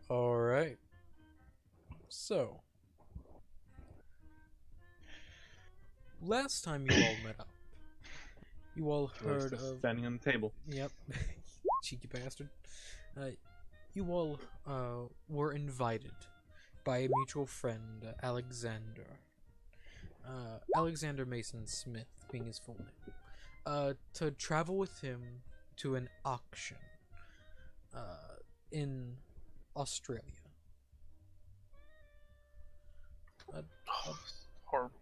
Alright. So, last time you all met up, you all heard Just of. standing on the table. Yep. Cheeky bastard. You all were invited by a mutual friend, Alexander. Alexander Mason Smith, being his full name. To travel with him to an auction in Australia. A Horrible.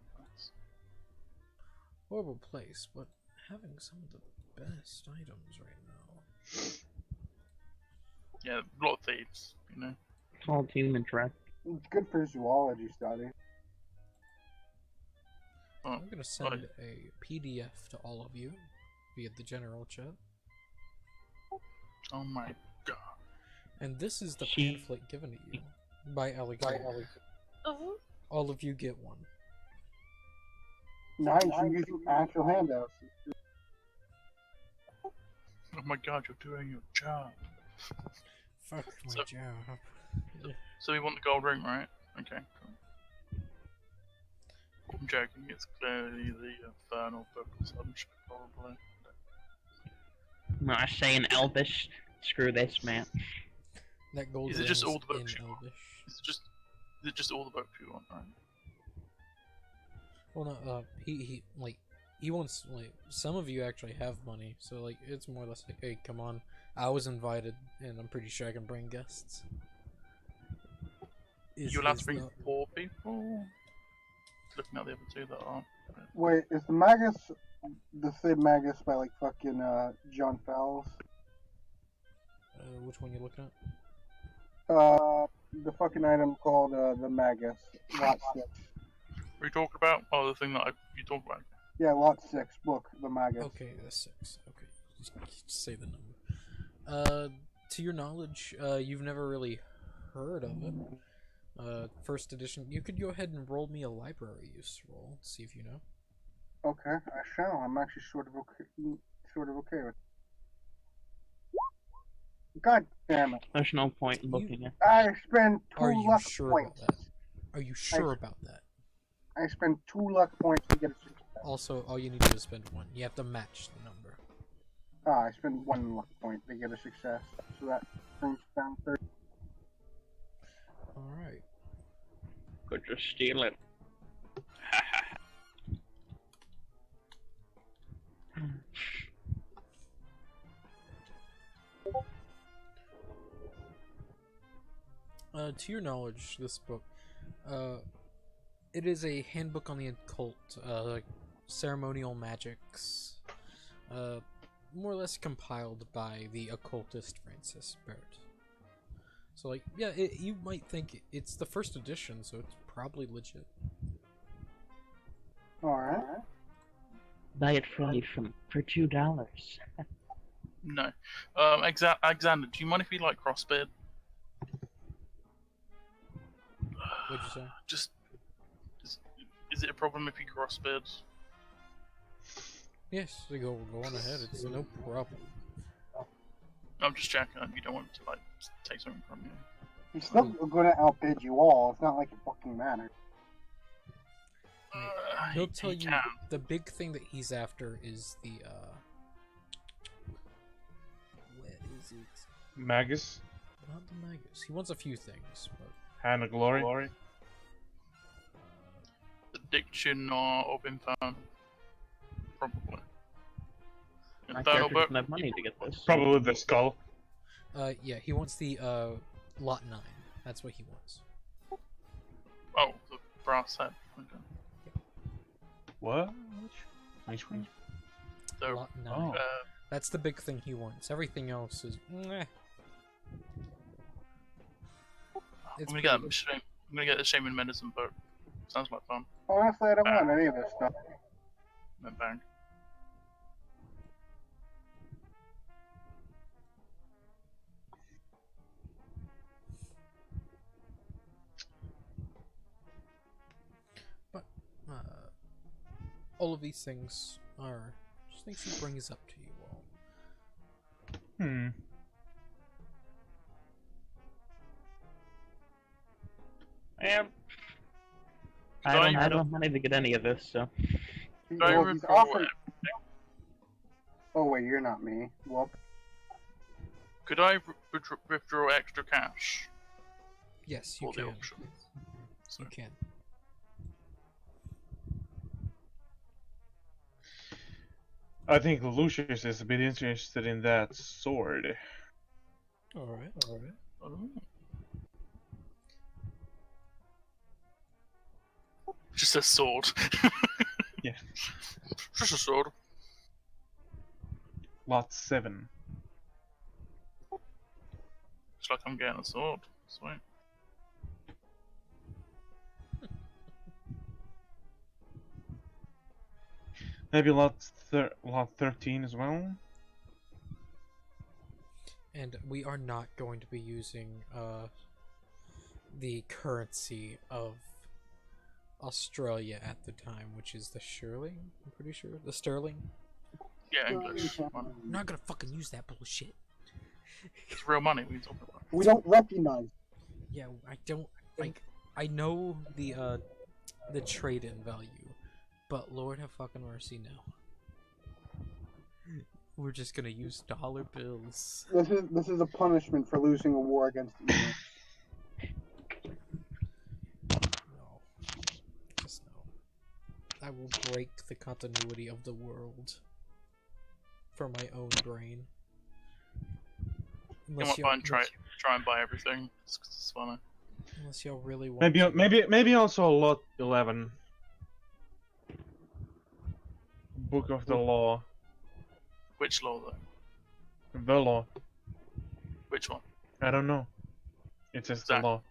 horrible place, but having some of the best items right now. Yeah, a lot of thieves, you know. It's all human track. It's good for zoology study. Oh, I'm gonna send a PDF to all of you via the general chat. oh my god. And this is the She- pamphlet given to you by Alexander. All of you get one. Nice, you use actual handouts. Oh my god, you're doing your job. Fuck my So- job. So we want the gold ring, right? Okay, cool. I'm joking, it's clearly the Infernal Book or some shit, probably. No, I say in Elvish. Screw this, man. That gold Is it ring just is all the books in you want? Elvish. Is it just all the books you want, right? Well, no, he wants, like, some of you actually have money, so, like, it's more or less like, hey, come on, I was invited, and I'm pretty sure I can bring guests. You allowed to bring not- 4 people? Looking at the other 2 that aren't. Wait, is the Magus the same Magus by like fucking John Fells? Which one you looking at? The fucking item called the Magus, Lot 6. What are you talking about? Oh, the thing that you talked about. Yeah, Lot 6 book, the Magus. Okay, that's 6. Okay, just say the number. To your knowledge, you've never really heard of it. First edition. You could go ahead and roll me a library use roll, see if you know. Okay, I shall. I'm actually sort of okay with it. God damn it. There's no point in looking at. I spend 2 Are you luck sure points. about that? Are you sure about that? I spend 2 luck points to get a success. Also, all you need to do is spend 1. You have to match the number. I spend 1 luck point to get a success. So that brings down 30. Alright. Could just steal it. To your knowledge, this book, it is a handbook on the occult, like ceremonial magics, more or less compiled by the occultist Francis Bert. So, like, yeah, you might think it's the first edition, so it's probably legit. Alright. Buy it from me for $2. No. Alexander, do you mind if we like crossbeard? What'd you say? Just. Is it a problem if you crossbeard? Yes, go on ahead. It's no problem. I'm just checking. You don't want me to, like, take something from you. He's still gonna outbid you all. It's not like it fucking matters. He'll tell he you can. the big thing that he's after is the where is it? Magus, Not the Magus. He wants a few things, but Hand of Glory. The Diction of Inferno. Probably. My Infernal character book. doesn't have money to get this. Probably the skull. yeah, he wants the lot 9. That's what he wants. Oh, the brass head. Okay. What? Which one? So, Lot 9. Oh. That's the big thing he wants. Everything else is meh. I'm gonna get the Shaman Medicine book. Sounds like fun. Honestly, I don't want any of this stuff. Then bang. But all of these things are just things he brings up to you all. am. Could I don't I- have enough money to get any of this, so. Could I Well, he's withdraw offering. Oh wait, you're not me. Well, Could I withdraw extra cash Yes, you for the can. auction? You can. I think Lucius is a bit interested in that sword. Alright. Oh. Just a sword. Yeah. Just a sword. Lot 7. It's like I'm getting a sword. Sweet. Maybe lot 13 as well? And we are not going to be using the currency of Australia at the time, which is the Shirling, I'm pretty sure. The Sterling. Yeah, English. I'm not gonna fucking use that bullshit. It's real money we talking about. we don't recognize. Yeah, I don't like. I know the trade-in value, but Lord have fucking mercy, no. We're just gonna use dollar bills. This is a punishment for losing a war against evil. No, just no. I will break the continuity of the world for my own brain. You might try and buy everything. It's funny. Unless y'all really want Maybe to. maybe also lot 11. Book of the Law. Which law though? The law. Which one? I don't know. It says the Exactly. law.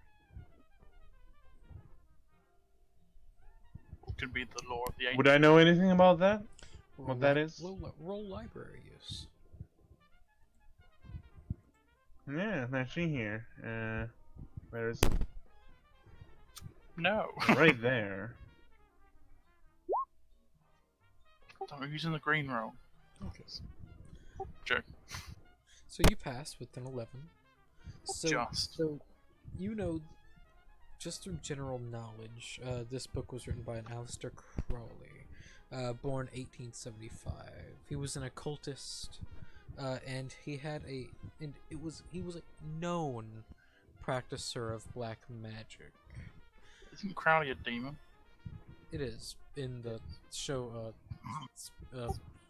Could be the law of the ancients. Would I know anything about that? What that is? Roll library use. Yeah, let's see here. Where is No. right there. I'm using the green roll. Okay. Joke. So you passed with an 11. So, Just. So, you know, just through general knowledge, this book was written by an Aleister Crowley, born 1875. He was an occultist, and he was a known practicer of black magic. Isn't Crowley a demon? It is in the show,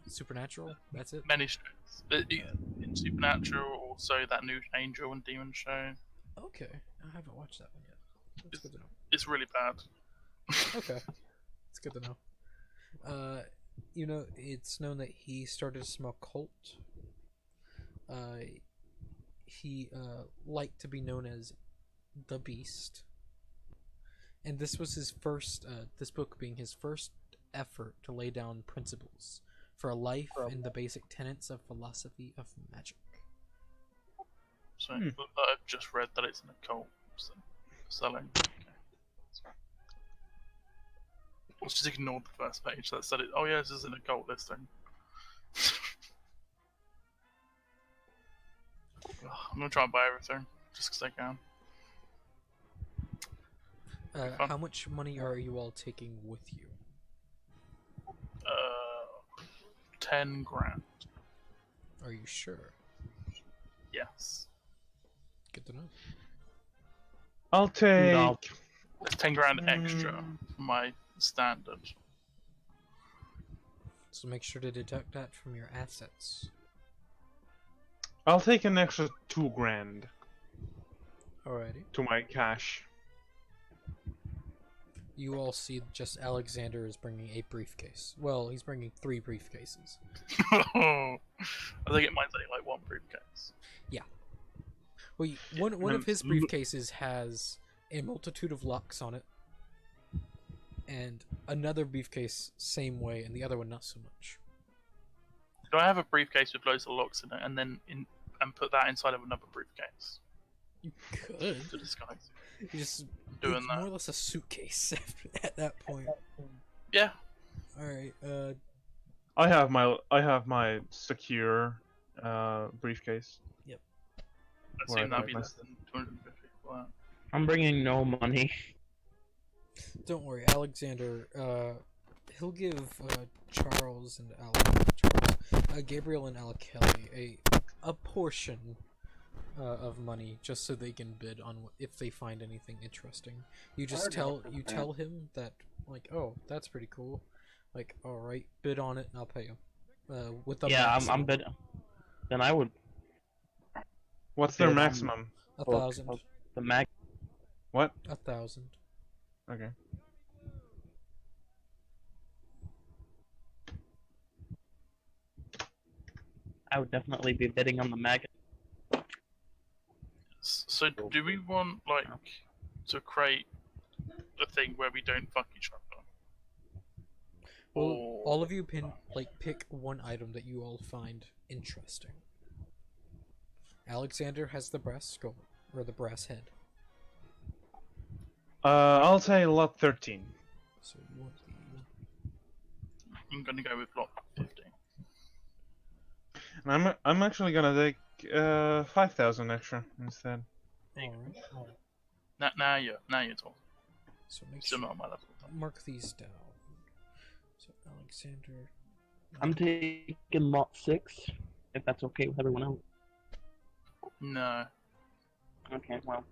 Supernatural. That's it. Many shows. In Supernatural, also that new Angel and Demon show. Okay, I haven't watched that one yet. That's good to know. It's really bad. Okay, it's good to know. You know, it's known that he started a small cult. He liked to be known as the Beast, and this was his first. This book being his first effort to lay down principles for a life and the basic tenets of philosophy of magic. So I've just read that it's an occult selling. Okay. Let's just ignore the first page that said it. Oh yeah, this is an occult listing. I'm gonna try and buy everything just because I can. How much money are you all taking with you? 10 grand. Are you sure? Yes. Good to know. I'll take. No. It's 10 grand extra for my standard. So make sure to deduct that from your assets. I'll take an extra 2 grand Alrighty. to my cash. You all see just Alexander is bringing a briefcase. Well, he's bringing 3 briefcases. I think it might take like one briefcase. Well, one of his briefcases has a multitude of locks on it, and another briefcase same way, and the other one not so much. Do I have a briefcase with loads of locks in it, and then put that inside of another briefcase You could. to disguise? You just Doing it's that. more or less a suitcase at that point. Yeah. All right. I have my secure briefcase. I Where I assume that'd put be my less than 250 for that. I'm bringing no money. Don't worry, Alexander. He'll give Charles and Gabriel and Kelly a portion of money just so they can bid on if they find anything interesting. You just tell him that, like, oh, that's pretty cool. Like, all right, bid on it and I'll pay him. With the Yeah, I'm maximum. bid. Then I would. What's their bid on maximum? 1,000. The mag. What? 1,000. Okay. I would definitely be bidding on the maggot. So do we want like to create a thing where we don't fuck each other? Well, Or- all of you pick one item that you all find interesting. Alexander has the brass skull or the brass head. I'll say lot 13. So you want the I'm gonna go with lot 15. And I'm actually gonna take 5,000 extra instead. all right. Now you're talking. So make Still sure not on my level. mark these down. So Alexander. I'm taking lot 6, if that's okay with everyone else. No. Okay, well.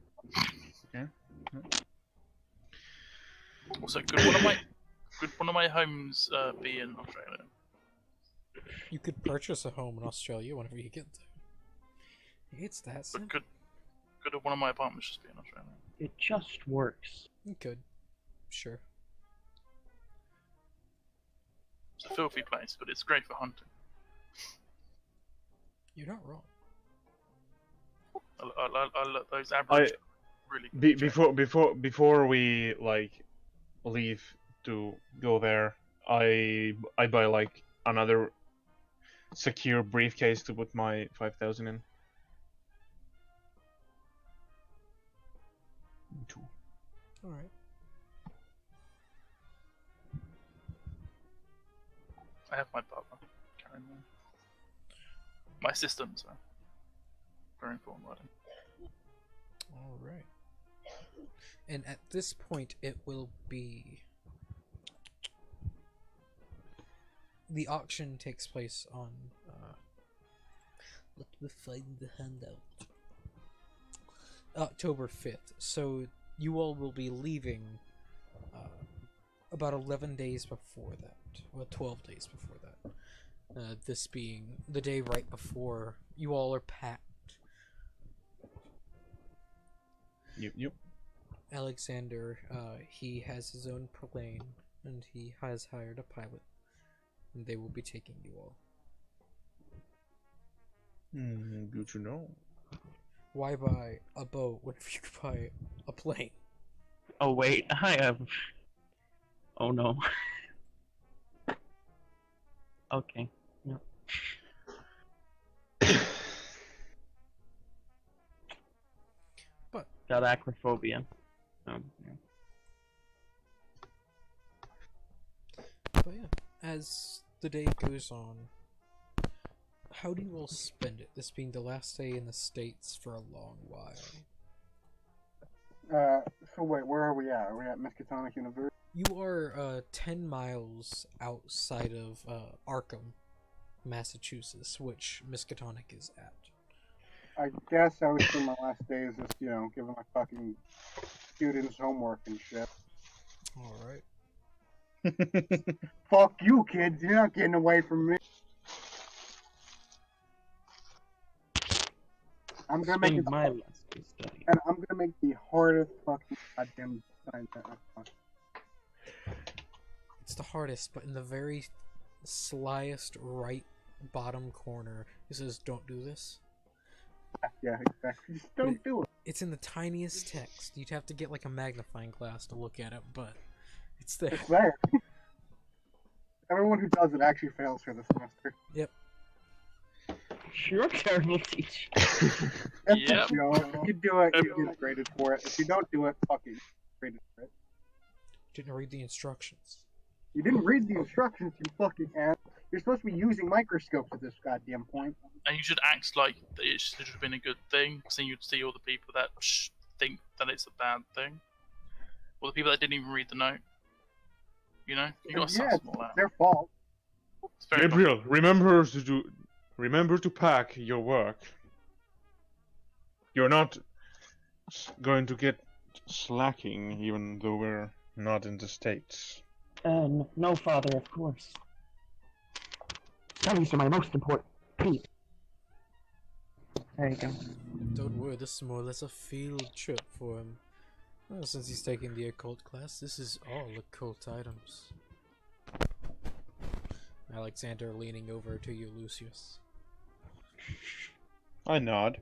Also, could one of my homes be in Australia? You could purchase a home in Australia whenever you get there. It's that But simple. could one of my apartments just be in Australia? It just works. You could. Sure. It's a filthy place, but it's great for hunting. You're not wrong. I let those average really good. Before we like leave to go there, I buy like another secure briefcase to put my 5,000 in. All right. I have my butler carrying me. My systems are very important. Right? All right. And at this point, it will be. The auction takes place on. Let me find the handout. October 5th. So you all will be leaving about 11 days before that. Well, 12 days before that. This being the day right before you all are packed. Yep. Alexander, he has his own plane, and he has hired a pilot, and they will be taking you all. Good to know. Why buy a boat whenever you could buy a plane? Oh wait, I have. Oh no. Okay. Yeah. But got acrophobia. Yeah. But yeah, as the day goes on, how do you all spend it? This being the last day in the States for a long while. So wait, where are we at? Are we at Miskatonic University? You are 10 miles outside of Arkham, Massachusetts, which Miskatonic is at. I guess I would spend my last days just, giving my fucking students homework and shit. Alright. Fuck you, kids. You're not getting away from me. I'm gonna make it, my last day study. and I'm gonna make the hardest fucking goddamn sign that I find. It's the hardest, but in the very slyest right bottom corner, it says, "Don't do this." Yeah, exactly. Just don't do it. It's in the tiniest text. You'd have to get like a magnifying glass to look at it, but it's there. It's there. Everyone who does it actually fails for the semester. Yep. You're a terrible teacher. That's Yep. it, if you do it, you get graded for it. If you don't do it, fucking graded for it. Didn't read the instructions. You didn't read the instructions, you fucking ass. You're supposed to be using microscopes at this goddamn point. And you should act like it should have been a good thing, so you'd see all the people that think that it's a bad thing. Or the people that didn't even read the note. You know, you got to Yeah, suss it's them all out. their fault. It's very Gabriel, remember to pack your work. You're not going to get slacking, even though we're not in the States. No, Father, of course. Studies are my most important piece. There you go. Don't worry, this is more or less a field trip for him. Well, since he's taking the occult class, this is all occult items. Alexander leaning over to you, Lucius. I nod.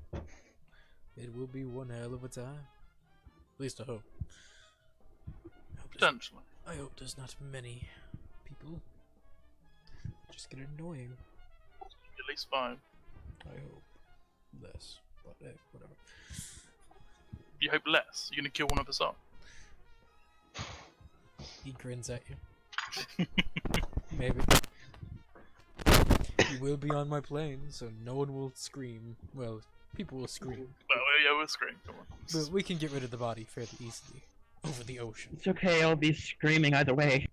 It will be one hell of a time. At least I hope. Potentially. I hope there's not many people. Just get annoying. At least 5. I hope less, but whatever. You hope less. You're gonna kill one of us off. He grins at you. Maybe. You will be on my plane, so no one will scream. Well, people will scream. Well, yeah, we'll scream. Come on. But we can get rid of the body fairly easily. Over the ocean. It's okay, I'll be screaming either way.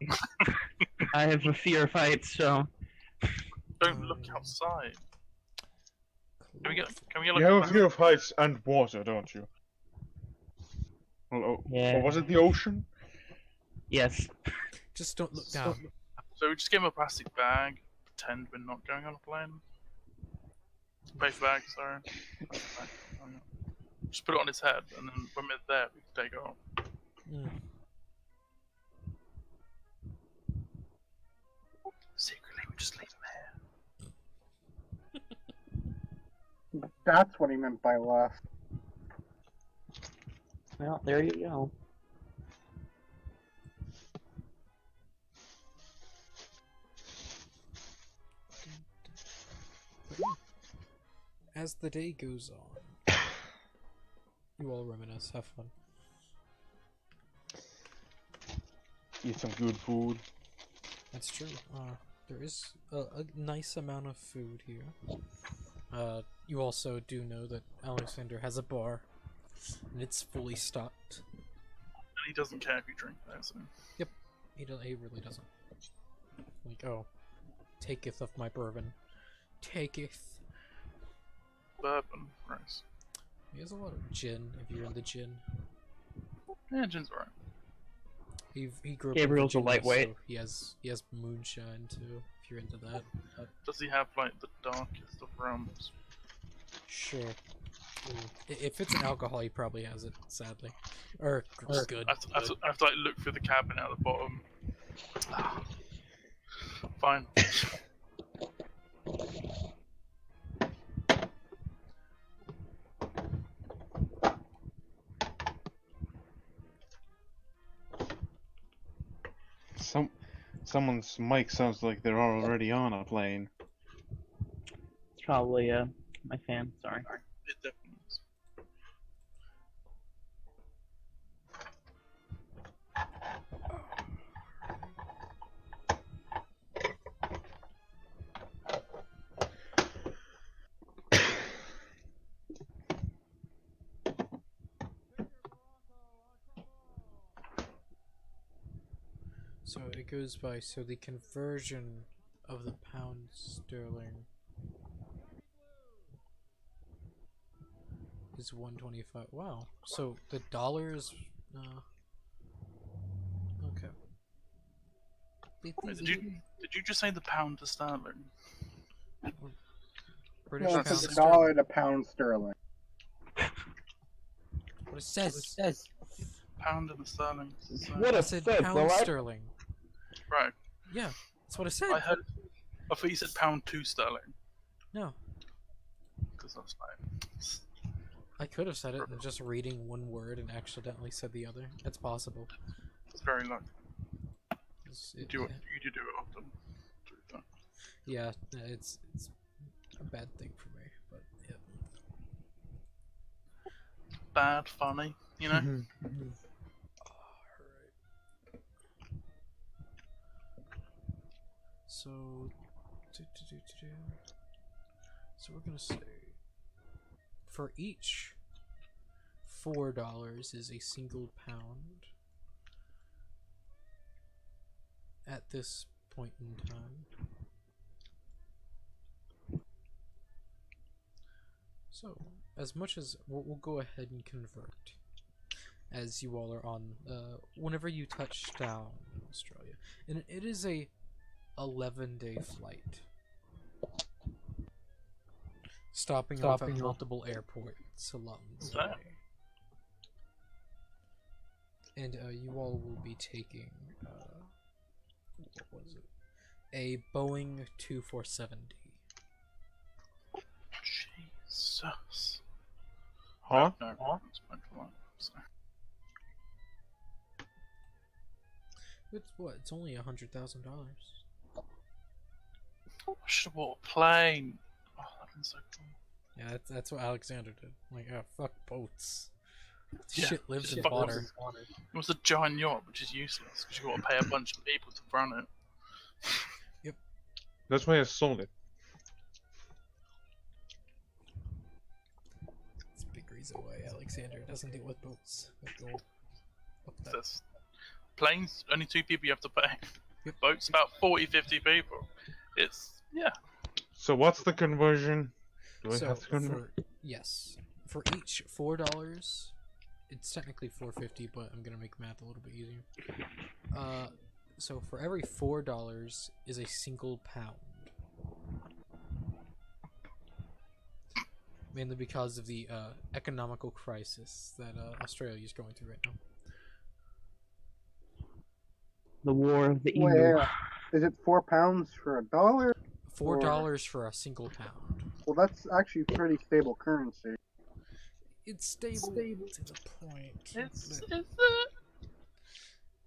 I have a fear of heights, so... Don't look outside. Can we get You like have a a map? fear of heights and water, don't you? Yeah. Or was it the ocean? Yes. Just don't look down. So we just give him a plastic bag, pretend we're not going on a plane. Paper bag, sorry. Just put it on his head, and then when we're there, we can take it off. Mm. Secretly, we just leave him here. That's what he meant by left. Well, there you go. As the day goes on, you all reminisce, have fun. Eat some good food. That's true. There is a nice amount of food here. You also do know that Alexander has a bar, and it's fully stocked. And he doesn't care if you drink there, so. He really doesn't. Like, oh, taketh of my bourbon. Taketh. Bourbon, nice. He has a lot of gin, if you're into gin. Yeah, gin's alright. He grew up Gabriel's a in Virginia, lightweight. so he has moonshine too, if you're into that. Does he have like the darkest of rums? Sure. If it's an alcohol, he probably has it, sadly. Or good. I have to like look through the cabinet at the bottom. Fine. Someone's mic sounds like they're already on a plane. It's probably, my fan, sorry. It definitely is. So it goes by, so the conversion of the pound sterling is 125. Wow. So the dollar is okay. Wait, did you just say the pound to sterling? British No, pound it's a sterling. dollar to pound sterling. What it says. Pound and the sterling. What I a said fib, pound alright? sterling. Right. Yeah, that's what I said. I thought you said pound to sterling. No, Because that's like. I could have said it and just reading one word and accidentally said the other. It's possible. It's very lucky. It- You do it often. To be fair. Yeah, it's a bad thing for me, but yeah. Bad, funny, you know? Alright. So, so we're gonna say for each $4 is a single pound. at this point in time. So, as much as we'll go ahead and convert, as you all are on, whenever you touch down in Australia, and it is a 11-day flight, stopping off at multiple airports along the way. And you all will be taking, what was it? A Boeing 2470. Jesus. Huh? No, it's meant to lie, so. It's what? It's only $100,000. I should have bought a plane. Oh, that'd been so cool. Yeah, that's what Alexander did. Like, oh, fuck boats. Yeah, Shit lives just in fuck water. It was a giant yacht, which is useless because you've got to pay a bunch of people to run it. That's why I sold it. It's a big reason why Alexander doesn't deal with boats. Fuck that. That's planes, only 2 people you have to pay. Yep. Boats, about 40, 50 people. It's, yeah. So what's the conversion? Do I So have to convert? yes, for each $4, it's technically $4.50, but I'm gonna make math a little bit easier. So for every $4 is a single pound, mainly because of the economical crisis that Australia is going through right now. The war of the EU. Where is it? £4 for $1? $4 for a single pound. Well, that's actually pretty stable currency. It's stable to the point. It's that-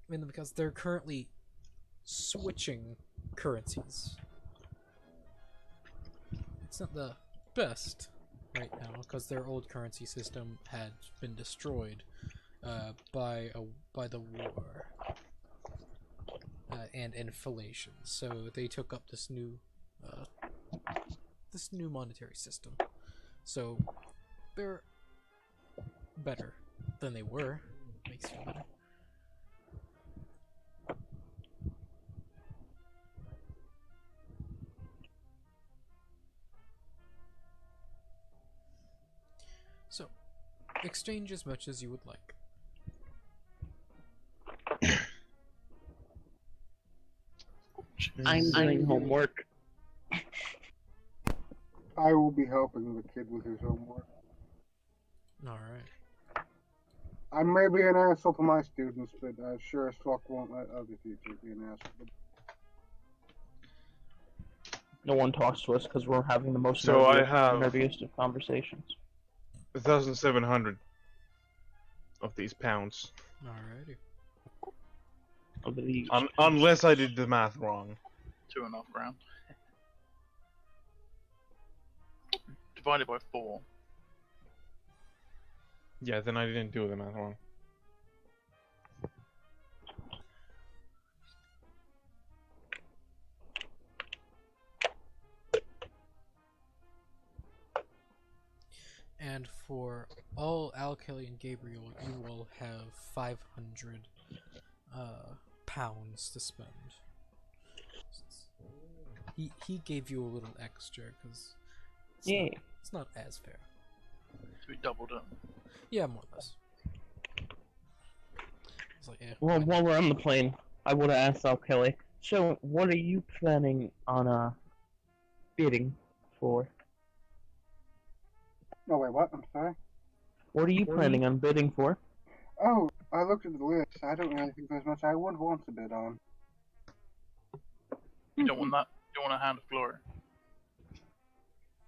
mainly because they're currently switching currencies. It's not the best right now because their old currency system had been destroyed by the war and inflation. So they took up this new monetary system. So they're better than they were. Makes you feel better. So, exchange as much as you would like. I'm doing homework. I will be helping the kid with his homework. Alright. I may be an asshole to my students, but I sure as fuck won't let other teachers be an asshole. No one talks to us because we're having the most So I have- nerdiest of conversations. 1,700 of these pounds. Alrighty. Of these. Unless I did the math wrong. 2.5 grand. Divided by 4. Yeah, then I didn't do the math wrong. And for all Al, Kelly, and Gabriel, you will have 500 pounds to spend. He gave you a little extra because it's not as fair. So we doubled it. Yeah, more or less. It's like, yeah. Well, while we're on the plane, I would have asked Al Kelly. So, what are you planning on bidding for? No, wait, what? I'm sorry? What are you planning on bidding for? Oh, I looked at the list. I don't really think there's much I would want to bid on. You don't want that. You don't want a hand of glory.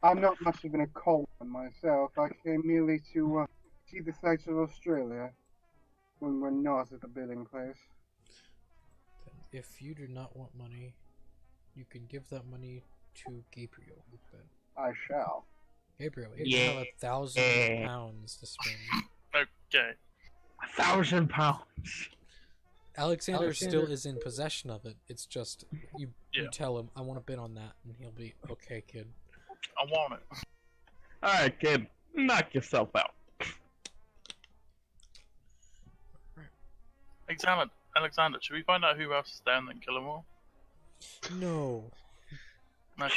I'm not much of an occult one myself. I came merely to see the sights of Australia when we're not at the bidding place. Then if you do not want money, you can give that money to Gabriel. Then I shall. Gabriel, you have 1,000 pounds to spend. Okay. 1,000 pounds. Alexander still is in possession of it. It's just you Yeah. tell him, I want to bid on that, and he'll be okay, kid. I want it. Alright, kid. Knock yourself out. Examine. Alexander, should we find out who else is there and then kill them all? No. No.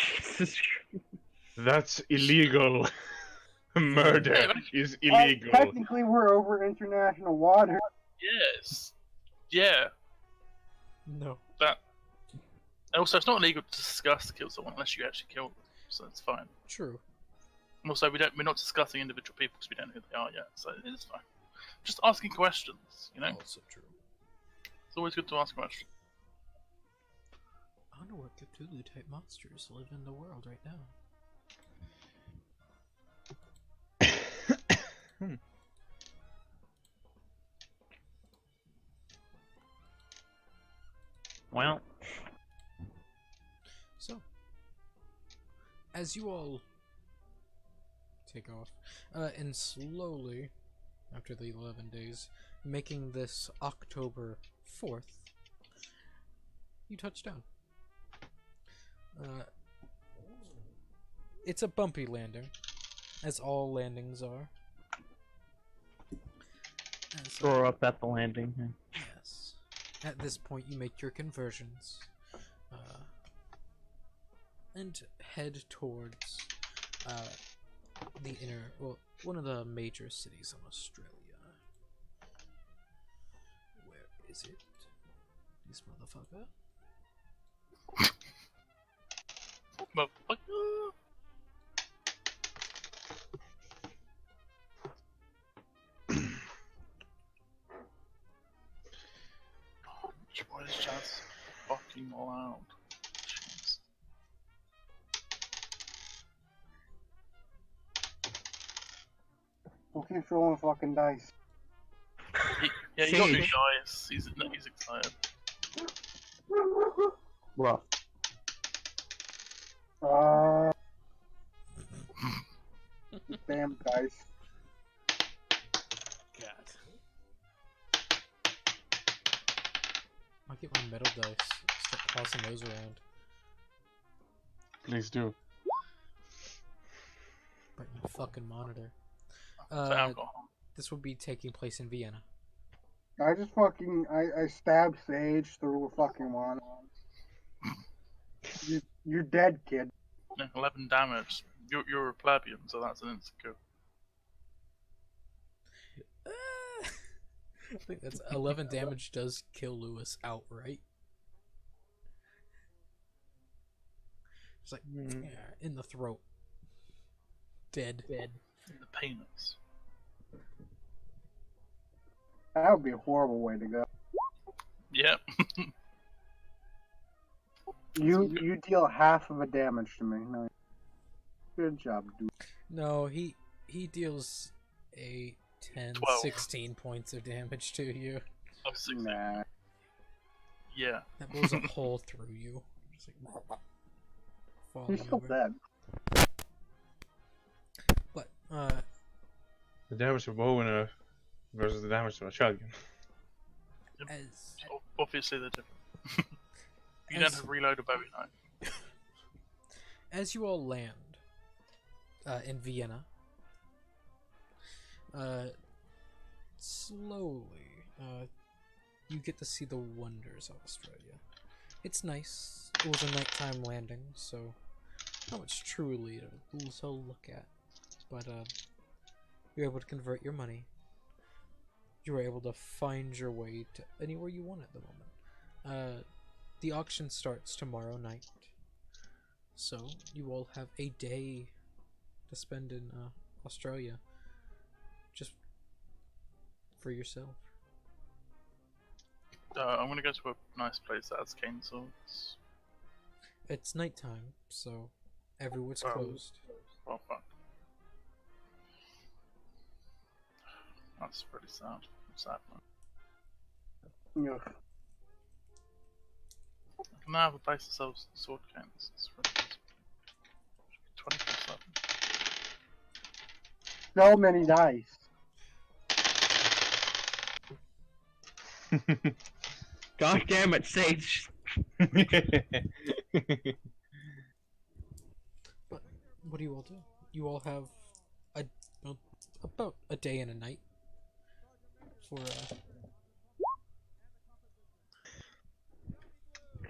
That's illegal. Murder Yeah, is illegal. Technically, we're over international water. Yes. Yeah. No. That. And also, it's not illegal to discuss to kill someone unless you actually kill them, so it's fine. True. And also, we're not discussing individual people because we don't know who they are yet, so it is fine. Just asking questions, you know. Also true. It's always good to ask questions. I wonder what Cthulhu type monsters live in the world right now. Well, So, as you all take off, and slowly, after the 11 days, making this October 4th, you touch down. It's a bumpy landing, as all landings are. And so- throw up at the landing. Yes. At this point, you make your conversions, and head towards the one of the major cities of Australia. Where is it? This motherfucker. Motherfucker. Why is Jazz fucking loud? Jeez. Who keeps rolling fucking dice? Yeah, you got new Sage. dice. He's excited. Rough. Damn dice. God. I'll get my metal dice. Start tossing those around. Please do. Right in my fucking monitor. For alcohol. This will be taking place in Vienna. I just fucking I stabbed Sage through a fucking wand. You're dead, kid. Yeah, 11 damage. You're a plebeian, so that's an instant kill. I think that's 11 damage does kill Lewis outright. It's like in the throat. Dead. In the penis. That would be a horrible way to go. Yep. You deal half of a damage to me. No. Good job, dude. No, he deals a 10, 12. 16 points of damage to you. Oh, 16. Nah. Yeah. That blows a hole through you. Just like falling He's still over. dead. But The damage of bow and a versus the damage of a shotgun. as Obviously, they're different. You don't have reload a Bowie knife. as you all land in Vienna, slowly you get to see the wonders of Australia. It's nice. It was a nighttime landing, so not much truly to look at. But you're able to convert your money. You were able to find your way to anywhere you want at the moment. The auction starts tomorrow night, so you all have a day to spend in Australia, just for yourself. I'm gonna go to a nice place that has cane swords. It's nighttime, so everywhere's Oh. closed. Oh fuck. That's pretty sad. Sad man. Ugh. I can have a place that sells sword canes. It's really 24/7. So many dice. God damn it, Sage. But what do you all do? You all have about a day and a night for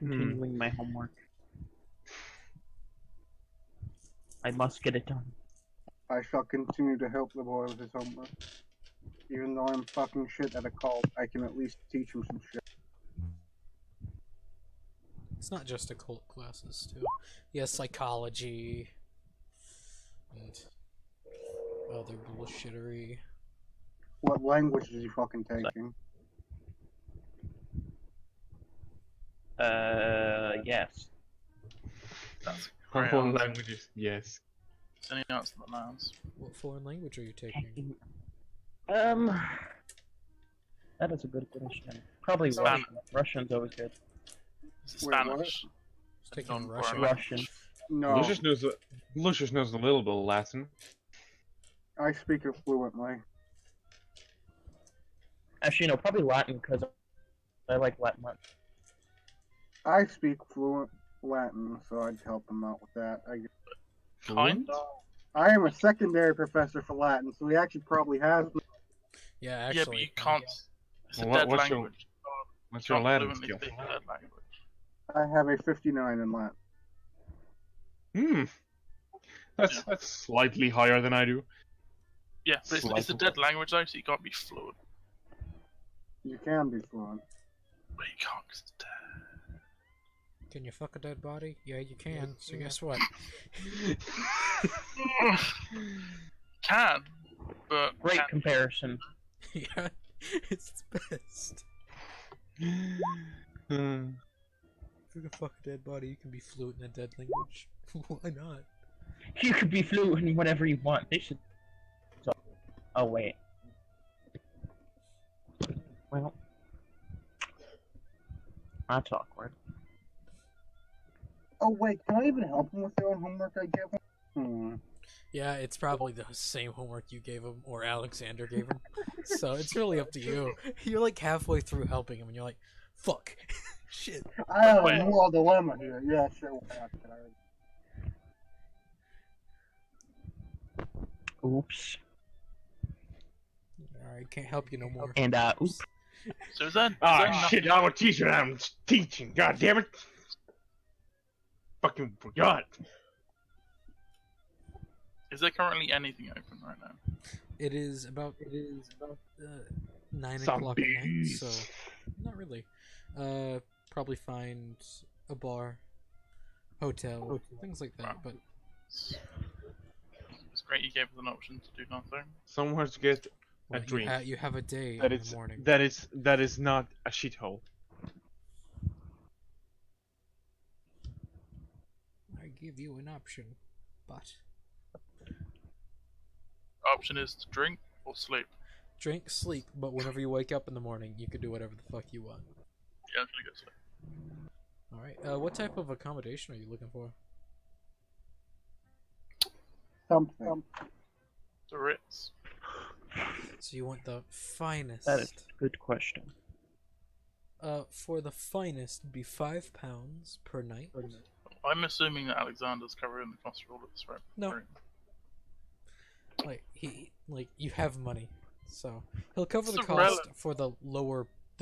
continuing my homework. I must get it done. I shall continue to help the boy with his homework. Even though I'm fucking shit at a cult, I can at least teach him some shit. It's not just occult classes too. He has psychology and other bullshittery. What language is he fucking taking? Yes. That's Foreign great. answer. languages, yes. Any answer that matters. What foreign language are you taking? That is a good question. Probably Spanish. Russian. Russian's always good. Is it Wait, what? Spanish? He's taking Non-foreign Russian. language. Russian. No, Lucius knows a little bit of Latin. I speak it fluently. Actually, no, probably Latin because I like Latin much. I speak fluent Latin, so I'd help him out with that. Kind. I am a secondary professor for Latin, so he actually probably has. Yeah, actually. Yeah, but you can't. It's a Well, dead what's your- language. What's You your can't Latin fluently skill? speak a dead language. I have a 59 in Latin. That's slightly higher than I do. Yeah, but it's a Slightly. dead language though, so you can't be fluent. You can be fluent. But you can't 'cause it's dead. Can you fuck a dead body? Yeah, you can. So guess what? Can, but Great can't. comparison. Yeah, it's the best. Hmm. If you can fuck a dead body, you can be fluent in a dead language. Why not? You could be fluent in whatever you want. They should. Oh wait. Well, that's awkward. Oh wait, can I even help him with the own homework I give him? Yeah, it's probably the same homework you gave him or Alexander gave him. So it's really up to you. You're like halfway through helping him and you're like, fuck. Shit. I have Wait. a moral dilemma here. Yeah, sure. Why not? Oops. Alright, can't help you no more. And oops. So is that? Ah, shit, I'm a teacher. I'm teaching. God damn it. Fucking forgot. Is there currently anything open right now? It is about 9 Some o'clock at night, bees. so not really. Probably find a bar, hotel, things like that. But It's great you gave us an option to do nothing. Somewhere to get well, a drink. you have a day That in is the morning. that is not a shithole. I give you an option, but Option is to drink or sleep. drink, sleep. But whenever you wake up in the morning, you can do whatever the fuck you want. Yeah, I'm gonna go sleep. All right. What type of accommodation are you looking for? Something. The Ritz. So you want the finest. That is a good question. For the finest, it'd be £5 per night. I'm assuming that Alexander's covering the cost of all of this, right? No. Right. Like you have money, so he'll cover It's the cost irrelevant. for the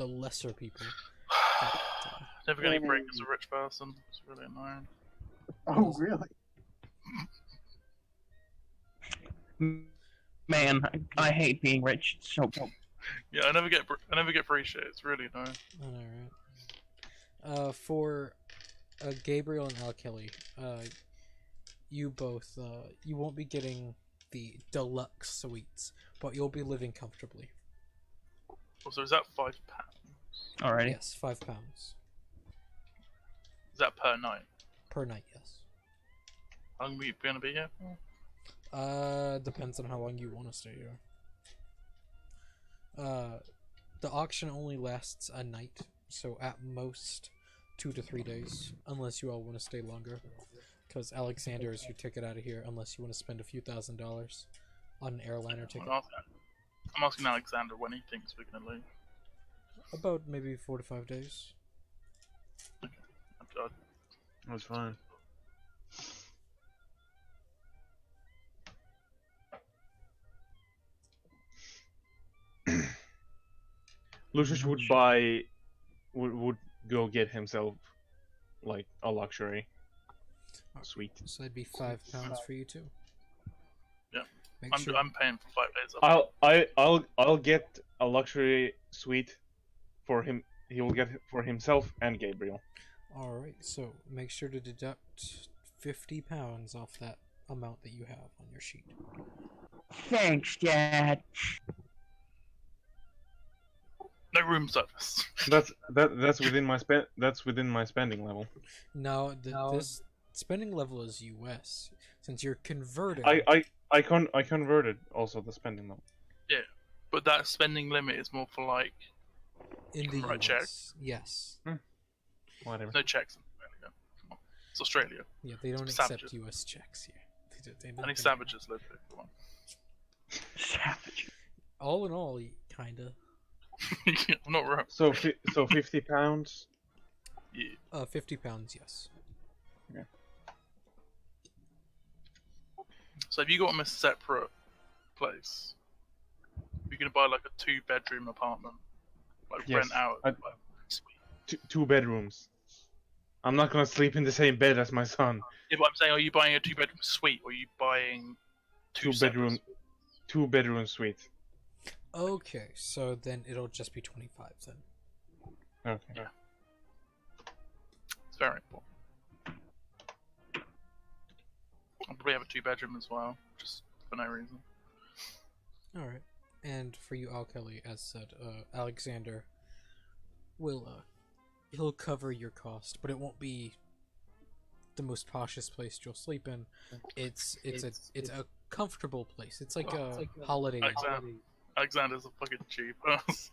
lesser people. Never getting a break as a rich person. It's really annoying. Oh, really? Man, I hate being rich. It's so Yeah, I never get free shit. It's really annoying. Alright. For Gabriel and Al Kelly, you both you won't be getting the deluxe suites, but you'll be living comfortably. Also, is that £5? alrighty. Yes, £5 Is that per night? per night. Yes. How long are we gonna be here for? Depends on how long you want to stay here. The auction only lasts a night, so at most 2 to 3 days, unless you all want to stay longer. Because Alexander is your ticket out of here, unless you want to spend a few $1,000s on an airliner ticket. I'm asking Alexander when he thinks we're gonna leave. About maybe 4 to 5 days. That's fine. Lucius would go get himself like a luxury suite. So that'd be £5 for you too. Yeah. Make sure. I'm paying for 5 days. I'll get a luxury suite for him. He will get it for himself and Gabriel. All right. So make sure to deduct £50 off that amount that you have on your sheet. Thanks, Dad. No room service. That's within my spending level. Now, this spending level is US. Since you're converting. I converted also the spending level. But that spending limit is more for like in the Right, US. check. Yes. Whatever. no checks in Australia. Come on. It's Australia. Yeah, they don't Savages. accept US checks here. They don't- Any savages live here. Come on. Savage. All in all, kinda. I'm not wrong. So £50. Yeah. £50, yes. So if you got them a separate place, you're gonna buy like a 2-bedroom apartment, like Yes, rent out. I- Like, sweet. Two bedrooms. I'm not gonna sleep in the same bed as my son. Yeah, but I'm saying, are you buying a 2-bedroom suite, or are you buying two Two-bedroom- separate suites? 2-bedroom suite. Okay, so then it'll just be 25 then. Okay. Yeah. It's very important. I'll probably have a 2-bedroom as well, just for no reason. All right. And for you, Al Kelly, as said, Alexander will he'll cover your cost, but it won't be the most poshest place you'll sleep in. It's a comfortable place. It's like a holiday. Alexander's a fucking cheap ass.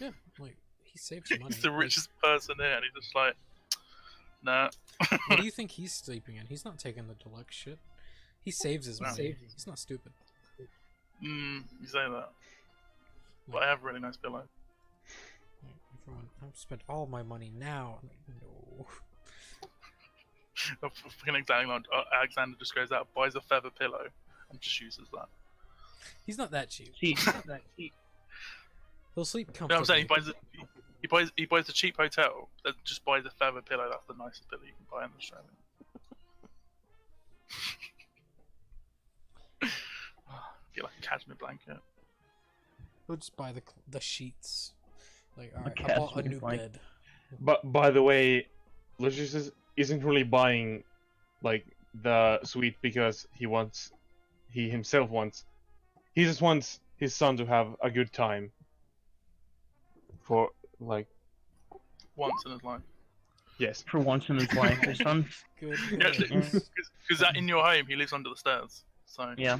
Yeah, like he saves money. He's the Like, richest person here, and he's just like, nah. what do you think he's sleeping in? He's not taking the deluxe shit. He saves his No. money. He's not stupid. You say that. But I have a really nice pillow. Like, everyone, I've spent all my money now. I'm like, no. Fucking Alexander just goes out, buys a feather pillow, and just uses that. He's not that cheap. See, He'll sleep You know what I'm comfortably. saying? He buys a cheap hotel that just buys a feather pillow. That's the nicest pillow you can buy in Australia. Get like a cashmere blanket. He'll just buy the sheets. Like, A alright, I bought a cashmere new blanket. bed. But by the way, Lucius isn't really buying like the suite because he just wants his son to have a good time. For like Once in his life. yes. for once in his life, his son. Good. Yeah, heavens. because that in your home, he lives under the stairs. So Yeah.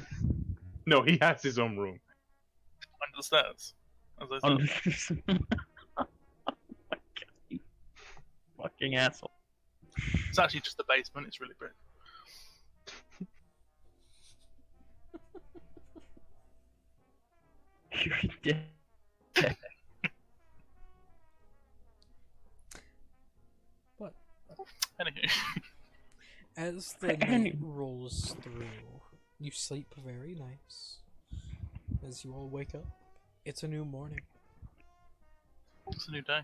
No, he has his own room. under the stairs, as I said. You fucking asshole. It's actually just the basement. It's really big. You're dead. Anyway, As the night rolls through, you sleep very nice. As you all wake up, it's a new morning. it's a new day.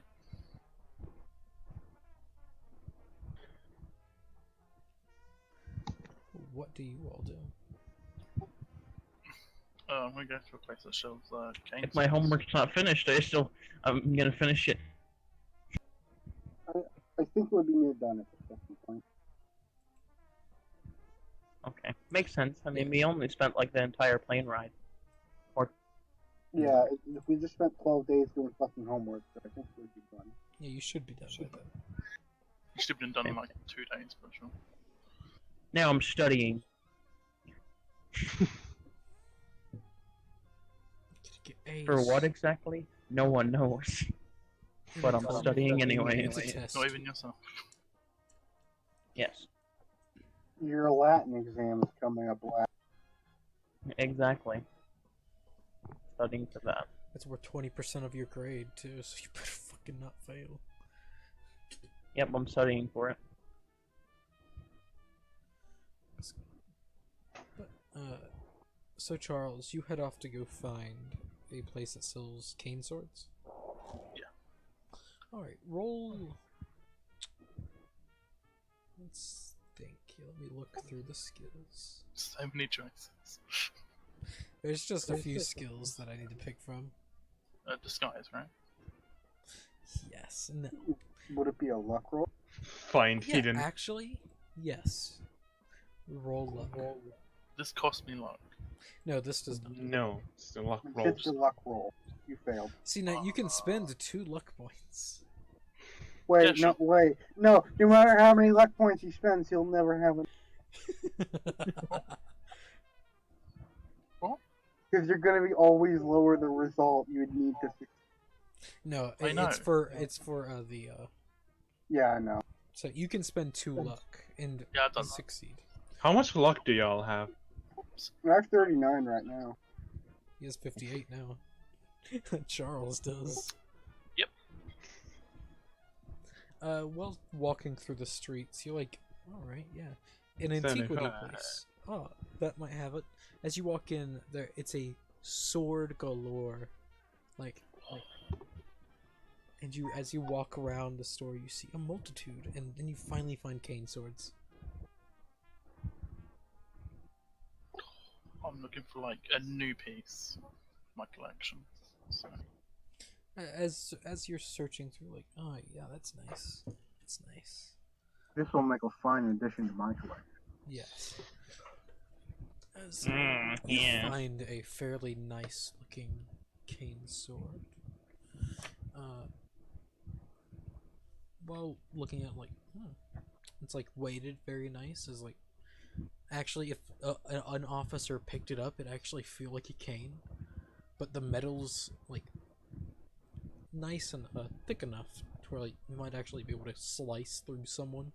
What do you all do? We go to a place that shows cane. If my homework's not finished, I'm gonna finish it. I think we'll be near done at this point. Okay, makes sense. I mean, we only spent like the entire plane ride. Yeah, if we just spent 12 days doing fucking homework, I think we'll be done. Yeah, you should be done by then. You should have been done in like 2 days, for sure. Now I'm studying. Get A's. For what exactly? No one knows. But I'm studying anyway. It's a test. Not even yourself. Yes, Your Latin exam is coming up last. exactly. Studying for that. That's worth 20% of your grade too, so you better fucking not fail. Yep, I'm studying for it. So Charles, you head off to go find a place that sells cane swords? Yeah. Alright, roll Let's think. Let me look through the skills. So many choices. There's just a few skills that I need to pick from. Disguise, right? Yes. No. Would it be a luck roll? Find Yeah, hidden. actually, yes. Roll luck. This cost me luck. No, this does not. No, it's the luck It's rolls. a luck roll. You failed. See, now you can spend 2 luck points. Wait, Yeah, no, sure. wait. No, no matter how many luck points he spends, he'll never have it. Because you're going to be always lower the result you'd need to succeed. No, I know. it's for Yeah, I know. so you can spend 2 luck and Yeah, I've done that. succeed. How much luck do y'all have? I have 39 right now. He has 58 now. Charles does. Yep. While walking through the streets, you're like, alright, yeah. An Standing antiquity fire. place. Oh, that might have it. As you walk in, there it's a sword galore. Like and as you walk around the store, you see a multitude, and then you finally find cane swords. I'm looking for like a new piece in my collection. So. As you're searching through, like, oh yeah, that's nice. That's nice. This will make a fine addition to my collection. Yes. As Mm, you yeah. find a fairly nice looking cane sword. While looking at it's like weighted very nice. Is like actually if an officer picked it up, it actually feel like a cane, but the metal's like nice and thick enough to where like you might actually be able to slice through someone.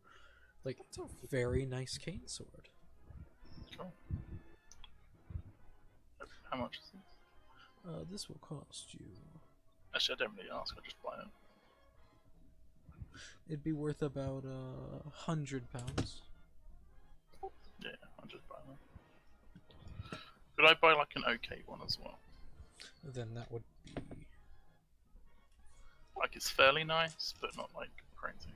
Like it's a very nice cane sword. Cool. How much is this? This will cost you. Actually, I don't really ask. I just buy it. It'd be worth about £100. Yeah, I'll just buy them. Could I buy like an okay one as well? Then that would be Like it's fairly nice, but not like crazy.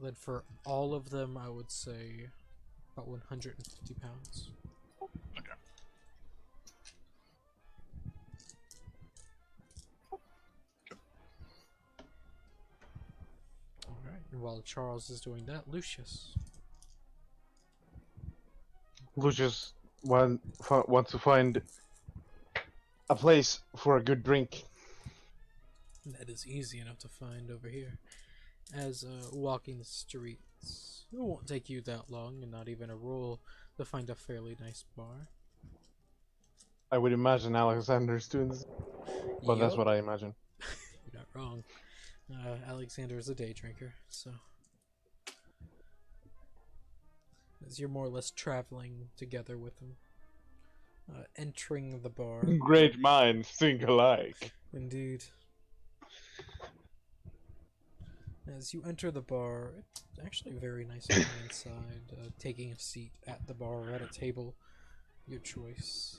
then for all of them, I would say about £150. Okay. Alright, and while Charles is doing that, Lucius. Lucius wants to find a place for a good drink. That is easy enough to find over here. As walking the streets, it won't take you that long and not even a roll to find a fairly nice bar. I would imagine Alexander's doing this. Well, that's Yup. what I imagine. You're not wrong. Alexander is a day drinker, so as you're more or less traveling together with him, entering the bar. Great minds think alike. Indeed. As you enter the bar, it's actually very nice looking inside. Taking a seat at the bar at a table, your choice.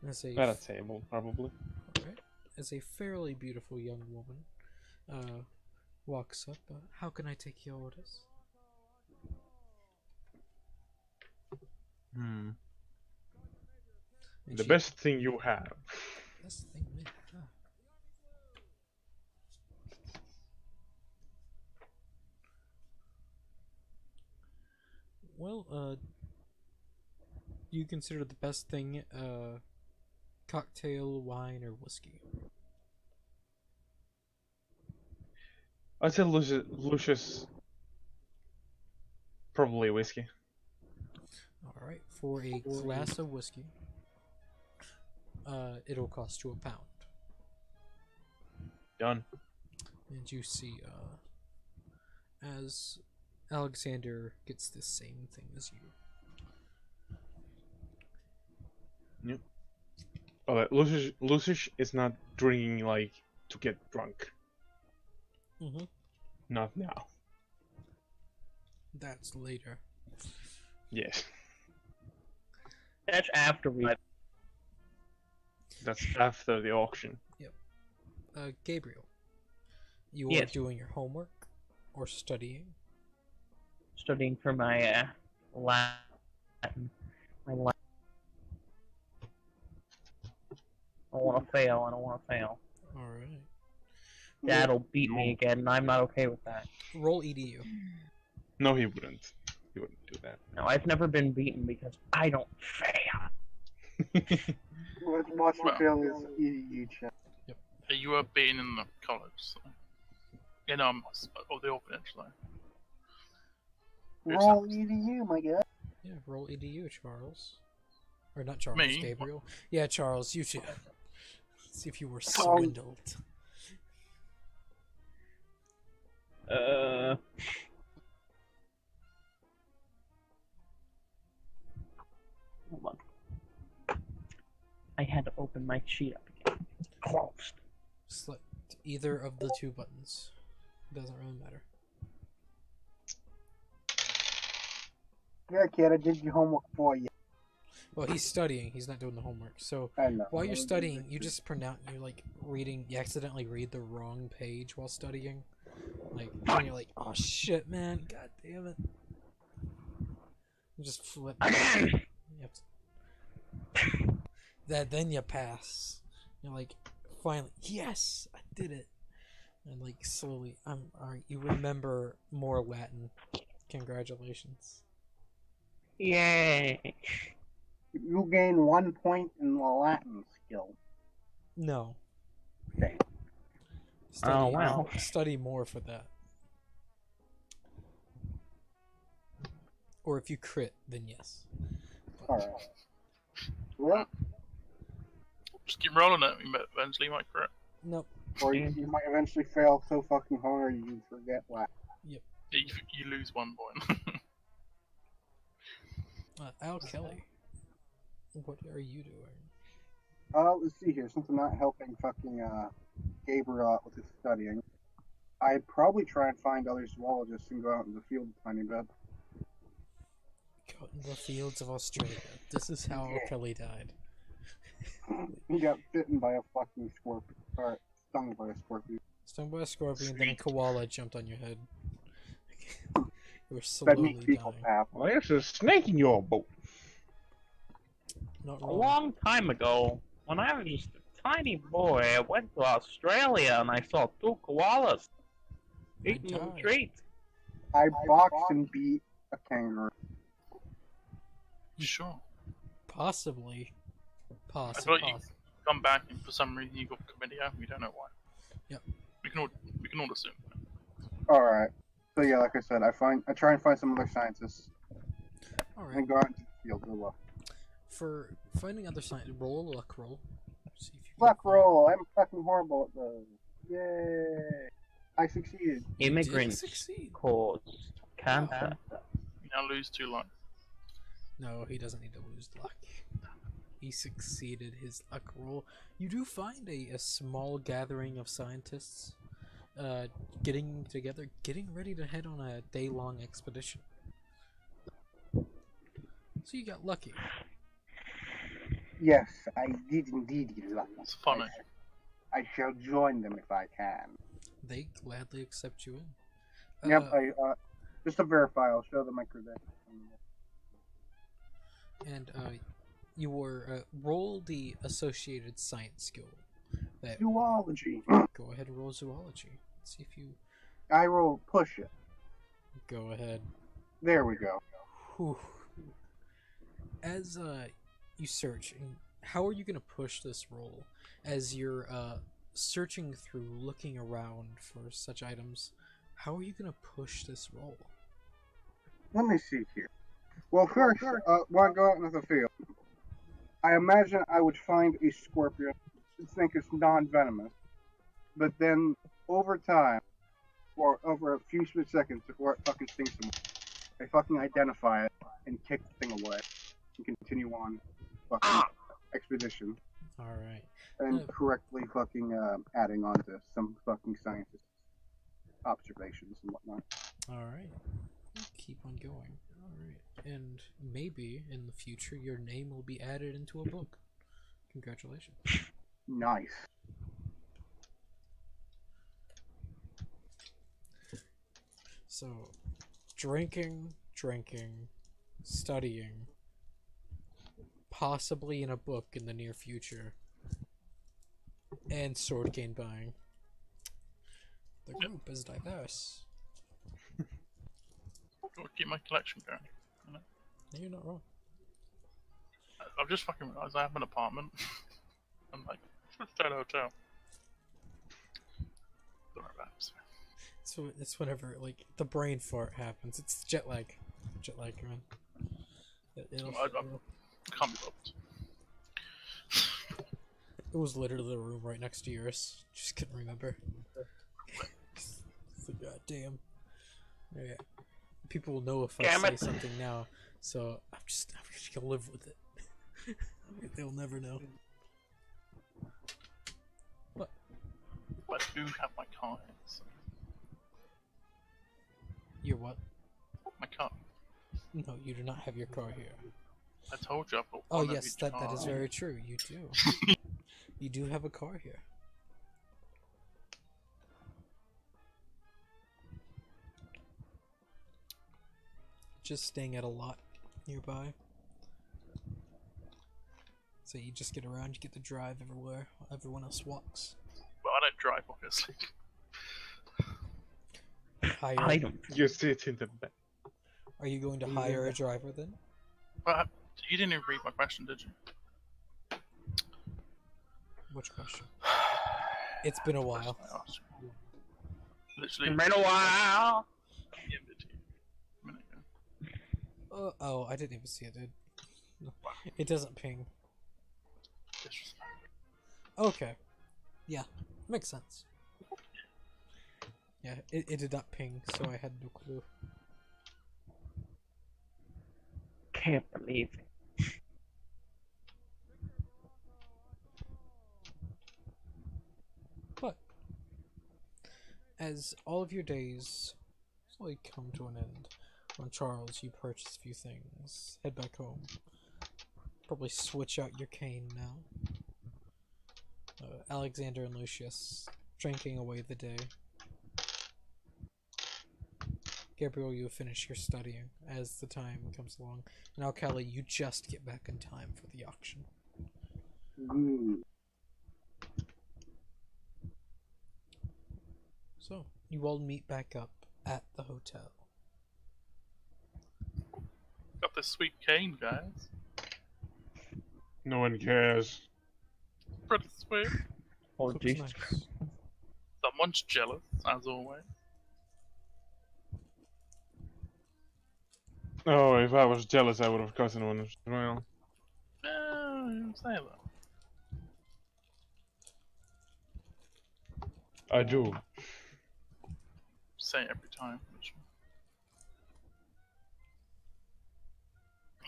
As a At a table, probably. alright, as a fairly beautiful young woman walks up, how can I take your orders? Hmm. And The she- best thing you have. Best thing we have. Well, you consider the best thing cocktail, wine, or whiskey? I'd say Lucius. Probably whiskey. Alright, for a glass of whiskey, it'll cost you £1. Done. And you see, as Alexander gets the same thing as you. Oh, Lucius is not drinking like to get drunk. Mm-hmm. Not now. That's later. Yes. That's after we. That's after the auction. Gabriel, you are Yes. doing your homework. Or studying? Studying for my Latin. My Latin. I don't want to fail. I don't want to fail. Alright. Dad'll beat me again, and I'm not okay with that. Roll EDU. No, he wouldn't. He wouldn't do that. No, I've never been beaten because I don't fail. Watch him Well. fail his EDU check. You were being in the college, so. In or the orphanage, though. Roll EDU, my guy. Yeah, roll EDU, Charles. Or not Charles, Me? Gabriel. Yeah, Charles, you should. See if you were swindled. Hold on. I had to open my sheet up again. It's closed. Select either of the two buttons. Doesn't really matter. Yeah, kid, I did your homework for you. Well, he's studying. He's not doing the homework. So I know. while you're studying, you just pronounce. You're like reading. You accidentally read the wrong page while studying. Like, and you're like, "Oh shit, man! God damn it!" You just flip. You have to... Then you pass. You're like, finally, yes, I did it. And like slowly, alright. You remember more Latin. Congratulations. Yay! You gain 1 point in the Latin skill. No. Okay. Study, Oh, wow. Study more for that. Or if you crit, then yes. Alright. Well, Just keep rolling it, eventually you might crit. Nope. or you might eventually fail so fucking hard you forget Latin. You lose 1 point. Al Kelly. What are you doing? Let's see here. Since I'm not helping fucking Gabriel out with his studying, I'd probably try and find other zoologists and go out in the field a tiny bit. Go in the fields of Australia. This is how Al Kelly died. He got bitten by a fucking scorpion. Or stung by a scorpion. Stung by a scorpion, then a koala jumped on your head. You were Fed me slowly fecal dying. tap. Well, there's a snake in your boat. Not A wrong. long time ago, when I was just a tiny boy, I went to Australia and I saw 2 koalas eating a died. treat. I boxed and beat a kangaroo. Sure. Possibly. I Possibly. thought you come back and for some reason you got chlamydia. We don't know why. Yep. We can all assume. Alright. So yeah, like I said, I try and find some other scientists Alright. and go out into the field. Good luck. For finding other signs, roll a luck roll. See if you can Luck find- roll! I'm fucking horrible at those. Yay! I succeeded. You did Immigrants succeed. cause cancer. You now lose 2 life. No, he doesn't need to lose luck. He succeeded his luck roll. You do find a small gathering of scientists getting together, getting ready to head on a day-long expedition. So you got lucky. Yes, I did indeed get lucky. It's funny. I shall join them if I can. They gladly accept you in. Yep, just to verify, I'll show them my credentials. And you were roll the associated science skill. That Zoology. go ahead and roll zoology. Let's see if you I roll push it. go ahead. There we go. Whew. As you search, and how are you gonna push this roll? As you're searching through, looking around for such items, how are you gonna push this roll? Let me see here. Well, first, when I go out into the field, I imagine I would find a scorpion and think it's non-venomous. But then, over time, or over a few split seconds before it fucking stings someone, I fucking identify it and kick the thing away and continue on fucking expedition Alright. and correctly fucking adding on to some fucking scientists' observations and whatnot. Alright. Keep on going. Alright. And maybe in the future your name will be added into a book. Congratulations. Nice. So, drinking, studying, possibly in a book in the near future, and sword cane buying. The group is diverse. Gotta keep my collection going. You're not wrong. I've just fucking realised I have an apartment. I'm like, let's stay at a hotel. Don't worry about it. So it's whenever like the brain fart happens. It's jet lag. Jet lag, man. It'll, I can't be bothered. it was literally the room right next to yours. Just couldn't remember. It's like, God damn. Yeah. People will know if I Damn say it. something now, so I'm just gonna live with it. They'll never know. What? I do have my car here, so You're what? my car. No, you do not have your car here. I told you I've got Oh one of yes, each that car. is very true. You do. You do have a car here. Just staying at a lot nearby. So you just get around, you get to drive everywhere while everyone else walks. But I don't drive, obviously. I don't. You sit in the back. Are you going to hire a driver then? But you didn't even read my question, did you? Which question? It's been a while. I asked you. Literally, Been a while. yeah, a minute ago. Oh, I didn't even see it, dude. It doesn't ping. Disrespect. Okay. Yeah, makes sense. Yeah, it did not ping, so I had no clue. Can't believe it. But as all of your days slowly come to an end, on Charles, you purchase a few things, head back home. Probably switch out your cane now. Alexander and Lucius drinking away the day. Gabriel, you finish your studying as the time comes along. And Alcali, you just get back in time for the auction. Good. So, you all meet back up at the hotel. Got this sweet cane, guys. No one cares. Pretty sweet. Oh, Looks Jesus. nice. Someone's jealous, as always. Oh, if I was jealous, I would have gotten one as well. You don't say that. I do. Say it every time.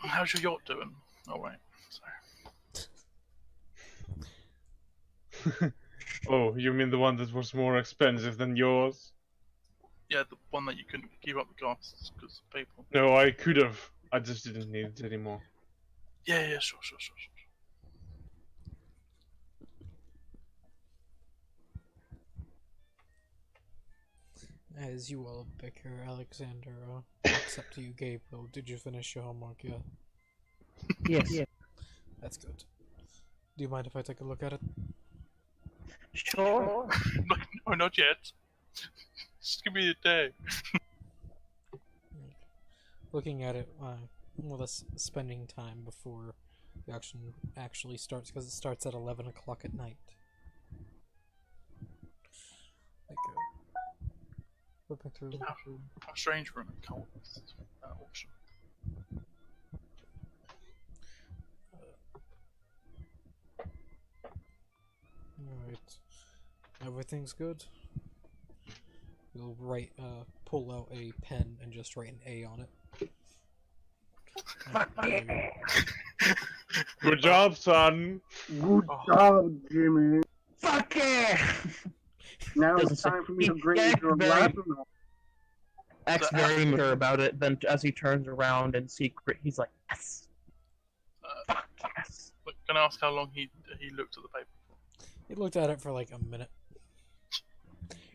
How's your yacht doing? Oh wait, sorry. Oh, you mean the one that was more expensive than yours? Yeah, the one that you couldn't keep up the costs because of people. No, I could have. I just didn't need it anymore. Yeah, sure. As you all bicker, Alexander, except to you, Gabriel, did you finish your homework yet? Yes. That's good. Do you mind if I take a look at it? Sure. No, not yet. Just give me a day. Looking at it, more or less spending time before the auction actually starts, because it starts at 11 o'clock at night. Like, flipping through. How strange for an occultist auction. Alright. Everything's good. You'll write, pull out a pen and just write an A on it. Good job, son. Good job, Jimmy. Fuck yeah! Now Doesn't it's say- time for me to he bring you acts your very- lesson. Acts very mature about it. Then, as he turns around in secret, he's like, "Yes, fuck yes." Look, can I ask how long he looked at the paper for? He looked at it for like a minute.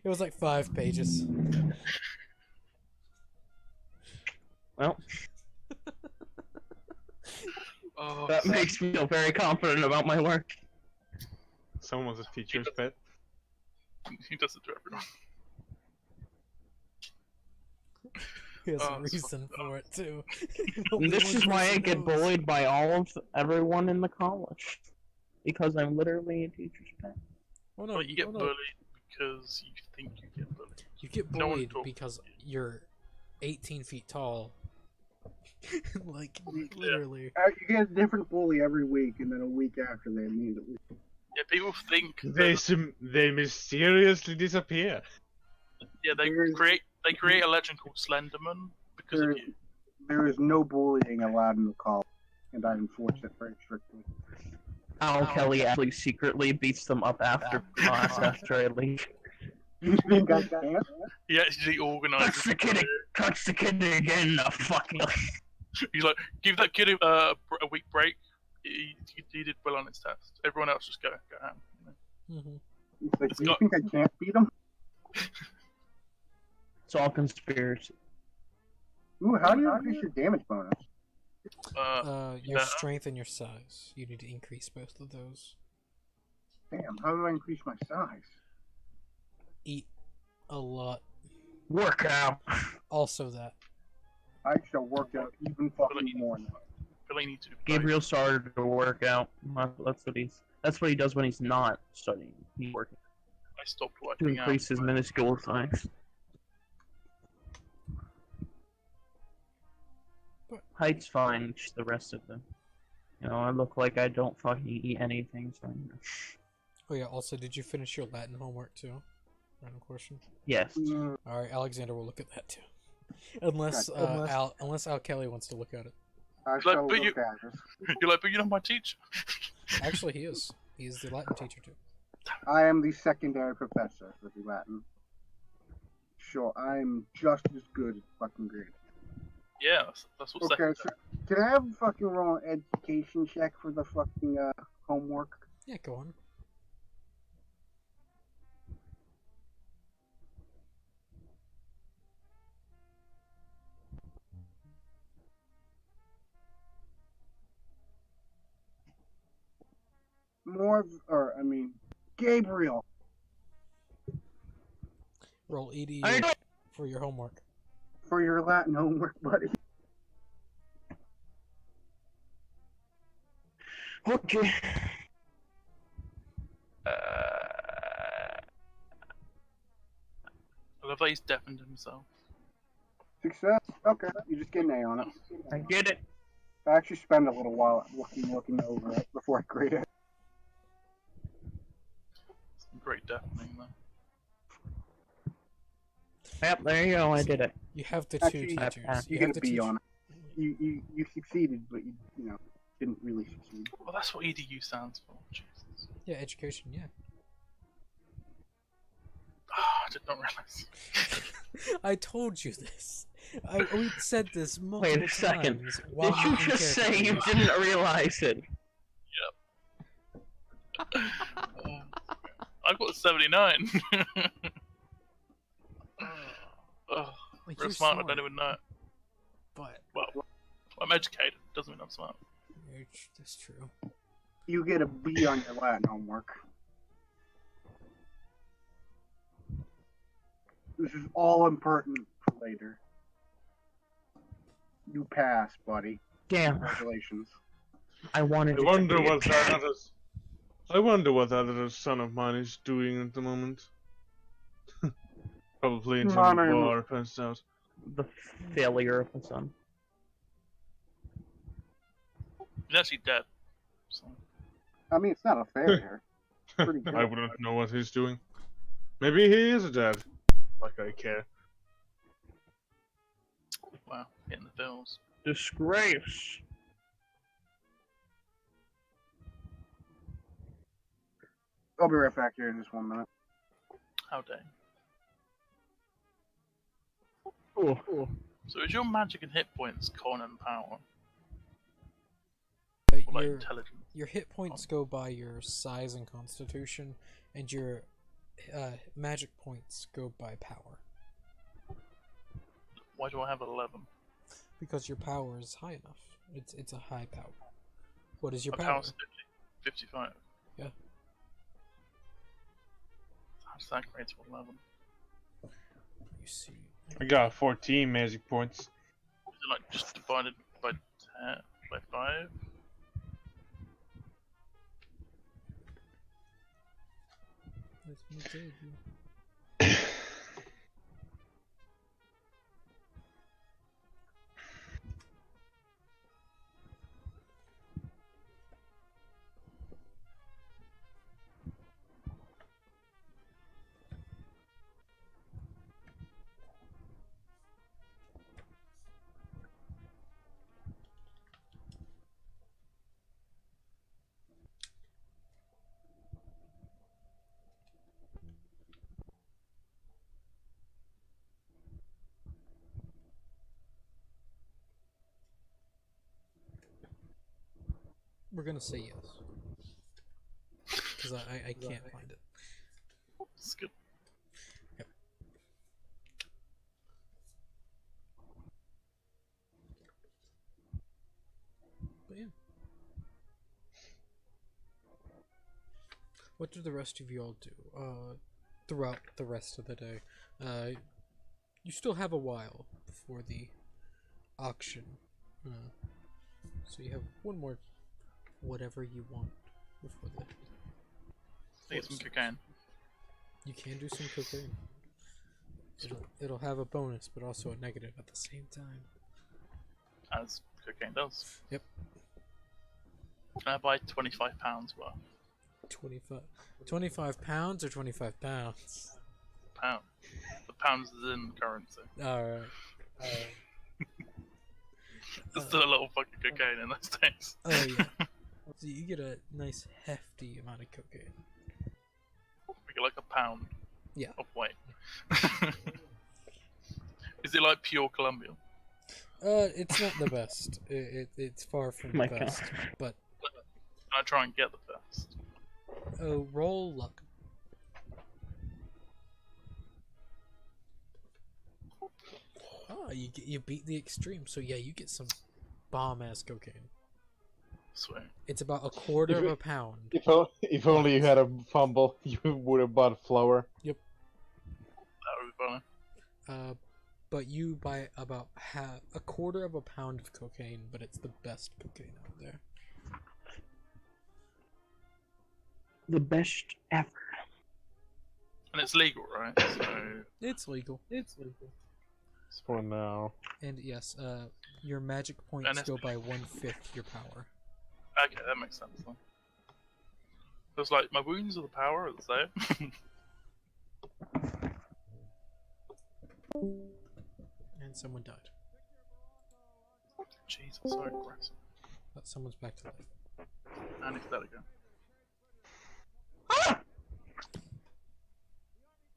It was like 5 pages. Well, Oh, that makes me feel very confident about my work. Someone's a teacher's pet. he does it to everyone. He has Oh, a it's reason for it too. And this is why I get bullied. bullied by everyone in the college. Because I'm literally a teacher's pet. Oh no, Well, you get oh, no. bullied because you think you get bullied. You get No one bullied talks. because you're 18 feet tall. Like literally. You get a different bully every week, and then a week after they immediately. Yeah, people think They mysteriously disappear. yeah they There's- create a legend called Slenderman because of There, you. there is no bullying allowed in the college, and I enforce it very strictly. Al Oh, Kelly actually secretly beats them up after class after I leave. You think I can't? He actually organizes. Touch the kid, touch the kid again, fucking. He's like, give that kid a week break. He did well on his test. Everyone else just go out. Hmm. He's like, It's you got- think I can't beat him? It's all conspiracy. Ooh, how do you increase your damage bonus? Your Yeah. strength and your size. You need to increase both of those. Damn, how do I increase my size? Eat a lot. Work out. Also that. I shall work out even fucking more now. I feel like you need to do both. Gabriel started to work out. That's what he does when he's not studying. He's working I stopped to working out. increase his minuscule size. Height's fine, just the rest of them. You know, I look like I don't fucking eat anything, so. Oh yeah. Also, did you finish your Latin homework too? Random question. Yes. Mm, All right, Alexander will look at that too. Unless Al Kelly wants to look at it. I shall but look you- at it. You're like, but you're not my teacher. Actually, he is. He is the Latin teacher too. I am the secondary professor for the Latin. Sure, I'm just as good as fucking great. Yeah, that's what Okay, second. so can I have a fucking roll an education check for the fucking homework? Yeah, go on. Gabriel. Roll 80 I don't- for your homework. For your Latin homework, buddy. Okay. I love that he's deafened himself. Success? Okay, you just get an A on it. I get it. I actually spend a little while looking over it before I grade it. It's great deafening though. Yep, there you go. I did it. You have the Actually, two you teachers. You have get the a B teacher- on it. You succeeded, but you didn't really succeed. Well, that's what EDU stands for. Jesus. Yeah, education. Yeah. I did not realize. I told you this. We said this multiple Wait a second. times. while Did you in just say you character. didn't realize it? I got 79. Oh, Like, real you're smart, I don't even know it. But Well, I'm educated. Doesn't mean I'm smart. that's true. You get a B on your Latin homework. This is all important for later. You pass, buddy. Damn. Congratulations. I wanted I it wonder to be a what that cat. other. I wonder what that other son of mine is doing at the moment. Probably in some Mine- bar, passed out. The failure of the sun. He's actually dead. So, I mean, it's not a failure. Pretty good. I wouldn't know what he's doing. Maybe he is dead. Like I care. wow, getting the bills. Disgrace. I'll be right back here in just 1 minute. How dare. Ooh. So is your magic and hit points con and power? But Or like your intelligence? hit points go by your size and constitution, and your magic points go by power. Why do I have 11? Because your power is high enough. It's a high power. What is your My power? power's 55. Yeah. How does that create to 11? You see. I got 14 magic points. Is it like just divided by 10, by 5? Let me tell you. We're gonna say yes. Because I can't find it. It's good. But yeah. What do the rest of you all do? Throughout the rest of the day. You still have a while before the auction. So you have one more whatever you want before the... Need some cocaine. You can do some cocaine. It'll have a bonus, but also a negative at the same time. As cocaine does. Yep. Can I buy £25 worth? 25 pounds or 25 pounds? Pound. The pounds is in currency. Alright. There's still a lot of fucking cocaine in those days. Oh yeah. So you get a nice hefty amount of cocaine. We get like a pound. Yeah. Of weight. Is it like pure Colombian? It's not the best. It's far from the My best. God. But Can I try and get the best? roll luck. Oh, you beat the extreme. So yeah, you get some bomb ass cocaine. Sweet. It's about a quarter of a pound. If only you had a fumble, you would have bought flour. That would be funny. But you buy about a quarter of a pound of cocaine, but it's the best cocaine out there. The best ever. And it's legal, right? So It's legal. For now. And yes, your magic points And it's- go by 1/5 your power. okay, that makes sense then. It's like my wounds of the power are the same. And someone died. Jesus, so aggressive. But someone's back to life. And it's that again.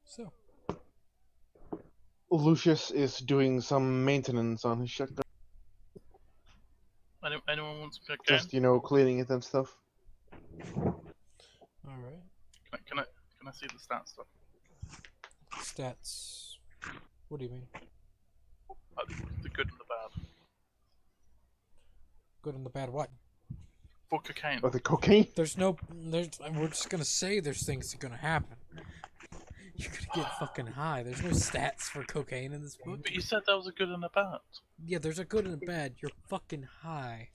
So, Lucius is doing some maintenance on his shotgun. Anyone wants some cocaine? Just, cleaning it and stuff. alright. Can I see the stats stuff? Stats. What do you mean? Like the good and the bad. Good and the bad what? For cocaine. Oh, the cocaine? We're just gonna say there's things that are gonna happen. You're gonna get fucking high. There's no stats for cocaine in this book. But you said that was a good and a bad. Yeah, there's a good and a bad. You're fucking high.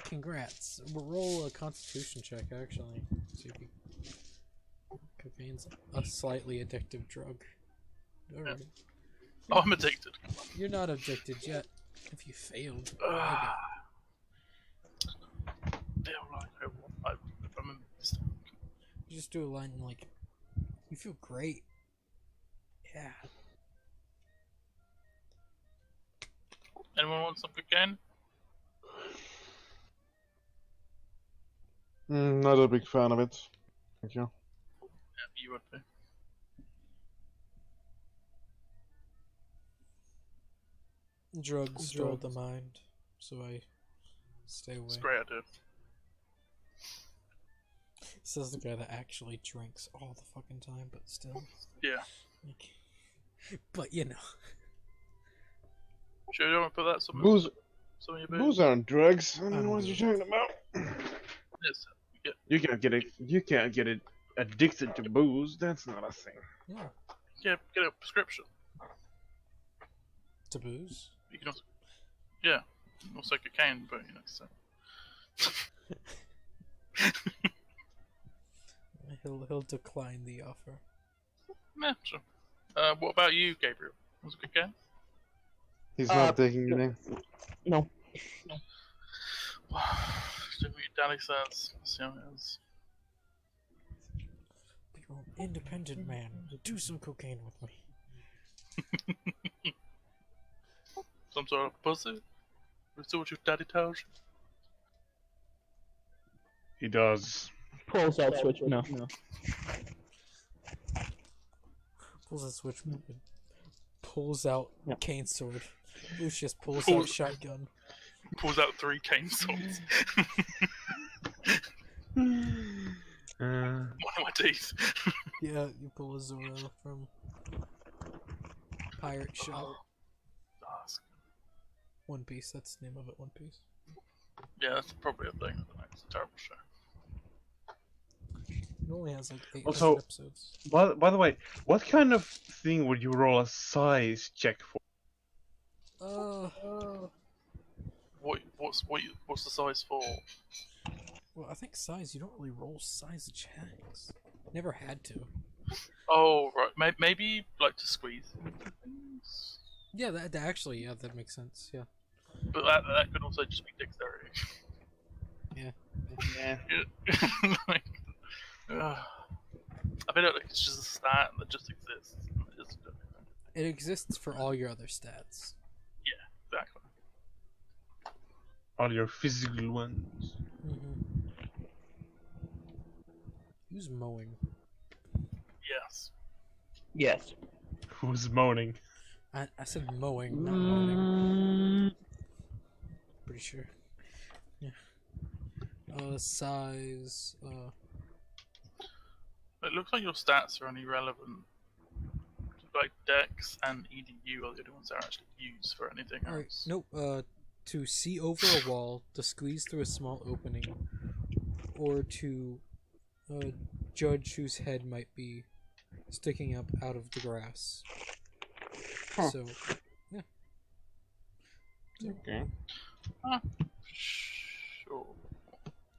Congrats. We'll roll a constitution check, actually. See if cocaine's a slightly addictive drug. Alright. Oh, I'm addicted. You're not addicted yet. If you failed. I feel like I remember this. You just do a line like, you feel great. Yeah. Anyone want some cocaine? Not a big fan of it. Thank you. Yeah, you would be. Drugs dull the mind, so I stay away. It's a great idea. Says the guy that actually drinks all the fucking time, but still. Yeah. Like, but you know. Sure, you don't want to put that some Booze, some of your booze aren't drugs. I don't I'm know what good. you're talking about. Yes. You can't get it. You can't get it addicted to booze. That's not a thing. Yeah. Get a prescription. To booze. You can also, yeah, also cocaine, but you know, so. He'll decline the offer. Yeah, sure. What about you, Gabriel? Was it cocaine? He's Uh, not taking no. anything. No. Do what your daddy says. That's how it is. You're an independent man. Do some cocaine with me. Some sort of pussy? Is that what your daddy tells you? He does. Pulls out switch. No. Pulls out switch. Pulls out Yep. cane sword. Lucius pulls Pull- out shotgun. Pulls out 3 cane swords. One of my teeth. Yeah, you pull a Zoro from Pirate Shop. One Piece, that's the name of it, One Piece. Yeah, that's probably a thing. I don't know. It's a terrible show. It only has like 800 Also- episodes. By the way, what kind of thing would you roll a size check for? What's the size for? Well, I think size, you don't really roll size checks. Never had to. Oh, right. Maybe like to squeeze things. Yeah, that actually, yeah, that makes sense, yeah. But that could also just be dexterity. Yeah. Like, I bet it's just a stat that just exists. It doesn't do anything. It exists for all your other stats. Exactly. All your physical ones. Who's mowing? Yes. Yes. Who's moaning? I said mowing, not moaning. Mm, Pretty sure. Yeah. Size, It looks like your stats are only relevant. Like Dex and EDU are the only ones that are actually used for anything alright, else. nope, to see over a wall, to squeeze through a small opening, or to, judge whose head might be sticking up out of the grass. Huh. So, yeah. Okay. Sure.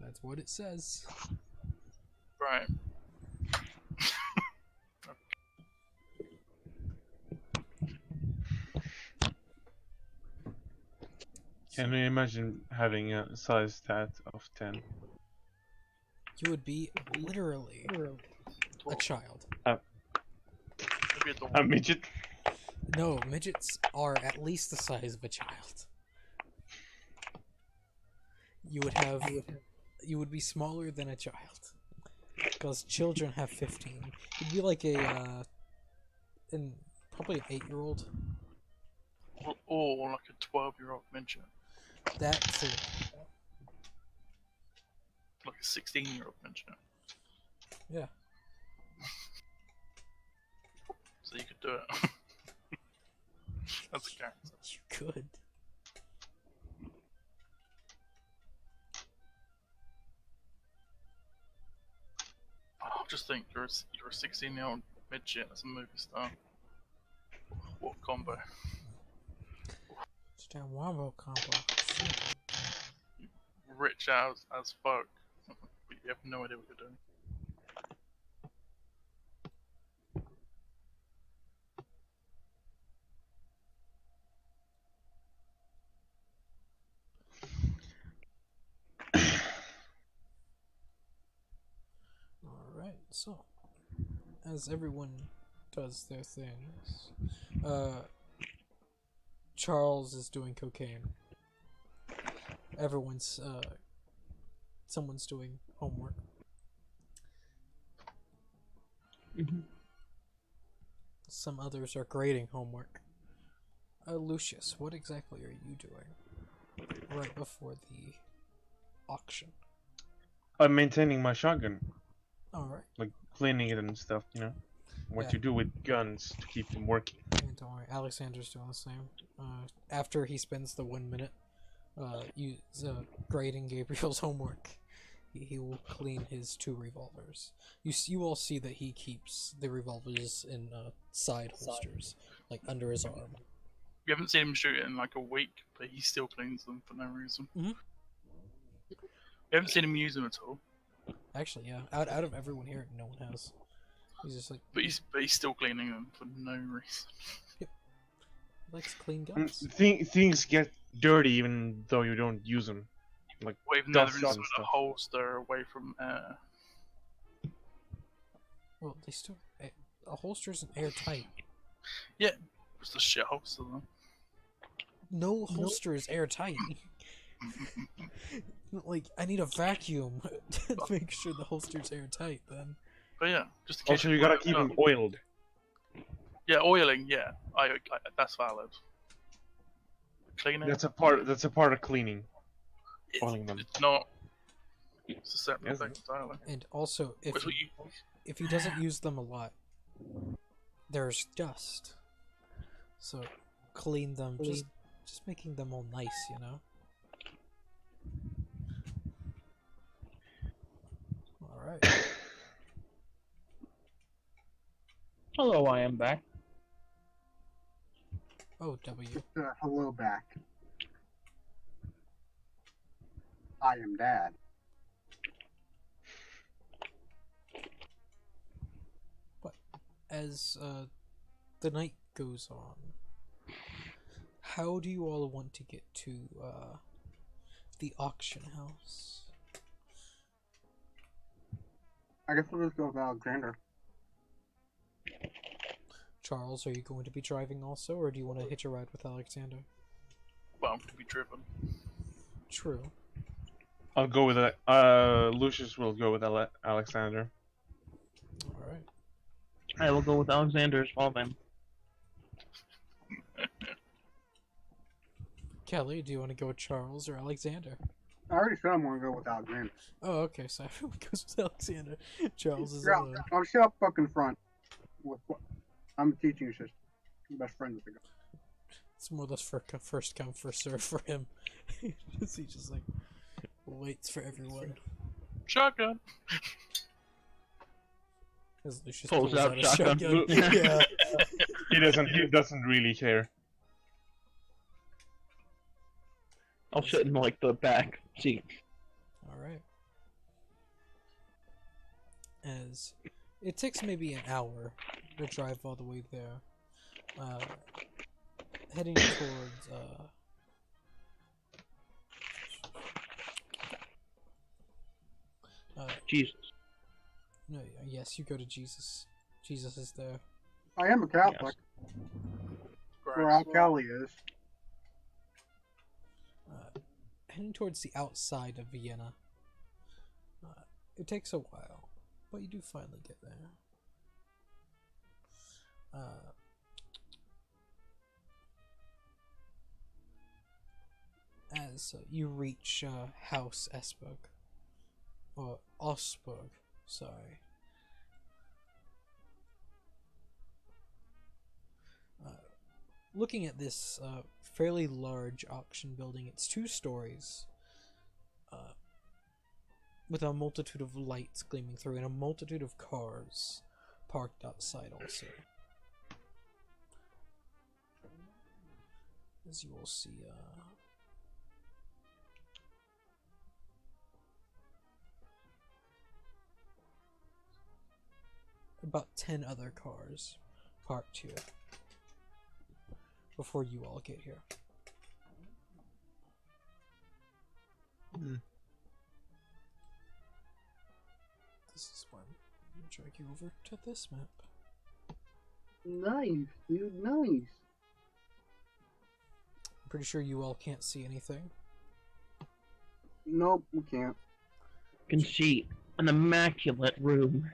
That's what it says. Right. Can you imagine having a size stat of 10? You would be literally a child. Maybe a dog. A midget? No, midgets are at least the size of a child. You would be smaller than a child. Because children have 15. You'd be like probably an 8-year-old. Or like a 12-year-old midget. That too. Like a 16-year-old midget. Yeah. So you could do it. That's a character. You could. Oh, just think, you're a 16-year-old midget as a movie star. What combo? Just a wombo combo. Rich as fuck. But you have no idea what you're doing. Alright, so as everyone does their things, Charles is doing cocaine. Someone's doing homework. mhm. Some others are grading homework. Lucius, what exactly are you doing right before the auction? I'm maintaining my shotgun. Alright. Like, cleaning it and stuff, you know? what Yeah. you do with guns to keep them working. And don't worry, Alexander's doing the same. After he spends the 1 minute grading Gabriel's homework, he will clean his 2 revolvers. You all see that he keeps the revolvers in side holsters, like under his arm. We haven't seen him shoot it in like a week, but he still cleans them for no reason. Mhm. We haven't seen him use them at all, Actually, yeah, out of everyone here, no one has. He's just like, but he's still cleaning them for no reason. he likes clean And guns. things get dirty even though you don't use them. Like Or even though dust they're and inside a stuff. holster away from air. Well, they still a holster isn't airtight. It's a shit holster though. No holster is airtight. Like, I need a vacuum to make sure the holster's airtight. Then. But yeah, just in case Also, you gotta blow keep it them up. oiled. Yeah, oiling. Yeah, I that's valid. Cleaning. That's a part. That's a part of cleaning. oiling them. It's not. It's a separate Yes. thing entirely. And also, That's what you. if he doesn't use them a lot, there's dust. So clean them, just making them all nice, you know. All right. Hello, I am back. Oh, W. Hello back. I am Dad. As the night goes on, how do you all want to get to the auction house? I guess we'll just go with Alexander. Charles, are you going to be driving also, or do you want to hitch a ride with Alexander? Well, to be driven. True. I'll go with it. Lucius will go with Alexander. All right. I will go with Alexander as well then. Kelly, do you want to go with Charles or Alexander? I already said I'm going to go with Alexander. Oh, okay, so everyone goes with Alexander. Charles is Yeah, I'll show up fucking front. I'm a teaching assistant. I'm best friends with the guy. it's more or less first come, first serve for him. he just like waits for everyone. Shotgun. As Lucius Pulls pulls out out a shotgun. shotgun. Yeah. He doesn't really care. I'll sit in like the back seat. All right. As it takes maybe an hour to drive all the way there, heading towards Jesus. no, yes, you go to Jesus. Jesus is there. I am a Catholic, where Al Kelly is. Heading towards the outside of Vienna. It takes a while, but you do finally get there. As you reach House Esberg, or Osberg, sorry. Looking at this fairly large auction building, it's 2 stories, with a multitude of lights gleaming through and a multitude of cars parked outside also. As you will see, about 10 other cars parked here before you all get here. This is why I'm gonna drag you over to this map. Nice, dude, nice. I'm pretty sure you all can't see anything. Nope, we can't. You can see an immaculate room.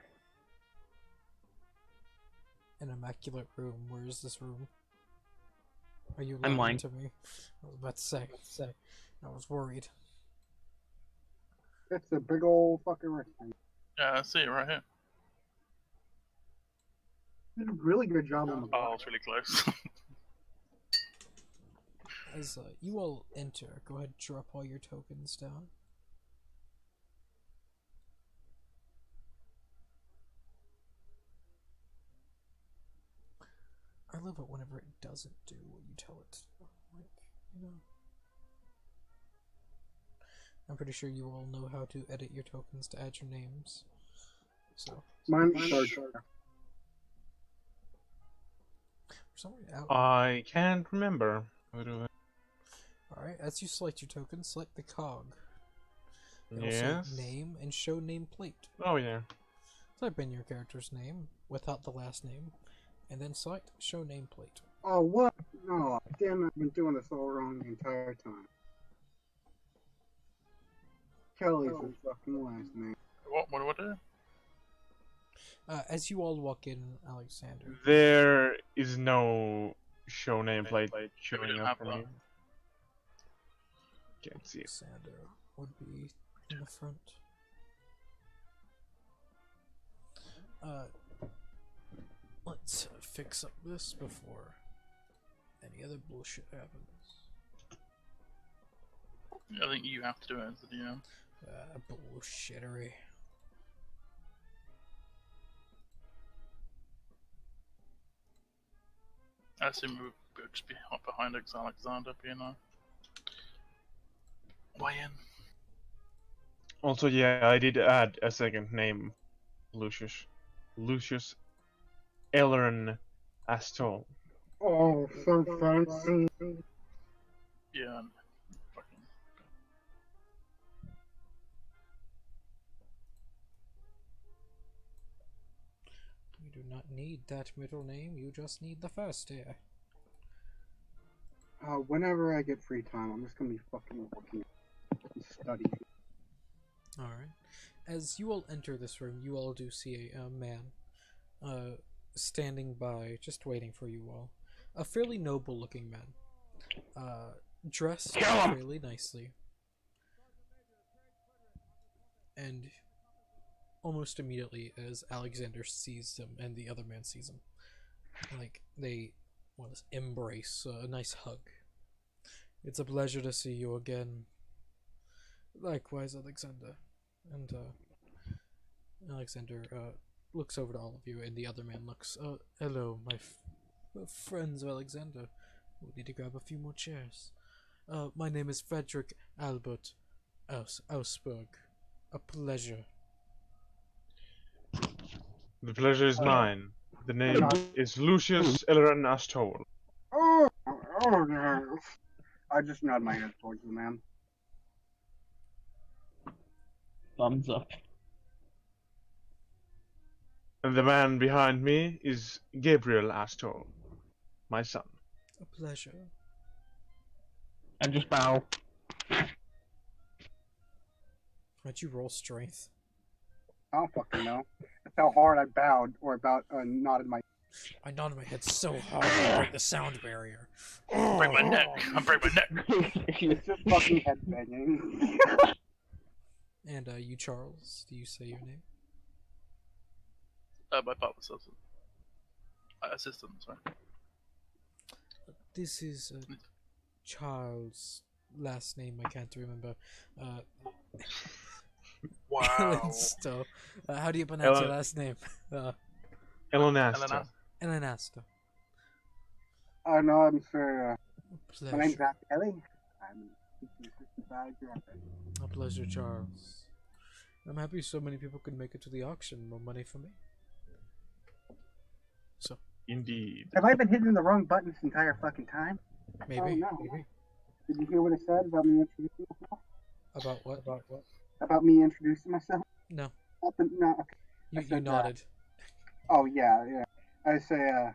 An immaculate room. Where is this room? Are you I'm lying lying. to me? I was about to say. I was worried. It's a big old fucking rectangle. Yeah, I see it right here. Did a really good job on the Oh, bar. it's really close. As you all enter, go ahead and drop all your tokens down. I love it whenever it doesn't do what you tell it to do. Like, you know. I'm pretty sure you all know how to edit your tokens to add your names. So, Mine's third. for some reason, I can't remember. Alright, as you select your token, select the cog. It'll Yes. say name and show nameplate. Oh yeah. Type in your character's name without the last name, and then select show nameplate. Oh, what? No, damn it, I've been doing this all wrong the entire time. Kelly's her fucking last name. What do I do? As you all walk in, Alexander. There is no show nameplate We showing didn't up have for that. me. Can't see it. Alexander would be in the front. Let's fix up this before any other bullshit happens. I think you have to do it as the DM. Bullshittery. I assume we would just be behind Alexander being way in. Also, yeah, I did add a second name, Lucius. Lucius Ellerin Astol. Oh, so fancy. Yeah. And fucking. You do not need that middle name, you just need the first here. Whenever I get free time, I'm just gonna be fucking working and studying. Alright. As you all enter this room, you all do see a man standing by, just waiting for you all. A fairly noble looking man. Dressed fairly nicely. And almost immediately as Alexander sees him and the other man sees him, like, they want to embrace, a nice hug. It's a pleasure to see you again. Likewise, Alexander. And Alexander looks over to all of you, and the other man looks. Hello, my friends of Alexander. We need to grab a few more chairs. My name is Frederick Albert Ausberg. A pleasure. The pleasure is mine. The name is Lucius Ellerin Astol. Oh, yes. I just nod my head towards the man. Thumbs up. And the man behind me is Gabriel Astol, my son. A pleasure. And just bow. Why'd you roll strength? I don't fucking know. That's how hard I bowed, or about nodded my. I nodded my head so hard I break the sound barrier. Break my neck. I'm break my neck. It's just fucking head banging. And you, Charles, do you say your name? My father's assistant. Sorry. This is Charles. Last name I can't remember. Wow. Still, how do you pronounce your Ellen- last name? Ellen Astol. Elena. Elenasta. No, I'm sure. Pleasure. My name's Zach Kelly. I'm teaching assistant by director. A pleasure, Charles. I'm happy so many people could make it to the auction. More money for me. So, Indeed. Have I been hitting the wrong button this entire fucking time? maybe. Oh, no. Maybe. Did you hear what it said about me introducing myself? About what? About what? About me introducing myself? No. No. Okay. You I said that. nodded. Oh, yeah. I say,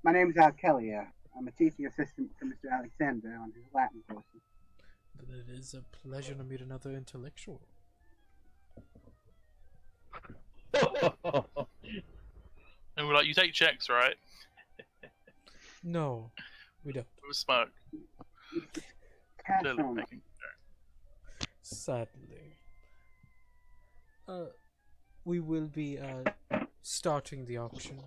my name's Al Kelly. I'm a teaching assistant for Mr. Alexander on his Latin courses. But it is a pleasure to meet another intellectual. And we're like, you take checks, right? No, we don't. With a smoke. Cash Clearly only. making. Sadly. We will be starting the auction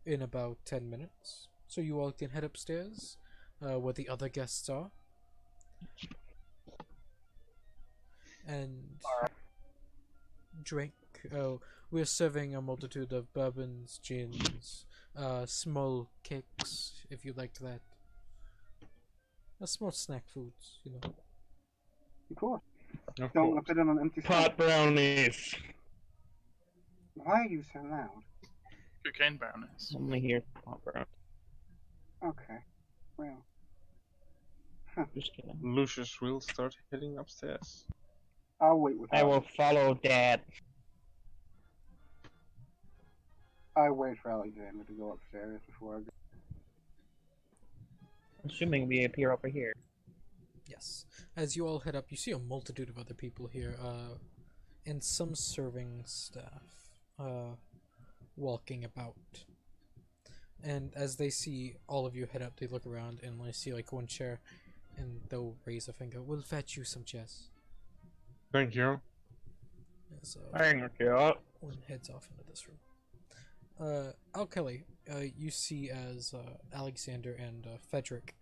in about 10 minutes. So you all can head upstairs, where the other guests are. And drink. We're serving a multitude of bourbons, gins, small cakes, if you like that. Small snack foods, you know. Of course. Of Don't course. want to fit in an empty Pot stomach. brownies. Why are you so loud? Cocaine brownies. Only here pot brownies. Okay. Well, Just kidding. Lucius will start heading upstairs. I'll wait with I will follow Dad. I wait for Alexander to go upstairs before I go. Assuming we appear over here. Yes. As you all head up, you see a multitude of other people here, and some serving staff, walking about. And as they see all of you head up, they look around and they see like one chair, and they'll raise a finger. We'll fetch you some chairs. Thank you. As, Hang on. one heads off into this room. Kelly, you see as Alexander and Frederick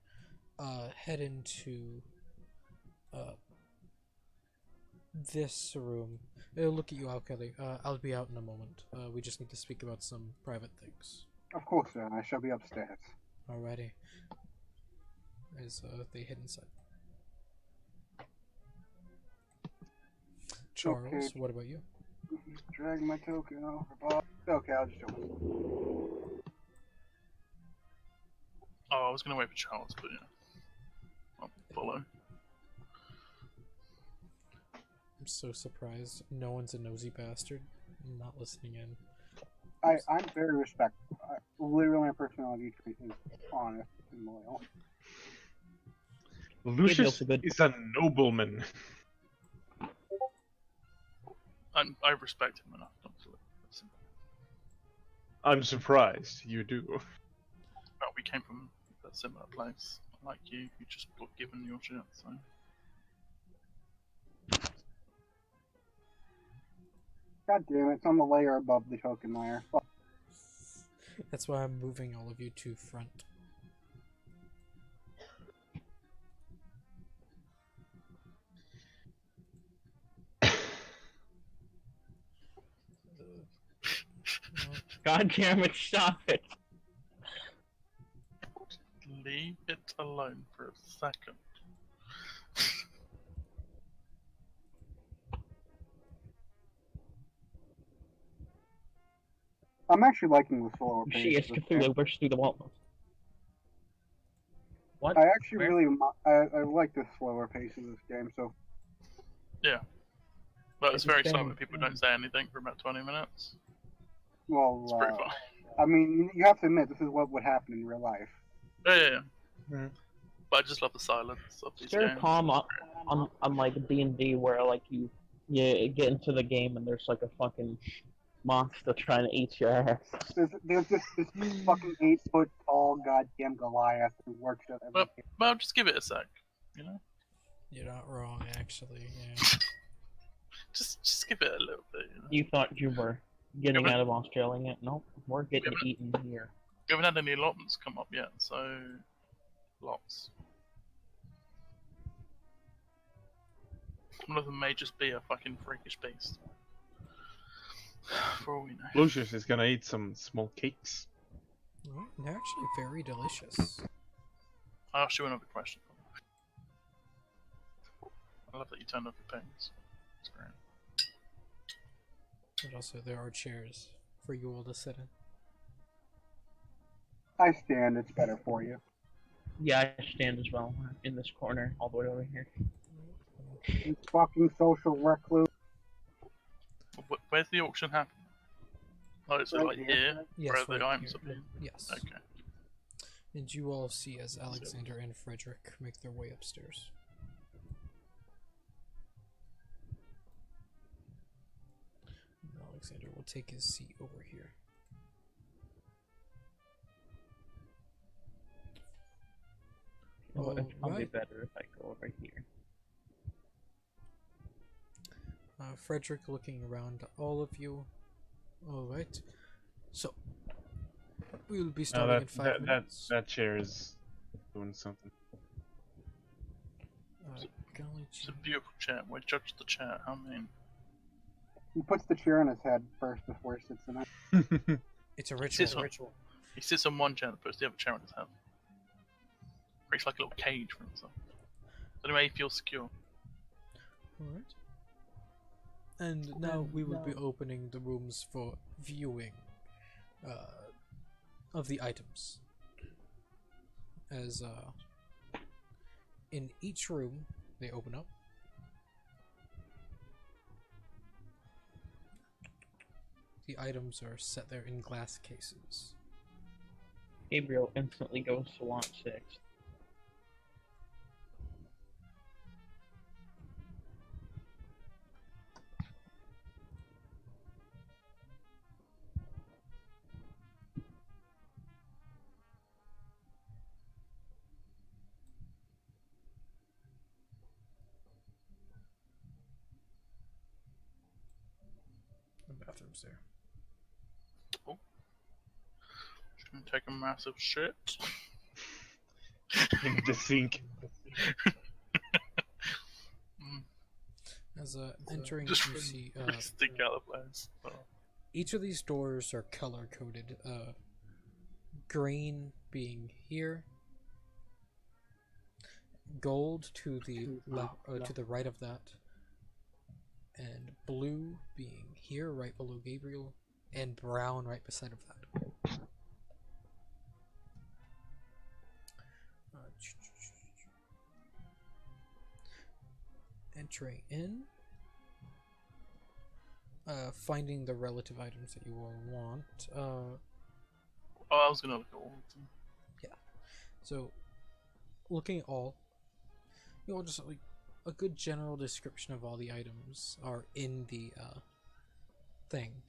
head into this room. Look at you, Kelly. I'll be out in a moment. We just need to speak about some private things. Of course, sir. I shall be upstairs. Alrighty. As they head inside. Charles, Okay. what about you? Drag my token over. Bob. Okay, I'll just do it. Oh, I was gonna wait for Charles, but yeah. I'll follow. I'm so surprised. No one's a nosy bastard. I'm not listening in. I'm very respectful. Literally, my personality trait is honest and loyal. Lucius a good- is a nobleman. I respect him enough not to listen. I'm surprised you do. Well, we came from a similar place. Like you just got given your shit, so. God damn it, it's on the layer above the token layer. Fuck. That's why I'm moving all of you to front. God damn it, stop it. Leave it alone for a second. I'm actually liking the slower pace. She is of this game. Cthulhu burst through the wall. What? I actually Where? really I like the slower pace of this game. So But it's very It's slow been- when people don't say anything for about 20 minutes. well, It's pretty fun. I mean, you have to admit this is what would happen in real life. Yeah. Mm. But I just love the silence of these Is there a games. calm on like D&D where like you get into the game and there's like a fucking monster trying to eat your ass? There's just this fucking 8-foot tall goddamn Goliath who works at everything. Well, just give it a sec. You know, You're not wrong, actually. Yeah. just give it a little bit. You know, You thought you were getting Yeah, but- out of Australia? Nope, we're getting Yeah, but- eaten here. we haven't had any allotments come up yet, so lots. One of them may just be a fucking freakish beast. For all we know. Lucius is gonna eat some small cakes. Well, they're actually very delicious. I asked you another question. I love that you turned off your pings. It's great. And also, there are chairs for you all to sit in. I stand. It's better for you. Yeah, I stand as well in this corner, all the way over here. You fucking social recluse. Where's the auction happening? Oh, it's Right like here. here? Yes, Where the right items here. are being. Yes. Okay. And you all see as Alexander and Frederick make their way upstairs. And Alexander will take his seat over here. Oh, it's probably Alright. better if I go over here. Frederick looking around all of you. Alright. So, We will be No, starting in that 5 that that minutes. that chair is doing something. Can only It's a beautiful chair. We judge the chair. I mean, He puts the chair on his head first before he sits in it. It's a he ritual. sits, on, he sits on one chair and puts the other chair on his head. Creates like a little cage for himself. So anyway, he feels secure. Alright. And now we will be opening the rooms for viewing of the items. As in each room they open up. The items are set there in glass cases. Gabriel instantly goes to lot 6. The bathroom's there. Just gonna take a massive shit. In the sink. As entering, Just you see stick out of place. Oh. each of these doors are color coded. Green being here, gold to the to the right of that, and blue being here, right below Gabriel, and brown right beside of that. Entering in, finding the relative items that you all want. Oh, I was gonna look at all of them. So, looking at all, you all just like a good general description of all the items are in the thing.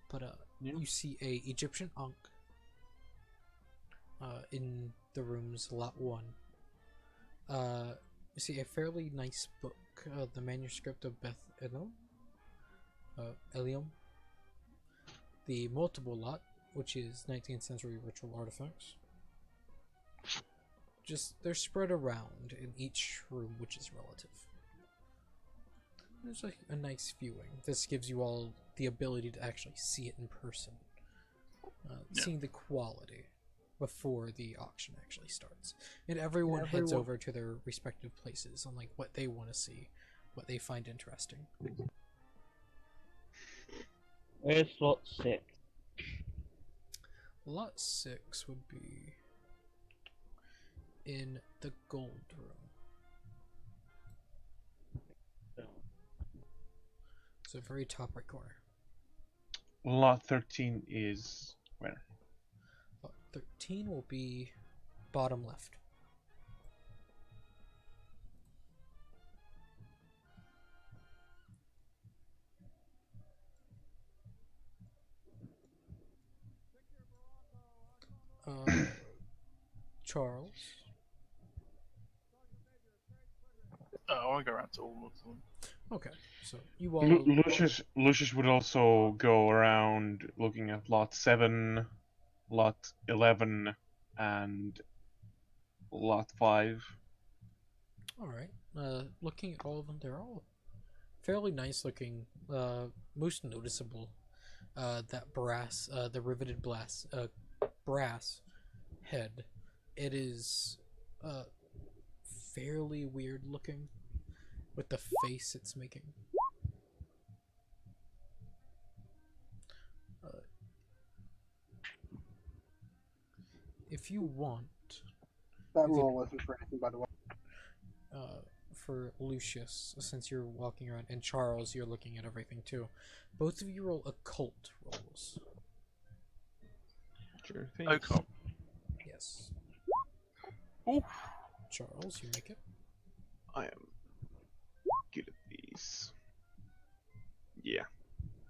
But Yeah. you see a Egyptian Ankh in the rooms lot 1. You see a fairly nice book, the manuscript of Beth Elium. The multiple lot, which is 19th century ritual artifacts. Just they're spread around in each room, which is relative. There's like a nice viewing. This gives you all the ability to actually see it in person, seeing the quality before the auction actually starts. And everyone heads over to their respective places on like what they want to see, what they find interesting. Where's lot 6? Lot 6 would be in the gold room. So very top right corner. Lot 13 is where? Lot 13 will be bottom left. Charles. I want to go around to all of them. Okay, so you all. Lucius would also go around looking at lot 7, lot 11, and lot 5. Alright, looking at all of them, they're all fairly nice looking. Most noticeable, that brass, the riveted brass head. It is fairly weird looking with the face it's making. If you want, That roll wasn't for anything, by the way. for Lucius, since you're walking around, and Charles, you're looking at everything too. Both of you roll occult rolls. Sure thing. Okay. Yes. Oof. Charles, you make it. I am good at these. Yeah.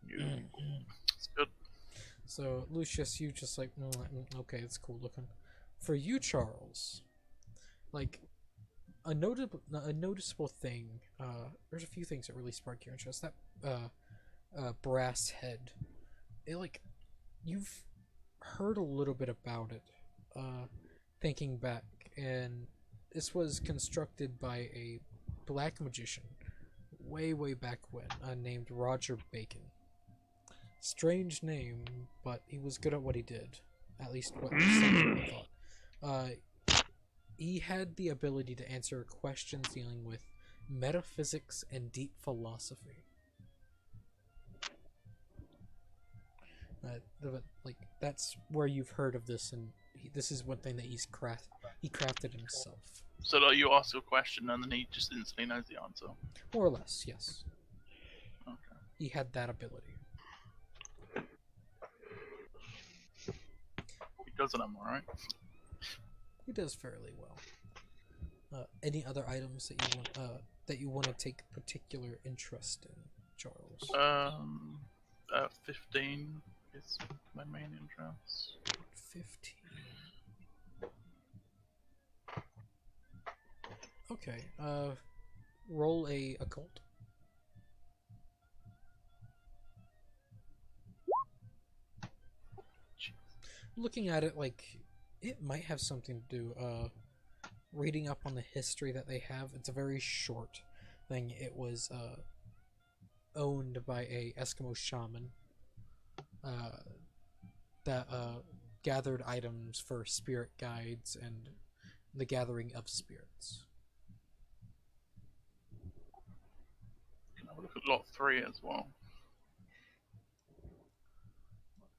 It's good. So Lucius, you just like, okay, it's cool looking. For you, Charles, like a noticeable thing. There's a few things that really spark your interest. That brass head. It like you've heard a little bit about it, thinking back, and this was constructed by a black magician way back when, named Roger Bacon. Strange name, but he was good at what he did. At least what some people thought. He had the ability to answer questions dealing with metaphysics and deep philosophy. Like that's where you've heard of this, and this is one thing that he crafted himself. So like you ask a question and then he just instantly knows the answer. More or less, yes. Okay. He had that ability. He does it, am I right? He does fairly well. Any other items that you want to take particular interest in, Charles? 15 is my main interest. 15. Okay. Roll a occult. Looking at it, like, it might have something to do, reading up on the history that they have, it's a very short thing. It was, owned by a Eskimo shaman, that, gathered items for spirit guides and the gathering of spirits. Can I have a look at lot 3 as well?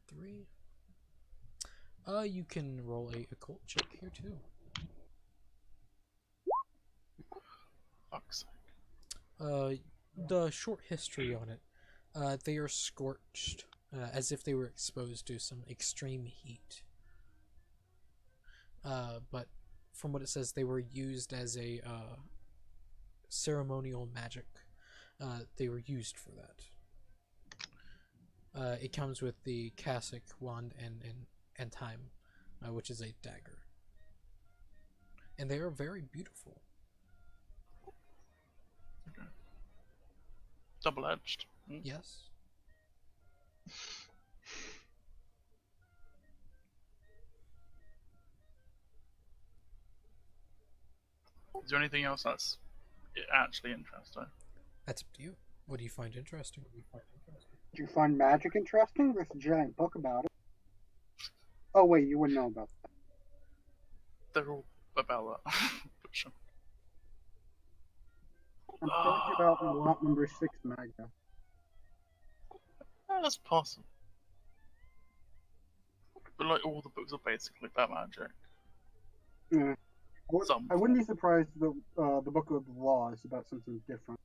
3. You can roll a occult check here too. Fuck's The short history on it. They are scorched, as if they were exposed to some extreme heat. But from what it says, they were used as a ceremonial magic. They were used for that. It comes with the cassock, wand, and time, which is a dagger. And they are very beautiful. Okay. Double-edged. Yes. Is there anything else that's actually interesting? That's up to you. What do you find interesting? Did you find magic interesting? There's a giant book about it. Oh wait, you wouldn't know about that. They're all about that. For sure. I'm talking about lot number 6 Magda. That's possible. But like all the books are basically about magic. Yeah. Some. I wouldn't be surprised if the Book of the Law is about something different.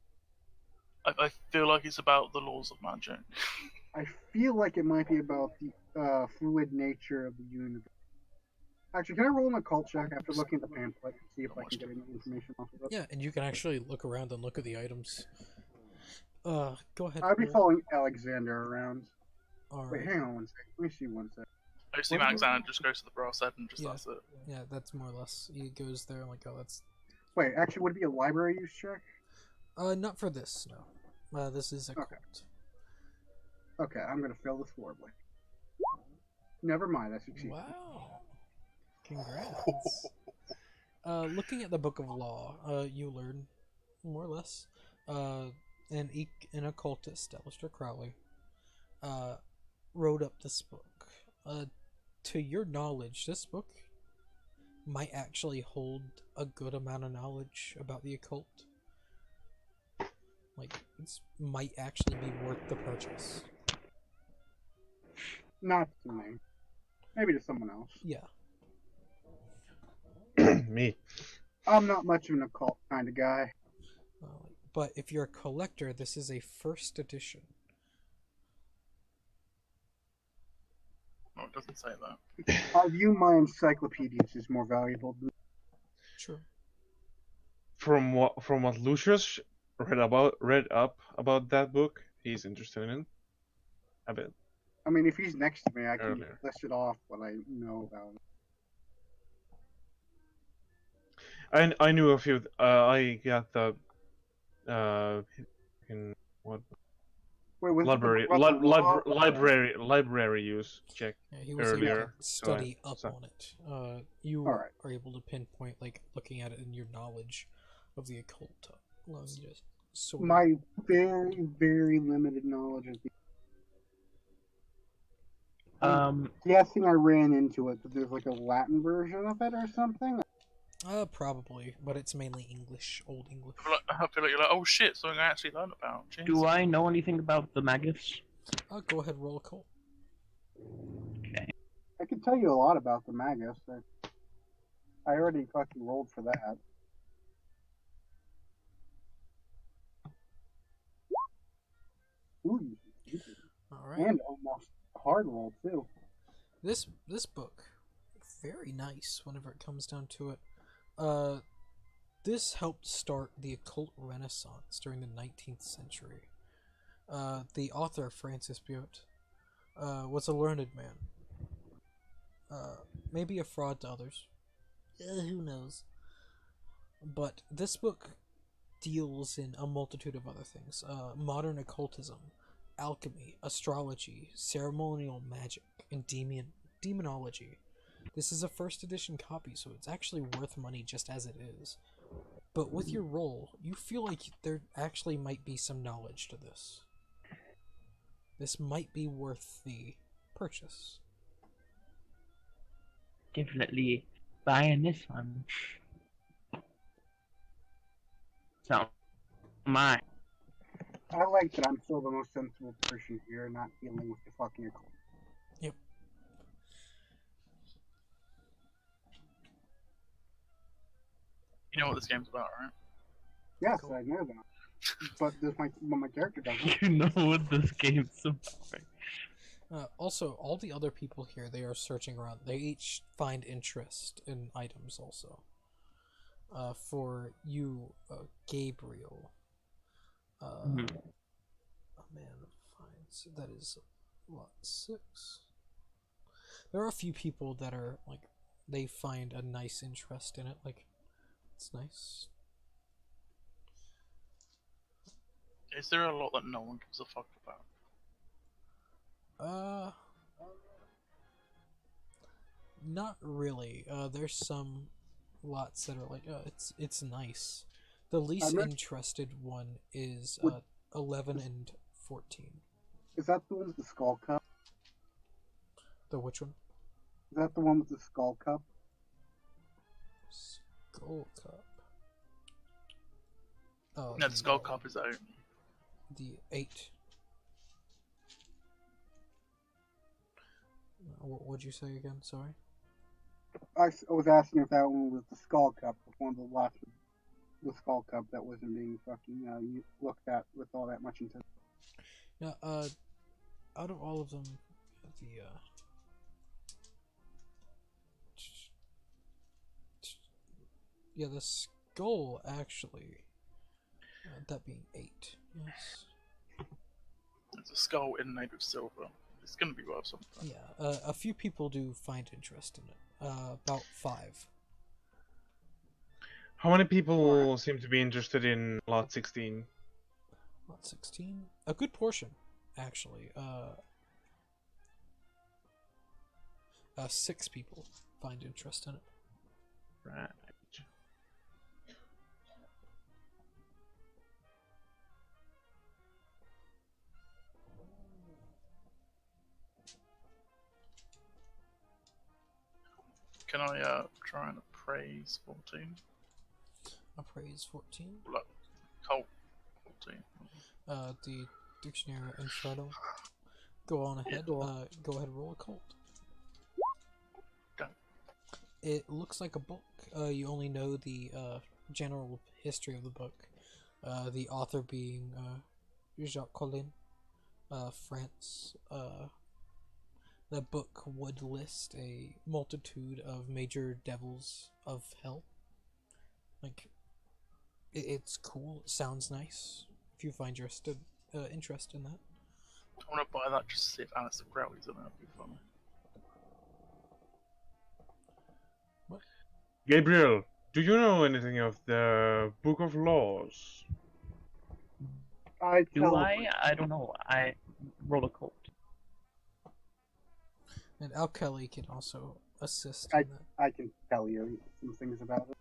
I feel like it's about the laws of magic. I feel like it might be about the fluid nature of the universe. Actually, can I roll an occult check after looking at the pamphlet to see if I can get any information off of it? Yeah, and you can actually look around and look at the items. Go ahead. I'd be following Alexander around. All Wait, right. hang on one second. Let me see one second. I assume Alexander just goes to the brass head and just Yeah. that's it. Yeah, that's more or less. He goes there and like, oh, that's. Wait, actually, would it be a library use check? Not for this. No. This is a Okay. cult. Okay, I'm gonna fail this horribly. Never mind, I succeeded. Wow. Congrats. Looking at the Book of Law, you learn, more or less, an occultist, Aleister Crowley, wrote up this book. To your knowledge, this book might actually hold a good amount of knowledge about the occult. Like, it might actually be worth the purchase. Not to me. Maybe to someone else. Yeah. Me. I'm not much of an occult kind of guy. But if you're a collector, this is a first edition. No, it doesn't say that. I view my encyclopedias as more valuable than Sure. From what Lucius read up about that book, he's interested in a bit. I mean, if he's next to me, I can Earlier. list it off what I know about it. And I knew a few. I got the in what Wait, was it the library, book about the law? library use check Yeah, he was able earlier. to study so I- up so- on it. You Alright. are able to pinpoint, like, looking at it in your knowledge of the occult. Allowing you to sort of- My very, very limited knowledge of the. Guessing I ran into it, but there's like a Latin version of it or something. Probably, but it's mainly English, Old English. I feel like you're like, oh shit, something I actually learned about. Jeez. Do I know anything about the Magus? Go ahead, roll occult. Okay. I could tell you a lot about the Magus. I already fucking rolled for that. Ooh, All right. and almost hard roll too. This book, very nice. Whenever it comes down to it, this helped start the occult renaissance during the 19th century. The author, Francis Bute, was a learned man. Maybe a fraud to others. Who knows? But this book deals in a multitude of other things. Modern occultism, alchemy, astrology, ceremonial magic, and demonology. This is a first edition copy, so it's actually worth money just as it is. But with your roll, you feel like there actually might be some knowledge to this. This might be worth the purchase. Definitely buying this one. So, mine. I like that I'm still the most sensible person here, not dealing with the fucking occult. Yep. You know what this game's about, right? Yes, Cool. I know that. But my character doesn't. You know what this game's about. Also, all the other people here, they are searching around. They each find interest in items also. For you, Gabriel, a man of finds, that is lot 6. There are a few people that are, like, they find a nice interest in it, like, it's nice. Is there a lot that no one gives a fuck about? Not really. There's some lots that are like, it's nice. The least I'm not- interested one is Would- 11 and 14. Is that the one with the skull cup? The which one? Is that the one with the skull cup? Skull Cup. Oh, No, the Skull Cup is out. The 8. What'd you say again? Sorry. I was asking if that one was the skull cup, one of the lots of the skull cup that wasn't being fucking looked at with all that much intent. Yeah. Out of all of them, the the skull actually. That being 8. Yes. It's a skull inlaid with silver. It's gonna be worth something. Yeah. A few people do find interest in it. About 5. How many people seem to be interested in lot 16? Lot 16. A good portion, actually. 6 people find interest in it. Right. Can I try and appraise 14? Appraise 14. Look, Colt 14. The Dictionary Inferno. Go on ahead. Go ahead and roll a cult. Done. It looks like a book. You only know the general history of the book. The author being Jacques Collin, France. The book would list a multitude of major devils of hell. Like, it's cool. It sounds nice. If you find your interest in that. I want to buy that just to see if Alistair Crowley's in it. That'd be funny. Gabriel, do you know anything of the Book of Laws? I Do tell I? I don't know. I rolled a cult. And Al Kelly can also assist in that. I can tell you some things about it.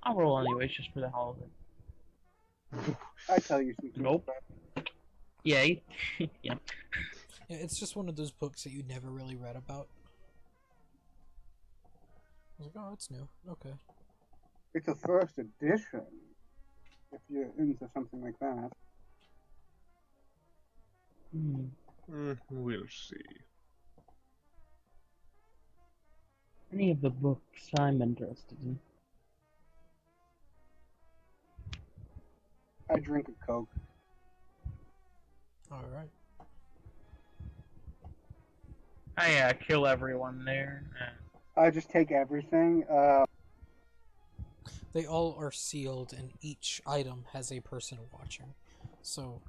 I'll roll anyways, just for the hell of it. I tell you some things Nope. about it. Yay. Yeah. Yeah, it's just one of those books that you never really read about. I was like, oh, it's new. Okay. It's a first edition. If you're into something like that. We'll see. Any of the books I'm interested in. I drink a Coke. Alright. I kill everyone there. I just take everything. They all are sealed, and each item has a person watching. So,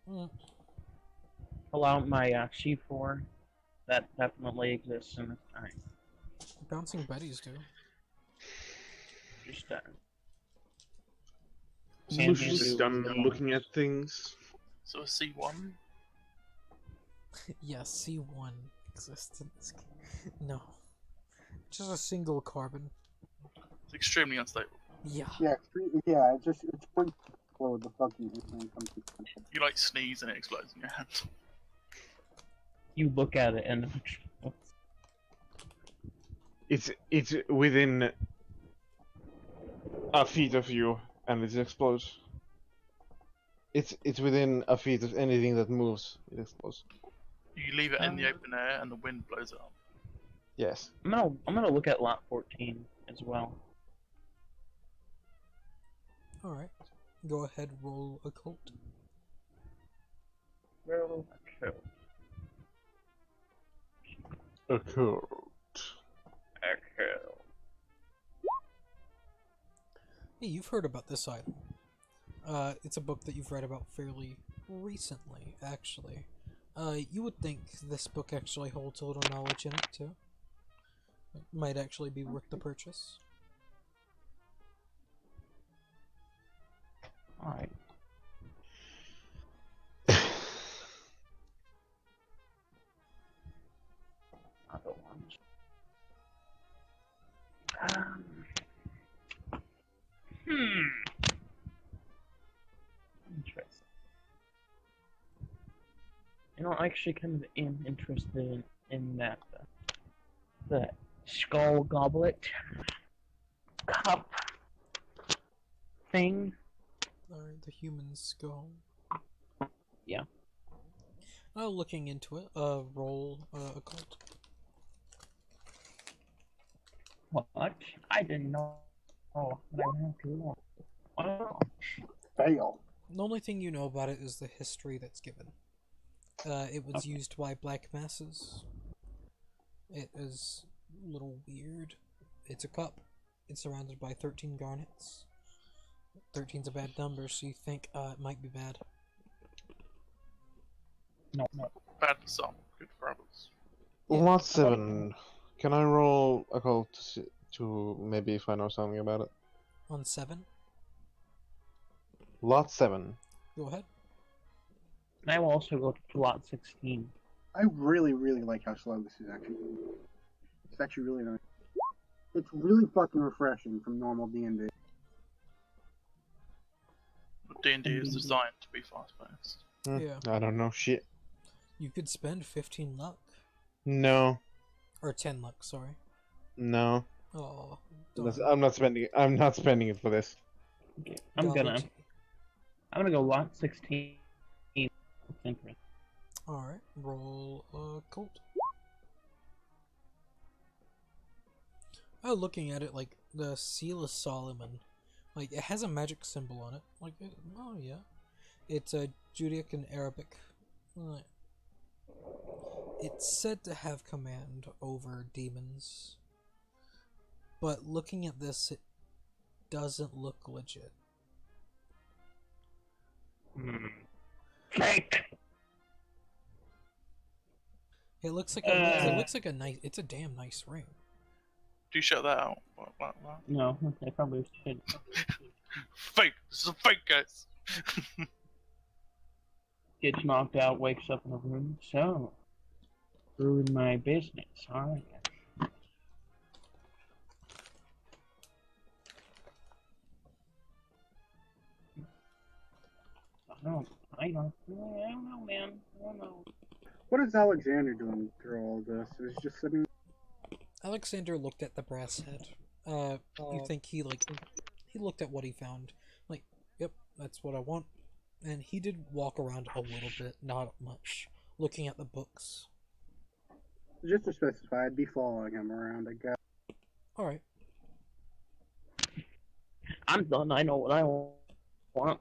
Pull out my C4. That definitely exists in this time. bouncing Betties do. Just Lucius done looking at things. So a C1? Yes, C1 exists in this game. No. Just a single carbon. It's extremely unstable. Yeah. It's one explode the fucking thing comes to. You like sneeze and it explodes in your hand. you look at it and It's within a feet of you, and it explodes. It's within a feet of anything that moves. It explodes. You leave it in the open air and the wind blows it up. Yes. I'm gonna look at lot 14 as well. Alright. Go ahead, roll occult. Roll a kill. Occult. A kill. Hey, you've heard about this item. It's a book that you've read about fairly recently, actually. You would think this book actually holds a little knowledge in it, too. It might actually be worth the purchase. Alright. Other ones. Interesting. You know, I actually kind of am interested in that. The skull goblet cup thing. Alright, the human skull. Yeah. Looking into it, roll occult. What? I didn't know. Oh, but I have to roll. Wow. Fail. The only thing you know about it is the history that's given. It was used by black masses. It is a little weird. It's a cup. It's surrounded by 13 garnets. 13's a bad number, so you think it might be bad. No. Bad for some, good for others. Yeah. Lot 7. Can I roll occult to maybe if I know something about it? On 7, Lot 7. go ahead. And I will also go to lot 16. I really, really like how slow this is actually. It's actually really nice. It's really fucking refreshing from normal D&D. But D&D is designed to be fast-paced. Yeah. I don't know shit. You could spend 15 luck. No. Or 10 luck, sorry. No. Oh, I'm not spending it for this. Okay, I'm gonna go lot 16. Alright, roll occult. Looking at it, like, the Seal of Solomon, like, it has a magic symbol on it. Like, oh yeah. It's a Judaic and Arabic. It's said to have command over demons. But looking at this, it doesn't look legit. Fake! It looks like a nice. It's a damn nice ring. Do you shut that out? What? No, I probably should. Fake. This is a fake, guys. Gets knocked out, wakes up in a room. So, ruined my business. Alright. I don't know, man. I don't know. What is Alexander doing through all this? Is just sitting. Alexander looked at the brass head. You think he looked at what he found. Like, yep, that's what I want. And he did walk around a little bit, not much, looking at the books. Just to specify, I'd be following him around, I guess. Alright. I'm done. I know what I want.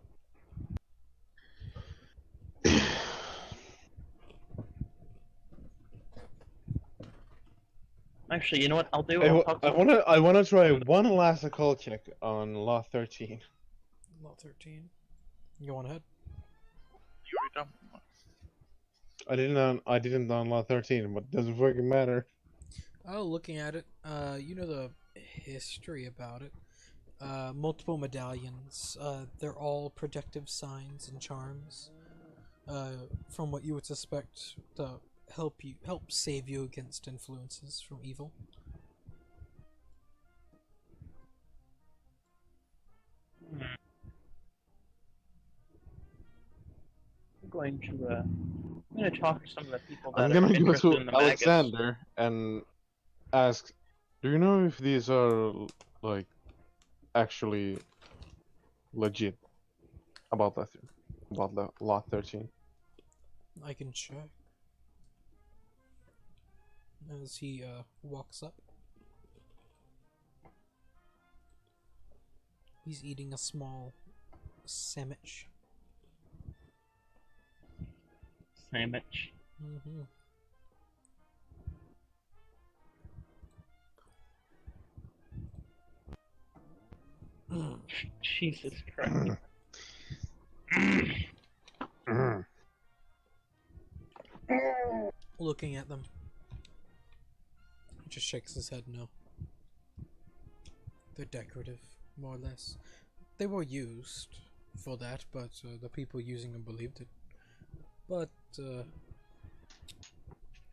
Actually, you know what I'll do? I wanna try one last occult check on Law 13. Law 13. You on ahead? You already done. I didn't on Law 13, but it doesn't fucking matter. Oh, looking at it, you know the history about it. Multiple medallions. They're all protective signs and charms. From what you would suspect to help save you against influences from evil. I'm going to talk to some of the people that I'm are gonna go interested to in the maggots. Alexander and ask, do you know if these are, like, actually legit about the Law 13? I can check. As he walks up. He's eating a small sandwich. Sandwich. Mm-hmm. Jesus Christ. Looking at them. He just shakes his head no. They're decorative, more or less. They were used for that, but the people using them believed it. But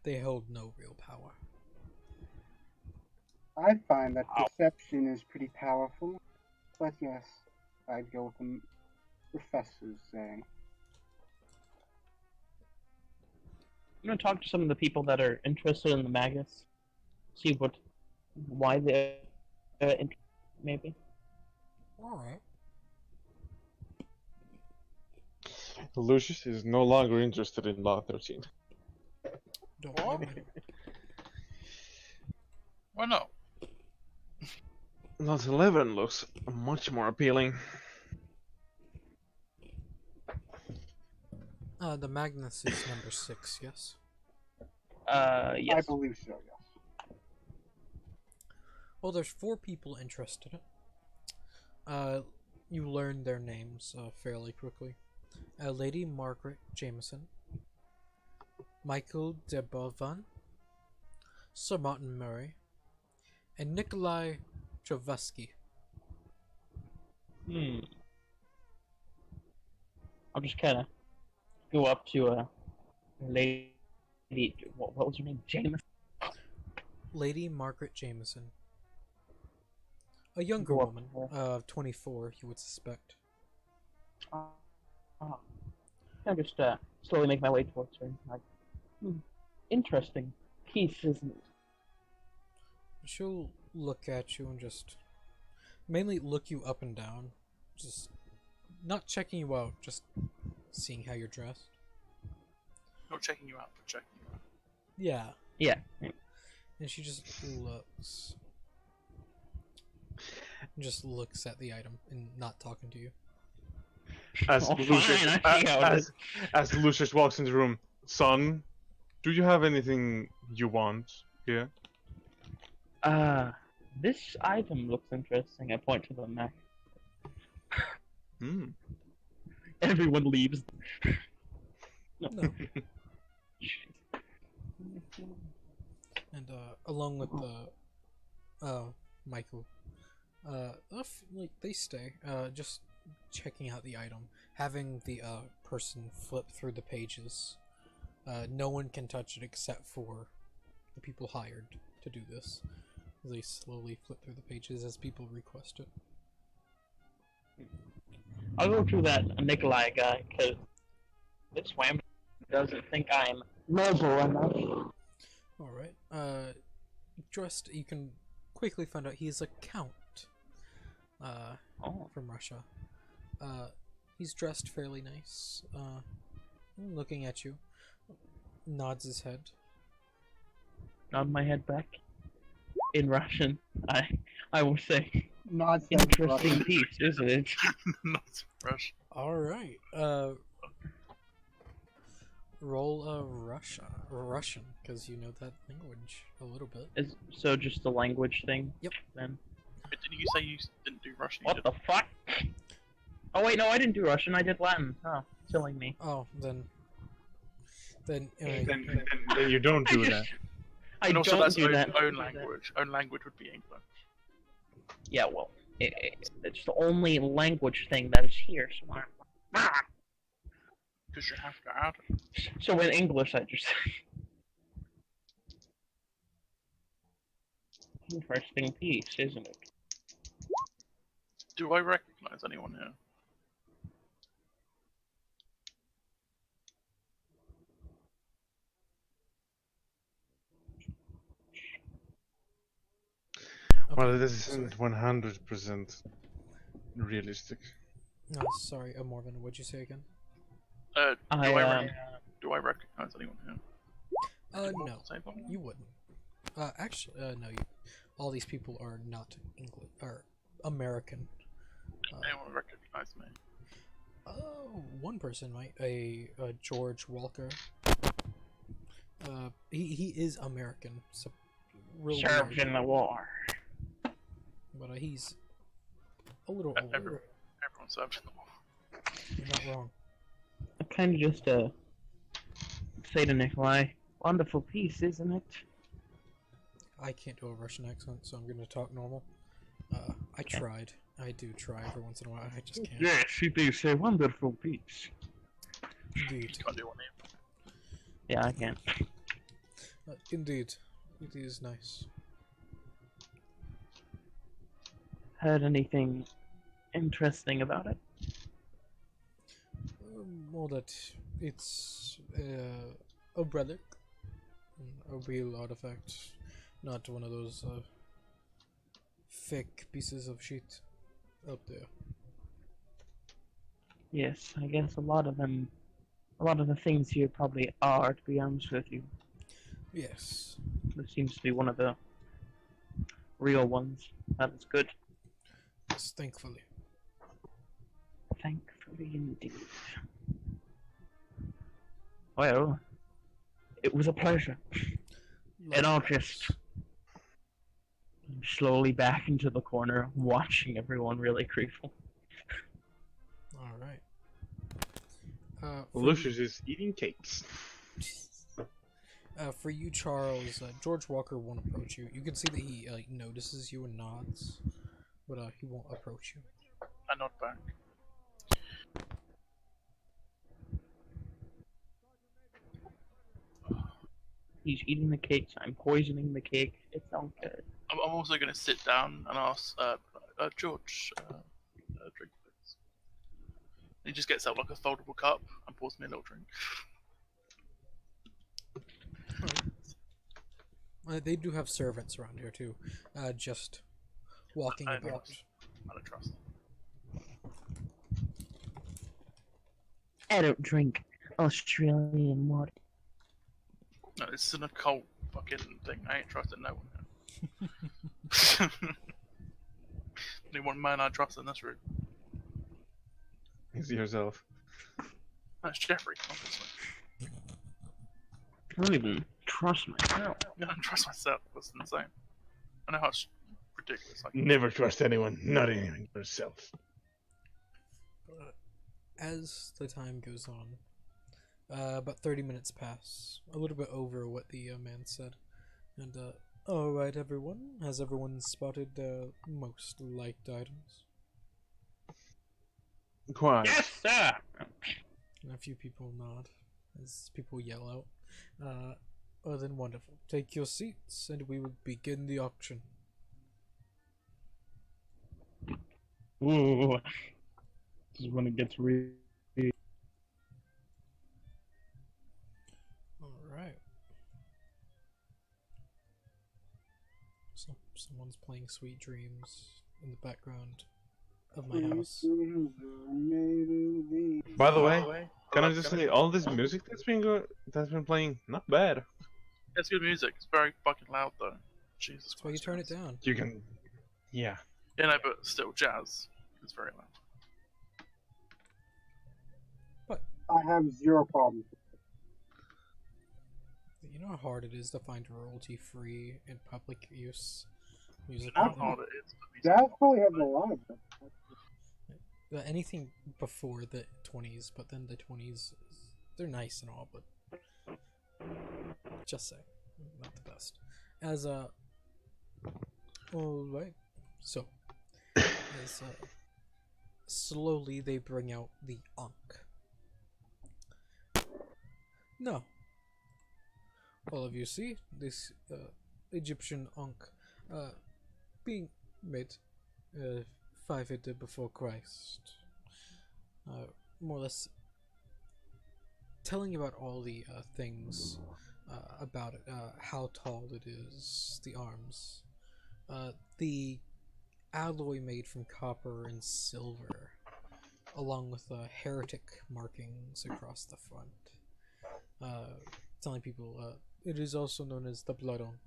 they hold no real power. I find that deception is pretty powerful. But yes, I'd go with the professor's saying. I'm gonna talk to some of the people that are interested in the maggots. See why they're maybe. Alright. Lucius is no longer interested in Law 13. Don't blame him. Why not? Law 11 looks much more appealing. The Magnus is number 6, yes? Yes. I believe so, yes. Well, there's 4 people interested in it. You learn their names fairly quickly. Lady Margaret Jameson, Michael de Bovan, Sir Martin Murray, and Nikolai Travasky. I'll just kind of go up to a lady. What was her name? Jameson. Lady Margaret Jameson. A younger Go up woman, to her. 24, you would suspect. I just slowly make my way towards her. Like, interesting piece, isn't it? She'll look at you and just mainly look you up and down, just not checking you out, just seeing how you're dressed. Not checking you out, but checking you out. Yeah. Yeah. And she just looks at the item and not talking to you. As Oh, Lucius, fine, I see how it is. as Lucius walks into the room, son, do you have anything you want here? This item looks interesting. I point to the map. Hmm. Everyone leaves. No. And along with Michael, like they stay. Just checking out the item, having the person flip through the pages. No one can touch it except for the people hired to do this. They slowly flip through the pages as people request it. I'll go to that Nikolai guy, because this wham doesn't think I'm noble enough. Alright, dressed, you can quickly find out he's a count, from Russia. He's dressed fairly nice, looking at you, nods his head. Nod my head back. In Russian, I will say, Nods interesting piece, isn't it? Not fresh. Alright, roll a Russian, because you know that language a little bit. So just the language thing? Yep. Then. But didn't you say you didn't do Russian? What the fuck? Oh wait, no, I didn't do Russian, I did Latin. Oh, killing me. Oh, then Then you don't do that. I And also, don't that's do own, that. own language. Own language would be English. Yeah, well, it's the only language thing that is here, so Because you have to add it. So in English, I just interesting piece, isn't it? Do I recognize anyone here? Well, this isn't 100% realistic. no, sorry, Morven, what'd you say again? Do I recognize anyone here? No, Same thing? you wouldn't. Actually, no, all these people are not English, or American. Anyone recognize me? One person might, a George Walker. He is American, so real Served weird, in the war. but he's a little older. Everyone served in the war. You're not wrong. I kind of just say to Nikolai, wonderful piece, isn't it? I can't do a Russian accent, so I'm gonna talk normal. I tried. I do try every once in a while. I just can't. Yes, it is a wonderful piece. Indeed. Can't do one either. Yeah, I can. Indeed. It is nice. Heard anything interesting about it? More that it's a relic, a real artifact, not one of those fake pieces of shit out there. Yes, I guess a lot of the things here probably are, to be honest with you. Yes. This seems to be one of the real ones. That is good. Yes, thankfully. Thankfully indeed. Well, it was a pleasure. And I'll just slowly back into the corner, watching everyone really creepful. Alright. Lucius is eating cakes. For you, Charles, George Walker won't approach you. You can see that he notices you and nods, but he won't approach you. I nod back. He's eating the cakes, I'm poisoning the cake. It's all good. I'm also going to sit down and ask George, drink please. He just gets out like a foldable cup and pours me a little drink. They do have servants around here too, just walking I about. don't trust them. I don't drink Australian water. No, this is an occult fucking thing. I ain't trusting no one here. Only one man I trust in this room. It's yourself. That's Jeffrey, obviously. I don't even trust myself. I don't trust myself. That's insane. I know how ridiculous I can Never trust anyone, not anyone yourself. As the time goes on, about 30 minutes pass, a little bit over what the man said, and Alright, everyone. Has everyone spotted the most liked items? Quite. Yes, sir. And a few people nod as people yell out. Oh, then wonderful. Take your seats, and we will begin the auction. Ooh, this is when it gets real. Alright. Someone's playing Sweet Dreams in the background of my house. By the way, can I just say all this music that's been playing, not bad. It's good music. It's very fucking loud though. Jesus That's why you Christ, turn it yes. down. You can, yeah. Yeah, no, but still, jazz. It's very loud. I have zero problems. You know how hard it is to find royalty-free and public use music? You know That's- how hard it is. Jazz probably has a lot of them. Anything before the 20s, but then the 20s, they're nice and all, but just say, not the best. As alright, so, as slowly they bring out the Ankh. Now, all of you see this Egyptian Ankh being made 500 before Christ. More or less telling about all the things about it, how tall it is, the arms, the alloy made from copper and silver, along with heretic markings across the front. Telling people it is also known as the Blood Ankh.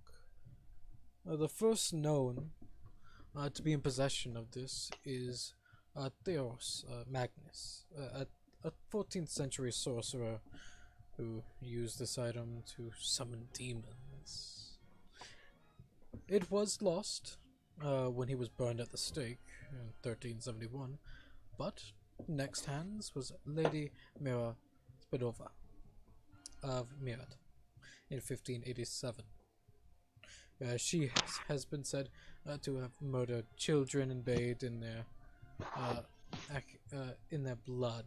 The first known to be in possession of this is Theos Magnus, a 14th century sorcerer who used this item to summon demons. It was lost when he was burned at the stake in 1371, but next hands was Lady Mira Spadova of Mirad in 1587. She has been said to have murdered children and bathed in their blood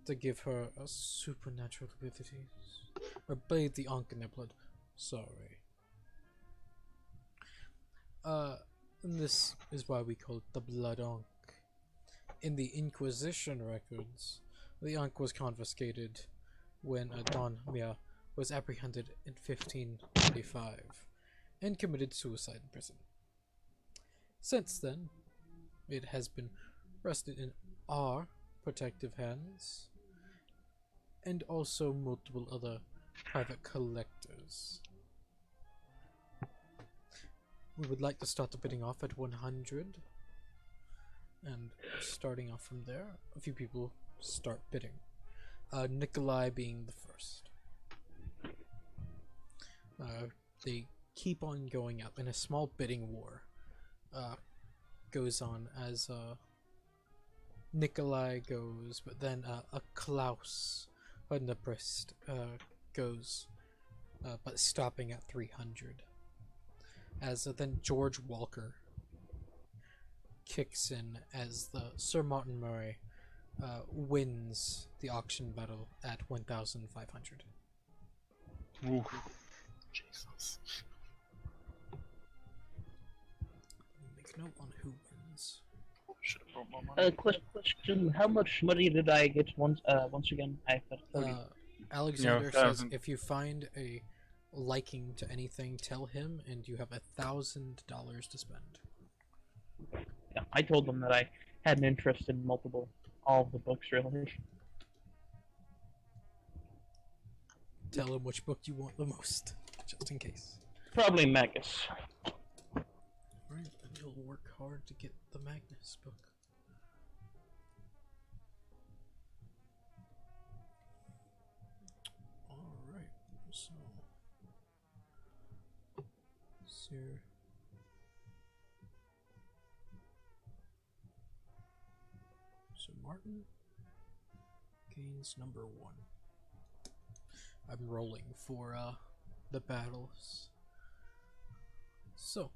to give her a supernatural abilities, or bathe the Ankh in their blood. Sorry. And this is why we call it the Blood Ankh. In the Inquisition records, the Ankh was confiscated when Don Mia was apprehended in 1525 and committed suicide in prison. Since then, it has been rested in our protective hands and also multiple other private collectors. We would like to start the bidding off at 100, and starting off from there, a few people start bidding. Nikolai being the first. They keep on going up, and a small bidding war goes on as Nikolai goes, but then a Klaus Hundeprist goes, but stopping at 300. As then George Walker kicks in as the Sir Martin Murray wins the auction battle at 1,500. Oof. Jesus. Make note on who wins. Should have brought my money. Question: how much money did I get once again? I got 30. Alexander says 1,000. if you find a liking to anything, tell him, and you have $1,000 to spend. Yeah, I told them that I had an interest in all of the books, really. Tell him which book you want the most, just in case. Probably Magus. Alright, then you'll work hard to get the Magnus book. Alright, so... Sir... So Martin gains number 1. I'm rolling for the battles. So,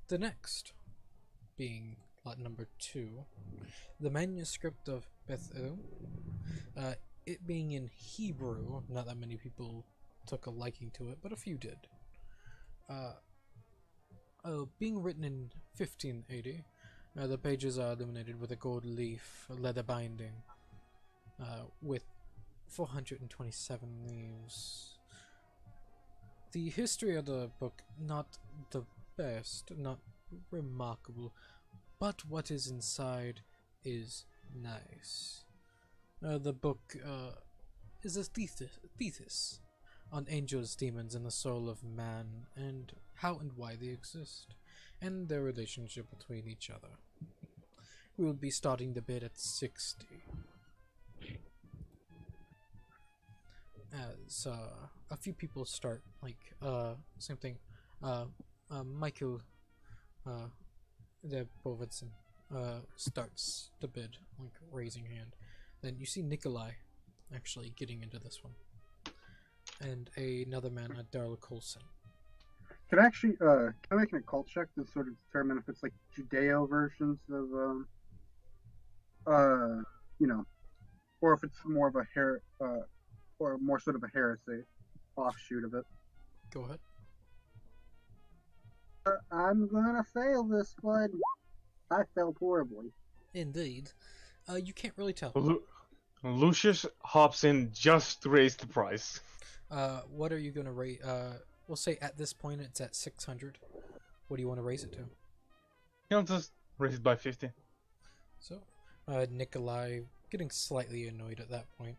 the next being lot number 2, the manuscript of Bethel. It being in Hebrew, not that many people took a liking to it, but a few did. Being written in 1580, the pages are illuminated with a gold leaf leather binding, with 427 leaves. The history of the book, not the best, not remarkable, but what is inside is nice. The book is a thesis on angels, demons, and the soul of man, and how and why they exist, and their relationship between each other. We will be starting the bid at 60. As a few people start, like same thing. Michael Debovinson starts the bid, like raising hand. Then you see Nikolai actually getting into this one, and another man, Daryl Colson. Can I make an occult check to sort of determine if it's like Judeo versions of or if it's more of a or more sort of a heresy offshoot of it? Go ahead. I'm gonna fail this one. I failed horribly. Indeed. You can't really tell. Lucius hops in just to raise the price. What are you gonna rate? We'll say at this point it's at 600. What do you want to raise it to? He'll just raise it by 50. So, Nikolai, getting slightly annoyed at that point,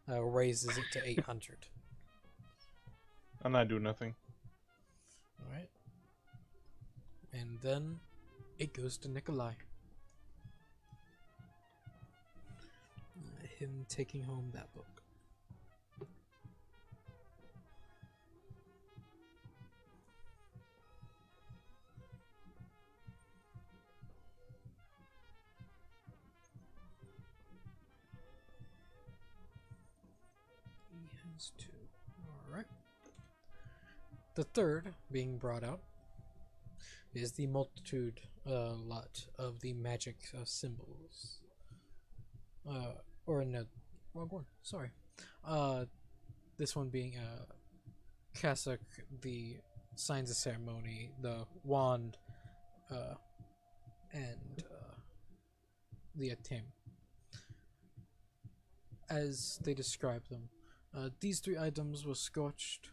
raises it to 800. And I do nothing. Alright. And then it goes to Nikolai. Him taking home that book. He has 2. Alright. The third being brought out is the multitude lot of the magic symbols. Or no, wrong one. Sorry. This one being Cassock, the signs of ceremony, the wand, and the Atim. As they describe them, these 3 items were scorched,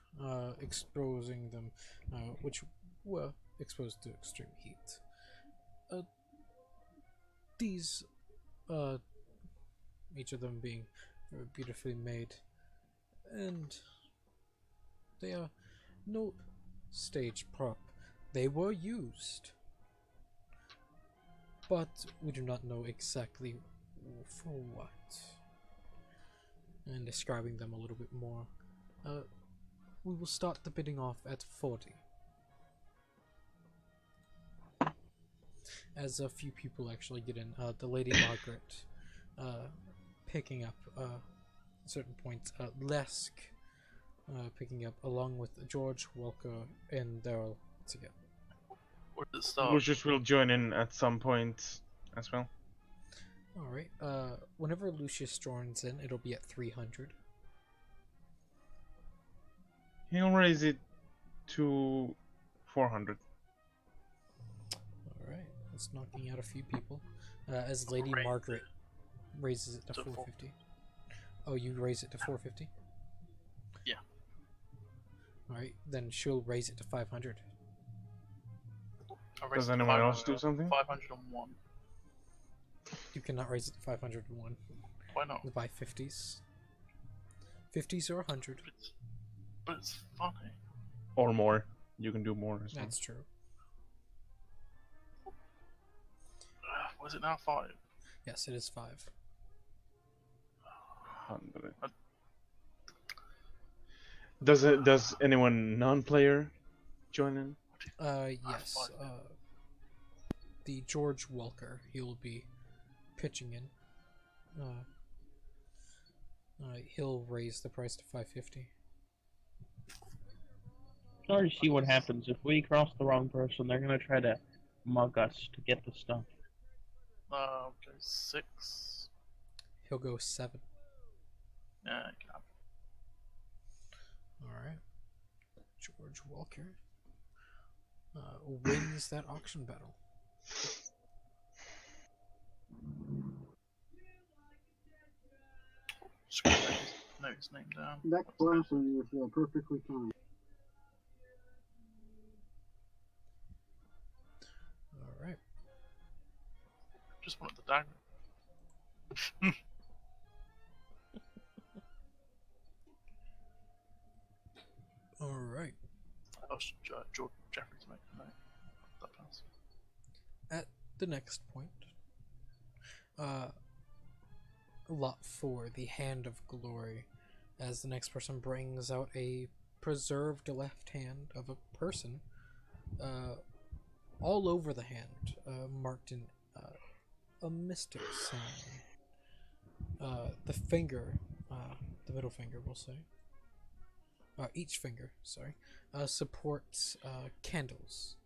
exposing them, which were exposed to extreme heat. These, each of them being very beautifully made, and they are no stage prop. They were used, but we do not know exactly for what. And describing them a little bit more, we will start the bidding off at 40. As a few people actually get in, the Lady Margaret picking up certain points, Lesk picking up along with George, Walker, and Daryl together. Where did it start? Lucius will join in at some point as well. Alright, whenever Lucius joins in, it'll be at 300. He'll raise it to 400. Alright, that's knocking out a few people. As Lady Raise Margaret raises it to to 450. Oh, you raise it to 450? Yeah. Alright, then she'll raise it to 500. I raised Does it to anyone else 500 do something? 501. You cannot raise it to 501 Why not? by 50s. 50s or 100. But it's funny. Or more. You can do more as well. That's true. Was it now 5? Yes, it is 5. 100. Does anyone non-player join in? Yes. The George Walker, he will be pitching in. He'll raise the price to 550. Sorry to see what happens. If we cross the wrong person, they're gonna try to mug us to get the stuff. I'll go 6. He'll go 7. Yeah, I can have Alright. George Walker wins that auction battle. Just gonna note his name down. That classing was perfectly fine. Alright. Just wanted the dagger. Alright. I asked George Jeffrey to make a note. That pass. At the next point, lot 4, the Hand of Glory, as the next person brings out a preserved left hand of a person, all over the hand, marked in a mystic sign. The finger, the middle finger, we'll say, each finger, sorry, supports candles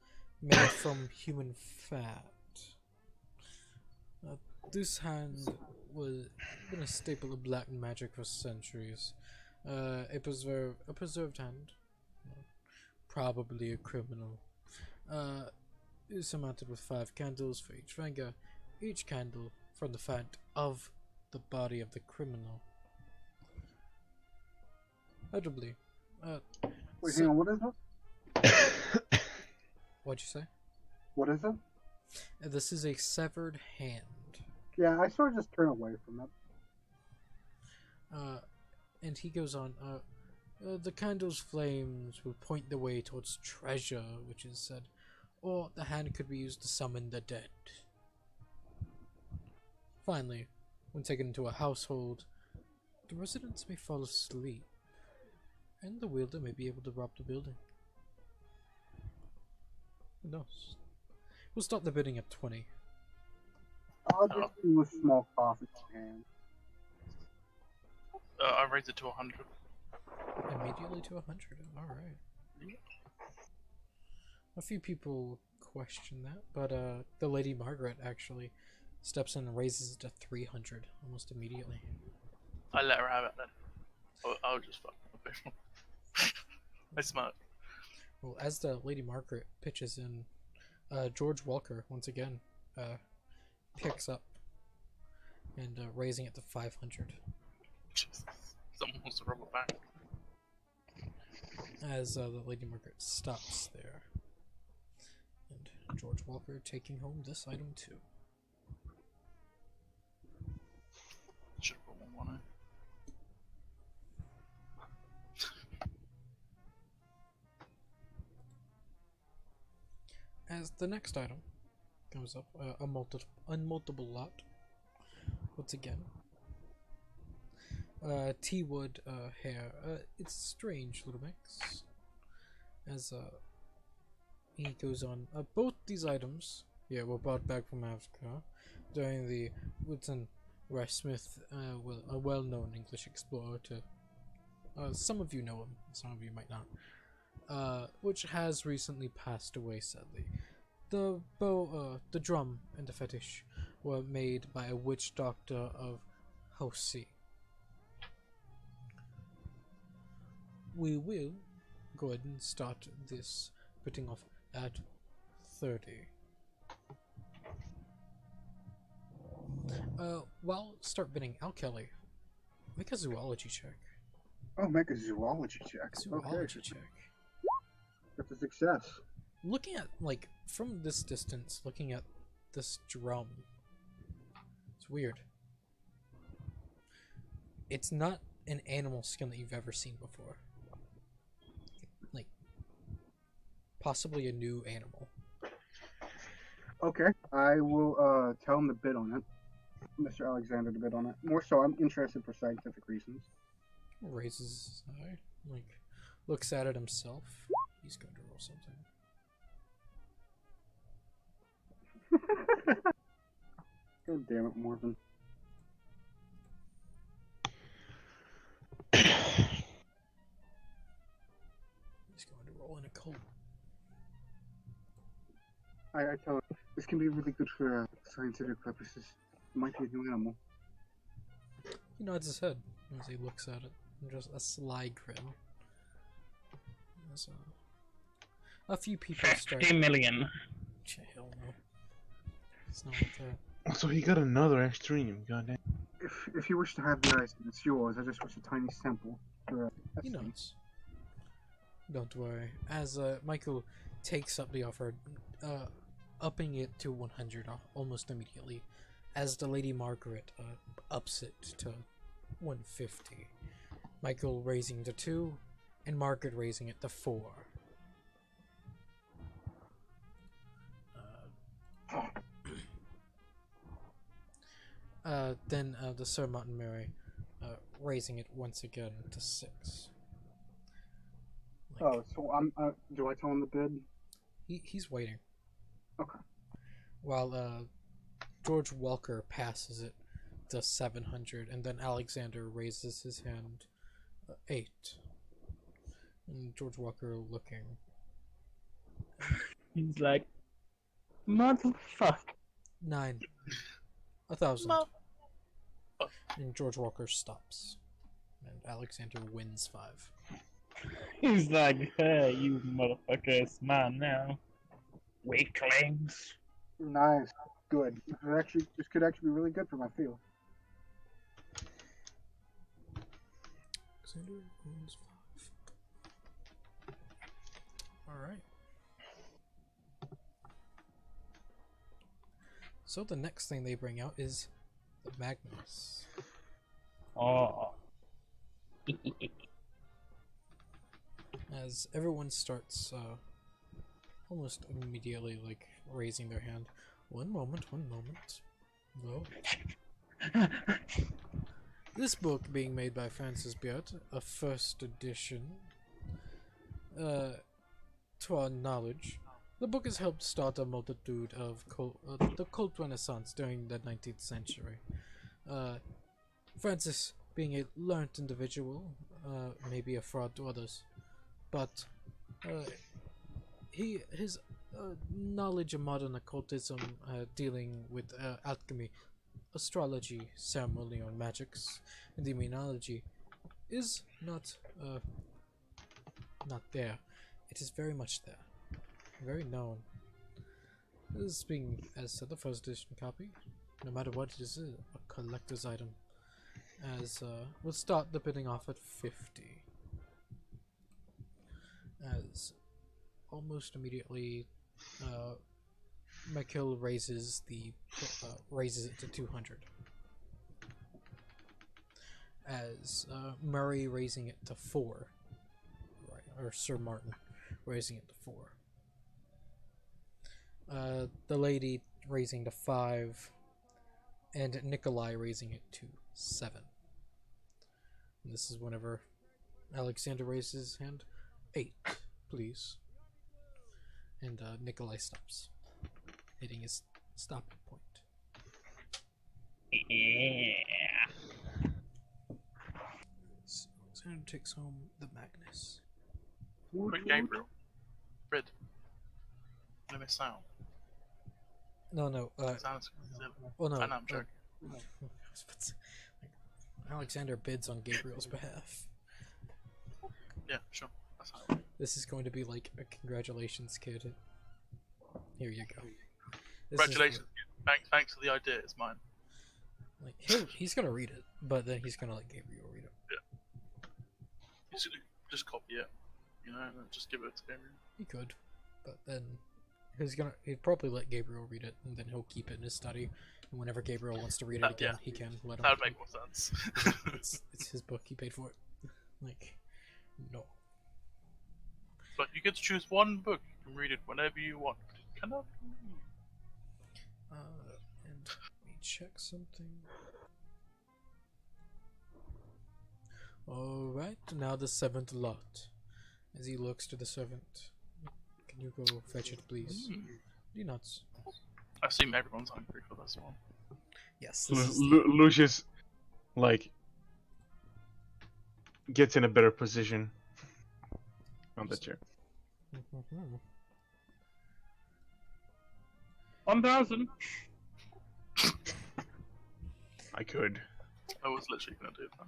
made from human fat. This hand was been a staple of black magic for centuries. A preserved hand, probably a criminal, is surmounted with 5 candles for each finger, each candle from the fat of the body of the criminal. Notably, Wait, so- hang on, what is it? what'd you say? What is it? This is a severed hand. Yeah, I sort of just turn away from it. And he goes on, the candle's flames will point the way towards treasure, which is said, or the hand could be used to summon the dead. Finally, when taken into a household, the residents may fall asleep, and the wielder may be able to rob the building. Who knows? We'll start the bidding at 20. I'll just do a small coffee hand. I raised it to 100. Immediately to 100. Alright. A few people question that, but the Lady Margaret actually steps in and raises it to 300 almost immediately. I let her have it then. I'll just fuck with people. I smart. Well, as the Lady Margaret pitches in, George Walker once again picks up and raising it to 500. Jesus. Someone wants to rob a bank. As the Lady Margaret stops there, and George Walker taking home this item too. Should have put one on it. As the next item comes up, a multiple lot. Once again, T-Wood hair. It's a strange little mix. As he goes on, both these items, were brought back from Africa during the Woodson Rice Smith, a well-known English explorer. To some of you know him, some of you might not. Which has recently passed away, sadly. The bow, the drum, and the fetish were made by a witch doctor of Hosi. We will go ahead and start this bidding off at 30. Start bidding, Al Kelly, make a zoology check. Oh, make a zoology check. Zoology Okay, check. that's a success. Looking at, like, from this distance, looking at this drum, it's weird. It's not an animal skin that you've ever seen before. Like, possibly a new animal. Okay, I will tell him to bid on it. Mr. Alexander to bid on it. More so, I'm interested for scientific reasons. Raises his eye, like, looks at it himself. He's going to roll something. God damn it, Morphin. He's going to roll in a cult. I tell him, this can be really good for scientific purposes. It might be a new animal. He nods his head as he looks at it. And just a sly grin. As, a few people start. 50 million. Hell no. It's not like that. So he got another extreme. Goddamn. If you wish to have the ice, it's yours. I just wish a tiny sample. For, He nods. Don't worry. As Michael takes up the offer, upping it to 100 almost immediately, as the Lady Margaret ups it to 150. Michael raising to 2, and Margaret raising it to 4. Then the Sir Martin Mary raising it once again to 6. Oh, so do I tell him the bid? He's waiting. Okay. While George Walker passes it to 700, and then Alexander raises his hand 8. And George Walker looking. He's like, motherfucker. 9. 1,000. Mo- And George Walker stops. And Alexander wins 5. He's like, hey, you motherfucker, it's mine now. Weaklings. Nice. Good. This could actually be really good for my field. Alexander wins 5. Alright. So the next thing they bring out is the Magnus. Oh. As everyone starts almost immediately like raising their hand. One moment. No. This book being made by Francis Beard, a first edition. To our knowledge, the book has helped start a multitude of the cult renaissance during the 19th century. Francis, being a learned individual, may be a fraud to others, but his knowledge of modern occultism, dealing with alchemy, astrology, ceremonial magics, and demonology, is not there. It is very much there, very known. This being, as said, the first edition copy. No matter what, it is a collector's item. As we'll start the bidding off at 50. As almost immediately, Michael raises it to 200. As Murray raising it to 4, right, or Sir Martin raising it to 4. The lady raising to 5, and Nikolai raising it to 7. And this is whenever Alexander raises his hand. 8, please. And Nikolai stops, hitting his stopping point. Yeah. So Alexander takes home the Magnus. Quick, Gabriel. Fred. I miss out. No. Sounds Oh no. I know, I'm joking. Alexander bids on Gabriel's behalf. Yeah, sure. That's how. This is going to be like a congratulations, kid. Here you go. This is Congratulations. Thanks for the idea. It's mine. like he's gonna read it, but then he's gonna let Gabriel read it. You should just copy it, you know, and then just give it to Gabriel. He could, but then he'd probably let Gabriel read it, and then he'll keep it in his study. And whenever Gabriel wants to read it again, yeah. he can let him. That would make more sense. It's his book. He paid for it. Like, no. But you get to choose one book. You can read it whenever you want. But it cannot be. And let me check something. Alright, now the 7th lot. As he looks to the servant. Can you go fetch it, please? Do nuts. I assume everyone's hungry for this one. Yes, this is the... Lucius, like, gets in a better position on the chair. Mhm. 1,000. I could. I was literally gonna do that.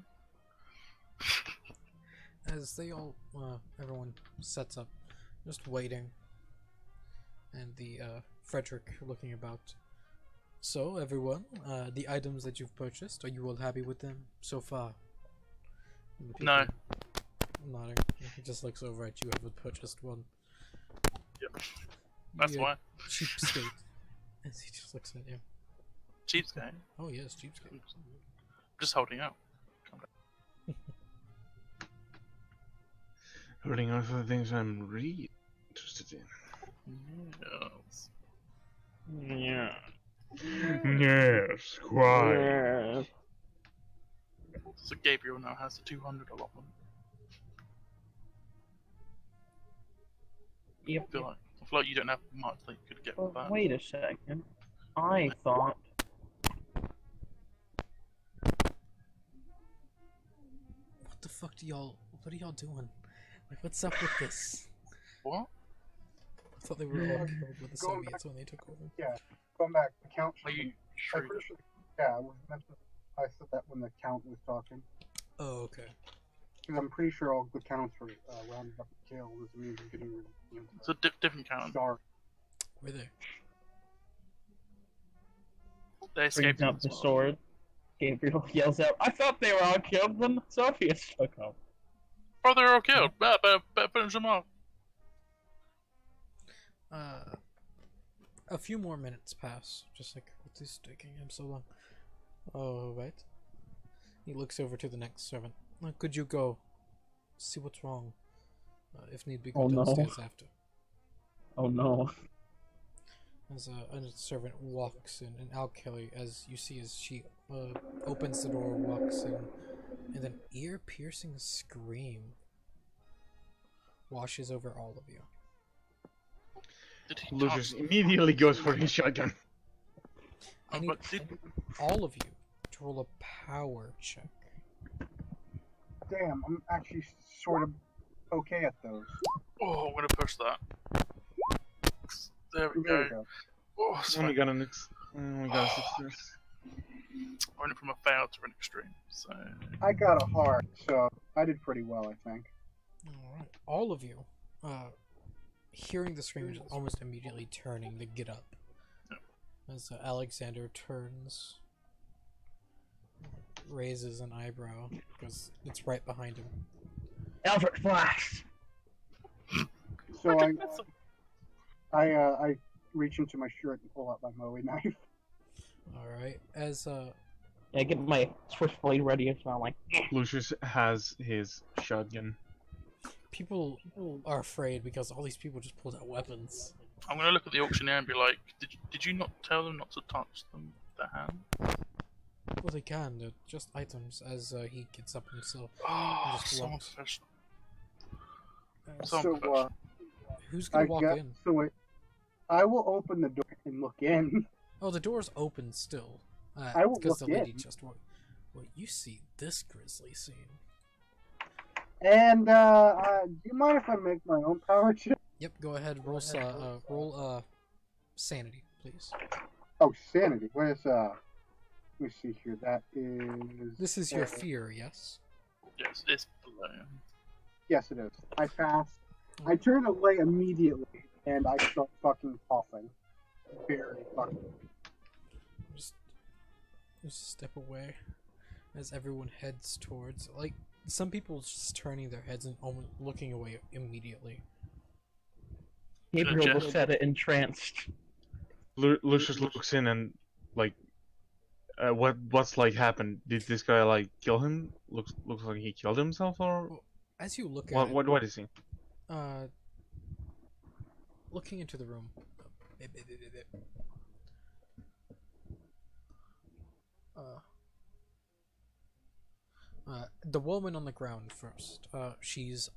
As they all, everyone sets up, just waiting, and the Frederick looking about. So everyone, the items that you've purchased, are you all happy with them so far? And the No. people nodding. He just looks over at you. Haven't purchased one. Yep. That's You why. cheapskate. As he just looks at you. Cheapskate. Oh yes, cheapskate. Just holding out. Hurting out for the things I'm really interested in. Yes. Yeah. Yes, quite. Yeah. So Gabriel now has the 200 allotment. Yep. I feel like you don't have much that you could get with Well, that. wait a second. I thought. What the fuck do y'all? What are y'all doing? Like, what's up with this? What? I thought they were all killed with the Going Soviets when they took over. Going back, the count. Are you I'm sure? pretty sure. Yeah, I said that when the count was talking. Oh, okay. Because I'm pretty sure all the counts were rounded up to kill. This means I'm getting rid of It's a different count. Sorry. Were they? They escaped Brings up as the well. sword. Gabriel yells out, I thought they were all killed when the Soviets took over. Oh, they're all killed. Better finish them off. A few more minutes pass. Just like, what is taking him so long? Oh, right. He looks over to the next servant. Could you go see what's wrong? If need be, go Oh, no. downstairs after. Oh no. As a servant walks in, and Al Kelly, as you see as she opens the door, walks in, and an ear-piercing scream washes over all of you. Did he Lucius touch- immediately goes for his shotgun. I need but did- all of you to roll a power check. Damn, I'm actually sort of okay at those. Oh, I'm gonna push that. There we There go. we go. Oh, Only sorry. got an only got a success. I went from a fail to an extreme. So I got a hard, so I did pretty well, I think. Alright. All of you, hearing the scream, just almost immediately turning to get up. As Alexander turns, raises an eyebrow, because it's right behind him. Eldritch Blast! So I reach into my shirt and pull out my Moe knife. Alright. As, I get my switchblade ready as well, like, Lucius has his shotgun. people are afraid because all these people just pulled out weapons. I'm gonna look at the auctioneer and be like, did you not tell them not to touch them with their hand? Well, they can, they're just items, as he gets up himself. Oh, just so walks. unprofessional. As- So- So Who's gonna walk got in? so wait, I will open the door and look in. Oh, the door's open still. I will because the look lady in. just walked. Well, you see this grisly scene. And do you mind if I make my own power check? Yep, go ahead. Roll sanity, please. Oh, sanity. Where's let me see here. That is. This is your fear, yes? Yes, it's below. Yes, it is. I pass. I turn away immediately, and I start fucking coughing. Very fucking. Just step away as everyone heads towards. Like, some people just turning their heads and almost looking away immediately. Gabriel Just- looks at it entranced. Lucius looks in and like, what's like happened? Did this guy like kill him? Looks like he killed himself, or As you look at what is he? it, looking into the room. The woman on the ground first. She's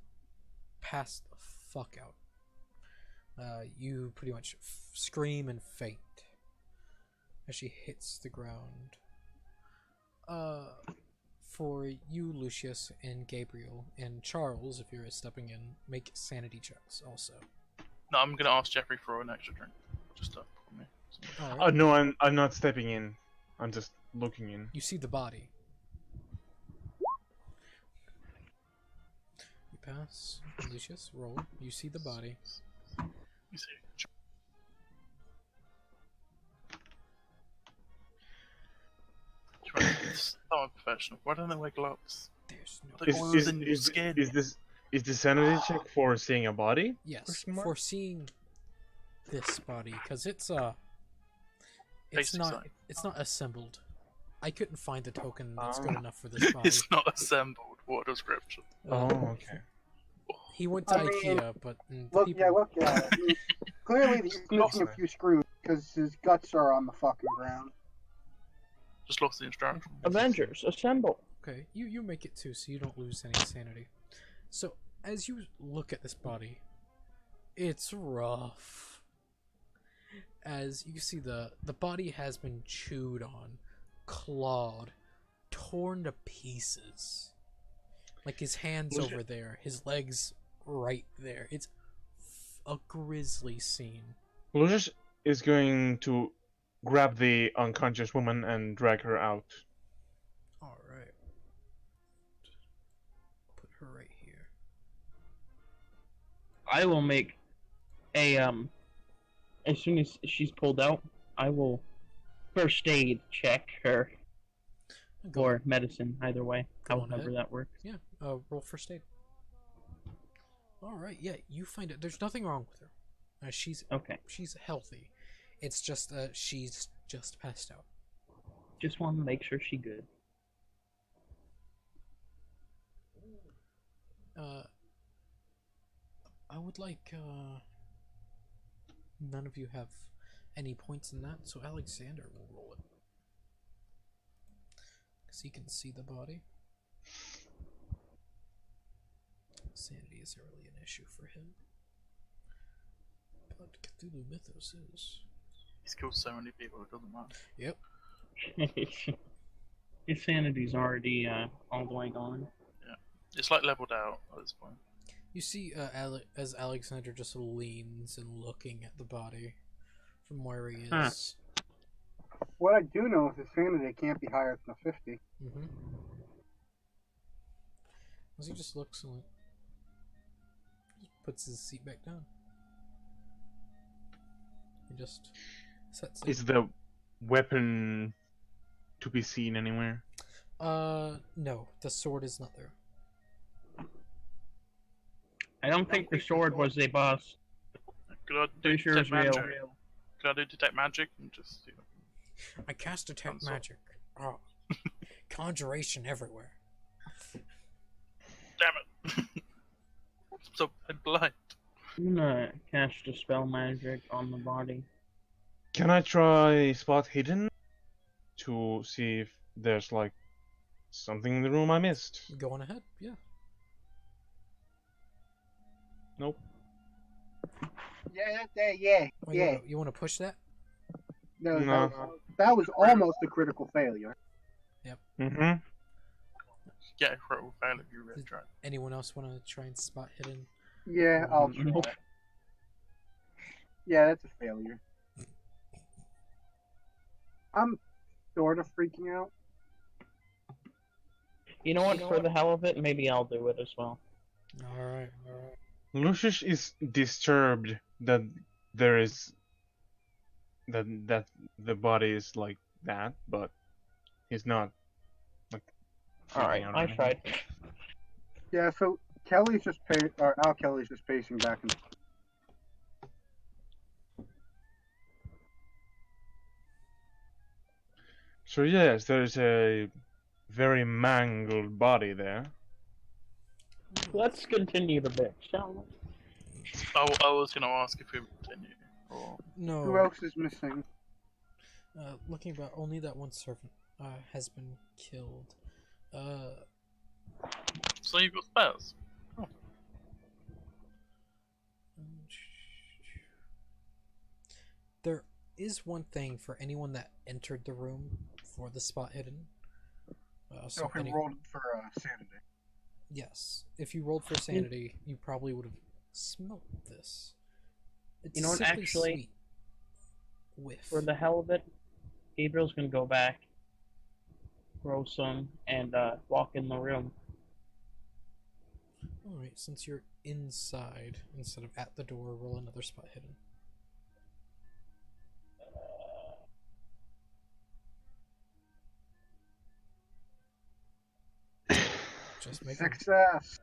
passed the fuck out. You pretty much scream and faint as she hits the ground. For you, Lucius, and Gabriel, and Charles, if you're stepping in, make sanity checks also. No, I'm gonna ask Jeffrey for an extra drink. Just for me. All Oh right. no, I'm not stepping in. I'm just looking in. You see the body. You pass. Lucius, roll. You see the body. You see. It's so unprofessional. Why don't they wear gloves? There's no. They're oils in your skin. Is the sanity check for seeing a body? Yes, Question mark? for seeing this body, because it's Basic not sign. it's not assembled. I couldn't find a token that's good Ah. enough for this body. It's not assembled. What a description. Oh, okay. He went to I mean, IKEA, but Look, people, yeah, look at it. Clearly, he's missing a few screws because his guts are on the fucking ground. Just lost the instruction. Avengers, assemble. Okay, you make it too, so you don't lose any sanity. So as you look at this body, it's rough. As you see, the body has been chewed on, clawed, torn to pieces. Like his hands over there, his legs right there. It's a grisly scene. Lucius is going to grab the unconscious woman and drag her out. All right. Put her right here. I will make a as soon as she's pulled out, I will first aid check her Go or medicine, either way, Go on however ahead. that works. Yeah, roll first aid. Alright, yeah, you find it. There's nothing wrong with her. She's Okay. healthy. It's just she's just passed out. Just want to make sure she's good. I would like none of you have any points in that, so Alexander will roll it. Because he can see the body. Sanity isn't really an issue for him. But Cthulhu Mythos is. He's killed so many people, it doesn't matter. Yep. His sanity's already all the way gone. It's like leveled out at this point. You see, as Alexander just leans and looking at the body from where he is. What I do know is his sanity can't be higher than a 50. Mm-hmm. As he just looks and just puts his seat back down. He just sets it. Is the weapon to be seen anywhere? No, the sword is not there. I don't think the sword was a boss. Could I do Pretty sure it's detect real. magic? Could I do detect magic and just I cast detect Console. magic. Oh. Conjuration everywhere. damn it! So blind. I'm gonna cast a spell magic on the body. Can I try spot hidden to see if there's like something in the room I missed? Go on ahead, yeah. Nope. Yeah. Oh, you want to push that? No, No. that was almost a critical failure. Mm-hmm. Get a critical fail if you really try. Anyone else want to try and spot hidden? Yeah, I'll try. Nope. Yeah, that's a failure. I'm sort of freaking out. You know what? For the hell of it, maybe I'll do it as well. Alright. Lucius is disturbed that there is that the body is like that, but he's not like. Alright, freaking out or I anything. tried. Yeah, so Kelly's just Al Kelly's just pacing back and So yes, there's a very mangled body there. Let's continue the bit, shall we? I was going to ask if we continue. Or... No. who else is missing? Looking about only that one servant has been killed. So you've got spares? There is one thing for anyone that entered the room for the spot hidden. So if we rolled for sanity. Yes, if you rolled for sanity, you probably would have smelt this. It's You know what, sickly actually, sweet. Whiff. For the hell of it, Gabriel's gonna go back, grow some, and walk in the room. Alright, since you're inside instead of at the door, roll another spot hidden. Just make them. Success.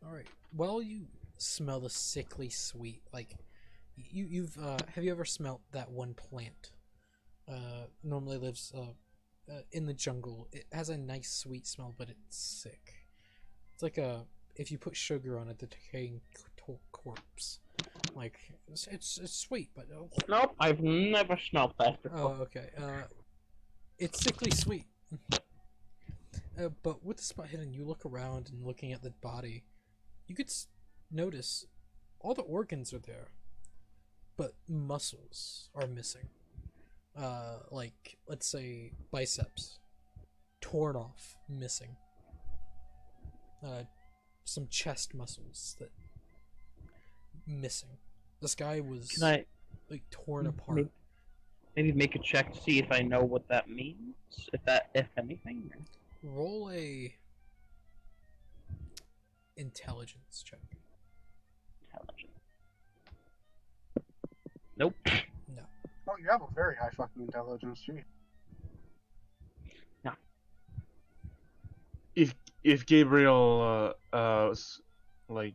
Alright. While you smell the sickly sweet, like you've have you ever smelt that one plant? Normally lives in the jungle. It has a nice sweet smell, but it's sick. It's like if you put sugar on a decaying corpse. Like it's sweet, but Nope, I've never smelled that oh, before. okay. It's sickly sweet. But with the spot hidden, you look around and looking at the body, you could notice all the organs are there, but muscles are missing. Like let's say biceps, torn off, missing. Some chest muscles that missing. This guy was Can I like torn apart. maybe make a check to see if I know what that means? If anything? Roll a intelligence check. Intelligence. Nope. No. Oh, you have a very high fucking intelligence, gee. If Gabriel like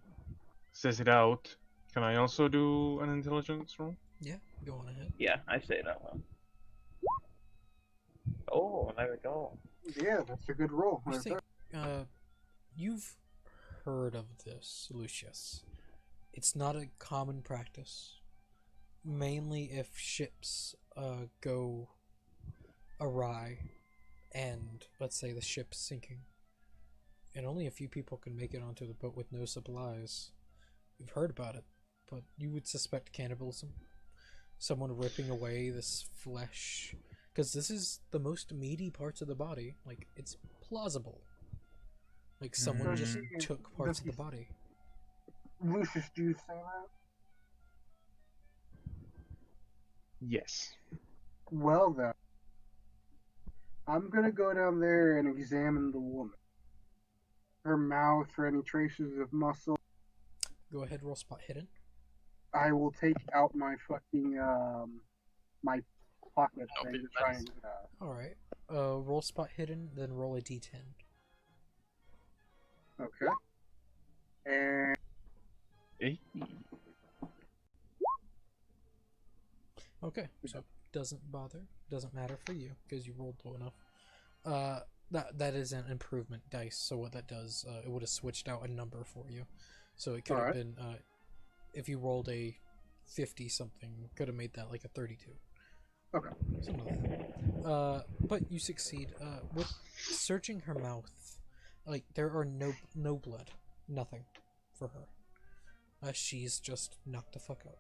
says it out, can I also do an intelligence roll? Yeah, go on ahead. Yeah, I say that one. Oh, there we go. Yeah, that's a good roll. You right think, there. you've heard of this, Lucius. It's not a common practice. Mainly if ships go awry and, let's say, the ship's sinking. And only a few people can make it onto the boat with no supplies. You've heard about it, but you would suspect cannibalism. Someone ripping away this flesh. Because this is the most meaty parts of the body. Like, it's plausible. Like, someone just Mhm. took parts of the body. Lucius, do you say that? Yes. Well then, I'm gonna go down there and examine the woman. Her mouth or any traces of muscle. Go ahead, roll spot hidden. I will take out my fucking my pocket That'll thing be to try nice. and Alright. Roll spot hidden, then roll a d10. okay. And Eh? Okay, so doesn't bother. Doesn't matter for you, because you rolled low enough. That is an improvement dice, so what that does, it would have switched out a number for you. So it could have Alright. been, if you rolled a 50 something, could have made that like a 32. Okay. Something like that. But you succeed. With searching her mouth, like, there are no blood. Nothing for her. She's just knocked the fuck out.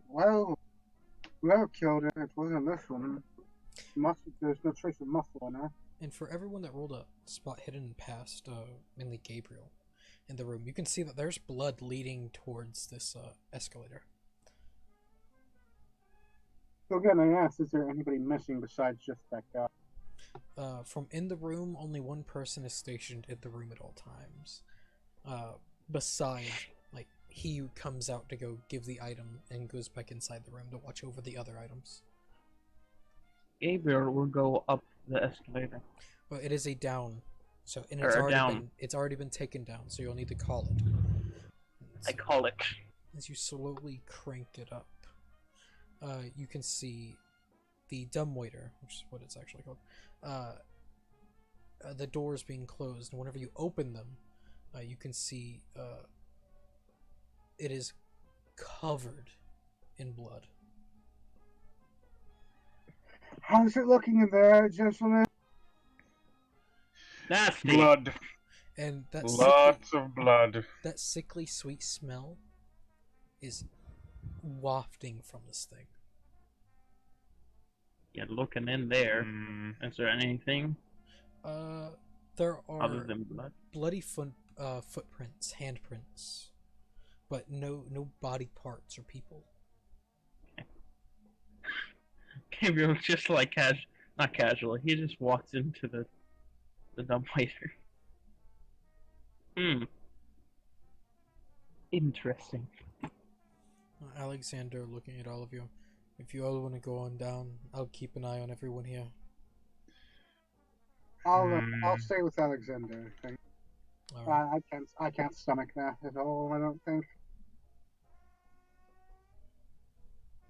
well, whoever killed her, it wasn't this one. There's no trace of muscle on her. And for everyone that rolled a spot hidden past, mainly Gabriel, in the room, you can see that there's blood leading towards this escalator. So again, I asked, is there anybody missing besides just that guy? From in the room, only one person is stationed in the room at all times. Besides, like, he comes out to go give the item and goes back inside the room to watch over the other items. Gabriel will go up the escalator. But it is a down, so and Or it's already been taken down, so you'll need to call it. I call it. As you slowly crank it up, you can see the dumbwaiter, which is what it's actually called. The doors being closed, and whenever you open them, you can see it is covered in blood. How's it looking in there, gentlemen? Nasty. Blood. And Lots of blood. that sickly sweet smell is wafting from this thing. Yeah, looking in there. Mm, Is there anything There are other than blood? bloody footprints, handprints, but no body parts or people. Gabriel just like not casually. He just walks into the dumbwaiter. Interesting. Alexander looking at all of you. If you all want to go on down, I'll keep an eye on everyone here. I'll stay with Alexander. I think. All right. I can't stomach that at all. I don't think.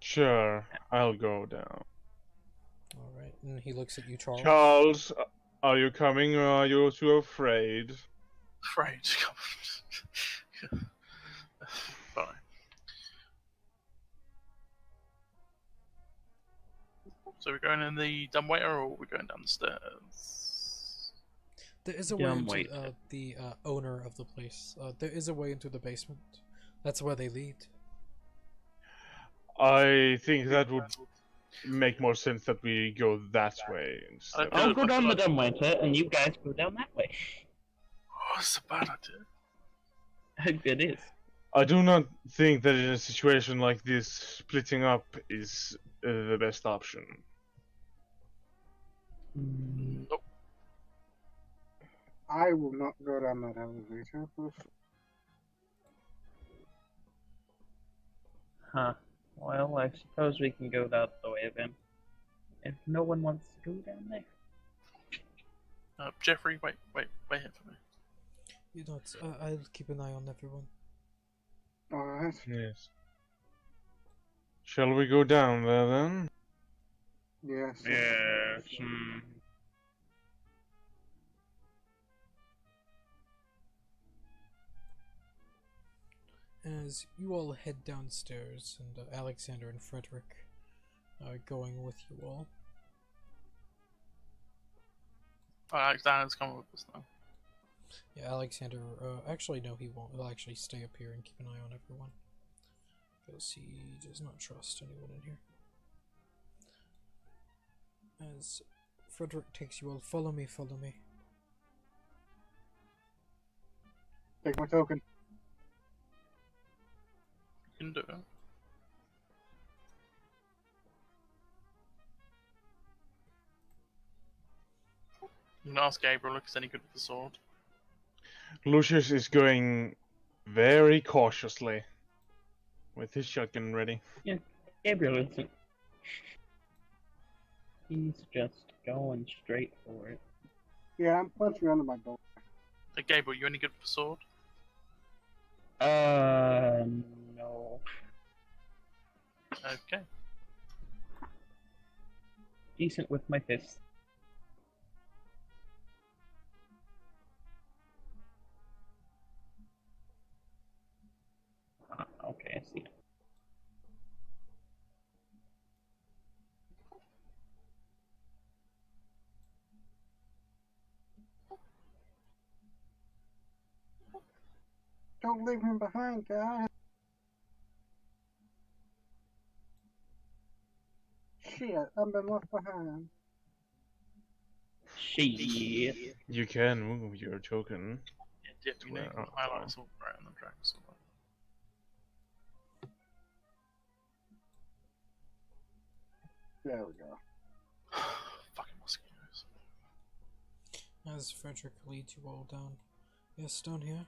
Sure, I'll go down. All right. And he looks at you, Charles. Charles, are you coming or are you too afraid? Afraid. Fine. So we're going in the dumbwaiter, or we're going down the stairs? There is a way into Dumbwaiter. the owner of the place. There is a way into the basement. That's where they lead. I think that would make more sense that we go that way instead. I- I'll go down the dumbwaiter, and you guys go down that way. Oh, it's a bad idea. It is. I do not think that in a situation like this, splitting up is the best option. Nope. I will not go down that elevator. Huh. Well, I suppose we can go that the way of him. If no one wants to go down there. Jeffrey, wait here for me. You don't. I'll keep an eye on everyone. Alright. Yes. Shall we go down there then? Yes. Yes. As you all head downstairs, and Alexander and Frederick are going with you all. Alexander's coming with us now. Yeah, Alexander. Actually, no, he won't. He'll actually stay up here and keep an eye on everyone, because he does not trust anyone in here. As Frederick takes you all, follow me, follow me. Take my token. You can do it. You can ask Gabriel if he's any good with the sword. Lucius is going very cautiously with his shotgun ready. Gabriel isn't. He's just going straight for it. Yeah, I'm punching under my belt. Hey, Gabriel, you any good with the sword? No. Okay. Decent with my fists. Okay, I see. Don't leave him behind, guys. Shit, I've been left behind. Shit. You can move your token. Yeah, you know, you can highlight sword right on the dragon sword. There we go. Fucking mosquitoes. As Frederick leads you all down. Yes, down here.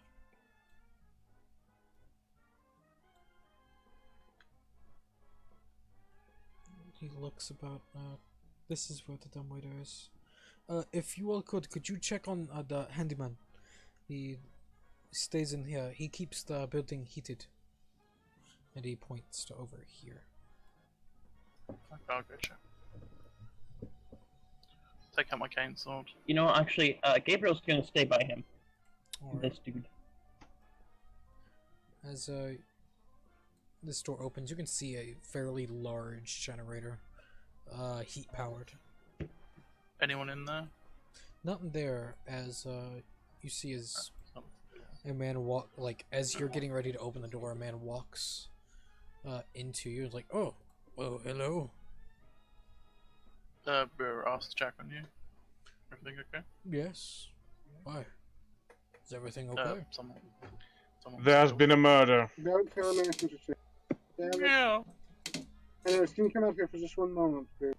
He looks about. This is where the dumbwaiter is. If you all could you check on the handyman? He stays in here. He keeps the building heated. And he points to over here. I'll go check. Take out my cane sword. You know, actually, Gabriel's gonna stay by him. Alright. This dude. As this door opens, you can see a fairly large generator, heat powered. Anyone in there? Nothing there. As you see, as Oh, a man as you're getting ready to open the door, a man walks into you. It's like, oh, hello. We're asked to check on you. Everything okay? Yes. Why? Is everything okay? Someone There's killed. been a murder. Don't tell me anything to say. Damn it. Yeah. Anyways, can you come out here for just one moment, please?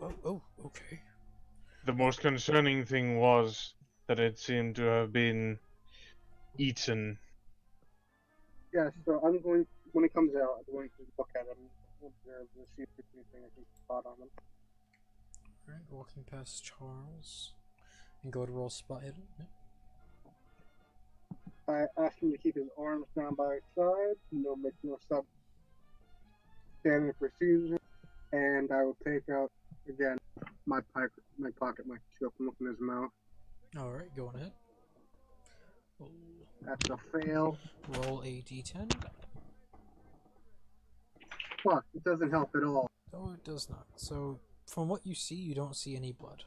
Okay. The most concerning thing was that it seemed to have been eaten. Yeah, so I'm going, when it comes out, I'm going to look at him, observe, and see if there's anything I can spot on him. Alright, walking past Charles. And go to roll spot hidden. Yep. I ask him to keep his arms down by his side, make no stop standing procedure, and I will take out, again, my pocket microscope and look in his mouth. Alright, going ahead. That's a fail. Roll a d10. Fuck, it doesn't help at all. Oh, it does not. So, from what you see, you don't see any blood.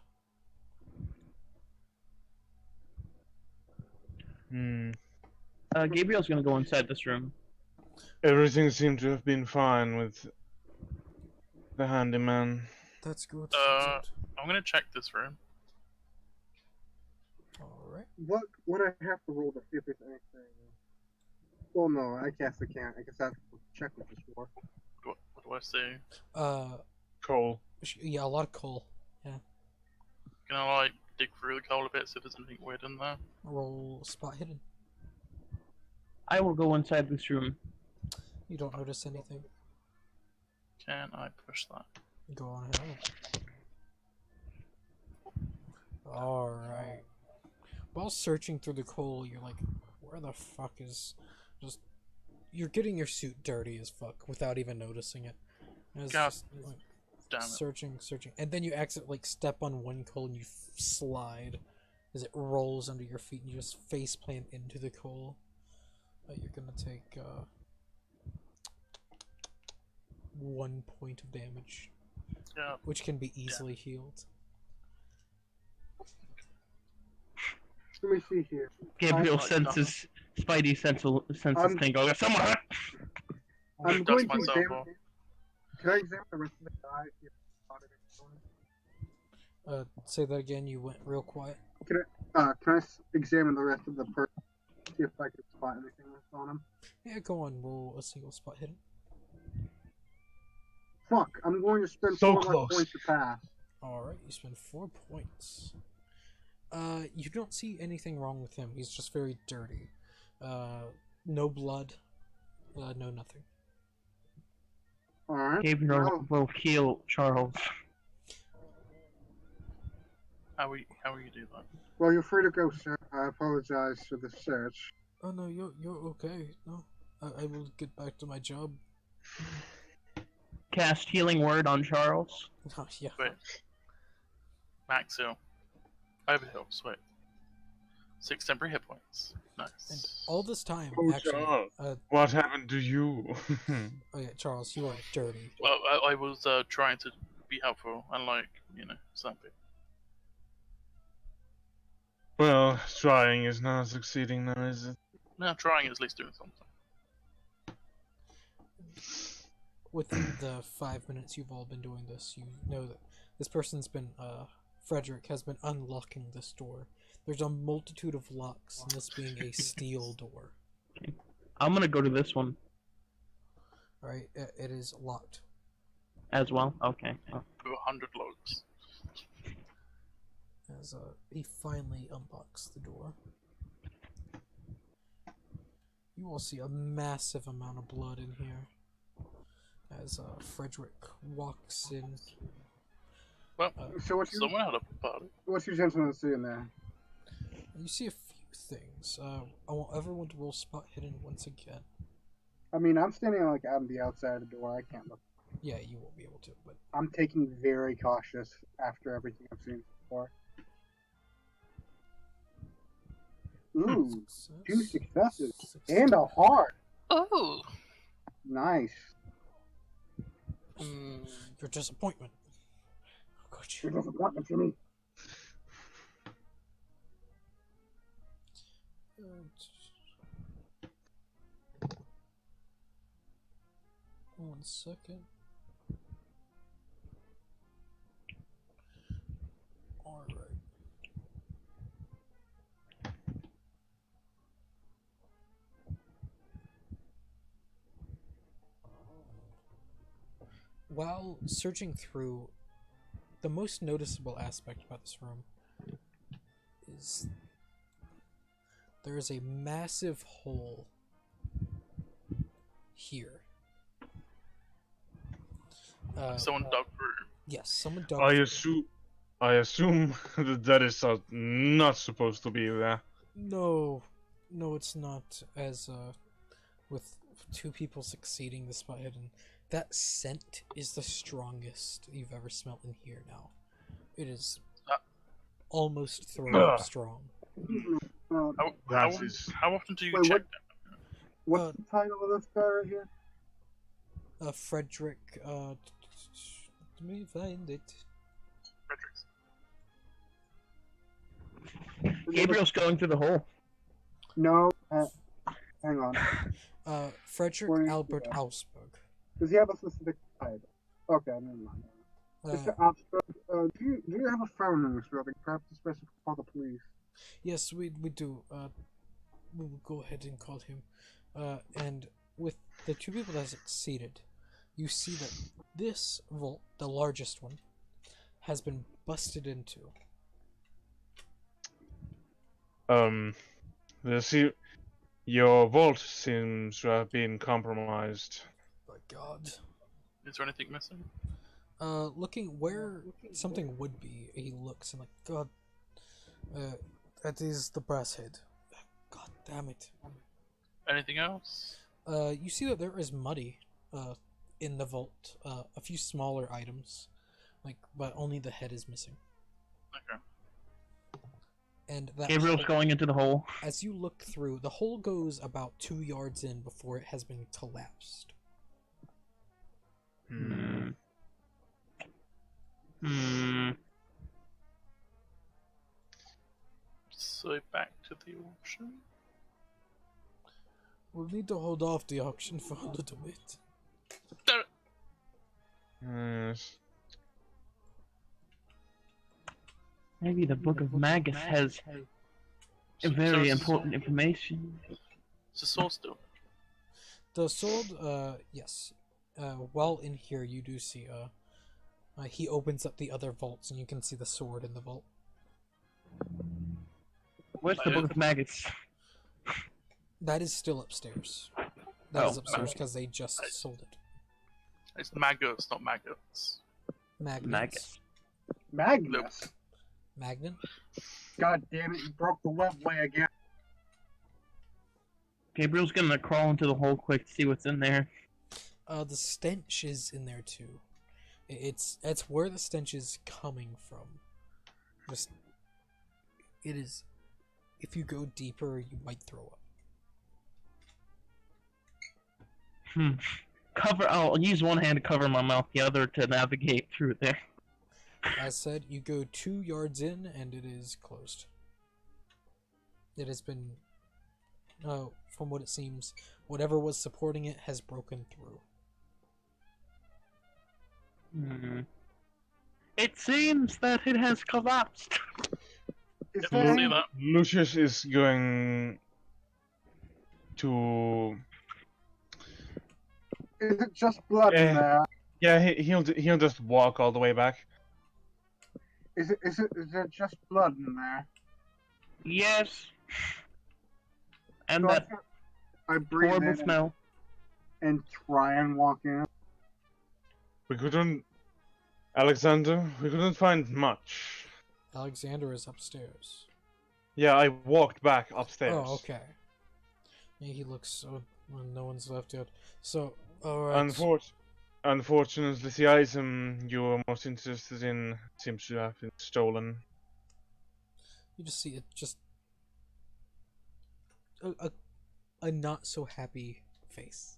Gabriel's gonna go inside this room. Everything seemed to have been fine with the handyman. That's good. I'm gonna check this room. Alright. What would I have to roll to see if there's anything? Well, no, I guess I can't. I guess I have to check with this war. What do I see? Coal. Yeah, a lot of coal. Can I like dig through the coal a bit, see if there's anything weird in there? Roll spot hidden. I will go inside this room. You don't notice anything. Can I push that? Go on ahead. Alright. While searching through the coal, you're like, where the fuck is... Just... You're getting your suit dirty as fuck without even noticing it. And it's God just, like, damn it. searching. And then you accidentally step on one coal and you slide as it rolls under your feet and you just face plant into the coal. You're gonna take 1 point of damage, Yeah. which can be easily healed. Let me see here. Gabriel like senses, Spidey senses I'm- tingle. Someone! I'm Dust going to myself examine. off. Can I examine the rest of the guy? See if I spotted anything? Say that again. You went real quiet. Can I examine the rest of the person? See if I can spot anything that's on him. Yeah, go on. Roll a single spot hidden. Fuck! I'm going to spend So 4 more close. points to pass. All right, you spend 4 points. You don't see anything wrong with him. He's just very dirty. No blood. No nothing. All right. Gabriel will heal Charles. How will you do that? Well, you're free to go, sir. I apologize for the search. Oh no, you're okay. No, I will get back to my job. Cast healing word on Charles. Oh, yeah. Wait. Max heal. Over heal, sweet. 6 temporary hit points. Nice. And all this time, Oh, actually, Charles. oh What happened to you? yeah, Charles, you are dirty. Well, I was trying to be helpful, unlike, some people. Well, trying is not succeeding now, is it? No, trying is at least doing something. Within the 5 minutes you've all been doing this, you know that this person's been, Frederick has been unlocking this door. There's a multitude of locks, and this being a steel door. I'm gonna go to this one Alright, it is locked. as well. Okay. Oh. With 100 logs. As he finally unlocks the door. You will see a massive amount of blood in here. As Frederick walks in. Well, So someone had a party. what's your gentleman see in there? You see a few things. I want everyone to roll spot hidden once again. I mean, I'm standing like on the outside of the door. I can't look. Yeah, you won't be able to, but I'm taking very cautious after everything I've seen before. Ooh, 2 successes and a heart. Oh! Nice. Your disappointment. Oh, God, Your you. disappointment to me. One second. Alright. while searching through, the most noticeable aspect about this room is there is a massive hole here. Someone dug through. Yes, someone dug. I assume that is not supposed to be there. No, it's not. As with two people succeeding this spot hidden, that scent is the strongest you've ever smelled in here. Now, it is almost throw up strong. How often do you Wait, check that? What's the title of this guy right here? Frederick. Let me find it. Fredericks. Gabriel's going through the hole. No, hang on. Frederick Where is Albert he? Augsburg. Does he have a specific title? Okay, never mind. Mr. Augsburg, do you have a phone in this building? Perhaps especially for the police. Yes, we do. We will go ahead and call him. And with the two people that succeeded, you see that this vault, the largest one, has been busted into. Your vault seems to have been compromised. My God. Is there anything missing? Looking where something would be, he looks and like, God, that is the brass head. God damn it. Anything else? You see that there is money, in the vault. A few smaller items, but only the head is missing. Okay. And that Gabriel's hole, going into the hole. as you look through, the hole goes about 2 yards in before it has been collapsed. Hmm. So back to the auction. We'll need to hold off the auction for a little bit. Yes. Maybe the Book of Magus has very important information. Is the sword still? The sword, yes. While in here, you do see, he opens up the other vaults, and you can see the sword in the vault. Where's the Book of Magus? That is still upstairs. That is Oh, upstairs because they just sold it. It's maggots, not maggots. Magnets. Magnus? Magnet? God damn it, you broke the webway again. Gabriel's gonna crawl into the hole quick to see what's in there. The stench is in there too. It's where the stench is coming from. Just, it is. If you go deeper, you might throw up. I'll use one hand to cover my mouth, the other to navigate through there. As said, you go 2 yards in, and it is closed. It has been, from what it seems, whatever was supporting it has broken through. It seems that it has collapsed. Is Yep, there we'll any, see that. Lucius is going to. is it just blood in there? Yeah, he'll just walk all the way back. Is there just blood in there? Yes. And So that I breathe horrible in smell. and try and walk in. We couldn't. Alexander, we couldn't find much. Alexander is upstairs. Yeah, I walked back upstairs. Oh, okay. Yeah, he looks so. Well, no one's left yet. So, alright. Unfortunately, the item you were most interested in seems to have been stolen. You just see it just. A not so happy face.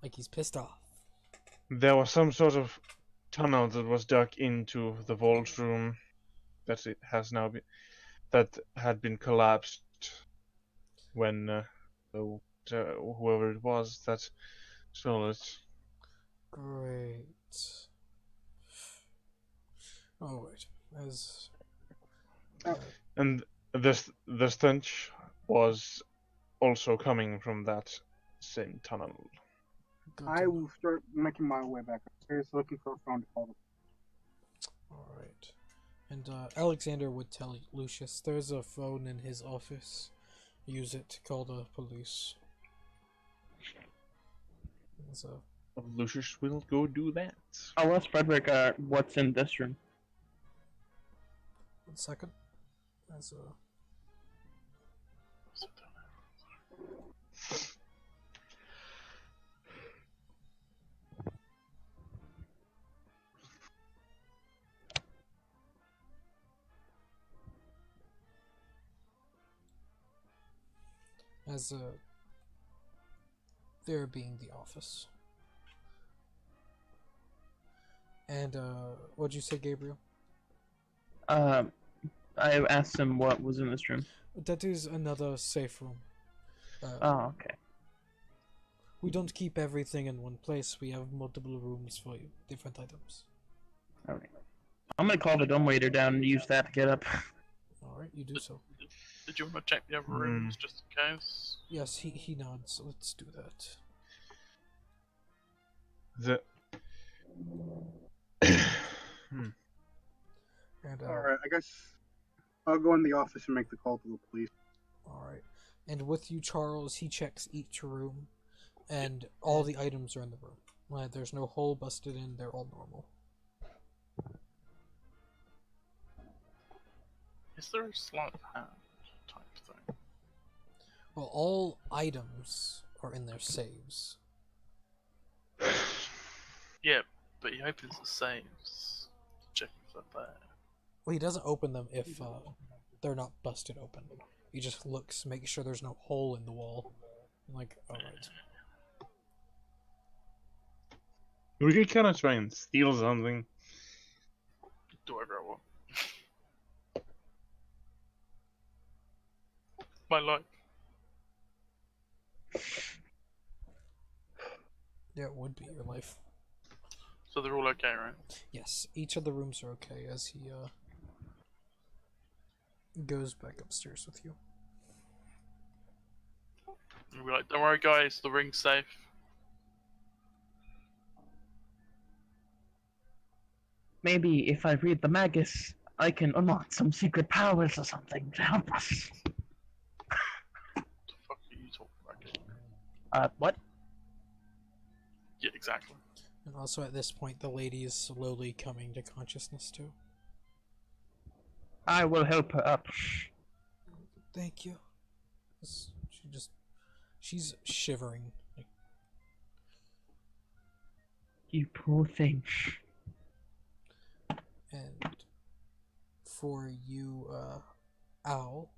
Like he's pissed off. There was some sort of tunnel that was dug into the vault room that it has now been that had been collapsed when whoever it was that stole it. Great. Oh wait, as And the stench was also coming from that same tunnel. Good I to will start making my way back upstairs, looking for a phone to call them. All right. And Alexander would tell Lucius there's a phone in his office. Use it to call the police. So, Lucius will go do that. I'll ask Frederick what's in this room. 1 second. As there being the office. And what'd you say, Gabriel? I asked him what was in this room. That is another safe room. Oh, okay. We don't keep everything in one place. We have multiple rooms for different items. Alright. I'm gonna call the dumbwaiter down and use that to get up. Alright, you do so. Did you want to check the other rooms just in case? Yes, he nods. Let's do that. The And Alright, I guess I'll go in the office and make the call to the police. Alright. And with you, Charles, he checks each room, and all the items are in the room. There's no hole busted in, they're all normal. Is there a sleight of hand type thing? Well, all items are in their saves. Yeah, but he opens the saves, checking for that. Well, he doesn't open them if they're not busted open. He just looks, makes sure there's no hole in the wall. Like, alright. we could kind of try and steal something. Do whatever I want. My life. Yeah, it would be your life. So they're all okay, right? Yes, each of the rooms are okay as he goes back upstairs with you. And we're like, don't worry guys, the ring's safe. Maybe if I read the Magus, I can unlock some secret powers or something to help us. What the fuck are you talking about, Gabe? What? Yeah, exactly. And also at this point, the lady is slowly coming to consciousness too. I will help her up. Thank you. She's shivering. Like, You poor thing. and for you, Owl,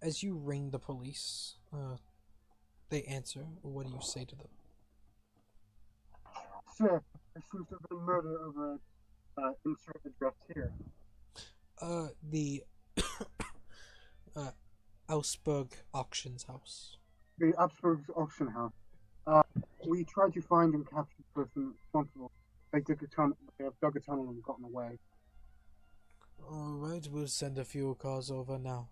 as you ring the police, they answer. What do you say to them? Sir, there seems to have been murder over at insert address here. The Augsburg Auctions House. The Augsburg's auction house. We tried to find and capture the person responsible. They have dug a tunnel and gotten away. Alright, we'll send a few cars over now.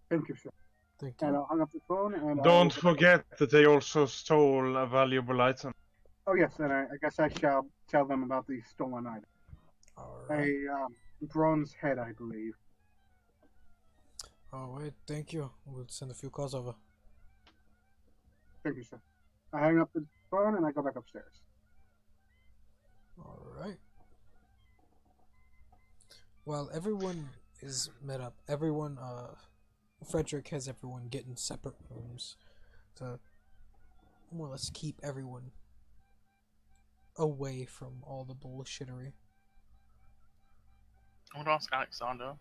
Thank you, sir. Thank And you. I'll hang up the phone and Don't forget that they also stole a valuable item. Oh yes, and I guess I shall tell them about the stolen item. Alright. A bronze head, I believe. Alright, thank you. We'll send a few cars over. Thank you, sir. I hang up the phone and I go back upstairs. Alright. While everyone is met up, everyone, Frederick has everyone get in separate rooms to more or less keep everyone away from all the bullshittery. I want to ask Alexander,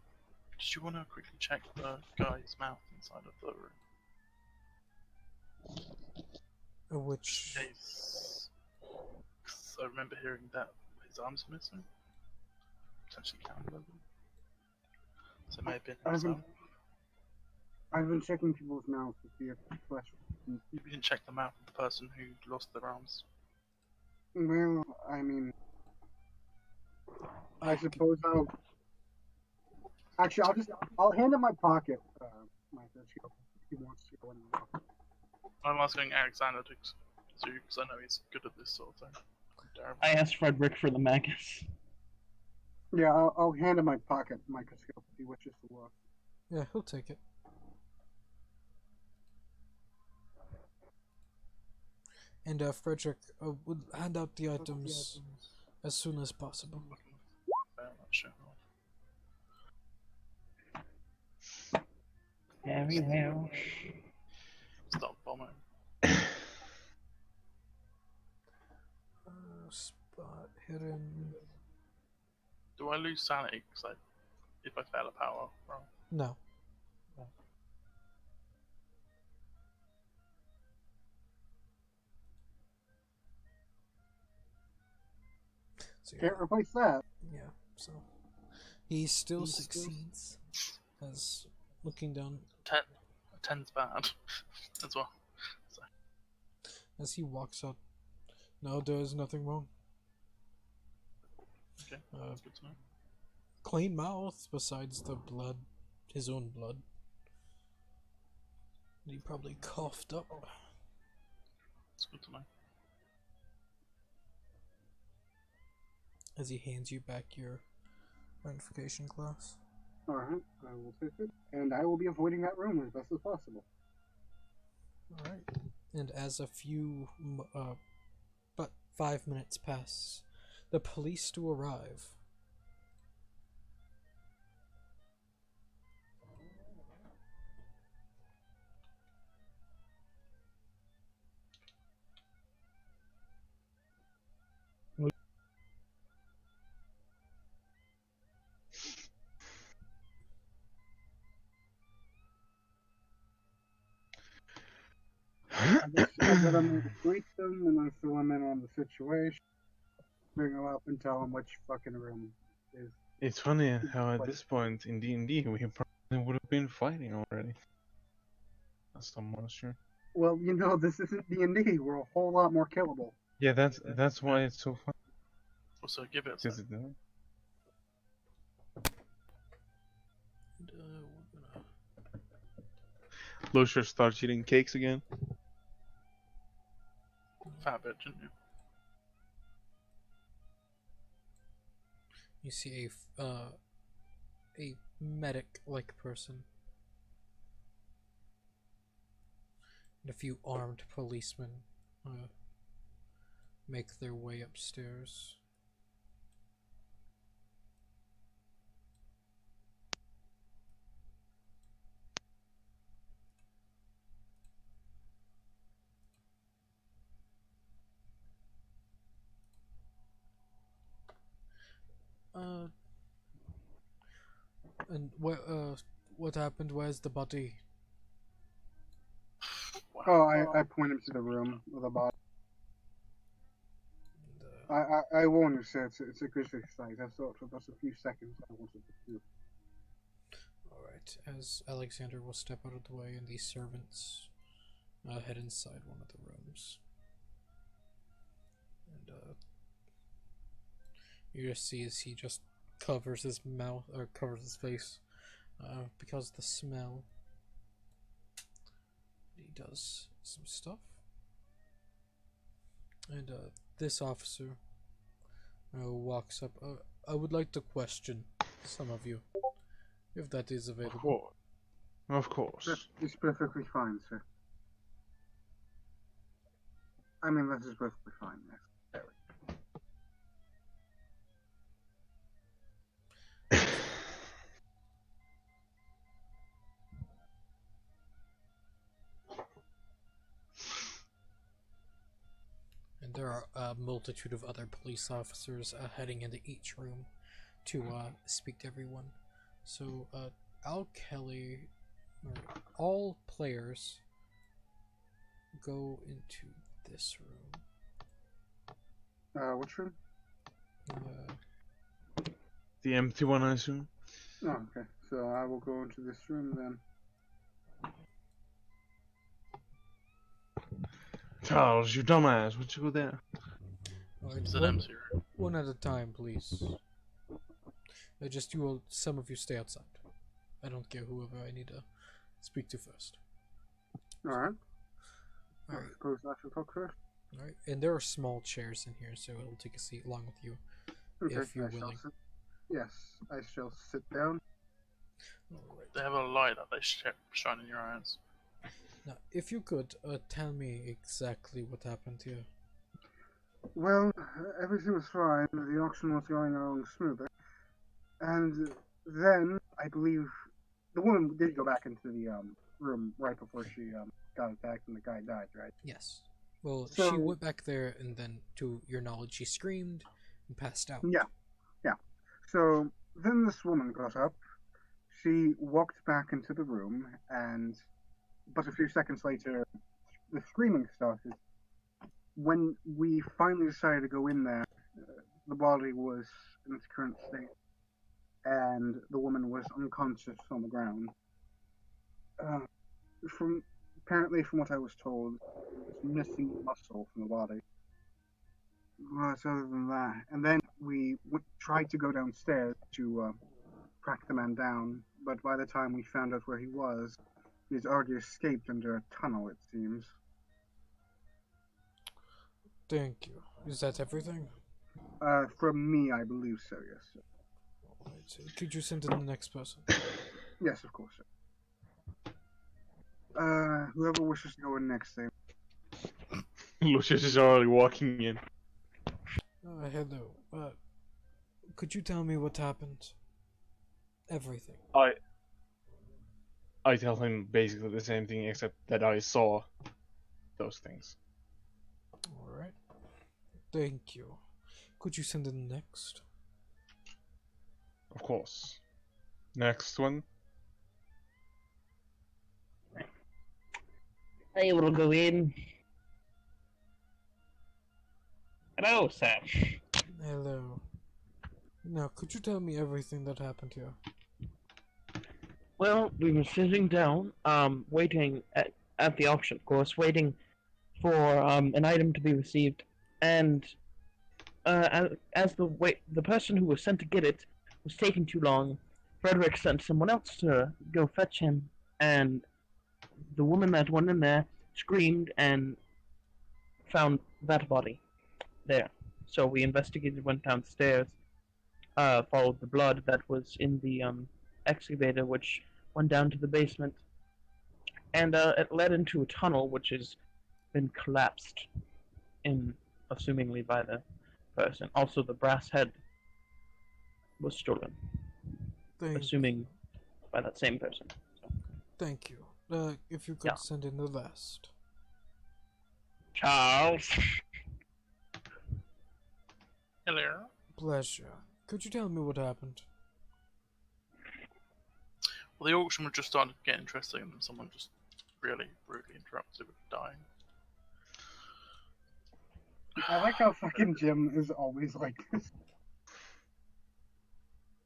did you want to quickly check the guy's mouth inside of the room? Which, Case, 'cause I remember hearing that his arms were missing. Potentially cannibalism. So it may have been himself. I've been checking people's mouths to see if flesh. You can check the mouth of the person who lost their arms. Well, I mean, I suppose I'll. Actually, I'll hand him my pocket. My shield. If he wants to go in the locker. I'm asking Alexander to to, because I know he's good at this sort of thing. Terrible. I asked Frederick for the magus. Yeah, I'll hand him my pocket microscope if he wishes to look. Yeah, he'll take it. And Frederick would hand out the items as soon as possible. Very much so. Very well. Stop bombing. Spot hidden. Do I lose sanity if I fail a power roll? No. So, Can't replace that. yeah, so he still succeeds as looking down 10. A 10's bad as well. So, as he walks out. No, there's nothing wrong. okay, that's good to know. Clean mouth besides the blood, his own blood. He probably coughed up. It's good to know. As he hands you back your identification class. Alright, I will take it. And I will be avoiding that room as best as possible. Alright. And as a few, but 5 minutes pass, the police do arrive. I'm gonna greet them and then fill them in on the situation. Bring them up and tell them which fucking room is. It's funny how at this point in D&D we probably would have been fighting already. That's the monster. Well, you know, this isn't D&D. We're a whole lot more killable. Yeah, that's why it's so fun. Also, give it a Because sec. it doesn't. And, we're gonna... Lucius starts eating cakes again. Fat bit, didn't you? You see a medic-like person. And a few armed policemen make their way upstairs. And what happened? Where's the body? Wow. Oh, I point him to the room with a body. And, I warn you, sir, it's a grisly sight. I thought for just a few seconds I wanted to do. Alright, as Alexander will step out of the way and the servants head inside one of the rooms. And you just see as he just covers his mouth, or covers his face, because of the smell. He does some stuff. And this officer walks up. I would like to question some of you, if that is Of available. course. Of course. It's perfectly fine, sir. I mean, this is perfectly fine, yes. And there are a multitude of other police officers heading into each room to speak to everyone. So, Al Kelly, or all players, go into this room. Which room? The empty one, I assume. Oh, okay. So I will go into this room then. Charles, you dumbass. What'd you go there? Alright, It's an empty room. one at a time, please. Just you all, some of you stay outside. I don't care whoever I need to speak to first. Alright. I Alright, suppose I should talk first. Alright, and there are small chairs in here, so it'll take a seat along with you, Okay, if you're I shall willing. yes, I shall sit down. Alright. They have a light that they shine in your eyes. Now, if you could, tell me exactly what happened to you. Well, everything was fine. The auction was going along smoothly. And then, I believe, the woman did go back into the room right before she got attacked and the guy died, right? Yes. Well, she So- went back there, and then, to your knowledge, she screamed and passed out. Yeah. So then this woman got up. She walked back into the room, but a few seconds later, the screaming started. When we finally decided to go in there, the body was in its current state, and the woman was unconscious on the ground. From what I was told, it was missing muscle from the body. But other than that, and then we tried to go downstairs to track the man down, but by the time we found out where he was, he had already escaped under a tunnel, it seems. Thank you. Is that everything? From me, I believe so, yes, sir. Alright, so could you send in the next person? Yes, of course, sir. Whoever wishes to go in next, then. Lucius is already walking in. Hello. Could you tell me what happened? Everything. I tell him basically the same thing, except that I saw those things. Alright. Thank you. Could you send in the next? Of course. Next one. I will go in. Hello, sir. Hello. Now, could you tell me everything that happened here? Well, we were sitting down, waiting at the auction, of course, waiting for an item to be received, and as the person who was sent to get it was taking too long, Frederick sent someone else to go fetch him, and the woman that went in there screamed and found that body there. So we investigated, went downstairs, followed the blood that was in the excavator, which went down to the basement, and it led into a tunnel which has been collapsed in, assumingly by the person. Also, the brass head was stolen, assuming by that same person. Thank you. If you could Yeah. send in the last. Charles. Hello. Pleasure. Could you tell me what happened? Well, the auction was just starting to get interesting, and someone just really rudely interrupted with dying. I like how fucking Jim is always like this.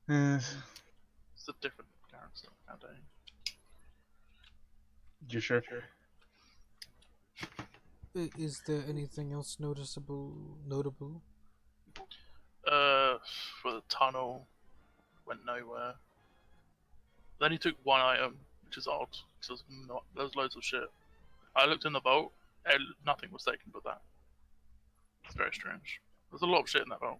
It's a different character nowadays. You sure? Is there anything else notable? For the tunnel, went nowhere. Then he took one item, which is odd, because there's loads of shit. I looked in the vault, and nothing was taken but that. It's very strange. There's a lot of shit in that vault.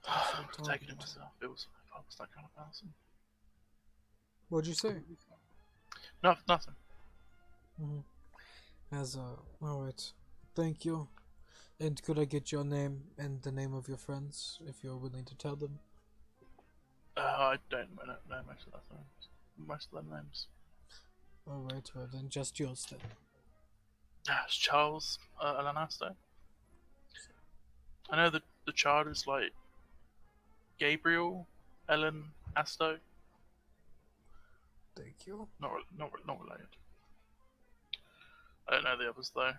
I've taken it myself. If I was that kind of person. What'd you say? No, nothing. Alright. Thank you. And could I get your name and the name of your friends, if you're willing to tell them? I don't know most of their names. Most of their names. Alright, well then just yours then. It's Charles Alanasto. I know that the child is like Gabriel Ellen Asto. Thank you. Not related. I don't know the others though.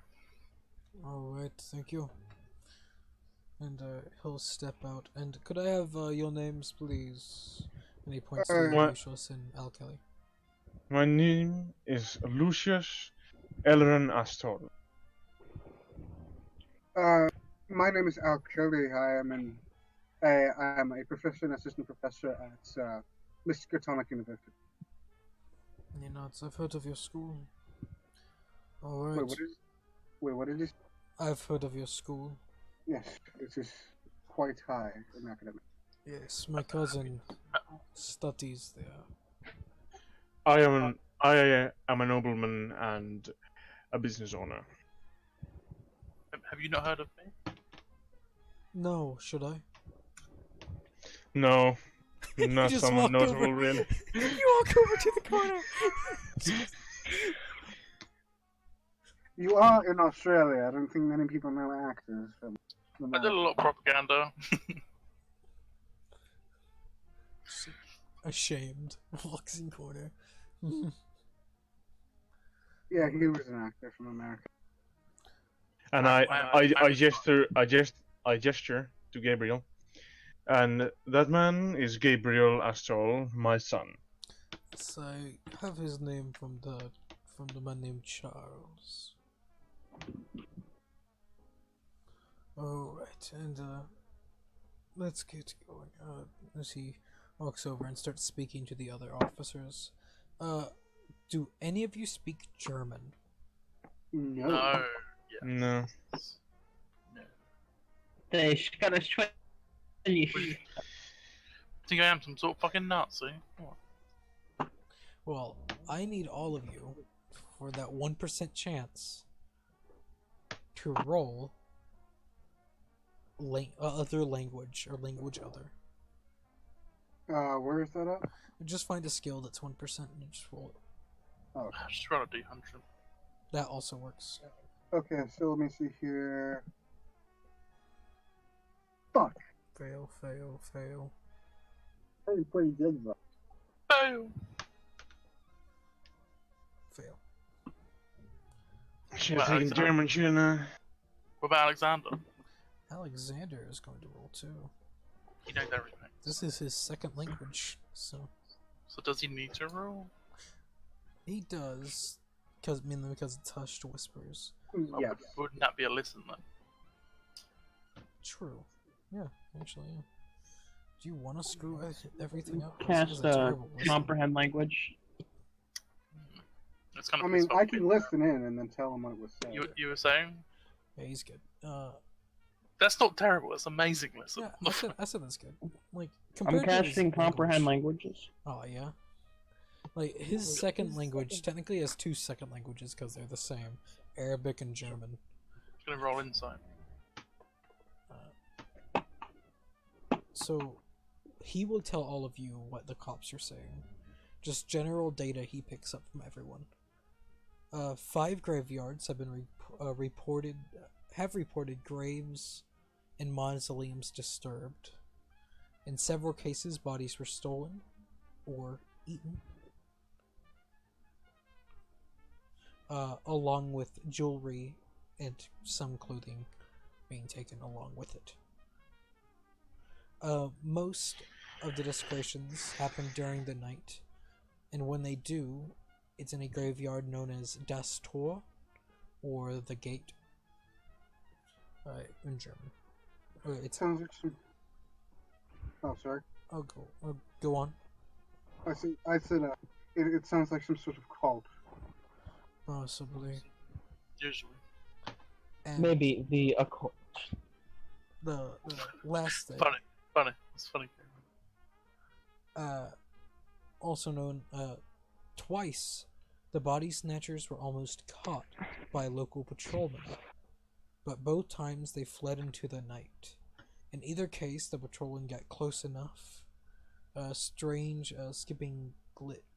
Alright, thank you. And he'll step out. And could I have your names, please? And he points to What? Lucius and Al Kelly. My name is Lucius Elron Astor. My name is Al Kelly. I am a professor and assistant professor at Miskatonic University. You know, I've heard of your school. Alright. Wait, what is? Wait, what did you? I've heard of your school. Yes, it is quite high in academic. Yes, my cousin studies there. I am a nobleman and a business owner. Have you not heard of me? No, should I? No, not just someone walk notable, over. really. You walk over to the corner. You are in Australia. I don't think many people know actors from I did a lot of propaganda. Ashamed. Walks in corner. Yeah, he was an actor from America. And I gesture to Gabriel, and that man is Gabriel Astral, my son. So I have his name from the man named Charles. Alright, and let's get going. As he walks over and starts speaking to the other officers. Do any of you speak German? No. No. Yeah. No. No. They gotta try. I think I am some sort of fucking Nazi. What? Well, I need all of you for that 1% chance to roll other language or language other. Where is that at? Just find a skill that's 1% and you just roll it. Oh, Just roll a d100. That also works. okay. So let me see here. Fuck. Fail, fail, fail. Pretty good though. Fail. Fail. Should Well, have taken Alexander- German, shouldn't I? What about Alexander? Alexander is going to roll too. He knows everything. This is his second language, so So does he need to roll? he does, because it's hushed whispers. Yes. Wouldn't that be a listen then? True. Yeah, actually, yeah. Do you want to screw everything up? This Cast is a terrible listen. comprehend language. It's kind I of. mean, I can listen in and then tell him what it was said. You were saying Yeah, he's good. that's not terrible. It's amazing. Listen. Yeah, I said that's good. Like, I'm compared to his casting comprehend language- languages. Oh yeah. Like his second language technically has two second languages because they're the same, Arabic and German. Just gonna roll insight. So he will tell all of you what the cops are saying. Just general data he picks up from everyone. 5 graveyards have been reported graves and mausoleums disturbed. In several cases, bodies were stolen or eaten. Along with jewelry and some clothing being taken along with it. Most of the desecrations happen during the night, and when they do, it's in a graveyard known as Das Tor, or the Gate, in German. It's Sounds like some. Oh, sorry. go on. I said. It sounds like some sort of cult. Possibly. Usually. And Maybe the occult. the last thing. Funny. It's funny. Also known, twice, the body snatchers were almost caught by local patrolmen, but both times they fled into the night. In either case, the patrolmen got close enough. Strange, skipping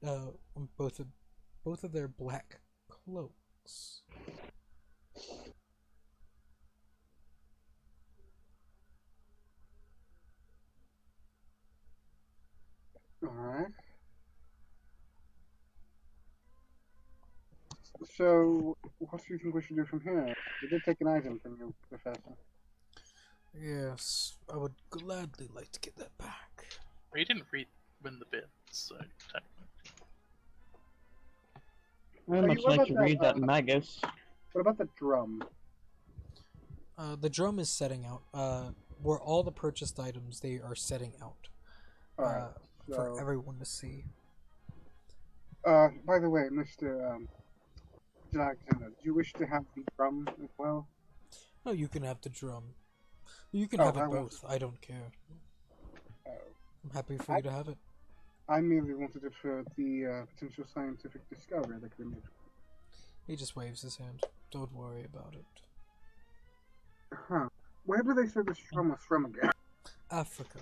on both of their black cloaks. Alright. So, what do you think we should do from here? We did take an item from you, Professor. Yes, I would gladly like to get that back. Well, you didn't win the bid, so technically. I'd Hey, much what like to about read that, that Magus. What about the drum? The drum is setting out. Where all the purchased items, they are setting out. Alright. For So, everyone to see. by the way, Mr. Alexander, do you wish to have the drum as well? No, you can have the drum. You can Oh, have it I want- both. I don't care. Oh. I'm happy for you to have it. I merely wanted it for the potential scientific discovery that could be made. He just waves his hand. Don't worry about it. Huh. Where do they say this drum was from again? Africa.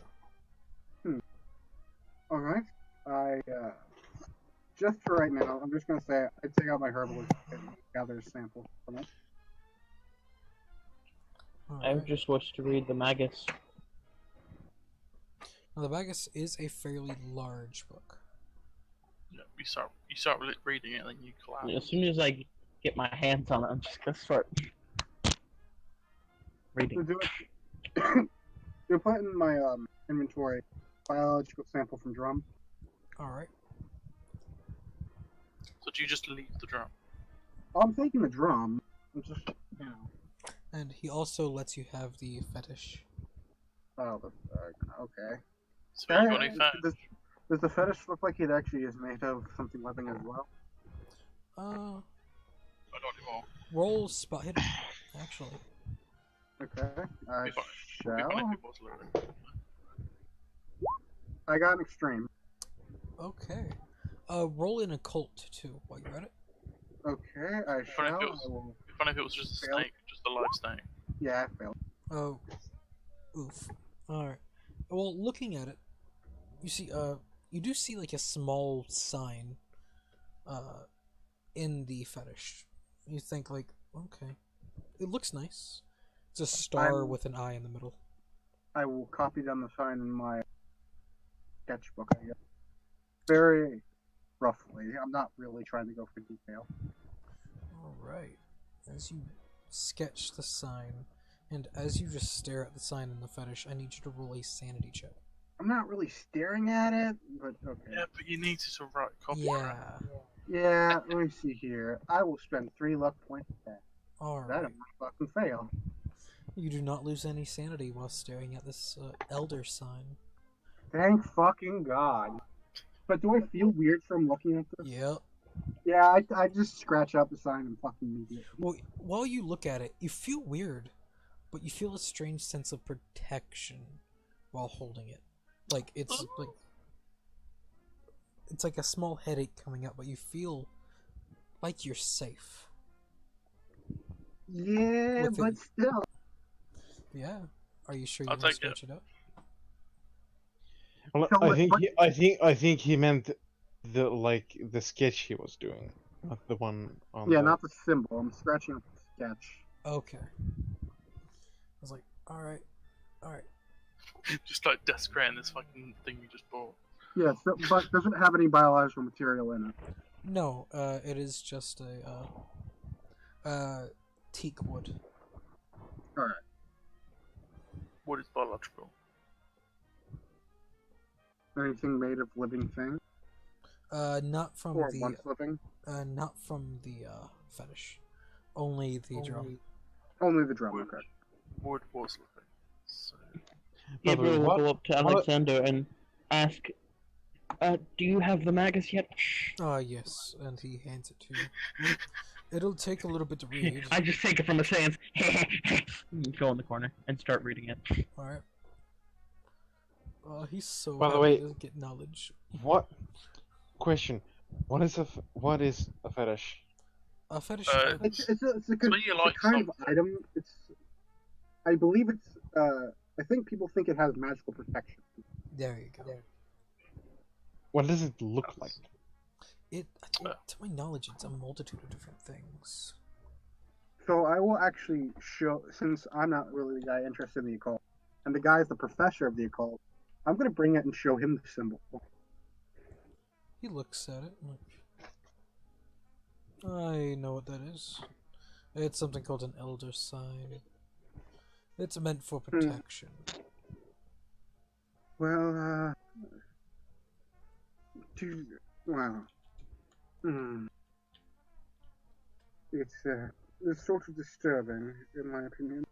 Alright. Just for right now, I'm just gonna say I take out my herbalist and gather a sample from it. I Alright. just wish to read the Magus. Now, the Magus is a fairly large book. Yeah, you start reading it, and then you collapse. As soon as I get my hands on it, I'm just gonna start So reading. do it. Do put in my inventory biological sample from drum. Alright. So do you just leave the drum? I'm taking the drum. I'm just, you know. And he also lets you have the fetish. Oh, okay. So you got any Does the fetish look like it actually is made of something living as well? I don't anymore. Roll spot hidden, actually. Okay. I If I shall. if it was living. I got an extreme. Okay. Roll in occult too while you're at it. Okay, I Funny if shall. it was- I will. It'd be funny if it was just a Fail. snake, just a live snake. Yeah, I failed. Oh. Oof. Alright. Well, looking at it, you see, you do see like a small sign, in the fetish. You think like, okay, it looks nice. It's a star I'm- with an eye in the middle. I will copy down the sign in my sketchbook, I guess. Very roughly. I'm not really trying to go for detail. Alright. As you sketch the sign, and as you just stare at the sign in the fetish, I need you to roll a sanity check. I'm not really staring at it, but okay. Yeah, but you need to write copy. Yeah. Yeah, let me see here. I will spend 3 luck points for that. That Alright. might fucking fail. You do not lose any sanity while staring at this elder sign. Thank fucking God. But do I feel weird from looking at this? Yep. Yeah, I just scratch out the sign and fucking move it. Well, while you look at it, you feel weird, but you feel a strange sense of protection while holding it. Like it's like a small headache coming up, but you feel like you're safe. Yeah, With but it. still. Yeah. Are you sure you I'll want to take it. sketch it up? Well, So I what- think what- I think he meant the sketch he was doing, not the one on. Yeah, the... not the symbol. I'm scratching up the sketch. Okay. I was like, alright. Just like desecrating this fucking thing you just bought. Yeah, so, but doesn't have any biological material in it. No, it is just a teak wood. What is biological? Anything made of living thing? Not from Or the once living? not from the fetish. Only the drum. Only the drum, Wood. okay. Wood was living. So, Gabriel will what- go up to Alexander and ask, do you have the Magus yet? Ah, yes, and he hands it to you. It'll take a little bit to read. I just take it from his hands, and go in the corner and start reading it. Alright. He's so By the happy way- to get knowledge. What? Question. What is a fetish? A fetish. It's a good when you it's a like kind of something. item. I believe it's I think people think it has magical protection. There you go. What does it look like? To my knowledge, it's a multitude of different things. So I will actually show, since I'm not really the guy interested in the occult, and the guy is the professor of the occult, I'm gonna bring it and show him the symbol. He looks at it and like, I know what that is. It's something called an elder sign. It's meant for protection. Well, wow. It's sort of disturbing, in my opinion.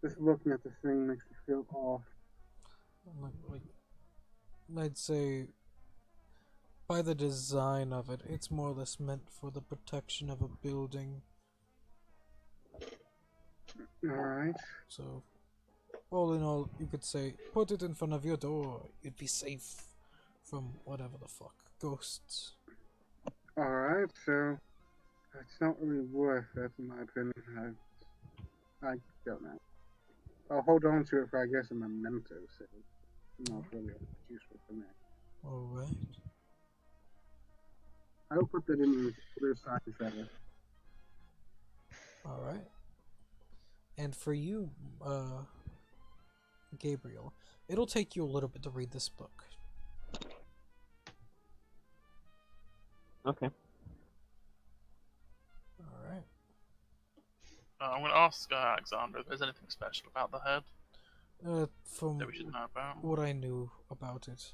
Just looking at the thing makes me feel off. Like, I'd say by the design of it, it's more or less meant for the protection of a building. Alright. So, all in all, you could say, put it in front of your door. You'd be safe from whatever the fuck. Ghosts. Alright, so it's not really worth it in my opinion. I don't know. I'll hold on to it for I guess a memento, so not really useful for me. Alright. I'll put that in the other side feather. Alright. And for you, Gabriel, it'll take you a little bit to read this book. Okay. Alright. I'm going to ask Alexander if there's anything special about the head From that we should know about. what I knew about it,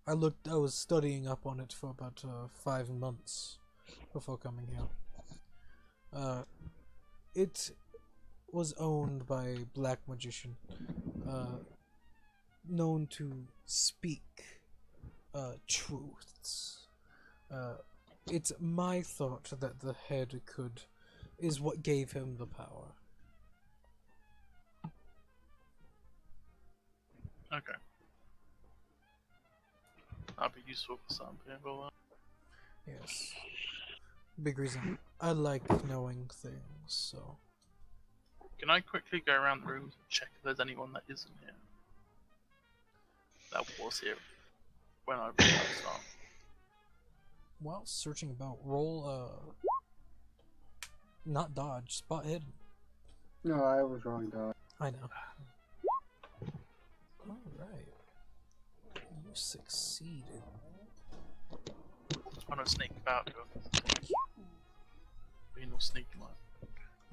I was studying up on it for about 5 months before coming here. It was owned by a black magician, known to speak truths. It's my thought that the head is what gave him the power. Okay. That'd be useful for some people. Yes. Big reason. I like knowing things, so. Can I quickly go around the rooms and check if there's anyone that isn't here? That was here when I read that start. While searching about, roll, not dodge, spot hidden. No, I was wrong, dog. I know. Alright. You succeeded. I'm gonna sneak about you. Being all sneaky like.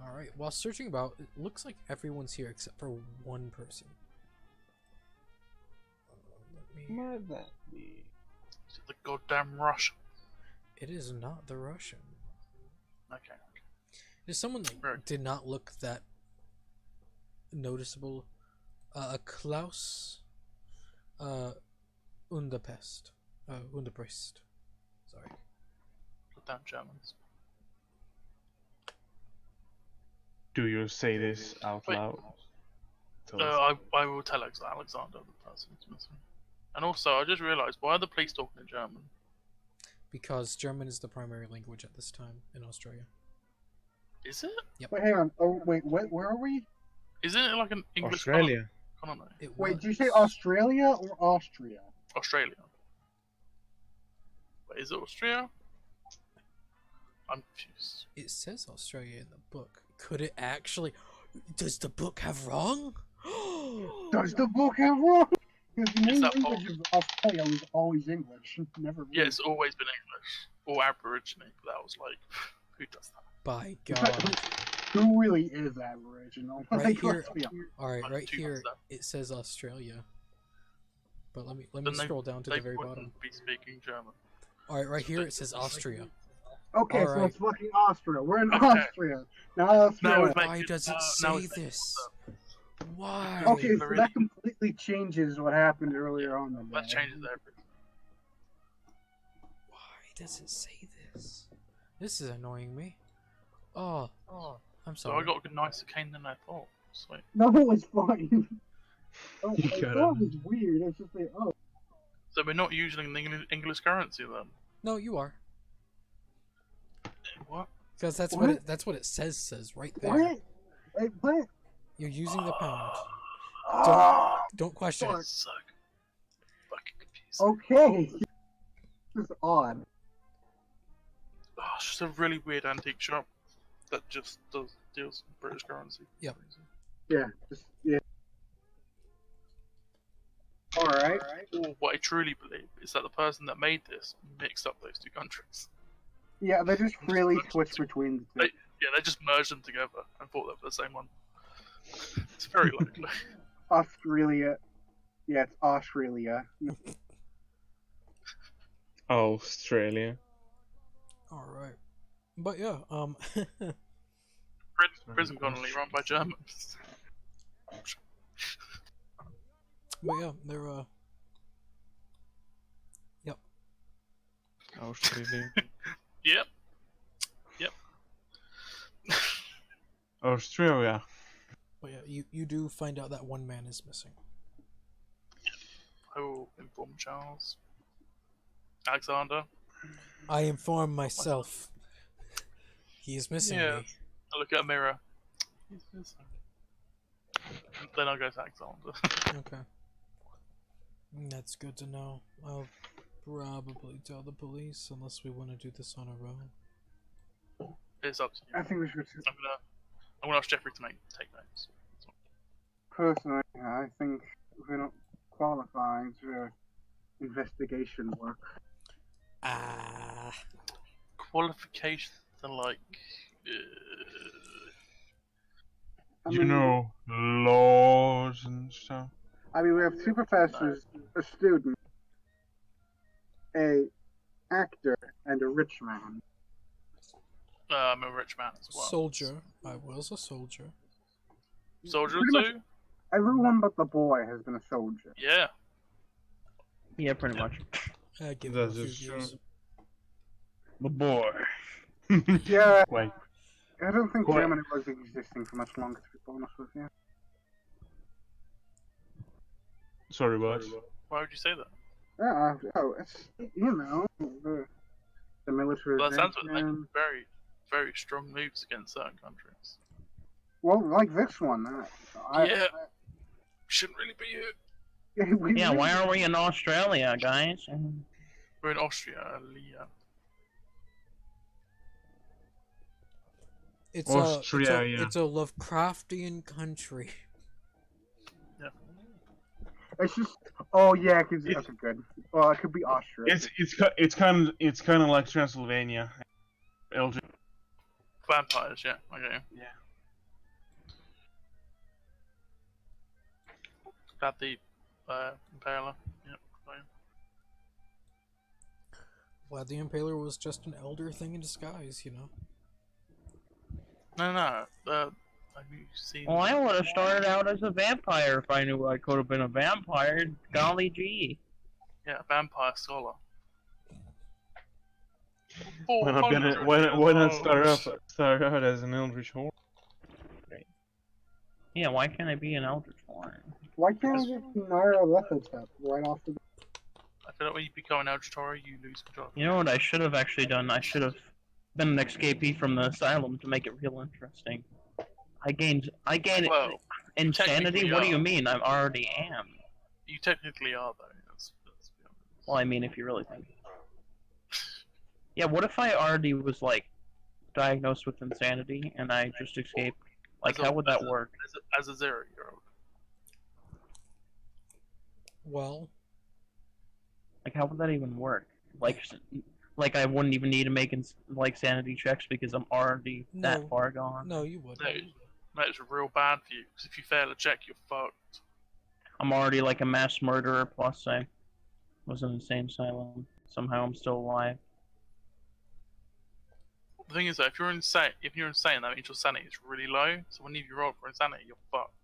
Alright, while searching about, it looks like everyone's here except for one person. Let me... Might that be? Is it the goddamn Russian? It is not the Russian. Okay. It is someone that Right. did not look that noticeable. Klaus Underpest. Underprest. Sorry. Goddamn Germans. Do you say this out Wait. loud? Tell us. I will tell Alexander the person who's missing. And also, I just realised, why are the police talking in German? Because German is the primary language at this time in Australia. Is it? Wait, hang on. Oh, wait, where are we? Isn't it like an English Australia. colony? It Wait, was. did you say Australia or Austria? Australia. Wait, is it Austria? I'm confused. It says Australia in the book. Could it actually? Does the book have wrong? Does the book have wrong? Because the main that language of Australia was always English. Never really. Yeah, it's always been English. Or Aborigine, but that was like, who does that? By God! Who really is Aboriginal? Right Like, here. let's be honest. All right, Like right 2 here months ago. it says Australia. But let me Then scroll down to They the very wouldn't bottom. be speaking German. All right, right here it says Austria. Okay, so Alright. it's fucking Austria. We're in Okay. Austria. Not Australia. No, it's Why making- does it now say it's making this? sense. Why? Okay, so Really? that completely changes what happened earlier on. in the That day. changes everything. Why does it say this? This is annoying me. Oh, I'm So sorry. I got a nicer cane than I thought. Sweet. No, it was fine. Oh, You I got thought him. it was weird. It's just like, oh, So we're not using the English currency then? No, you are, What? because that's What? that's what it says right there. what? Wait, what? You're using the pound. Ah, Don't question it. It's so fucking confusing. okay. This is odd. Oh, it's just a really weird antique shop that just deals in British currency. Yep. Yeah, just yeah. All right. Or what I truly believe is that the person that made this mixed up those 2 countries. Yeah, they just really switched between the two. Yeah, they just merged them together and thought they were the same one. It's very likely. Australia. Yeah, it's Australia. Australia. All right, but yeah, Prison colony run by Germans. but yeah, they're yep. Australia. Yep. Yep. Australia. But yeah, you do find out that one man is missing. I will inform Charles. Alexander. I inform myself. He is missing Yeah. me. I look at a mirror. He's missing. Then I'll go to Alexander. Okay. That's good to know. I'll probably tell the police unless we want to do this on our own. It's up to you. I think we should. I'm gonna ask Jeffrey to take notes. Personally, I think we're not qualifying for investigation work. Ah. Qualifications are like. I You mean, know, laws and stuff. I mean, we have two professors, a student, a actor, and a rich man. I'm a rich man as well. Soldier. I was a soldier. Soldier Pretty much- too? Everyone but the boy has been a soldier. Yeah. Yeah, pretty much. I give him a That few is years. true. The boy. Yeah, Wait. I don't think What? Germany was existing for much longer, to be honest with you. Sorry, what? Why would you say that? Yeah, it's, you know, the military. Well, that sounds like they're making very, very strong moves against certain countries. Well, like this one. Yeah. Shouldn't really be here. Yeah, why are we in Australia, guys? We're in Austria, Leah. It's Austria, yeah. it's a Lovecraftian country. It's just. Oh yeah, cause okay, good. Well, it could be Austria. It's kind of like Transylvania. LG. Vampires, yeah. Okay. Yeah. Got the Impaler. Yep. Fine. Vlad the Impaler was just an elder thing in disguise, you know. No. Have you seen? Well, I would have started out as a vampire if I knew I could have been a vampire. Golly gee. Yeah, vampire scholar. Why not start out as an Eldritch Horror? Yeah, why can't I be an Eldritch Horn? Why can't I just Naira Lethotep right off the? I feel like when you become an Eldritch, you lose control. You know what I should have actually done? I should have been an escapee from the asylum to make it real interesting. I gained Well, insanity. technically What do you are. mean? I already am. you technically are though. Let's be honest. Well, I mean, if you really think. Yeah, what if I already was like diagnosed with insanity and I just escaped? Like, As a- how would that as a- work? As a 0-year-old. Well, Like, how would that even work? Like I wouldn't even need to make like sanity checks because I'm already that No. far gone. no, you wouldn't. No, it's real bad for you because if you fail a check, you're fucked. I'm already like a mass murderer. Plus, I was in an insane asylum. Somehow, I'm still alive. The thing is, though, if you're insane, that means your sanity is really low. So when you roll for insanity, you're fucked.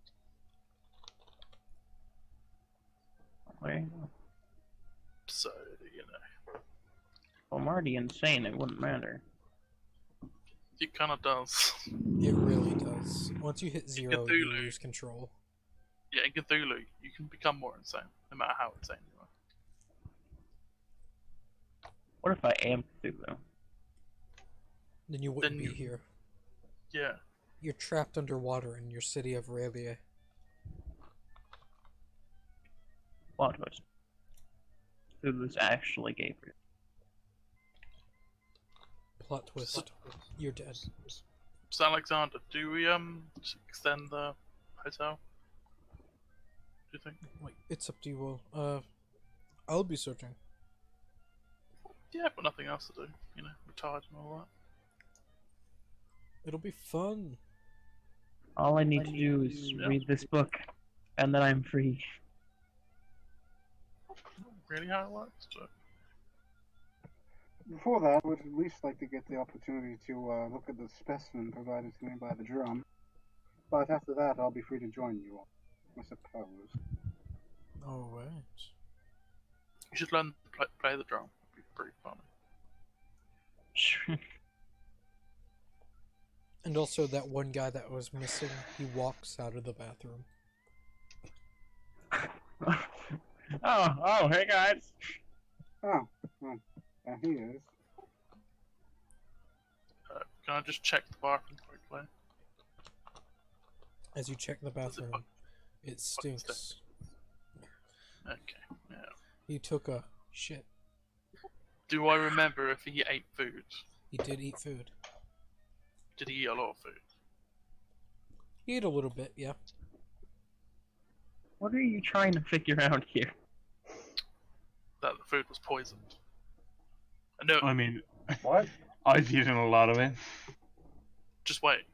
Okay. So you know, Well, I'm already insane. It wouldn't matter. it kind of does. It really does. Once you hit 0, you Cthulhu. lose control. Yeah, in Cthulhu, you can become more insane, no matter how insane you are. What if I am Cthulhu? Then you wouldn't Then be you- here. Yeah. You're trapped underwater in your city of Aurelia. Plot twist. Cthulhu's actually Gabriel. Plot twist. You're dead. So Alexander, do we just extend the hotel? Do you think? Wait, it's up to you all. I'll be searching. Yeah, I've got nothing else to do. You know, retired and all that. It'll be fun. All I need to do is read this book, and then I'm free. Really how it works, but Before that, I would at least like to get the opportunity to look at the specimen provided to me by the drum. But after that, I'll be free to join you all, I suppose. Alright. you should learn to play the drum. It'd be pretty funny. And also that one guy that was missing, he walks out of the bathroom. Oh, hey guys. Oh, well, there he is. Can I just check the bathroom quickly? As you check the bathroom, it stinks. Okay, yeah. He took a shit. Do I remember if he ate food? He did eat food. Did he eat a lot of food? He ate a little bit, yeah. What are you trying to figure out here? That the food was poisoned. No, I mean, What? I've eaten a lot of it. just wait.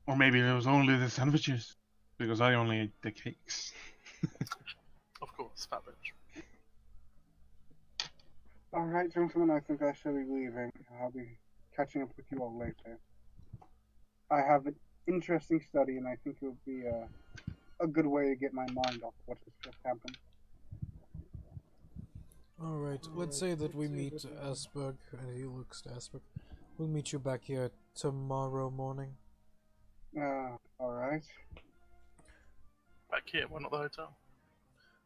Or maybe it was only the sandwiches. Because I only ate the cakes. Of course, fat bitch. Alright, gentlemen, I think I shall be leaving. I'll be catching up with you all later. I have an interesting study, and I think it would be a good way to get my mind off what has just happened. Alright, let's say that we meet Asperg, and he looks to Asperg. We'll meet you back here tomorrow morning. Alright. Back here, why not the hotel?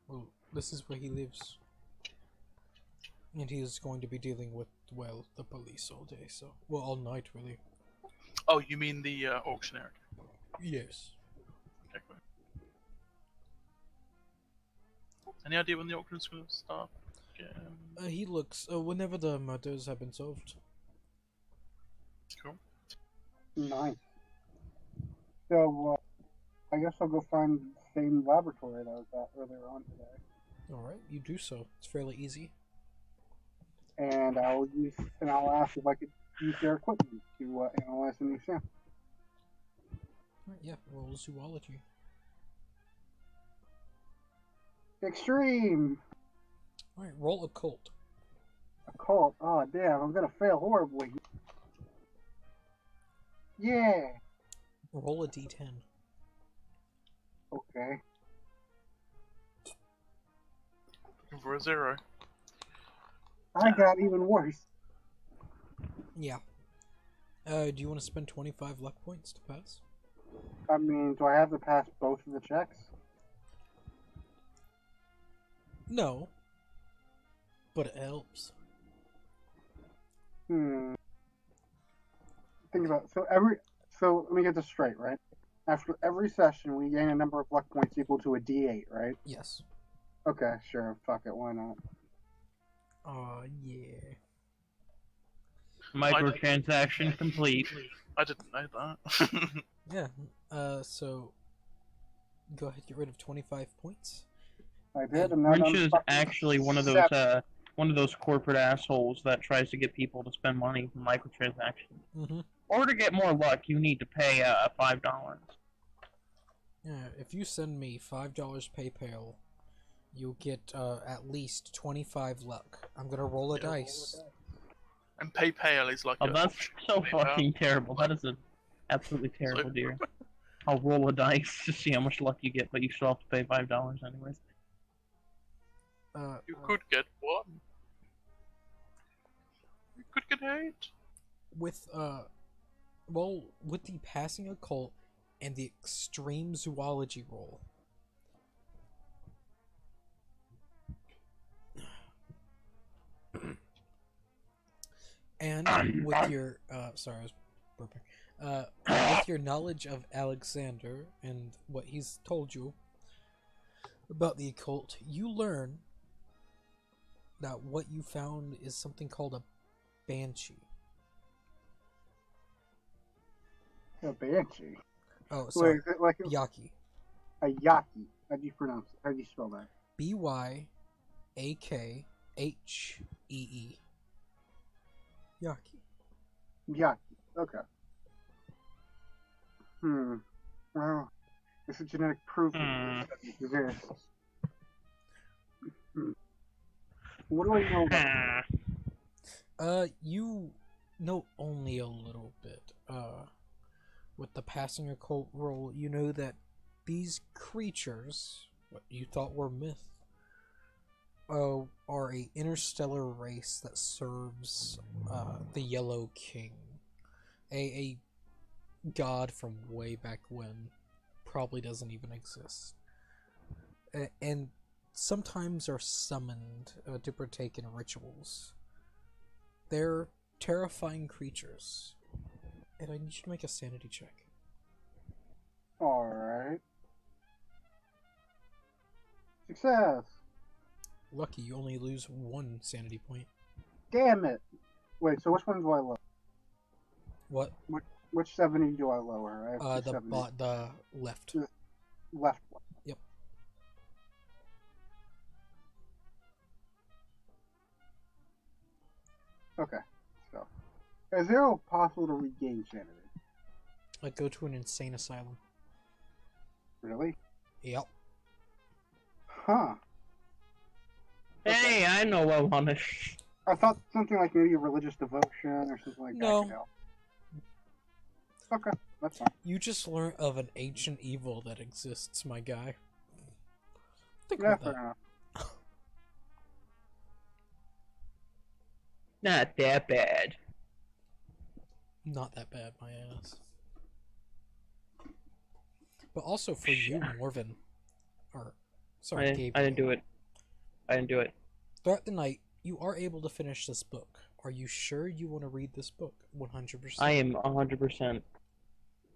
Well, this is where he lives. And he is going to be dealing with, well, the police all day, so... Well, all night, really. Oh, you mean the auction area? Yes. Okay, cool. Any idea when the auction's going to start? He looks... whenever the murders have been solved. Cool. Nice. So, I guess I'll go find the same laboratory that I was at earlier on today. Alright, you do so. It's fairly easy. And I'll ask if I could use their equipment to analyze the new sample. Alright, yeah, roll zoology. Extreme! Alright, roll occult. Occult. Oh, damn, I'm gonna fail horribly. Yeah! Roll a d10. Okay. For a 0. I got even worse. Yeah. Do you want to spend 25 luck points to pass? I mean, do I have to pass both of the checks? No. But it helps. Think about it. So let me get this straight, right? After every session, we gain a number of luck points equal to a D8, right? Yes. Okay, sure. Fuck it. Why not? Aw, yeah. Microtransaction complete. I didn't know that. Yeah. So go ahead, get rid of 25 points. I did, and now Wrench I'm is fucking actually one of those corporate assholes that tries to get people to spend money for microtransactions. Mm-hmm. Or to get more luck, you need to pay $5. Yeah, if you send me $5 PayPal, you'll get at least 25 luck. I'm gonna roll a dice. And PayPal is like Oh, that's so PayPal. fucking terrible. That is an absolutely terrible deal. I'll roll a dice to see how much luck you get, but you still have to pay $5 anyways. You could get 1. You could get 8. With with the passing occult and the extreme zoology roll. And with your sorry, I was burping. With your knowledge of Alexander and what he's told you about the occult, you learn that what you found is something called a banshee. a banshee. Oh, Wait, sorry. is it like Yaki. a yaki? How do you pronounce it? How do you spell that? Byakkhee. Yaki. Yaki. Okay. Well, it's a genetic proof that it exists. What do I know about it? You know only a little bit. With the passing occult roll, you know that these creatures, what you thought were myth, are a interstellar race that serves the Yellow King, a god from way back when, probably doesn't even exist, and sometimes are summoned to partake in rituals. They're terrifying creatures, and I need you to make a sanity check. Alright. Success! Lucky, you only lose 1 sanity point. Damn it! Wait, so which one do I lower? What? Which 70 do I lower? I have The 270. the left. Left one. Yep. Okay, so. Is there possible to regain sanity? Like, go to an insane asylum. Really? Yep. Huh. Hey, I know I want to. I thought something like maybe a religious devotion or something like No. that could help. Okay, that's fine. You just learned of an ancient evil that exists, my guy. Think Yeah, about fair that. enough. Not that bad. Not that bad, my ass. But also for you, Morven. Or, sorry, Gabriel. I didn't do it. I didn't do it. Throughout the night, you are able to finish this book. Are you sure you want to read this book? 100%. I am 100%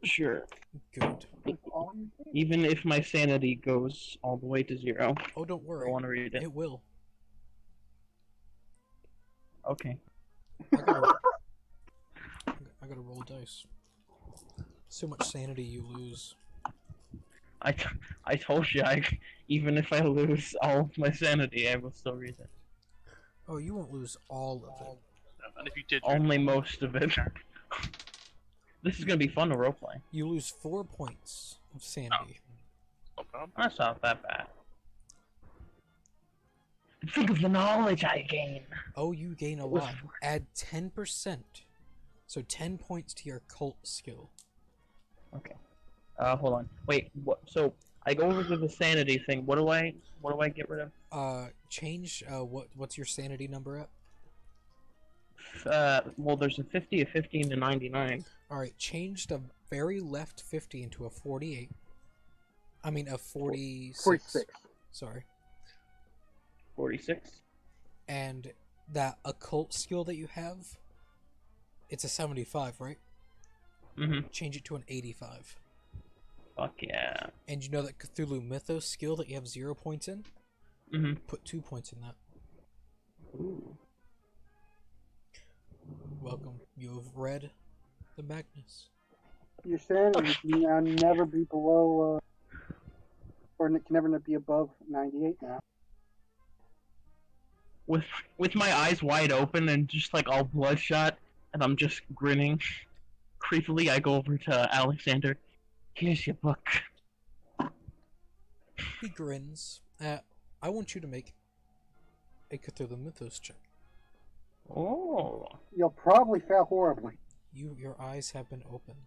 sure. Good. All you think? Even if my sanity goes all the way to 0, Oh, don't I worry. want to read it. It will. Okay. I gotta roll dice. So much sanity you lose. I told you, even if I lose all of my sanity, I will still read it. Oh, you won't lose all of it. And if you did, Only most of it. This is gonna be fun to roleplay. You lose 4 points of sanity. not bad. That's not that bad. Think of the knowledge I gain. Oh, you gain a was- lot. Add 10%. So 10 points to your cult skill. Okay. Hold on. Wait. What? So I go over to the sanity thing. What do I get rid of? Change. What's your sanity number at? Well, there's a 50, a 50, and a 99. All right. Change the very left 50 into a 48. I mean a 46. 46. Sorry. 46. And that occult skill that you have, it's a 75, right? Mm-hmm. Change it to an 85. Fuck yeah. And you know that Cthulhu Mythos skill that you have 0 points in? Mm-hmm. Put 2 points in that. Ooh. Welcome. You have read the Magnus. Your sanity can now never be below, or it can never be above 98 now. With my eyes wide open and just like all bloodshot, and I'm just grinning. Creepily, I go over to Alexander. Here's your book. He grins. I want you to make a Cthulhu Mythos check. Oh. You'll probably fail horribly. Your eyes have been opened.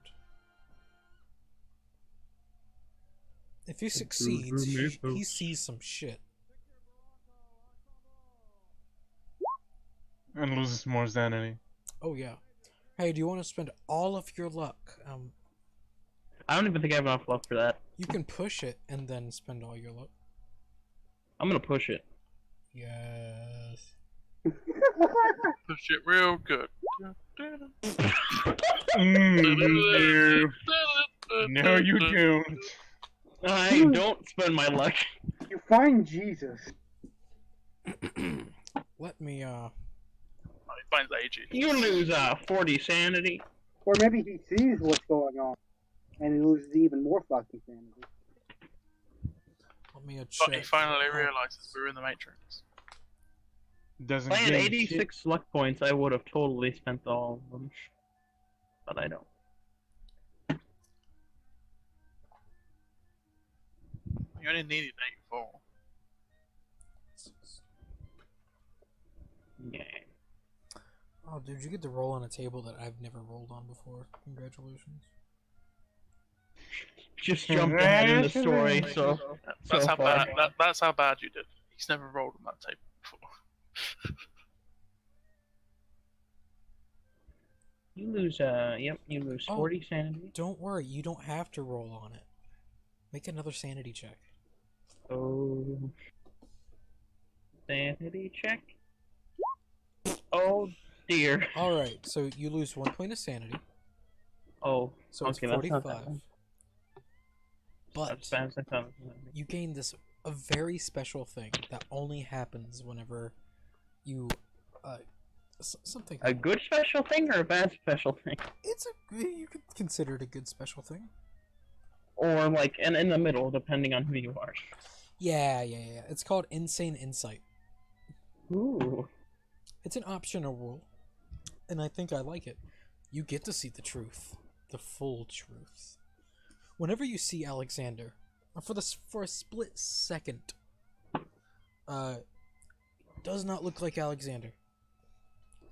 If he succeeds, he sees some shit. And loses more sanity. Oh yeah. Hey, do you want to spend all of your luck? I don't even think I have enough luck for that. You can push it and then spend all your luck. I'm gonna push it. Yes. Push it real good. No, you don't. I don't spend my luck. You find Jesus. Let me He finds AG. You lose 40 sanity. Or maybe he sees what's going on, and he loses even more fucking sanity. let me But check. he finally realizes we're in the Matrix. Doesn't If I had gain 86 luck points, I would have totally spent all of them. But I don't. You only needed 84. Yeah. Oh, dude, you get to roll on a table that I've never rolled on before. Congratulations. Just jumped ahead in the story, so That's So how far. bad. That's how bad you did. He's never rolled on that tape You lose, yep, you lose Oh. 40 sanity. Don't worry, you don't have to roll on it. Make another sanity check. Oh. Sanity check. Oh, dear. Alright, so you lose 1 point of sanity. Oh, So it's okay, that's not that 45. bad. But That's bad as I thought it was gonna be. you gain this a very special thing that only happens whenever you something. A good special thing or a bad special thing? It's a you could consider it a good special thing. Or, like, in the middle, depending on who you are. Yeah. It's called Insane Insight. Ooh. It's an optional rule, and I think I like it. You get to see the truth, the full truth. Whenever you see Alexander, for a split second, does not look like Alexander.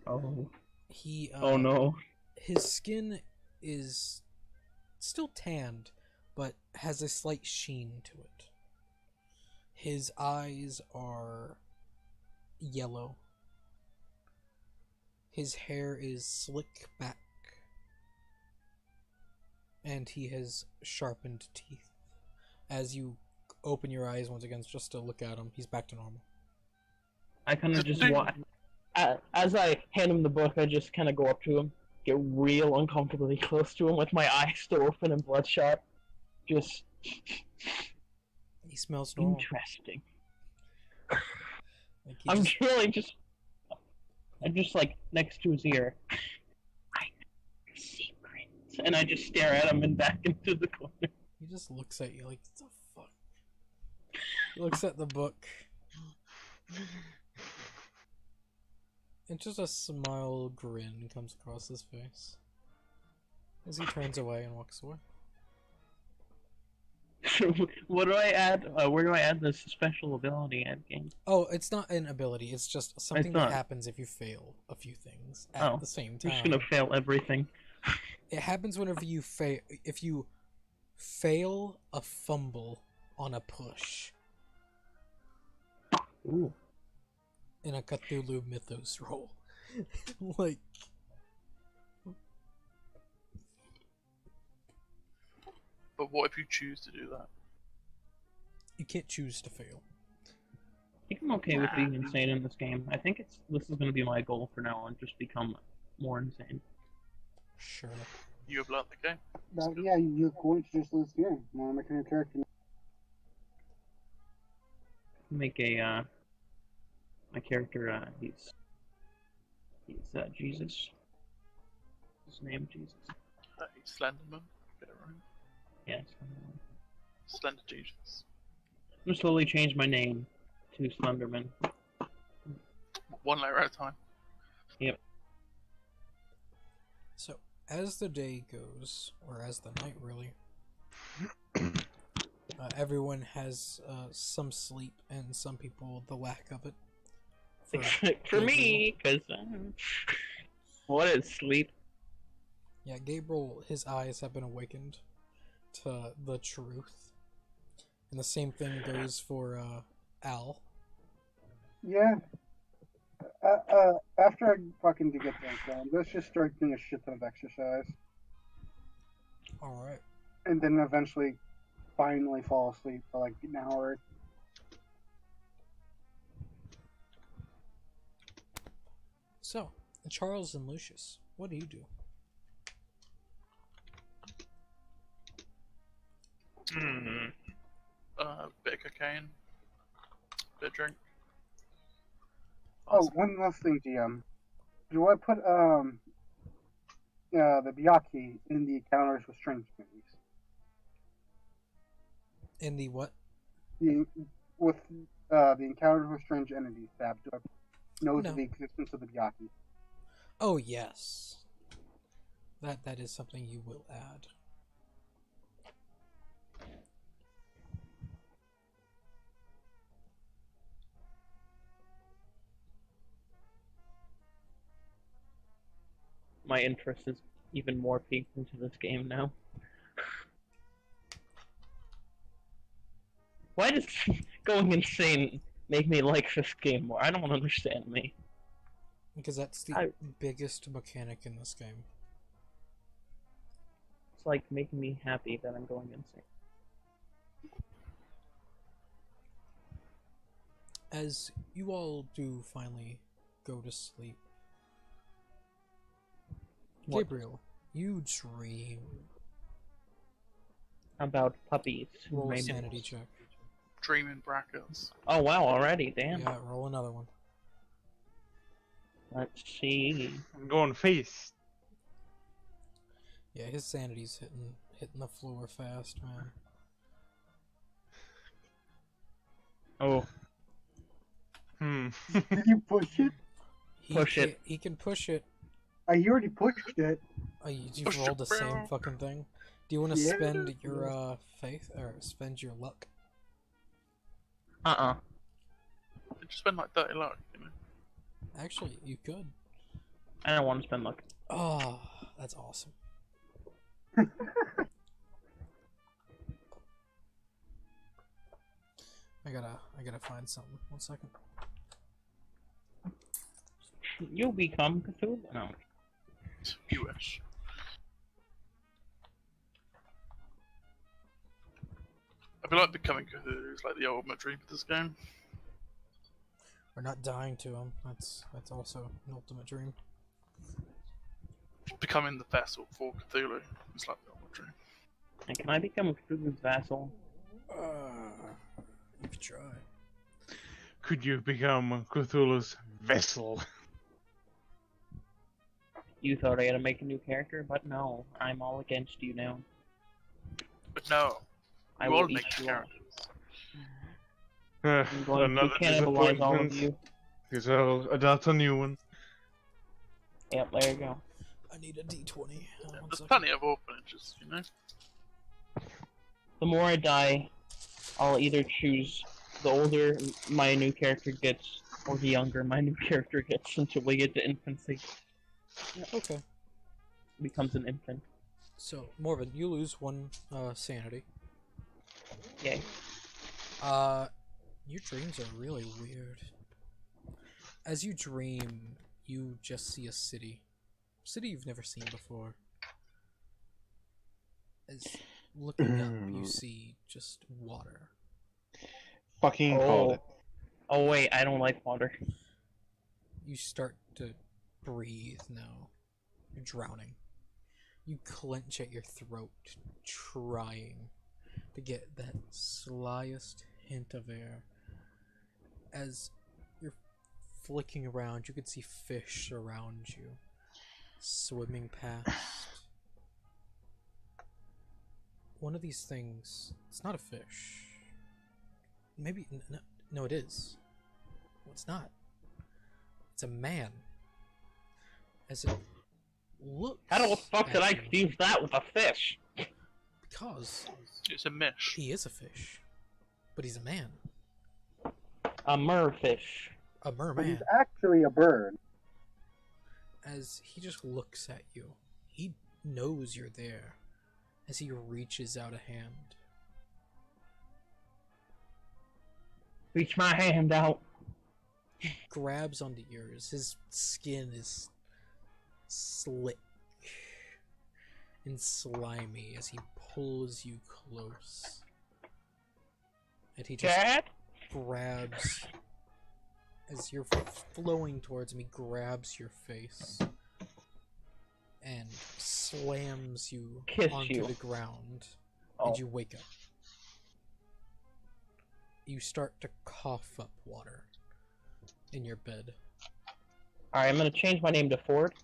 Oh. He Oh no. His skin is still tanned, but has a slight sheen to it. His eyes are yellow. His hair is slick back. And he has sharpened teeth. As you open your eyes once again just to look at him, he's back to normal. I kind of just watch. As I hand him the book, I just kind of go up to him, get real uncomfortably close to him with my eyes still open and bloodshot. Just He smells normal. interesting. Like he I'm just- really just. I'm just like next to his ear. I know your secrets, and I just stare at him and back into the corner. He just looks at you like, what the fuck? He looks at the book. And just a smile grin comes across his face. As he turns away and walks away. What do I add? Where do I add this special ability at game? Oh, it's not an ability, it's just something that not. happens if you fail a few things at the same I'm time. just gonna fail everything. It happens whenever you fail. If you fail a fumble on a push Ooh. in a Cthulhu Mythos roll. Like, But what if you choose to do that? you can't choose to fail. I think I'm okay with being insane in this game. I think this is gonna be my goal for now on, just become more insane. Sure. You have learned the game. Yeah, you're going to just lose the game. You want to make a new character? Make a my character. He's Jesus. His name Jesus. Slenderman. Get it right. Yes. Slender Jesus. I'm gonna slowly change my name to Slenderman. One letter at a time. So, as the day goes, or as the night really, everyone has some sleep, and some people the lack of it. For me, because what is sleep? Yeah, Gabriel, his eyes have been awakened to the truth. And the same thing goes for Al. Yeah. After I fucking get that done, let's just start doing a shit ton of exercise. Alright. And then eventually finally fall asleep for like an hour. So, Charles and Lucius, what do you do? Bit of cocaine. Bit of drink. Oh, one last thing, GM. Do I put the Byakuya in the encounters with strange entities? In the what? The encounters with strange entities tab. Do I know No. the existence of the Byakuya? Oh, yes. That is something you will add. My interest is even more peaked into this game now. Why does going insane make me like this game more? I don't understand me. Because that's the I- biggest mechanic in this game. It's like making me happy that I'm going insane. As you all do finally go to sleep, What? Gabriel, you dream. About puppies who Roll a made sanity it. check. Dreaming brackets. Oh wow, already, damn. Yeah, roll another one. Let's see. I'm going face. Yeah, his sanity's hitting the floor fast, man. Oh, Did you push it? Push it. He can push it. You already pushed it. Oh, you Push rolled the it, same bro. fucking thing. Do you want to Yeah. spend your faith or spend your luck? uh-uh. You just spend like 30 luck, you know. Actually, you could. I don't want to spend luck. Oh, that's awesome. I gotta find something. 1 second. You become Cthulhu. No. You wish. I feel like becoming Cthulhu is like the ultimate dream of this game. We're not dying to him. That's also an ultimate dream. Becoming the vessel for Cthulhu is like the ultimate dream. And can I become Cthulhu's vassal? You could try. Could you become Cthulhu's vessel? You thought I had to make a new character, but no, I'm all against you now. But no, I you will all eat make you all. characters. I'm going to Another cannibalize all of disappointment. you. Guess I'll adopt a new one. Yep, there you go. I need a D20. One There's second. plenty of orphanages, you know. The more I die, I'll either choose the older my new character gets, or the younger my new character gets until we get to infancy. Okay. Becomes an infant. So, Morven, you lose 1 sanity. Yay. Your dreams are really weird. As you dream, you just see a city. City you've never seen before. As looking up, you see just water. Fucking call it. Oh wait, I don't like water. You start to breathe now. You're drowning. You clench at your throat, trying to get that slyest hint of air. As you're flicking around, you can see fish around you, swimming past. One of these things, it's not a fish. Maybe, no, it is. No, it's not. It's a man. As it looks. How the fuck did I at you, confuse that with a fish? Because It's a mish. he is a fish, but he's a man, A merfish. a But merman. he's actually a bird. As he just looks at you, he knows you're there. As he reaches out a hand, Reach my hand out. grabs onto yours. His skin is slick and slimy as he pulls you close. And he just Dad? grabs, as you're flowing towards him, he grabs your face and slams you Kiss onto you. the ground, Oh. and you wake up. You start to cough up water in your bed. Alright, I'm gonna change my name to Ford.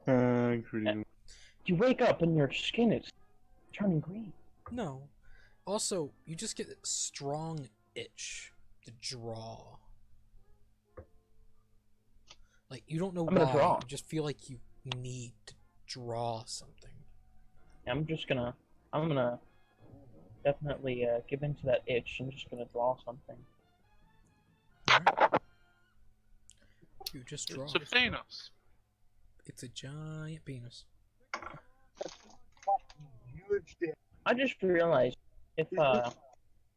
Green. You wake up and your skin is turning green. No. Also, you just get a strong itch to draw. Like, you don't know I'm gonna why. draw. You just feel like you need to draw something. I'm gonna definitely give in to that itch. I'm just gonna draw something. Alright? You just draw. It's a penis. It's a giant penis. Fucking huge dick. I just realized if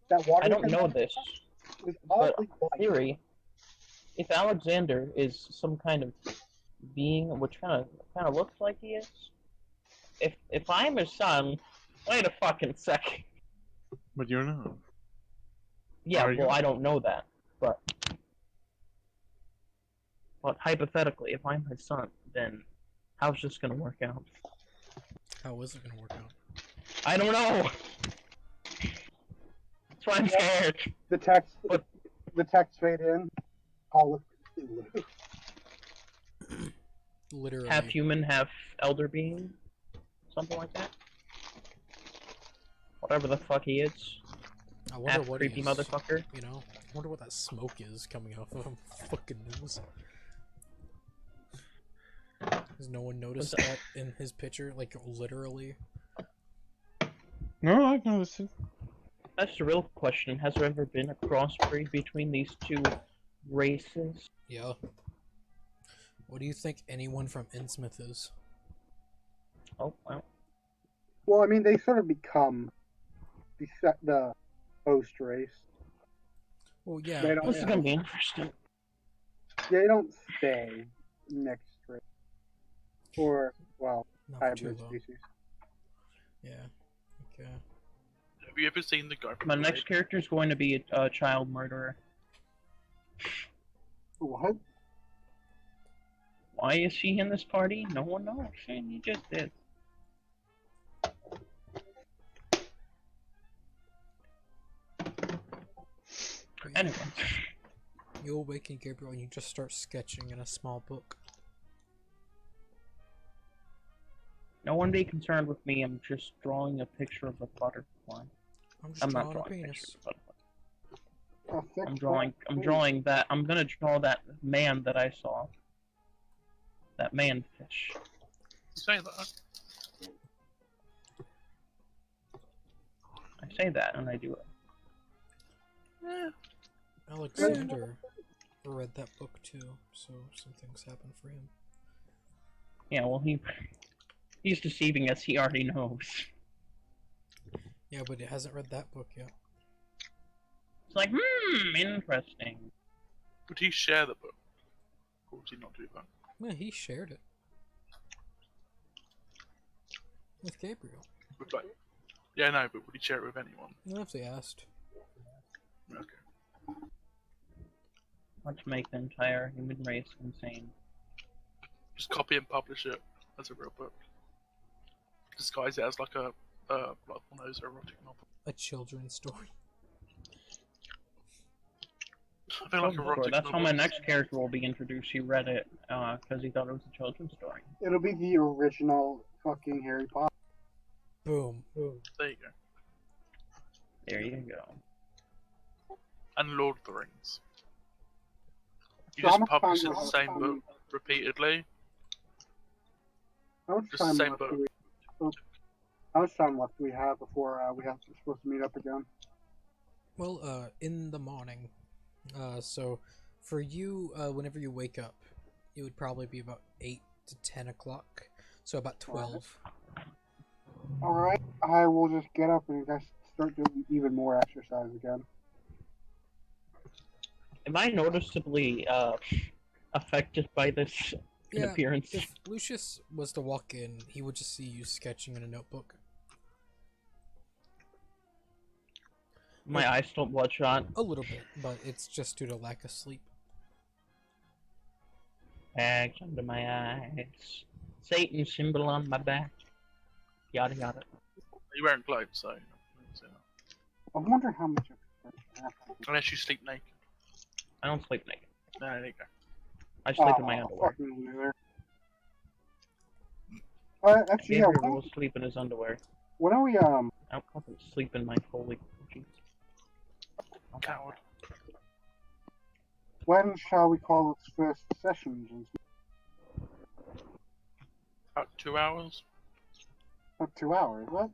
That water I don't know container this, is but oddly white. theory, if Alexander is some kind of being, which kind of looks like he is, if I'm his son, wait a fucking second. But you're not. Yeah, Are you? well, I don't know that, but hypothetically, if I'm his son, then how's this gonna work out? How is it gonna work out? I don't know. That's why I'm scared. The text, But- the text fade in. Call of Cthulhu. Literally. Half human, half elder being, something like that. Whatever the fuck he is, I wonder half what creepy he is, motherfucker. You know? I wonder what that smoke is coming off of him. Fucking knows. Has no one noticed that in his picture? Like, literally? No, I've noticed it. That's the real question. Has there ever been a crossbreed between these two races? Yeah. What do you think anyone from Innsmouth is? Oh, well. Well, I mean, they sort of become the host race. Well, yeah. They don't- This is gonna be interesting. They don't stay mixed race. Or, well, Not for too hybrid long. species. Yeah. Okay. Have you ever seen the guy from My Blade? next character is going to be a child murderer. What? Why is she in this party? No one knows. He just did. But yeah, Anyway, you awaken Gabriel and you just start sketching in a small book. no one be concerned with me. I'm just drawing a picture of a butterfly. I'm just I'm not drawing a drawing penis. pictures of a butterfly. A thick I'm drawing black that. I'm gonna draw that man that I saw. That man fish. Say that. I say that and I do it. Alexander read that book too, so some things happen for him. Yeah, well he's deceiving us. He already knows. Yeah, but it hasn't read that book yet. It's like, interesting. Would he share the book? Or would he not do that? Yeah, he shared it with Gabriel. With like, yeah, no, but would he share it with anyone? You'll have to ask. Okay. Let's make the entire human race insane. Just copy and publish it as a real book. Disguise it as like a like one of those erotic novel. A children's story. I feel like erotic That's how my novels- next character will be introduced. He read it because he thought it was a children's story. It'll be the original fucking Harry Potter. Boom. There you go. There you go. And Lord of the Rings. You So just how much publish time the do- same book repeatedly. How much Just the time same left book. do we? How much time left do we have before we're supposed to meet up again? Well, in the morning. So, for you, whenever you wake up, it would probably be about 8 to 10 o'clock. So about 12. All right, I will just get up and just start doing even more exercise again. Am I noticeably affected by this Yeah, appearance? if Lucius was to walk in, he would just see you sketching in a notebook. My eyes still bloodshot. A little bit, but it's just due to lack of sleep. Bags under my eyes. Satan symbol on my back. Yada yada. You're wearing clothes, so you know, I wonder how much of unless you sleep naked. I don't sleep naked. No, there you go. I sleep in my underwear. Fucking loser. Actually, yeah. Gabriel will sleep in his underwear. When are we I don't fucking sleep in my holy jeez. Coward. When shall we call its first session? About 2 hours. About 2 hours. What?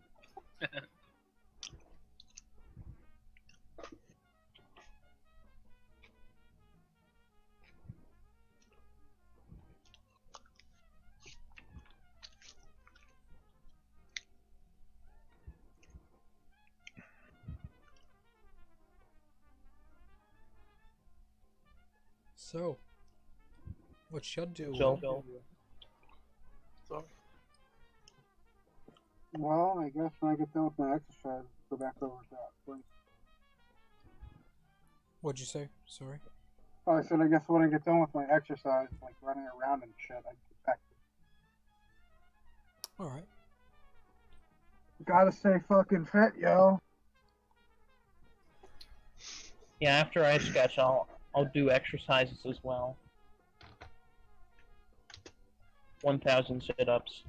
So, what y'all do? So, So, Well, I guess when I get done with my exercise, go back over to that place. What'd you say? Sorry. Oh, I said I guess when I get done with my exercise, like running around and shit, I get back. All right. Gotta stay fucking fit, yo. yeah, after I sketch, I'll do exercises as well. 1,000 sit-ups.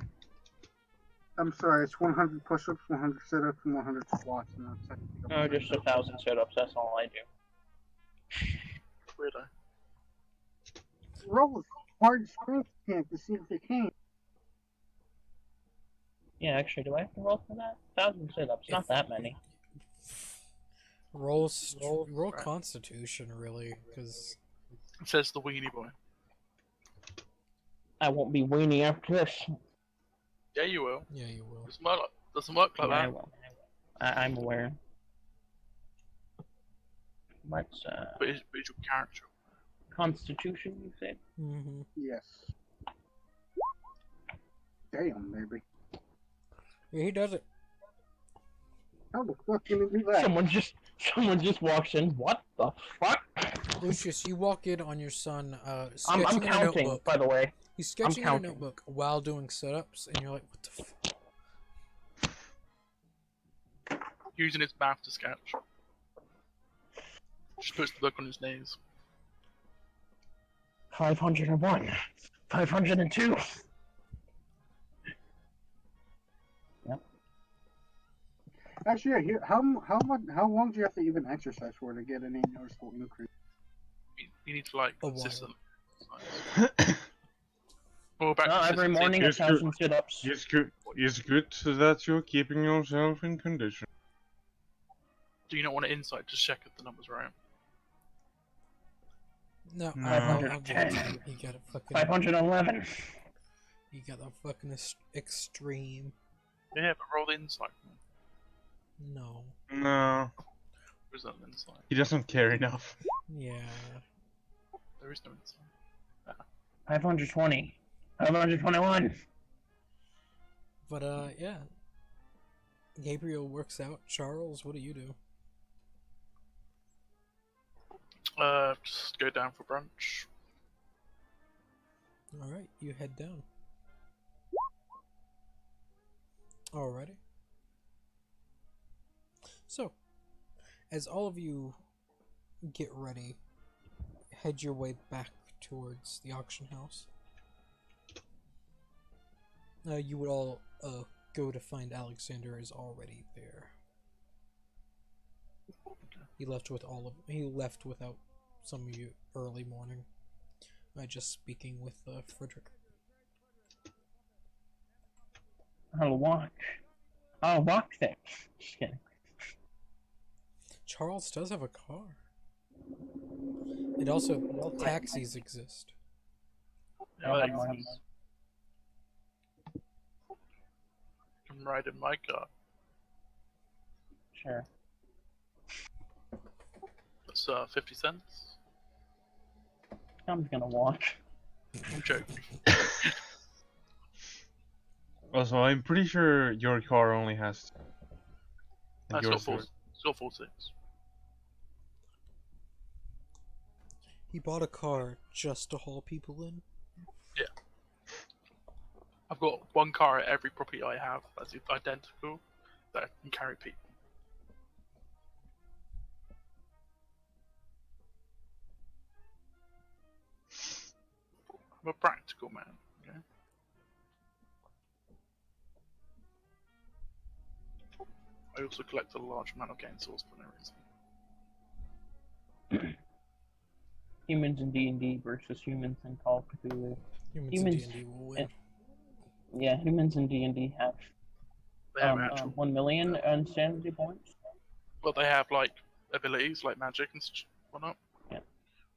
I'm sorry, it's 100 push-ups, 100 sit-ups, and 100 squats, and that's it. No, just 1,000 sit-ups. That's all I do. weirdo. Roll a hard strength camp to see if they can. Yeah, actually, do I have to roll for that? 1,000 sit-ups. Not that many. Roll Right. Constitution, really, because It says the weenie boy. I won't be weaning after this. Yeah, you will. yeah, you will. Doesn't work like Yeah, I that. will. I'm aware. Let's, But it's your character. Constitution, you said? Mm-hmm. Yes. Damn, baby. Yeah, he does it. How the fuck can it be that? Someone just walks in. What the fuck? Lucius, you walk in on your son I'm sketching in a counting, notebook. by the way. He's sketching in a counting. notebook while doing sit-ups, and you're like, what the fuck? Using his mouth to sketch. Just puts the book on his knees. 501. 502. Actually, yeah, here, how long do you have to even exercise for to get any noticeable increase? You need to like A while. consistent. Well, back No, to every consistency. morning Yes, 1,000 sit-ups. It's good that you're keeping yourself in condition. Do you not want an insight to check if the number's right? No, No. I'll give it to you. You got a fucking, 511. you got a fucking extreme. Yeah, but roll the insight. No. No, There's no insight. he doesn't care enough. Yeah. There is no insight. 520. 521. But, yeah. Gabriel works out. Charles, what do you do? Just go down for brunch. Alright, you head down. Alrighty. So, as all of you get ready, head your way back towards the auction house. You would all go to find Alexander is already there. He left without some of you early morning. Just speaking with Frederick. I'll walk. I'll walk there. Just kidding. Charles does have a car. And also, taxis exist. I don't Yeah, have money. you can ride in my car. Sure. That's 50 cents. I'm gonna walk. I'm joking. Also, I'm pretty sure your car only has. That's yours got 46. He bought a car just to haul people in. I've got one car at every property I have that's identical that can carry people. I'm a practical man, okay? I also collect a large amount of game source for no reason. Humans in D&D versus humans in Call of Cthulhu. Humans in D&D will win. Yeah, humans in D&D have They have actual, 1 million insanity points. well, they have like abilities like magic and whatnot. Yeah.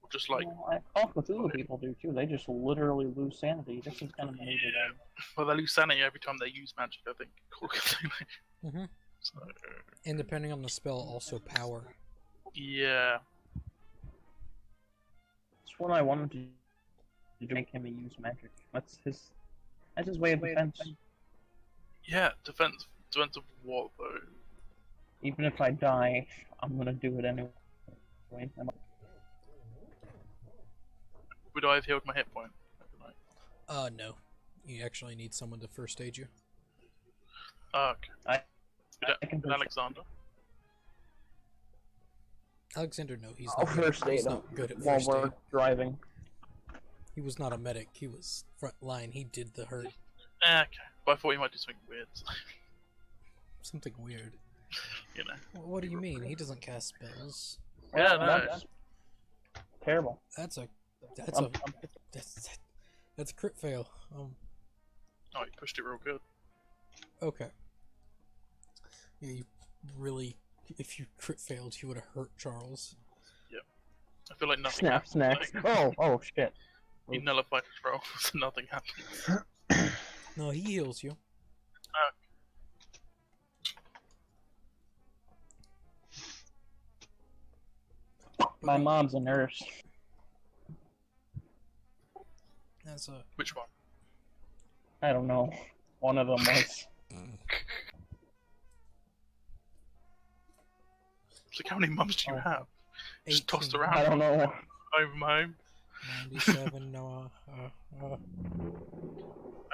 Or just like, Well, Call of Cthulhu people do too. They just literally lose sanity. This is kind of maneuver them. well, they lose sanity every time they use magic. I think. Mhm. So, And depending on the spell, also power. yeah. It's what I wanted to do, make him use magic. That's his way of defense. Yeah, defense of what though? Even if I die, I'm gonna do it anyway. Would I have healed my hit point overnight? No. You actually need someone to first aid you. Okay. I Would can Alexander? Alexander, no, he's I'll not good. first He's aid him not good at while first we're aid. driving. He was not a medic. He was front line. He did the hurt. Okay. But I thought you might do something weird. Something weird. You know. What do you mean? He doesn't cast spells. Yeah, no. That's terrible. That's a Um, that's a crit fail. Oh, you pushed it real good. Okay. Yeah, you really. If you crit failed, you would have hurt Charles. I feel like nothing Snap, happened. snacks. Oh, shit. He nullified his roll, so nothing happened. No, he heals you. My mom's a nurse. That's a. Which one? I don't know. One of them was. It's like, how many mums do you Oh. have? Just tossed 18. around I don't know. over my home. 97. No.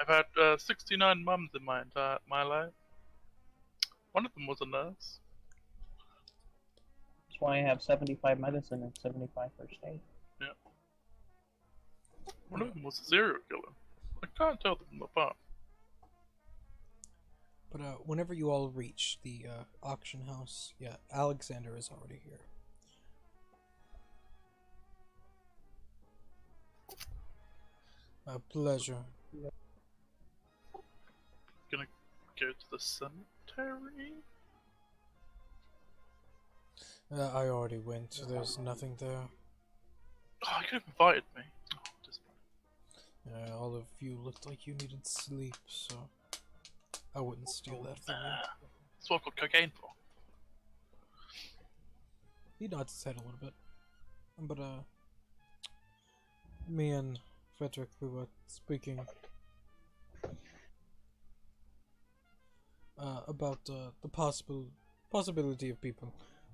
I've had 69 mums in my life. One of them was a nurse. That's why I have 75 medicine and 75 first aid. One of them was a serial killer. I can't tell them apart. But whenever you all reach the auction house, yeah, Alexander is already here. A pleasure. Gonna go to the cemetery. I already went. There's nothing there. Oh, you could have invited me. Oh, disappointing. All of you looked like you needed sleep, so I wouldn't steal that from you. That's what I've got cocaine for. He nods his head a little bit. But, me and Frederick, we were speaking about the possibility of people.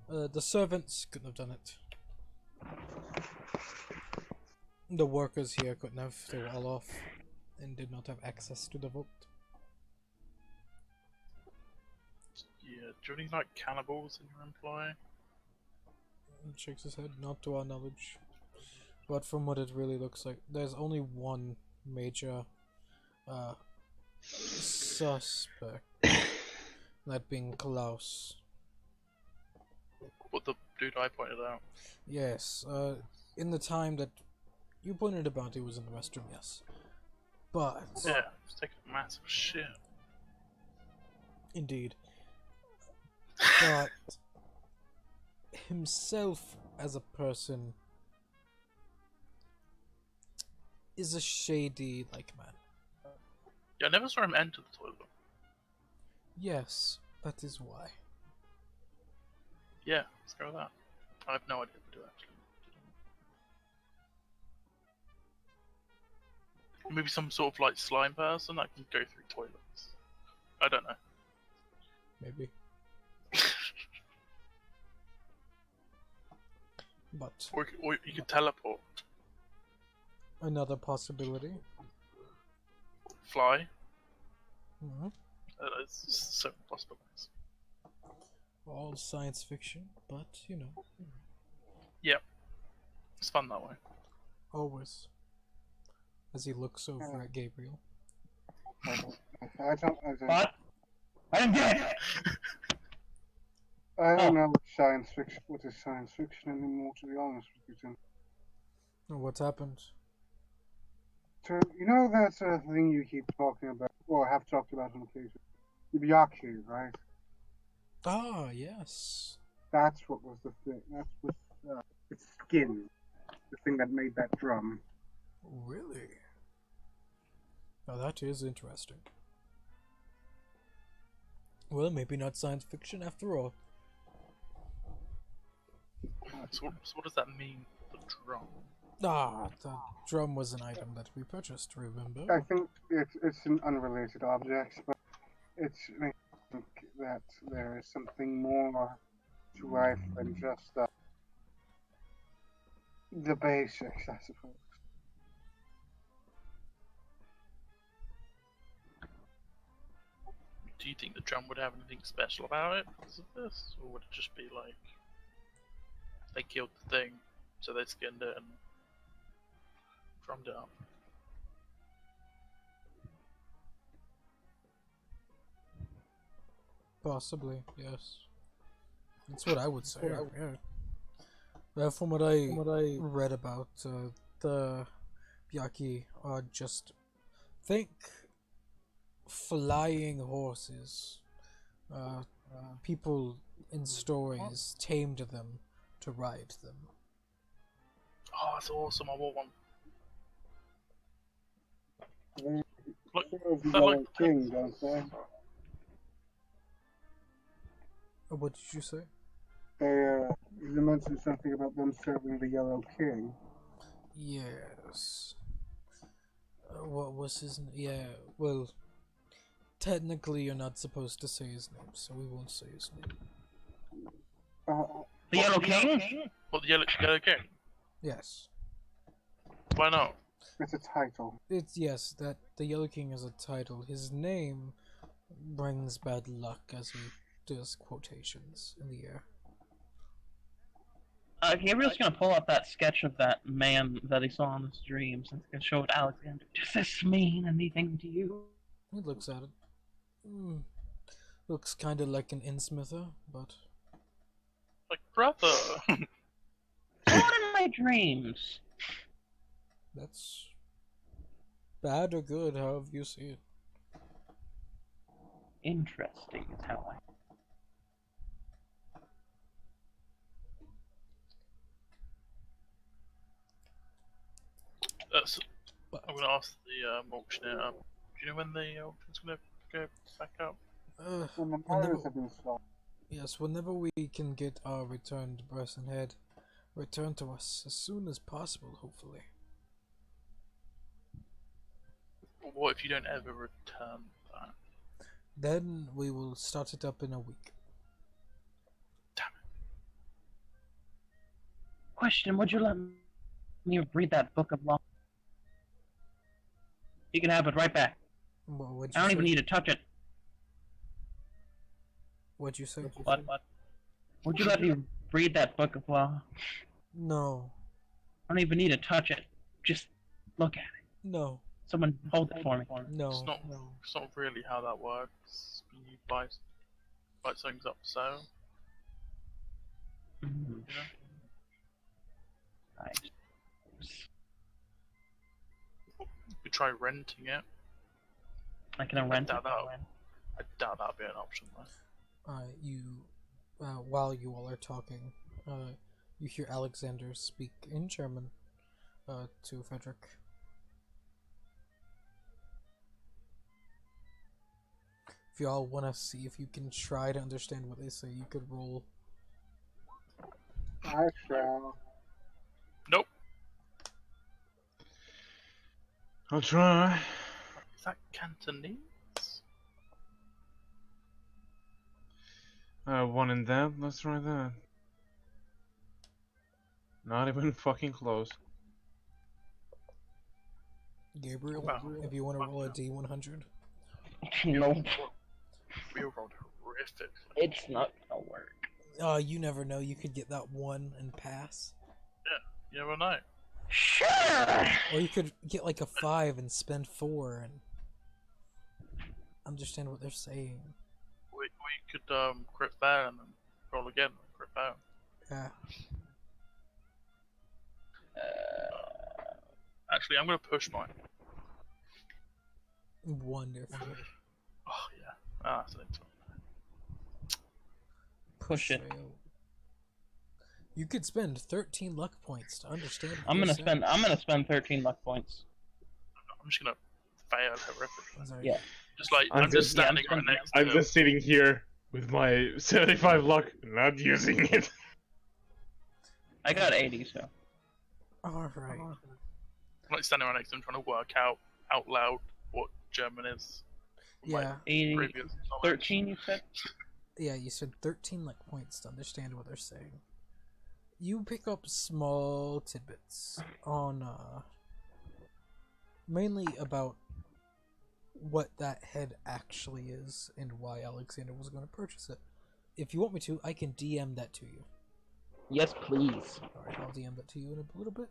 The servants couldn't have done it. The workers here couldn't have. They were all off and did not have access to the vault. Yeah, do you have any like cannibals in your employ? He shakes his head, not to our knowledge. But from what it really looks like, there's only one major suspect. That being Klaus. What the dude I pointed out? Yes, in the time that you pointed about, he was in the restroom, yes. But, Yeah, he's taking a massive shit. indeed. But, himself as a person is a shady, like, man. Yeah, I never saw him enter the toilet. Yes, that is why. Yeah, let's go with that. I have no idea what to do actually. Maybe some sort of like slime person that can go through toilets. I don't know. Maybe. But Or you could teleport, another possibility. fly. Mhm. There's so many possibilities. All science fiction, but you know, It's fun that way. always. As he looks over at Gabriel. I don't What? I didn't get it! I don't know what is science fiction anymore, to be honest with you, Tim. What's happened? So, you know that thing you keep talking about, or have talked about on occasion? Ibyaku, right? Ah, yes. That's what was the thing. That's what its skin. The thing that made that drum. Really? Now that is interesting. Well, maybe not science fiction after all. So what does that mean? The drum. Ah, the drum was an item that we purchased, remember? I think it's an unrelated object, but it's I think that there is something more to life than just the basics, I suppose. Do you think the drum would have anything special about it because of this? Or would it just be like they killed the thing, so they skinned it and drummed it up? Possibly, yes. That's what I would say. Yeah. From what I read about the Byaki are just think flying horses. People in stories tamed them to ride them. Oh, that's awesome! I want one. Look, Serve the they're Yellow like King, don't they? What did you say? You mentioned something about them serving the Yellow King. Yes. What was his name? Yeah, well, technically you're not supposed to say his name, so we won't say his name. The Yellow King? What, the Yellow King? Yes. Why not? It's a title. Yes, that the Yellow King is a title. His name brings bad luck as he does quotations in the air. Gabriel's gonna pull up that sketch of that man that he saw in his dreams and gonna show it to Alexander. Does this mean anything to you? He looks at it. Looks kind of like an insmither, but Like, brother! Not in my dreams. that's bad or good, however you see it. Interesting is how I. So, But I'm gonna ask the auctioneer, do you know when the auction's gonna go back up? When the whenever, murders have been solved. yes, whenever we can get our returned person head returned to us as soon as possible, hopefully. What if you don't ever return that? Then we will start it up in a week. Damn Question: would you let me read that book of law? You can have it right back. What'd I you don't say? even need to touch it. What'd you say? What? Would you let me read that book of law? No. I don't even need to touch it. Just look at it. No. Someone hold it for me. No. It's not really how that works. You buy something's up for sale, Mhm. you know? I- You could try renting it. I can rent it. doubt that. I doubt that'd be an option though. While you all are talking, you hear Alexander speak in German, to Frederick. If y'all want to see if you can try to understand what they say, you could roll. I shall. Nope. I'll try. Is that Cantonese? One in that. Let's try that. Not even fucking close. Gabriel, Wow. if you want to roll a D100. Nope. We rolled horrific. It's not gonna work. You never know. You could get that one and pass, You never know. Sure. or you could get like a 5 and spend 4 and understand what they're saying. We could crit fail and then roll again and crit fail. Yeah. Actually, I'm gonna push mine. Wonderful. Oh yeah. Ah, that's an excellent. Push it. Fail. You could spend 13 luck points to understand. what I'm they're gonna spend 13 luck points. I'm just gonna fail horrifically. saying. Sorry. Yeah. Just like I'm I'm just just- standing yeah, right next I'm to him. just sitting here with my 75 luck, not using it. I got 80, so Alright. I'm like standing right next to him trying to work out loud what German is. from my Yeah. 80, previous knowledge. 13, you said? Yeah, you said 13 like points to understand what they're saying. You pick up small tidbits on mainly about what that head actually is and why Alexander was going to purchase it. If you want me to, I can DM that to you. Yes, please. Alright, I'll DM that to you in a little bit.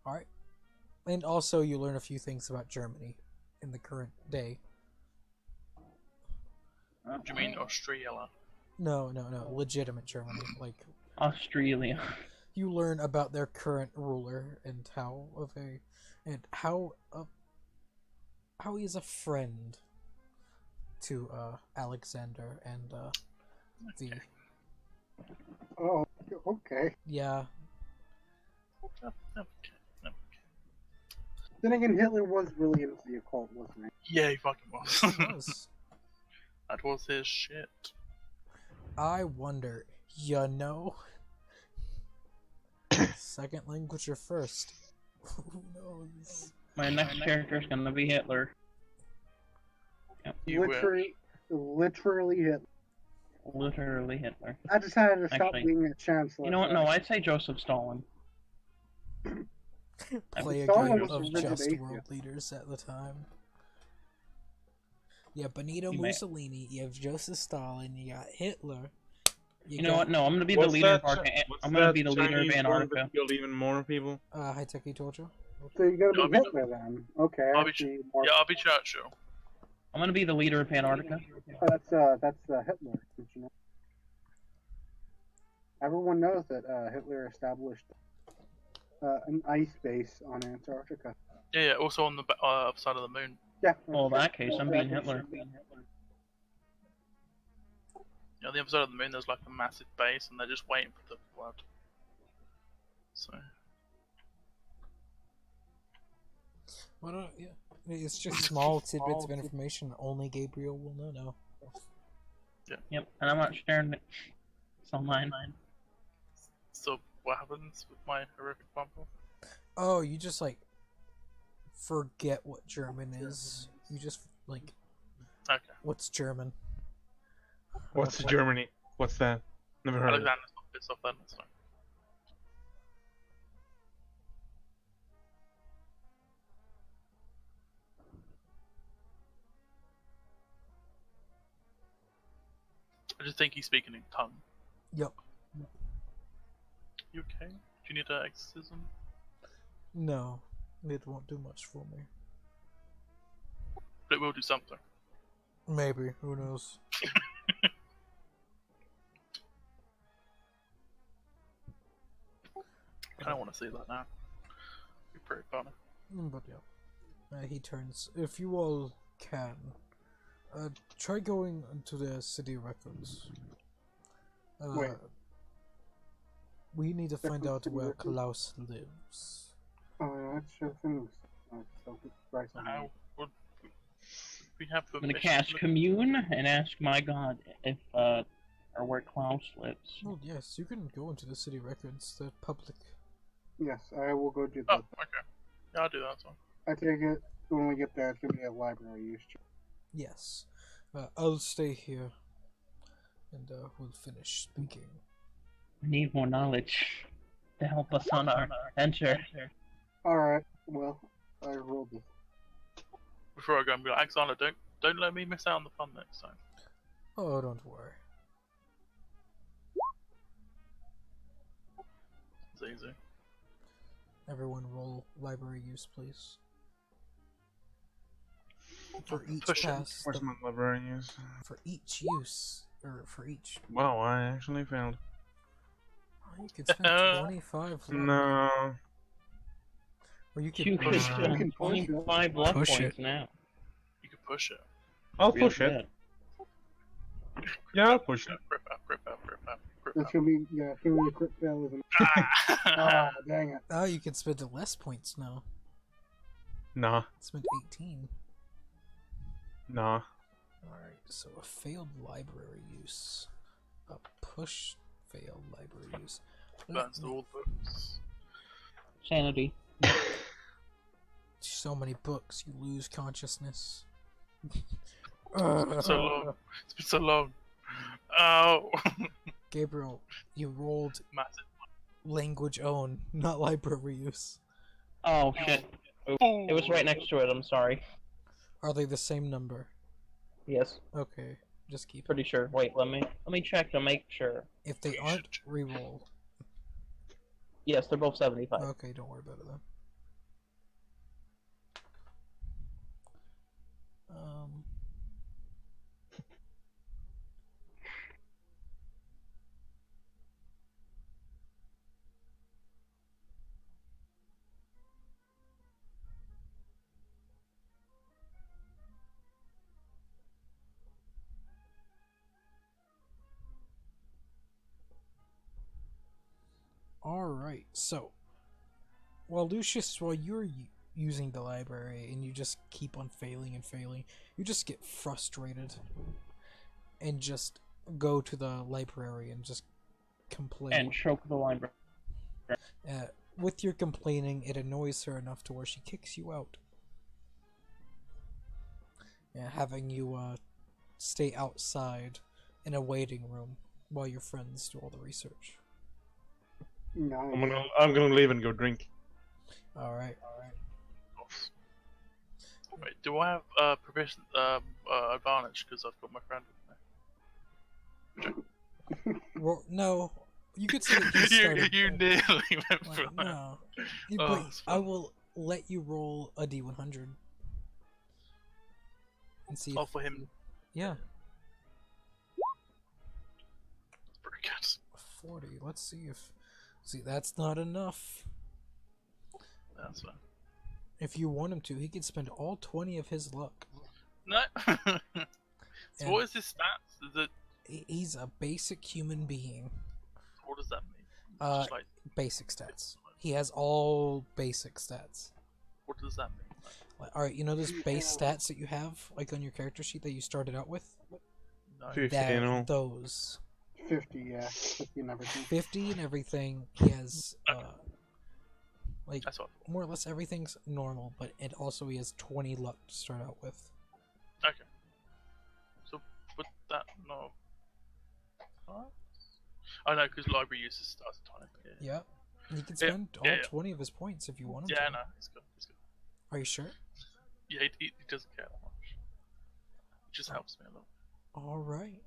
Alright. And also you learn a few things about Germany in the current day. Do you mean Austria? No, legitimate Germany. Like, Australia. you learn about their current ruler and how he is a friend to Alexander and the Oh, okay. yeah. Okay. Then again, Hitler was really into the occult, wasn't he? Yeah, he fucking was. It was. That was his shit. I wonder, second language or first? Who knows? My next character is gonna be Hitler. You Literally Hitler. Literally Hitler. I decided to stop Actually, being a chancellor. You know what? No, I'd say Joseph Stalin. Play a Stalin game was a of rigid just atheist. world leaders at the time. You have Benito You may- Mussolini, you have Joseph Stalin, you got Hitler. You know what? No, I'm gonna be What's the leader of that? Arca- What's I'm gonna that be the leader of Chinese one Antarctica. that killed even more people? High-Tech Torture? So you're gonna I'll be be- Hitler then? Okay, I'll I be see. More. Yeah, I'll be Churchill. I'm gonna be the leader of Antarctica. That's Hitler. Did you know? Everyone knows that Hitler established an ice base on Antarctica. Yeah, also on the other side of the moon. Yeah. Well, in that case, I'm being Hitler. You know, the other side of the moon, there's like a massive base, and they're just waiting for the blood. So, Well, yeah. It's just small tidbits of information only Gabriel will know now. Yep, and I'm not sharing it. It's online. so what happens with my horrific bumble? Oh, you just like forget what German is. You just like, Okay. what's German? What's Germany? What's that? Never heard of it. Alexander's not pissed off then, that's fine. I just think he's speaking in tongue. Yep. You okay? Do you need an exorcism? No, it won't do much for me. But it will do something. Maybe. Who knows? I kind of want to see that now. Be pretty funny. But yeah. He turns. If you all can, try going into the city records. Wait. We need to find Different out city where records? Klaus lives. Oh, that's sure things. So right on How would we have I'm gonna permission? cast Commune and ask my god if or where Klaus lives. Well, yes, you can go into the city records. They're public. Yes, I will go do Oh, that. okay. Yeah, I'll do that one. I take it when we get there, it's gonna be a library use. Yes. I'll stay here, and we'll finish speaking. We need more knowledge to help us on our adventure. Alright, well, I rolled it. Before I go and be like, Alexander, don't let me miss out on the fun next time. Oh, don't worry. It's easy. Everyone roll library use, please. For each Push it. pass, Where's my library use? for each use, or for each, Wow, I actually failed. oh, you could spend 25 luck. No. Or you could You push could it. You spend can push it. 25 luck Push points it. now. You can push it. I'll Real push it. good. Yeah, I'll push it. Grip up, grip up, grip up, grip That's up. gonna be, yeah, it's gonna be a crit fail, isn't it? Ah! Oh, dang it. Oh, you can spend less points now. Nah, Spend 18. nah. Alright, so a failed library use. A push failed library use. Burns all books. Sanity. So many books, you lose consciousness. It's been so long. It's been so long. Oh. Gabriel, you rolled Massive. language own, not library use. Oh shit. Oops. It was right next to it, I'm sorry. Are they the same number? Yes, Okay, just keep it. pretty sure. Wait, let me check to make sure. If they aren't, re-roll. Yes, they're both 75. Okay, don't worry about it then. Alright, so while you're using the library and you just keep on failing and failing, you just get frustrated and just go to the library and just complain. And choke the library. With your complaining, it annoys her enough to where she kicks you out. Having you stay outside in a waiting room while your friends do all the research. Nice. I'm gonna leave and go drink. Alright. Wait, do I have provision advantage because I've got my friend with me? Well, no. You could say that he started. you nearly went for that. No. Oh, But it's I fine. will let you roll a D100. And see Oh, if, for him. yeah, Pretty good. 40. Let's see if... See, that's not enough. That's fine. If you want him to, he could spend all 20 of his luck. No. So And what is his stats? Is it? he's a basic human being. What does that mean? Uh, Just like, Basic stats. He has all basic stats. what does that mean? Alright, you know those base stats that you have, like on your character sheet that you started out with? No. 50 and all. Those. 50, yeah. 50 and everything. 50 and everything. He has, like, That's what. more or less everything's normal, but it also he has 20 luck to start out with. Okay. So put that no. What? Oh no, because library uses starts at 20. Yeah. Yep. He can Yeah, spend yeah, all yeah. 20 of his points if you want him Yeah, to. no, he's good. He's good. Are you sure? Yeah, he doesn't care that much. It just helps me a lot. Alright.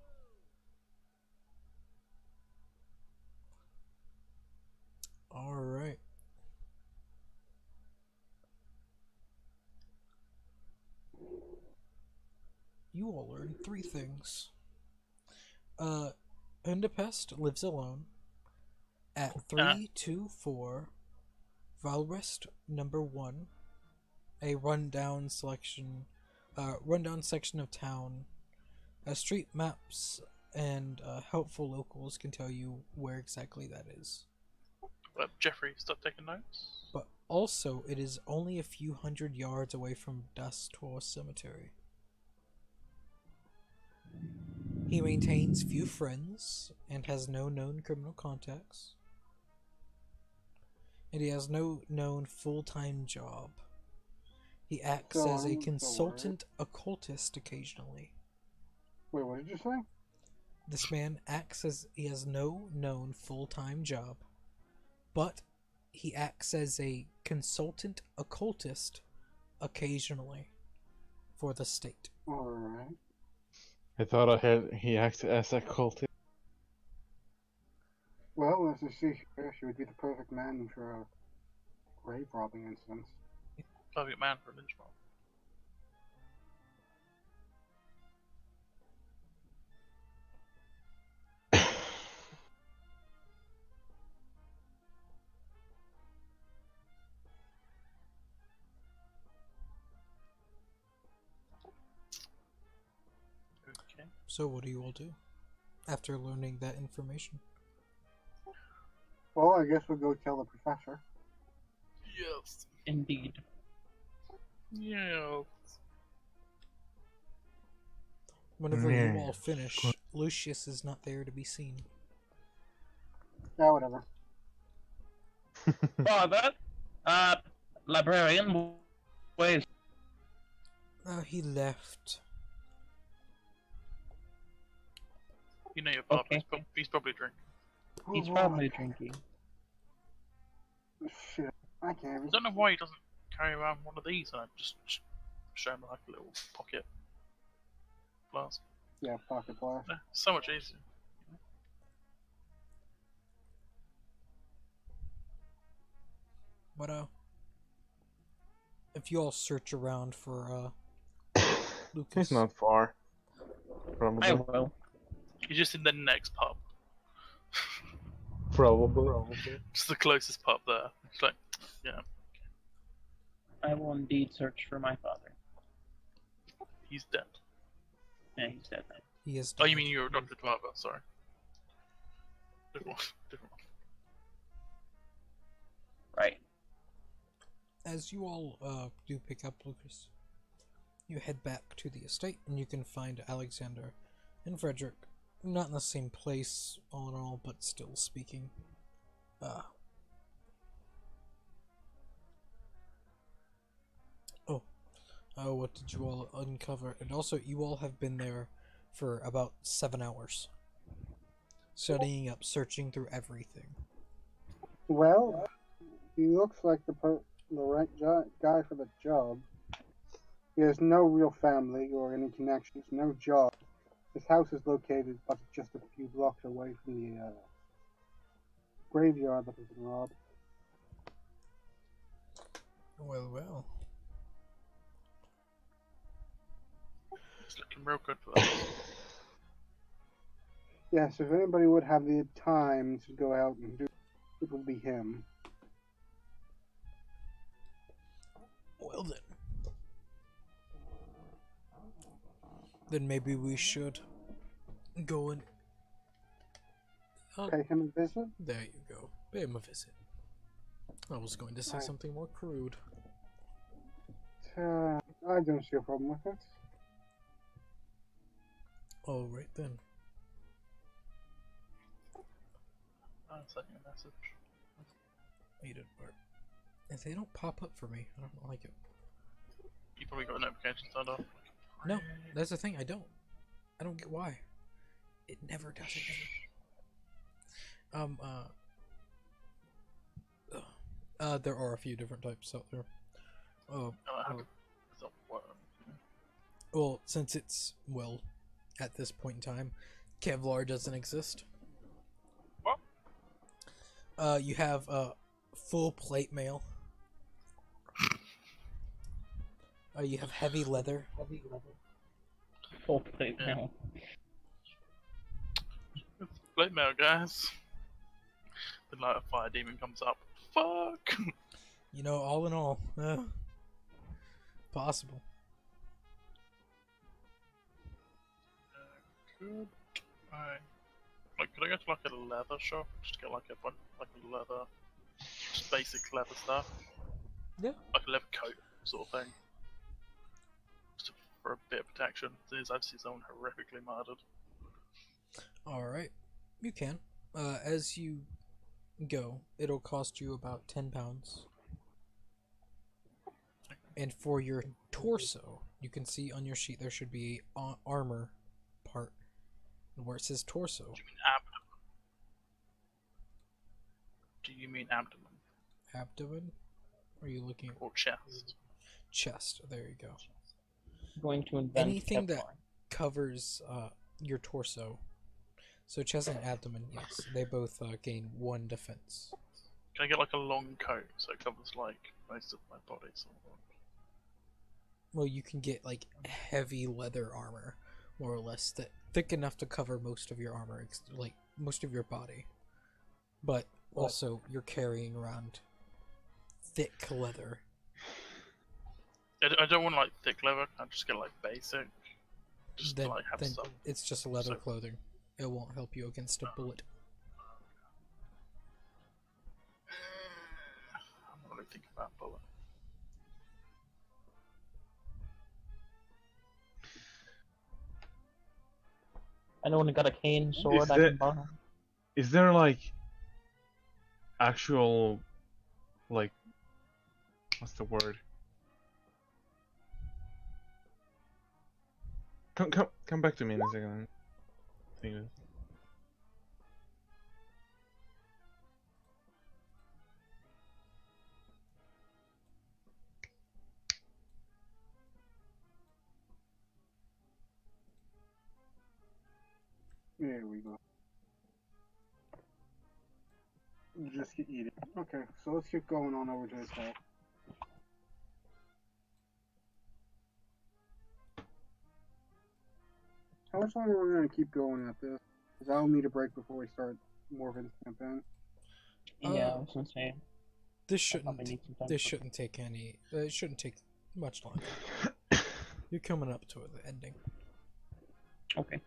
Alright. You all learn 3 things. Undapest lives alone at 324 Valrest number 1. A rundown section of town. Street maps and helpful locals can tell you where exactly that is. Jeffrey, stop taking notes. But also, it is only a few hundred yards away from Dastor Cemetery. He maintains few friends and has no known criminal contacts. And he has no known full-time job. He acts as a consultant occultist occasionally. Wait, what did you say? This man acts as he has no known full-time job, but he acts as a consultant occultist occasionally for the state. Alright. I thought I heard he acted as a cultist. Well, as you see here, she would be the perfect man for a grave robbing instance. Perfect man for a lynch mob. Okay. So what do you all do after learning that information? Well, I guess we'll go tell the professor. Yes. Indeed. Yeah. Whenever you all Yes. finish, Lucius is not there to be seen. Yeah, whatever. Father, Librarian, where's... He left. You know your father. Okay. He's probably drinking. He's probably drinking. Shit, I can't I even. don't know why he doesn't carry around one of these and just show him like a little pocket flask. Yeah, pocket blast. Yeah, so much easier. But if you all search around for Lucas, He's not far. Probably. I will. He's just in the next pub. Probably. Just the closest pub there. It's like, yeah, I will indeed search for my father. he's dead. Yeah, he's dead now. he is. Oh, you dead. mean you're Dr. Driver? Sorry. Different one. Different one. Right. As you all do pick up Lucas, you head back to the estate, and you can find Alexander and Frederick not in the same place, all in all, but still speaking. What did you all uncover? And also, you all have been there for about 7 hours, studying up, searching through everything. Well, he looks like the right guy for the job. He has no real family or any connections, no job. His house is located but just a few blocks away from the graveyard that has been robbed. Well. It's looking real good for that. Yes, if anybody would have the time to go out and do it, would be him. Well then. Then maybe we should go and... Pay him a visit? There you go. Pay him a visit. I was going to say Right. something more crude. I don't see a problem with it. Alright then. I'm sending a message. Made it work. If they don't pop up for me, I don't like it. You probably got a notification turned off. No, that's the thing, I don't. I don't get why. It never does it. There are a few different types out there. No, I haven't. It's not working. Well, since it's, well, at this point in time, Kevlar doesn't exist. What? You have full plate mail. You have heavy leather. Full plate Yeah. now. Blade mail, guys. Then like a fire demon comes up. Fuck! You know, all in all, possible. Good. Alright. Like, could I go to like a leather shop? Just get like a leather, just basic leather stuff. Yeah. Like a leather coat sort of thing. Just for a bit of protection. Since I've seen someone horrifically murdered. Alright, you can. As you go, it'll cost you about £10. And for your torso, you can see on your sheet there should be an armor part where it says torso. Do you mean abdomen? Do you mean abdomen? Abdomen? Are you looking at Or chest? chest? There you go. Going to invent Anything that Kevlar. covers your torso. So chest and abdomen, yes, they both gain 1 defense. Can I get like a long coat so it covers like most of my body? Sort of? Well, you can get like heavy leather armor, more or less, that thick enough to cover most of your armor, like most of your body. But also, you're carrying around thick leather. I don't want like thick leather. I just get like basic. Just Then, to like have then some. it's just leather So- clothing. It won't help you against a bullet. I'm not really thinking about bullet. Anyone got a cane sword I there- can borrow? Is there like actual like what's the word? Come back to me in a second. Think of it. There we go. Just get eating. Okay, so let's get going on over to his house. How much longer are we going to keep going at this? Because I'll need a break before we start Morven's campaign. Yeah, I was gonna say. This I probably shouldn't. need some time This for- shouldn't take any. It shouldn't take much longer. You're coming up to the ending. Okay.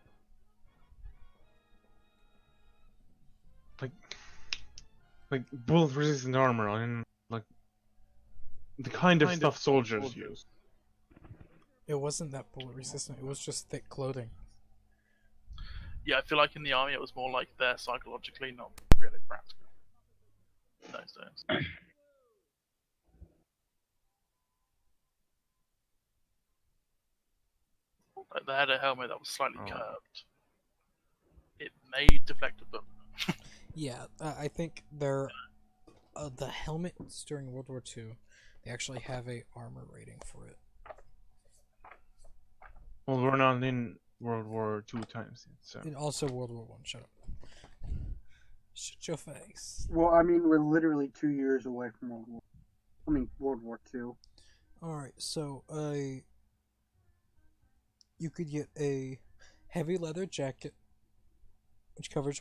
Like bullet-resistant armor and like the kind of stuff soldiers use. It wasn't that bullet resistant. It was just thick clothing. Yeah, I feel like in the army it was more like they're psychologically not really practical in those days. Like they had a helmet that was slightly Oh. curved. It may deflect a bullet. Yeah, I think they're the helmets during World War II. They actually have a armor rating for it. Well, we're not in World War II times yet, so. And also World War One. Shut up. Shut your face. Well, I mean, we're literally 2 years away from World War II. All right, so you could get a heavy leather jacket, which covers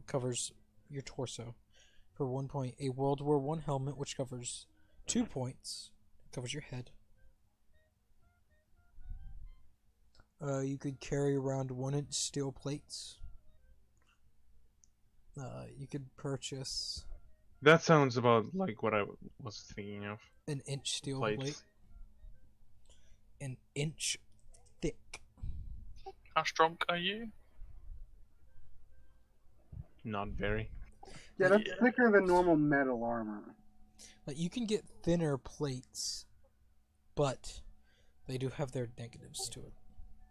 covers your torso for 1 point. A World War One helmet, which covers 2 points, covers your head. You could carry around 1-inch steel plates. You could purchase That sounds about like what I was thinking of. an inch steel Plates. plate, an inch thick. How strong are you? Not very. Yeah, that's Yeah. thicker than normal metal armor. Like you can get thinner plates, but they do have their negatives to it.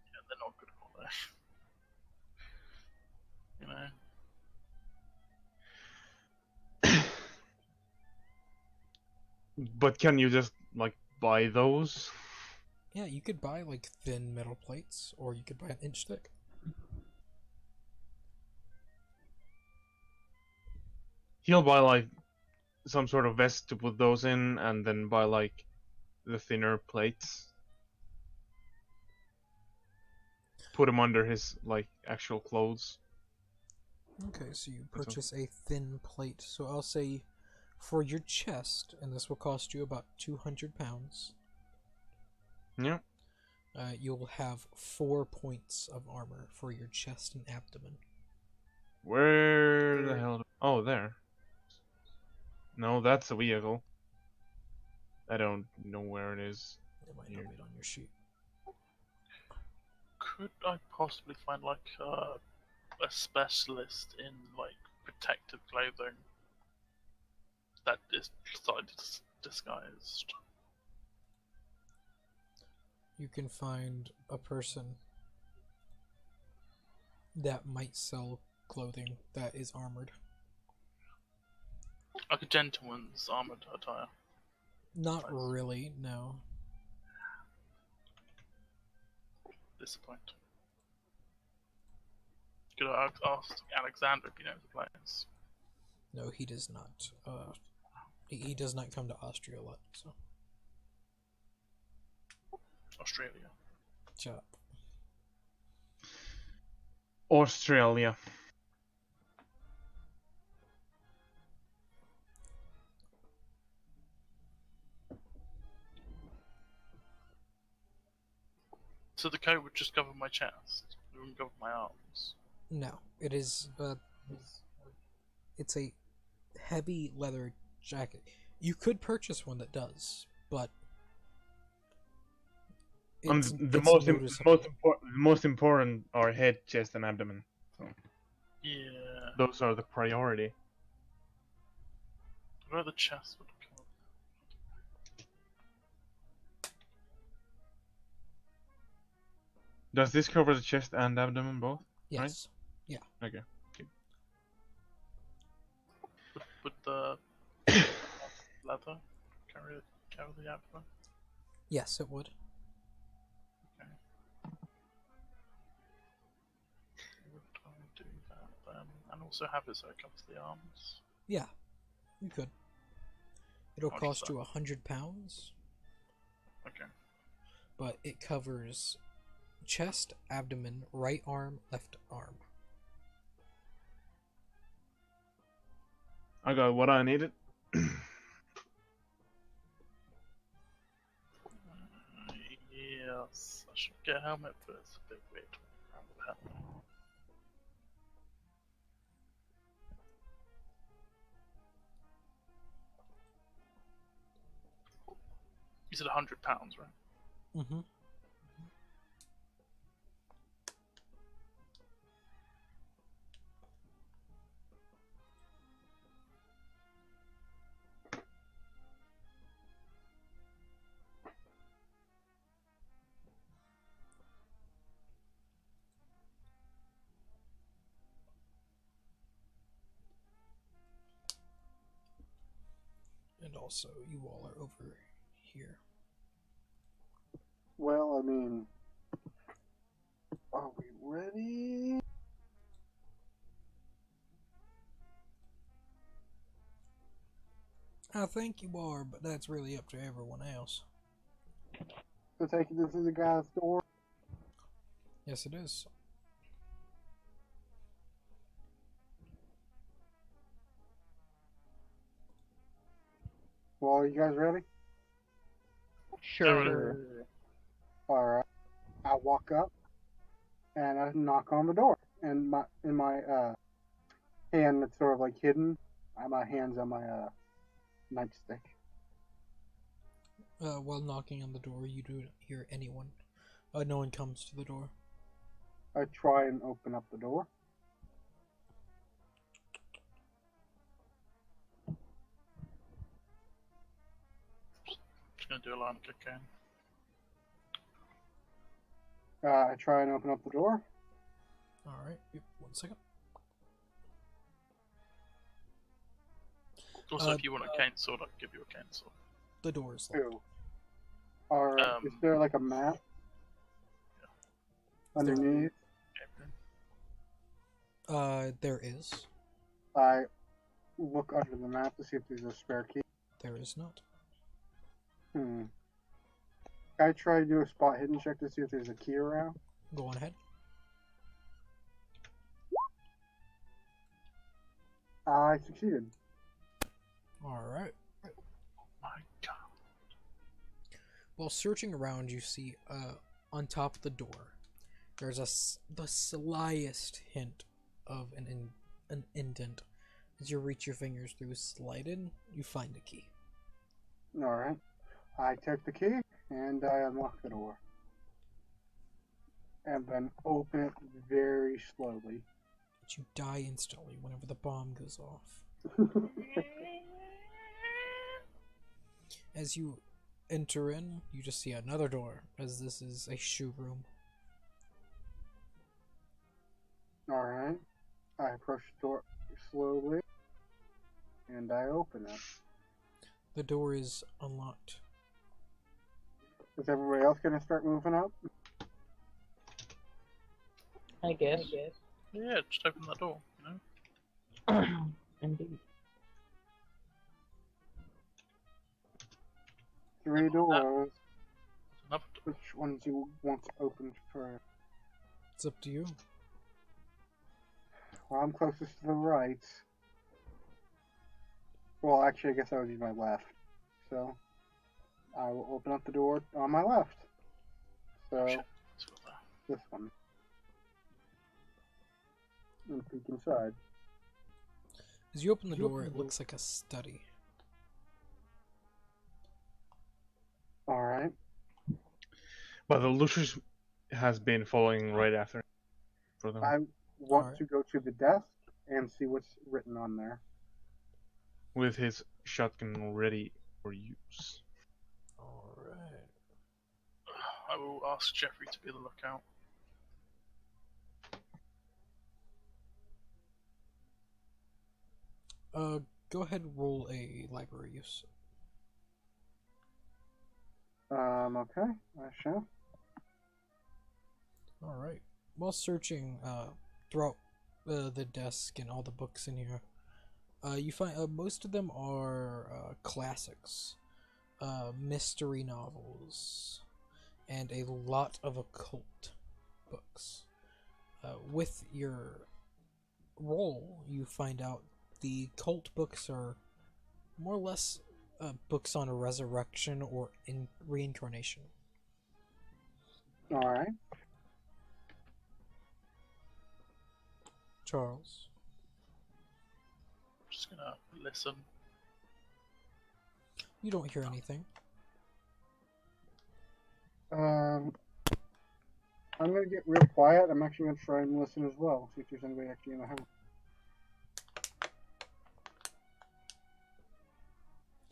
Yeah, they're not good at all that. You know? But can you just like buy those? Yeah, you could buy like thin metal plates, or you could buy an inch thick. He'll buy like some sort of vest to put those in, and then buy like the thinner plates. Put them under his like actual clothes. Okay, so you That's purchase a thin plate. So I'll say for your chest, and this will cost you about £200. Yeah. You'll have 4 points of armor for your chest and abdomen. Where the hell? Oh, there. No, that's a vehicle. I don't know where it is. It might Here. not be on your sheet. Could I possibly find like a specialist in like protective clothing that is slightly disguised? You can find a person that might sell clothing that is armored. Like a gentleman's armored attire. Not really, no. Disappointing. Could I ask Alexander if he knows the place? No, he does not. He does not come to Austria a lot, so Australia. shut up. Australia. So the coat would just cover my chest. It wouldn't cover my arms. No, it is. It's a heavy leather jacket. You could purchase one that does, but it's, The it's most noticeable. most important are head, chest, and abdomen. Yeah. Those are the priority. Where the chest would Does this cover the chest and abdomen both? Yes. Okay. Would the leather carry the abdomen? Yes, it would. Would I do that then? And also have it so it covers the arms. Yeah, you could. It'll How much is cost that? you £100, Okay. but it covers chest, abdomen, right arm, left arm. I got what I needed. Yes, I should get a helmet, but it's a bit weird around the helmet. You said £100, right? Mm-hmm. And also, you all are over here. Well, I mean, are we ready? I think you are, but that's really up to everyone else. So taking this to the guy's door. Yes, it is. Well, are you guys ready? Sure. Alright. I walk up and I knock on the door. And in my hand that's sort of like hidden, my hand's on my nightstick. While knocking on the door, you don't hear anyone. No one comes to the door. I try and open up the door. Just gonna do a line of cocaine. I try and open up the door. Alright, yep, 1 second. Also, if you want a cane sword, I'll give you a cane sword. The door is locked. Two. Alright. Is there like a map underneath? There is. I look under the map to see if there's a spare key. There is not. I try to do a spot hidden check to see if there's a key around. Go on ahead. I succeeded. Alright. My God. While searching around, you see, on top of the door, there's the slightest hint of an indent. As you reach your fingers through slide in, you find a key. Alright. I take the key and I unlock the door. And then open it very slowly. But you die instantly whenever the bomb goes off. As you enter in, you just see another door, as this is a shoe room. Alright. I approach the door slowly and I open it. The door is unlocked. Is everybody else gonna start moving up? I guess. Yeah, just open that door, you know? Indeed. 3 doors. Another door. Which ones you want to open first? It's up to you. Well, I'm closest to the right. Well, actually, I guess that would be my left. So, I will open up the door on my left. So, Shit, let's go there. this one. And peek inside. As you open the door, it looks like a study. Alright. But the Lucius has been following right after for them. I want Alright. to go to the desk and see what's written on there. With his shotgun ready for use. Alright. I will ask Jeffrey to be the lookout. Go ahead and roll a library use. Okay, I shall. Alright. While searching throughout the desk and all the books in here, you find most of them are classics, mystery novels, and a lot of occult books. With your roll, you find out the cult books are more or less books on resurrection or reincarnation. All right. Charles. Just gonna listen. You don't hear anything. I'm gonna get real quiet. I'm actually gonna try and listen as well. See if there's anybody actually in the house.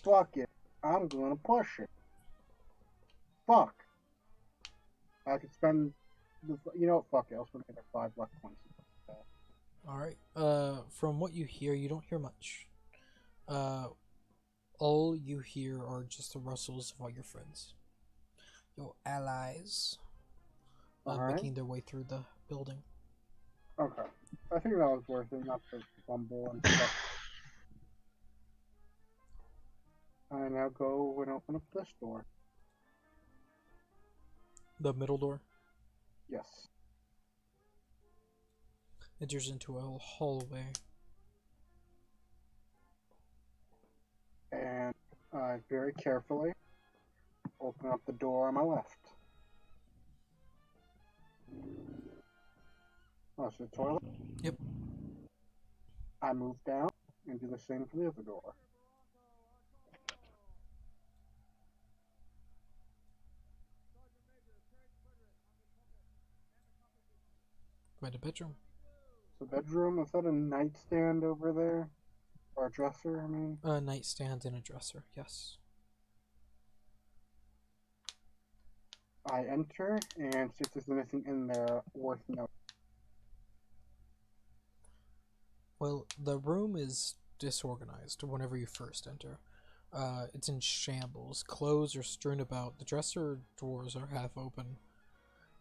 Fuck it. I'm gonna push it. Fuck. I could spend. You know what? Fuck it. I'll spend like 5 luck points. Alright. From what you hear, you don't hear much. All you hear are just the rustles of all your friends. Your allies Alright. making their way through the building. Okay. I think that was worth it, not to fumble and stuff. I now go and open up this door. The middle door Yes. enters into a hallway. And I very carefully open up the door on my left. Oh, it's the toilet? Yep. I move down and do the same for the other door. Go to bedroom. So bedroom, is that a nightstand over there? Or a dresser, I mean? A nightstand and a dresser, yes. I enter and see if there's anything in there worth noting. Well, the room is disorganized whenever you first enter. It's in shambles. Clothes are strewn about. The dresser drawers are half open.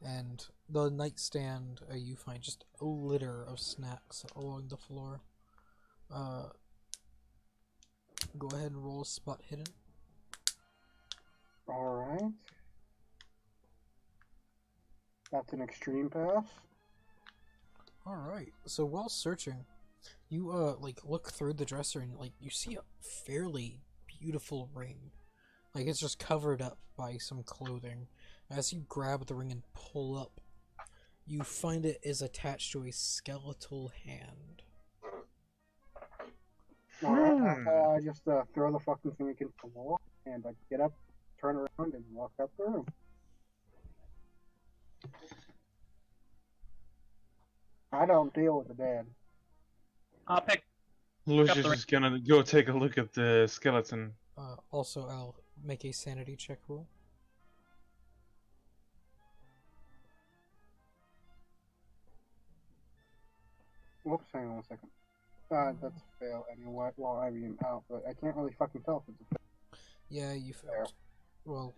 And the nightstand, you find just a litter of snacks along the floor. Go ahead and roll spot hidden. Alright. That's an extreme pass. Alright, so while searching, you look through the dresser and you see a fairly beautiful ring. Like it's just covered up by some clothing. As you grab the ring and pull up, you find it is attached to a skeletal hand. Alright, I just throw the fucking thing against the wall and I get up, turn around, and walk out the room. I don't deal with the dead. I'll pick. Lucius is gonna go take a look at the skeleton. Also, I'll make a sanity check roll. Whoops, hang on a second. That's a fail anyway. Well, I mean, out, but I can't really fucking tell if it's a fail. Yeah, you failed. Well,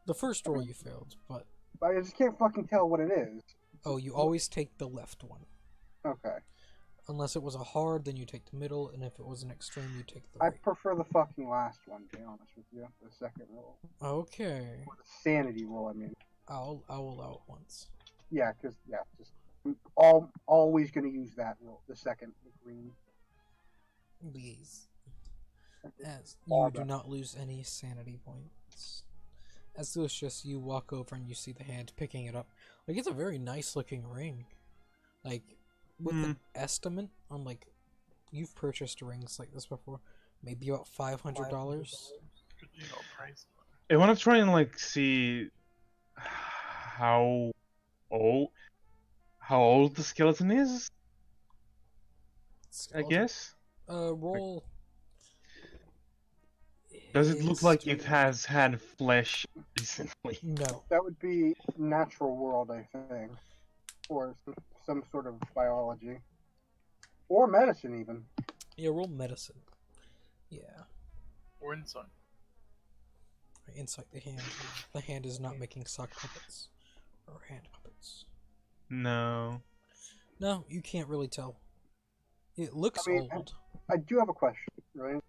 the first roll you failed, but... I just can't fucking tell what it is. Oh, you always take the left one. Okay. Unless it was a hard, then you take the middle, and if it was an extreme, you take the I right. prefer the fucking last one, to be honest with you. The second roll. Okay. Or the sanity roll, I mean. I'll allow it once. Yeah, just always gonna use that roll. The second, the green. Please. As you do not lose any sanity points. As Lucius, you walk over and you see the hand picking it up. Like, it's a very nice looking ring. Like, with an estimate on, you've purchased rings like this before. Maybe about $500. Could you not praise I want to try and see how old the skeleton is. I guess. Roll. Does it look like it has had flesh recently? No. That would be natural world, I think. Or some sort of biology. Or medicine, even. Yeah, roll medicine. Yeah. Or insight. Insight the hand. The hand is not making sock puppets. Or hand puppets. No. No, you can't really tell. It looks I mean, old. I do have a question, right?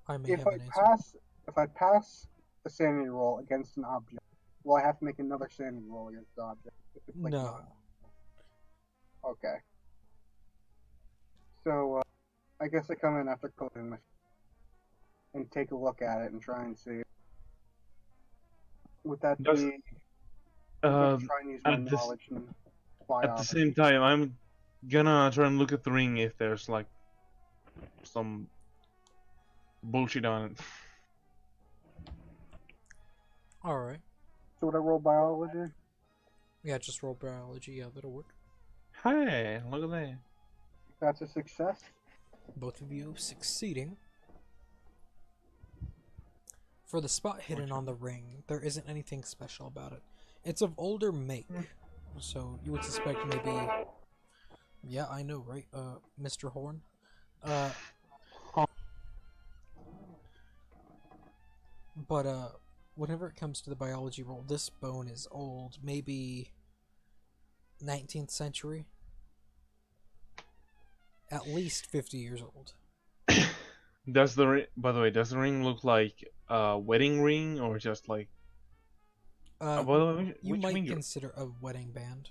I may have If an answer. I pass a sanity roll against an object, will I have to make another sanity roll against the object? If it's like No. not? Okay. So, I guess I come in after closing my and take a look at it and try and see. Would that Does- be? I'm gonna Um, try and use my at this- knowledge and fly At the off. same time, I'm gonna try and look at the ring if there's like some bullshit on it. Alright. So would I roll biology? Yeah, just roll biology. Yeah, that'll work. Hey, look at that. That's a success. Both of you succeeding. For the spot hidden on the ring, there isn't anything special about it. It's of older make, so you would suspect maybe... Yeah, I know, right, Mr. Horn? But, whenever it comes to the biology roll, this bone is old, maybe 19th century. At least 50 years old. Does the by the way, does the ring look like a wedding ring or just like? By the way, You which might finger? consider a wedding band.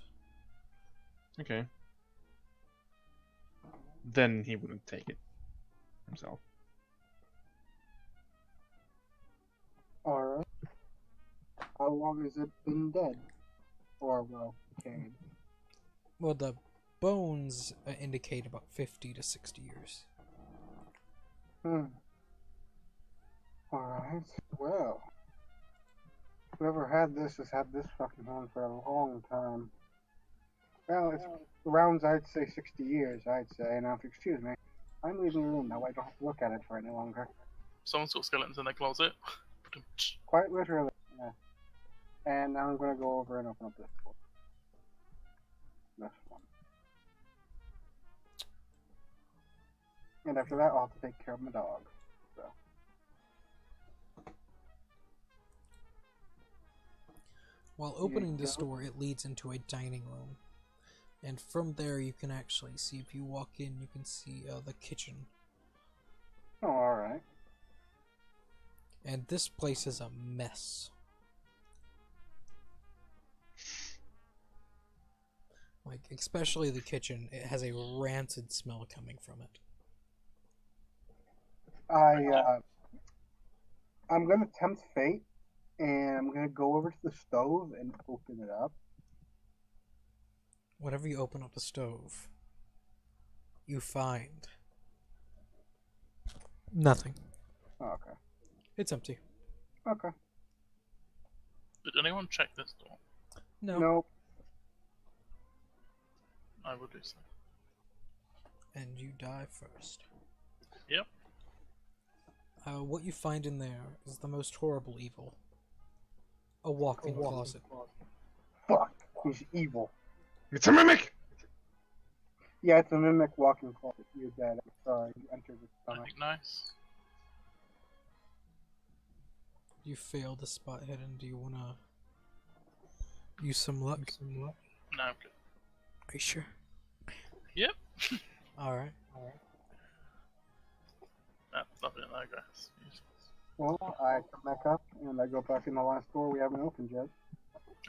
Okay. Then he wouldn't take it himself. Alright. How long has it been dead? Or, well, decayed? Well, the bones indicate about 50 to 60 years. Alright. Well. Whoever had this has had this fucking home for a long time. Well, it's around, I'd say, 60 years, I'd say. Now, if you excuse me, I'm leaving the room now. I don't have to look at it for any longer. Someone's got skeletons in their closet. Quite literally, yeah. And now I'm going to go over and open up this door. This one. And after that, I'll have to take care of my dog. So. While opening this door, it leads into a dining room. And from there, you can actually see, if you walk in, you can see the kitchen. Oh, alright. And this place is a mess. Like, especially the kitchen, it has a rancid smell coming from it. I'm gonna tempt fate, and I'm gonna go over to the stove and open it up. Whenever you open up the stove, you find nothing. Oh, okay. It's empty. Okay. Did anyone check this door? No. Nope. I will do so. And you die first. Yep. What you find in there is the most horrible evil. A walk-in closet. Fuck. He's evil. It's a mimic. Yeah, it's a mimic walking closet. You're dead. I'm sorry. You entered the stomach. Anything nice? You failed the spot hidden. Do you wanna use some luck? No, I'm good. Are you sure? Yep. Alright. No, nothing in there, guys. Useless. Well, I come back up and I go back in the last door we haven't opened yet.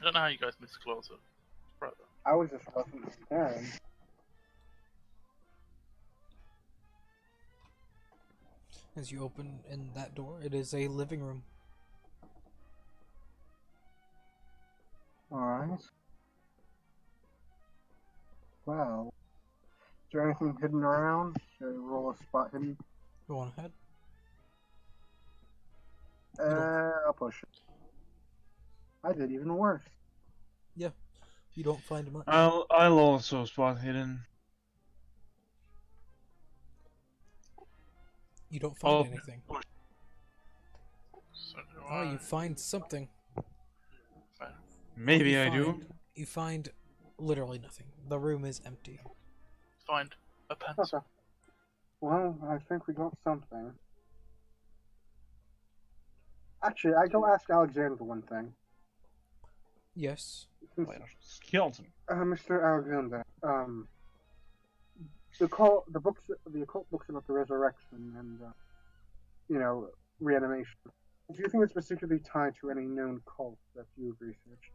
I don't know how you guys missed the closet. Brother. I was just wasn't preparing. As you open in that door, it is a living room. Alright. Well, is there anything hidden around? Should I roll a spot hidden? Go on ahead. I'll push it. I did even worse. You don't find much. I'll also spot hidden. You don't find Oh. anything. So do Oh, you find something. Fair. Maybe You I do. You find literally nothing. The room is empty. Find a pencil. Okay. Well, I think we got something. Actually, I go ask Alexander one thing. Yes. Since, Skeleton. Mr. Alexander, the occult books about the resurrection and, reanimation. Do you think it's particularly tied to any known cult that you've researched?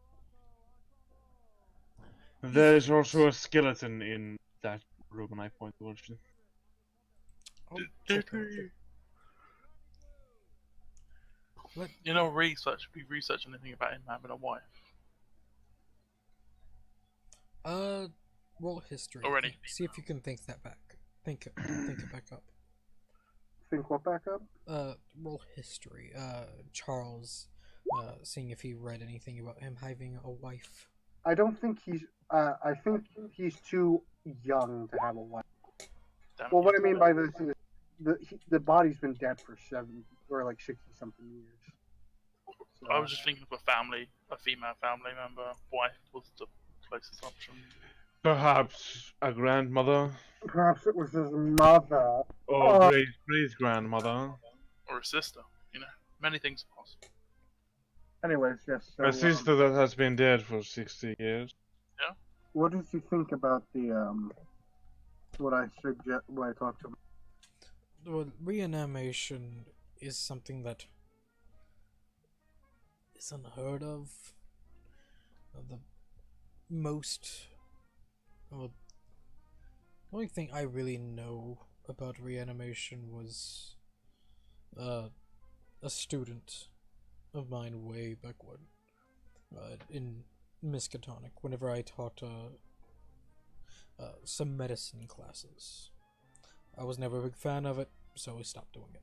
There's also a skeleton in that room, and I point towards it. I'll Did check it out. we, What? we research anything about him having a wife? Roll history. Or anything. See if you can think that back. Think it back up. Think what back up? Roll history. Charles, seeing if he read anything about him having a wife. I don't think he's. I think he's too young to have a wife. Damn Well, it, what I he's mean not- by this is the body's been dead for 60 something years. So, I was just thinking of a female family member. Wife was the closest option. Perhaps a grandmother perhaps it was his mother. or Oh. great grandmother. Or a sister, Many things are possible. Anyways, yes. So, A sister that has been dead for 60 years. what did you think about the what I talked to him? Well, reanimation is something that is unheard of. The most. Well, the only thing I really know about reanimation was a student of mine way back when, in Miskatonic, whenever I taught some medicine classes. I was never a big fan of it, so we stopped doing it.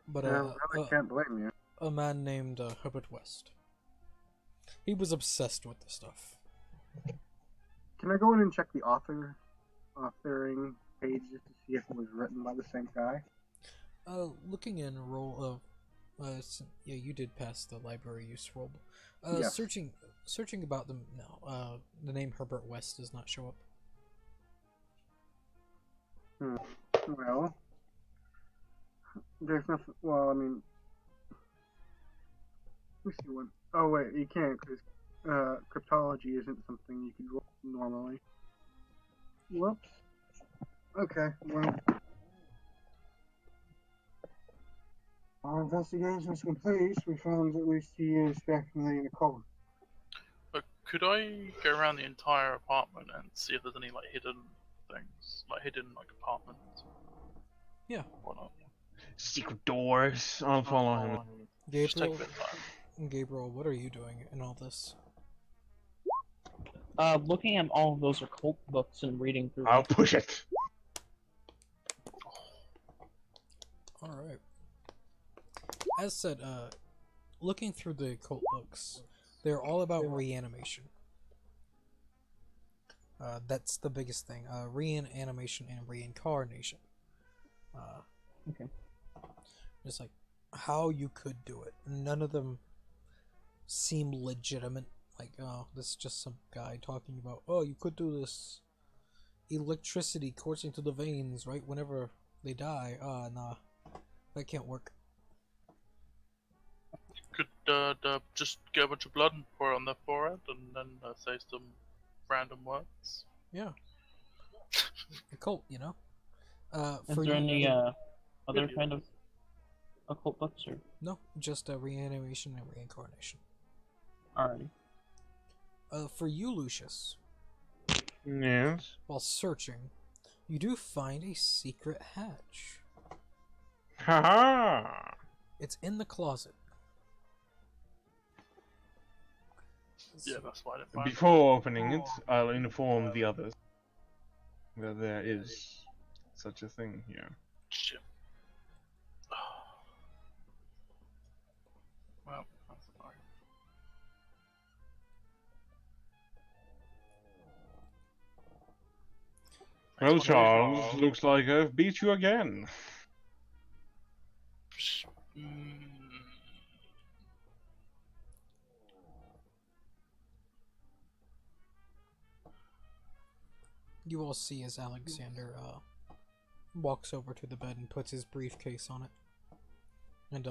But I really can't blame you. a man named Herbert West. He was obsessed with the stuff. Can I go in and check the authoring page just to see if it was written by the same guy? Looking in roll yeah, you did pass the library use roll. Yes. Searching about them now. The name Herbert West does not show up. Well, there's nothing. Well, I mean, let me see one. Oh wait, you can't because cryptology isn't something you can roll normally. Whoops. Okay, well. Our investigation is complete. We found at least he is definitely in a cult. But could I go around the entire apartment and see if there's any hidden things, hidden apartments? Yeah. Whatnot. Secret doors. I'll follow him. Just take a Gabriel, bit of time. Gabriel, what are you doing in all this? Looking at all of those occult books and reading through I'll them. push it. Alright. As said, looking through the occult books, they're all about reanimation. That's the biggest thing. Reanimation and reincarnation. Okay. Just how you could do it. None of them seem legitimate. Oh, this is just some guy talking about, oh, you could do this. Electricity coursing to the veins right whenever they die. Nah. That can't work. Could just get a bunch of blood and pour it on their forehead and then say some random words? Yeah. A cult, Is for there you- any other Video. kind of occult books or? No, just reanimation and reincarnation. Alrighty. For you, Lucius, Yes. while searching, you do find a secret hatch. Haha. It's in the closet. Yeah, that's why I didn't find it. Before opening it, I'll inform the others that there is such a thing here. Shit. Well, that's fine. Well, Charles, looks like I've beat you again. Mm, You all see as Alexander walks over to the bed and puts his briefcase on it. And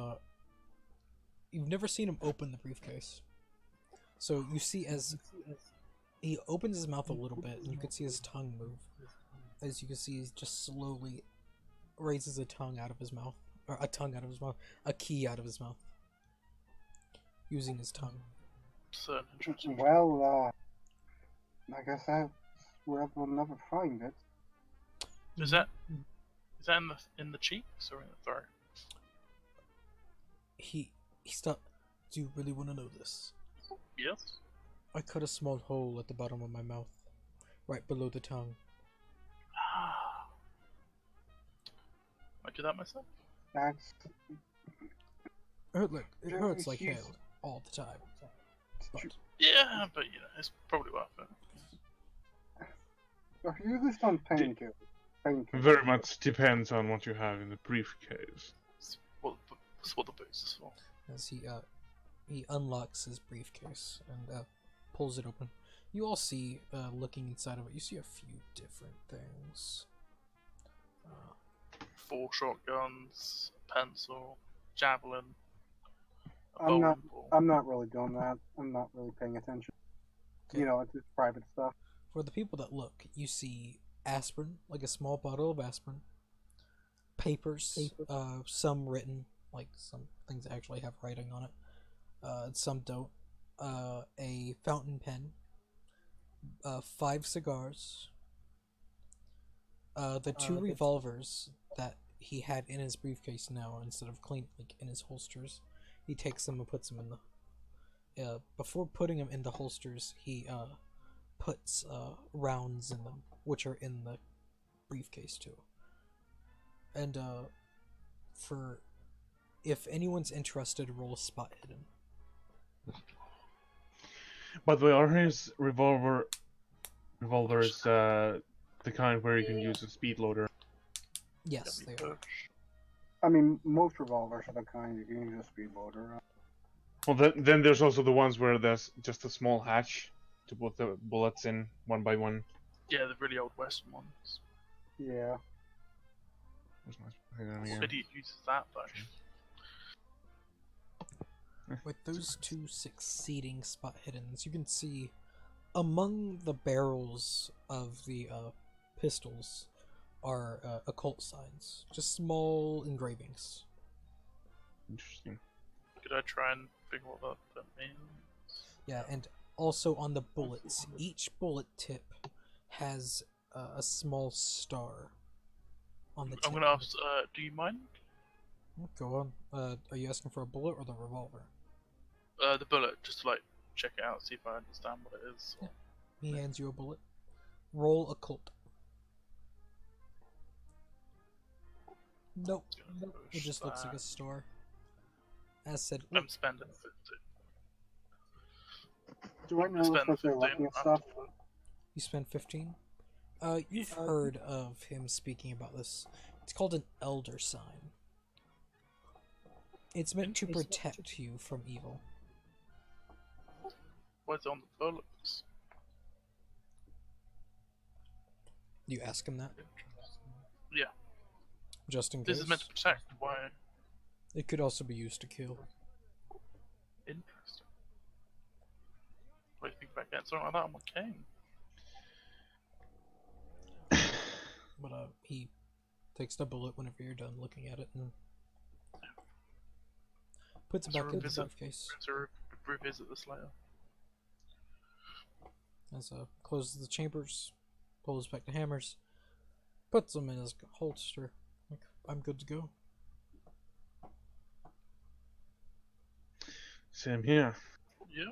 you've never seen him open the briefcase. So you see as he opens his mouth a little bit, and you can see his tongue move. As you can see, he just slowly raises a tongue out of his mouth. Or a tongue out of his mouth. A key out of his mouth. Using his tongue. So interesting. Well, I guess that's where we'll never find it. Is that in the cheeks or in the throat? He stopped. Do you really want to know this? Yes. I cut a small hole at the bottom of my mouth. Right below the tongue. I do that myself. That's It hurts like He's- hell all the time. But Yeah, but you know, it's probably worth it. you at least on painkillers. Very much depends on what you have in the briefcase. That's what the booze is for. as he unlocks his briefcase and pulls it open, you all see, looking inside of it, you see a few different things. 4 shotguns, a pencil, javelin, a I'm not- bowling ball. I'm not really doing that. I'm not really paying attention. Okay. You know, it's just private stuff. For the people that look, you see aspirin, like a small bottle of aspirin, papers, some written, like some things actually have writing on it, some don't, a fountain pen, 5 cigars, the 2 revolvers that he had in his briefcase now, instead of like in his holsters, he takes them and puts them in the. Before putting them in the holsters, he puts rounds in them, which are in the briefcase too. And for if anyone's interested, roll spot hidden. By the way, are his revolvers the kind where you can use a speed loader? Yes, they are. I mean, most revolvers are the kind you can use a speed loader. Well, then there's also the ones where there's just a small hatch to put the bullets in one by one. Yeah, the really old Western ones. Yeah. Where's my- hang on here. Idiot uses that though. With those 2 succeeding spot hiddens, you can see among the barrels of the pistols are occult signs, just small engravings. Interesting. Could I try and figure what that means? Yeah, and also on the bullets, each bullet tip has a small star on the tip. I'm gonna ask, do you mind? Go on. Are you asking for a bullet or the revolver? The bullet, just to like check it out, see if I understand what it is. Or... He hands you a bullet. Roll occult. Nope. It just looks like a star. As said, I'm spending 50. Do I know Spend what they're 15 looking at stuff? you spend 15. You've heard of him speaking about this. It's called an elder sign. It's meant to protect you from evil. What's on the bullets? You ask him that, Yeah, just in case. this is meant to protect. Why? It could also be used to kill. Interesting. What do you think about getting something like that on my cane? But he takes the bullet whenever you're done looking at it and puts it So back in the revisit- briefcase. To revisit this later. As closes the chambers, pulls back the hammers, puts them in his holster. Like, I'm good to go. Same here. Yeah.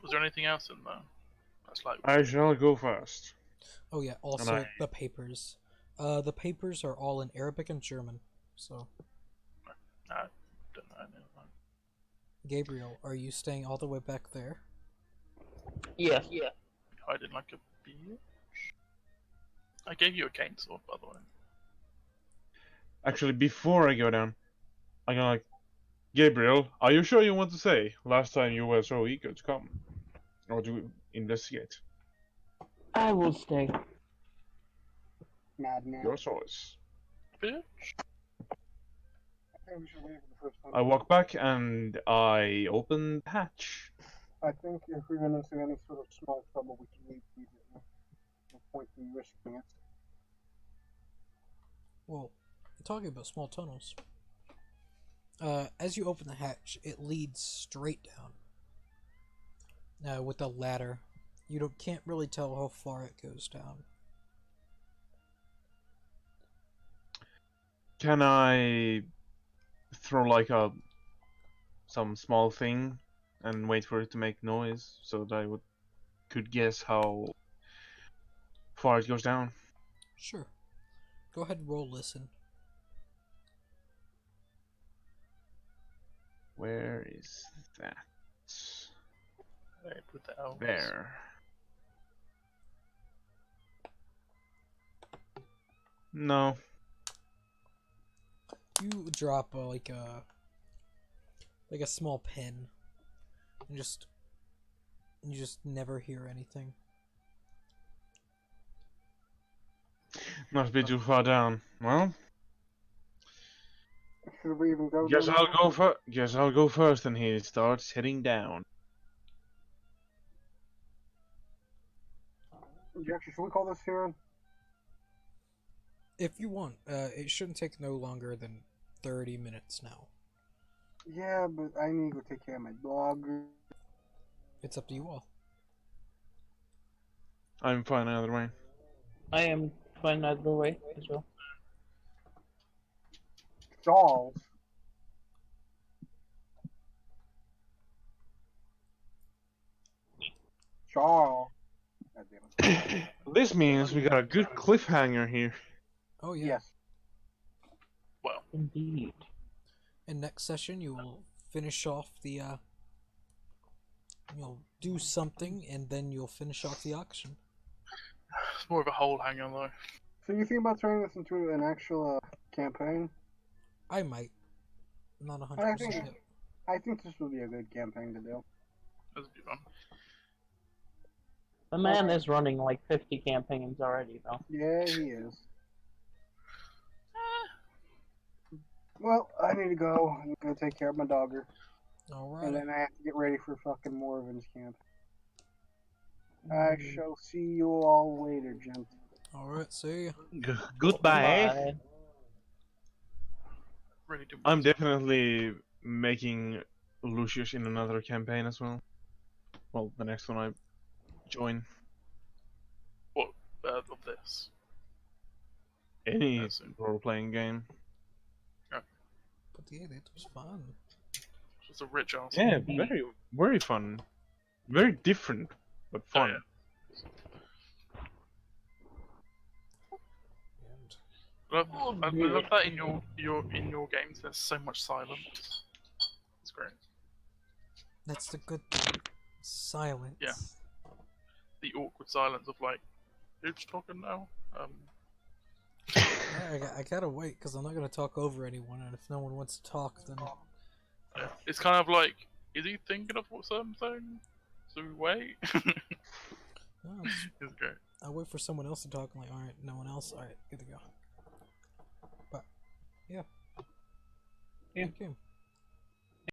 Was there anything else in there? That's like I shall go first. Oh yeah, also I- the papers. The papers are all in Arabic and German. So, I don't know any of that. Gabriel, are you staying all the way back there? Yes, yeah. Hiding like a bitch. I gave you a cane sword, by the way. Actually, before I go down, I'm gonna like, Gabriel, are you sure you want to say? Last time you were so eager to come. Or to investigate. I will stay. Madman. Your choice. Bitch. I think we should wait for the first one. I walk back and I open the hatch. I think if we run into any sort of small trouble, we can leave immediately. No point in risking it. Well, talking about small tunnels. As you open the hatch, it leads straight down. With a ladder, you can't really tell how far it goes down. Can I throw like some small thing and wait for it to make noise so that I could guess how far it goes down? Sure. Go ahead and roll listen. Where is that? Hey, put the L's. There. No. You drop like a small pin, and you just never hear anything. Must be too far down. Well, Should we even go guess down? I'll go first, and he starts heading down. Actually, should we call this here? If you want, it shouldn't take no longer than 30 minutes now. Yeah, but I need to go take care of my dog. It's up to you all. I'm fine either way. I am fine either way as well. Charles. Charles. God damn it. This means we got a good cliffhanger here. Oh yeah. Yes. Well, Indeed. In next session, you will finish off the. You'll do something, and then you'll finish off the auction. it's more of a hole hanger though. So you think about turning this into an actual campaign? I might. Not I 100% think- yet. I think this would be a good campaign to do. This would be fun. The man is running like 50 campaigns already, though. Yeah, he is. Well, I need to go. I'm gonna take care of my dogger. And Alright. then I have to get ready for fucking Morven's camp. I shall see you all later, gent. Alright, see ya. Goodbye. Really do. I'm definitely making Lucius in another campaign as well. Well, the next one I join. Of this. Any That's it. role-playing game. But yeah, that was fun. Just a rich ass. Yeah, very, very fun. Very different, but fun. I love that in your games. There's so much silence. It's great. That's the good thing. Silence. Yeah. The awkward silence of like, who's talking now? Yeah, I gotta wait, because I'm not gonna talk over anyone, and if no one wants to talk, then... Yeah. It's kind of like, is he thinking of something? So we wait. No, it's- It's great. I'll wait for someone else to talk. I'm like, alright, no one else? Alright, good to go. But, yeah. Yeah. Good game.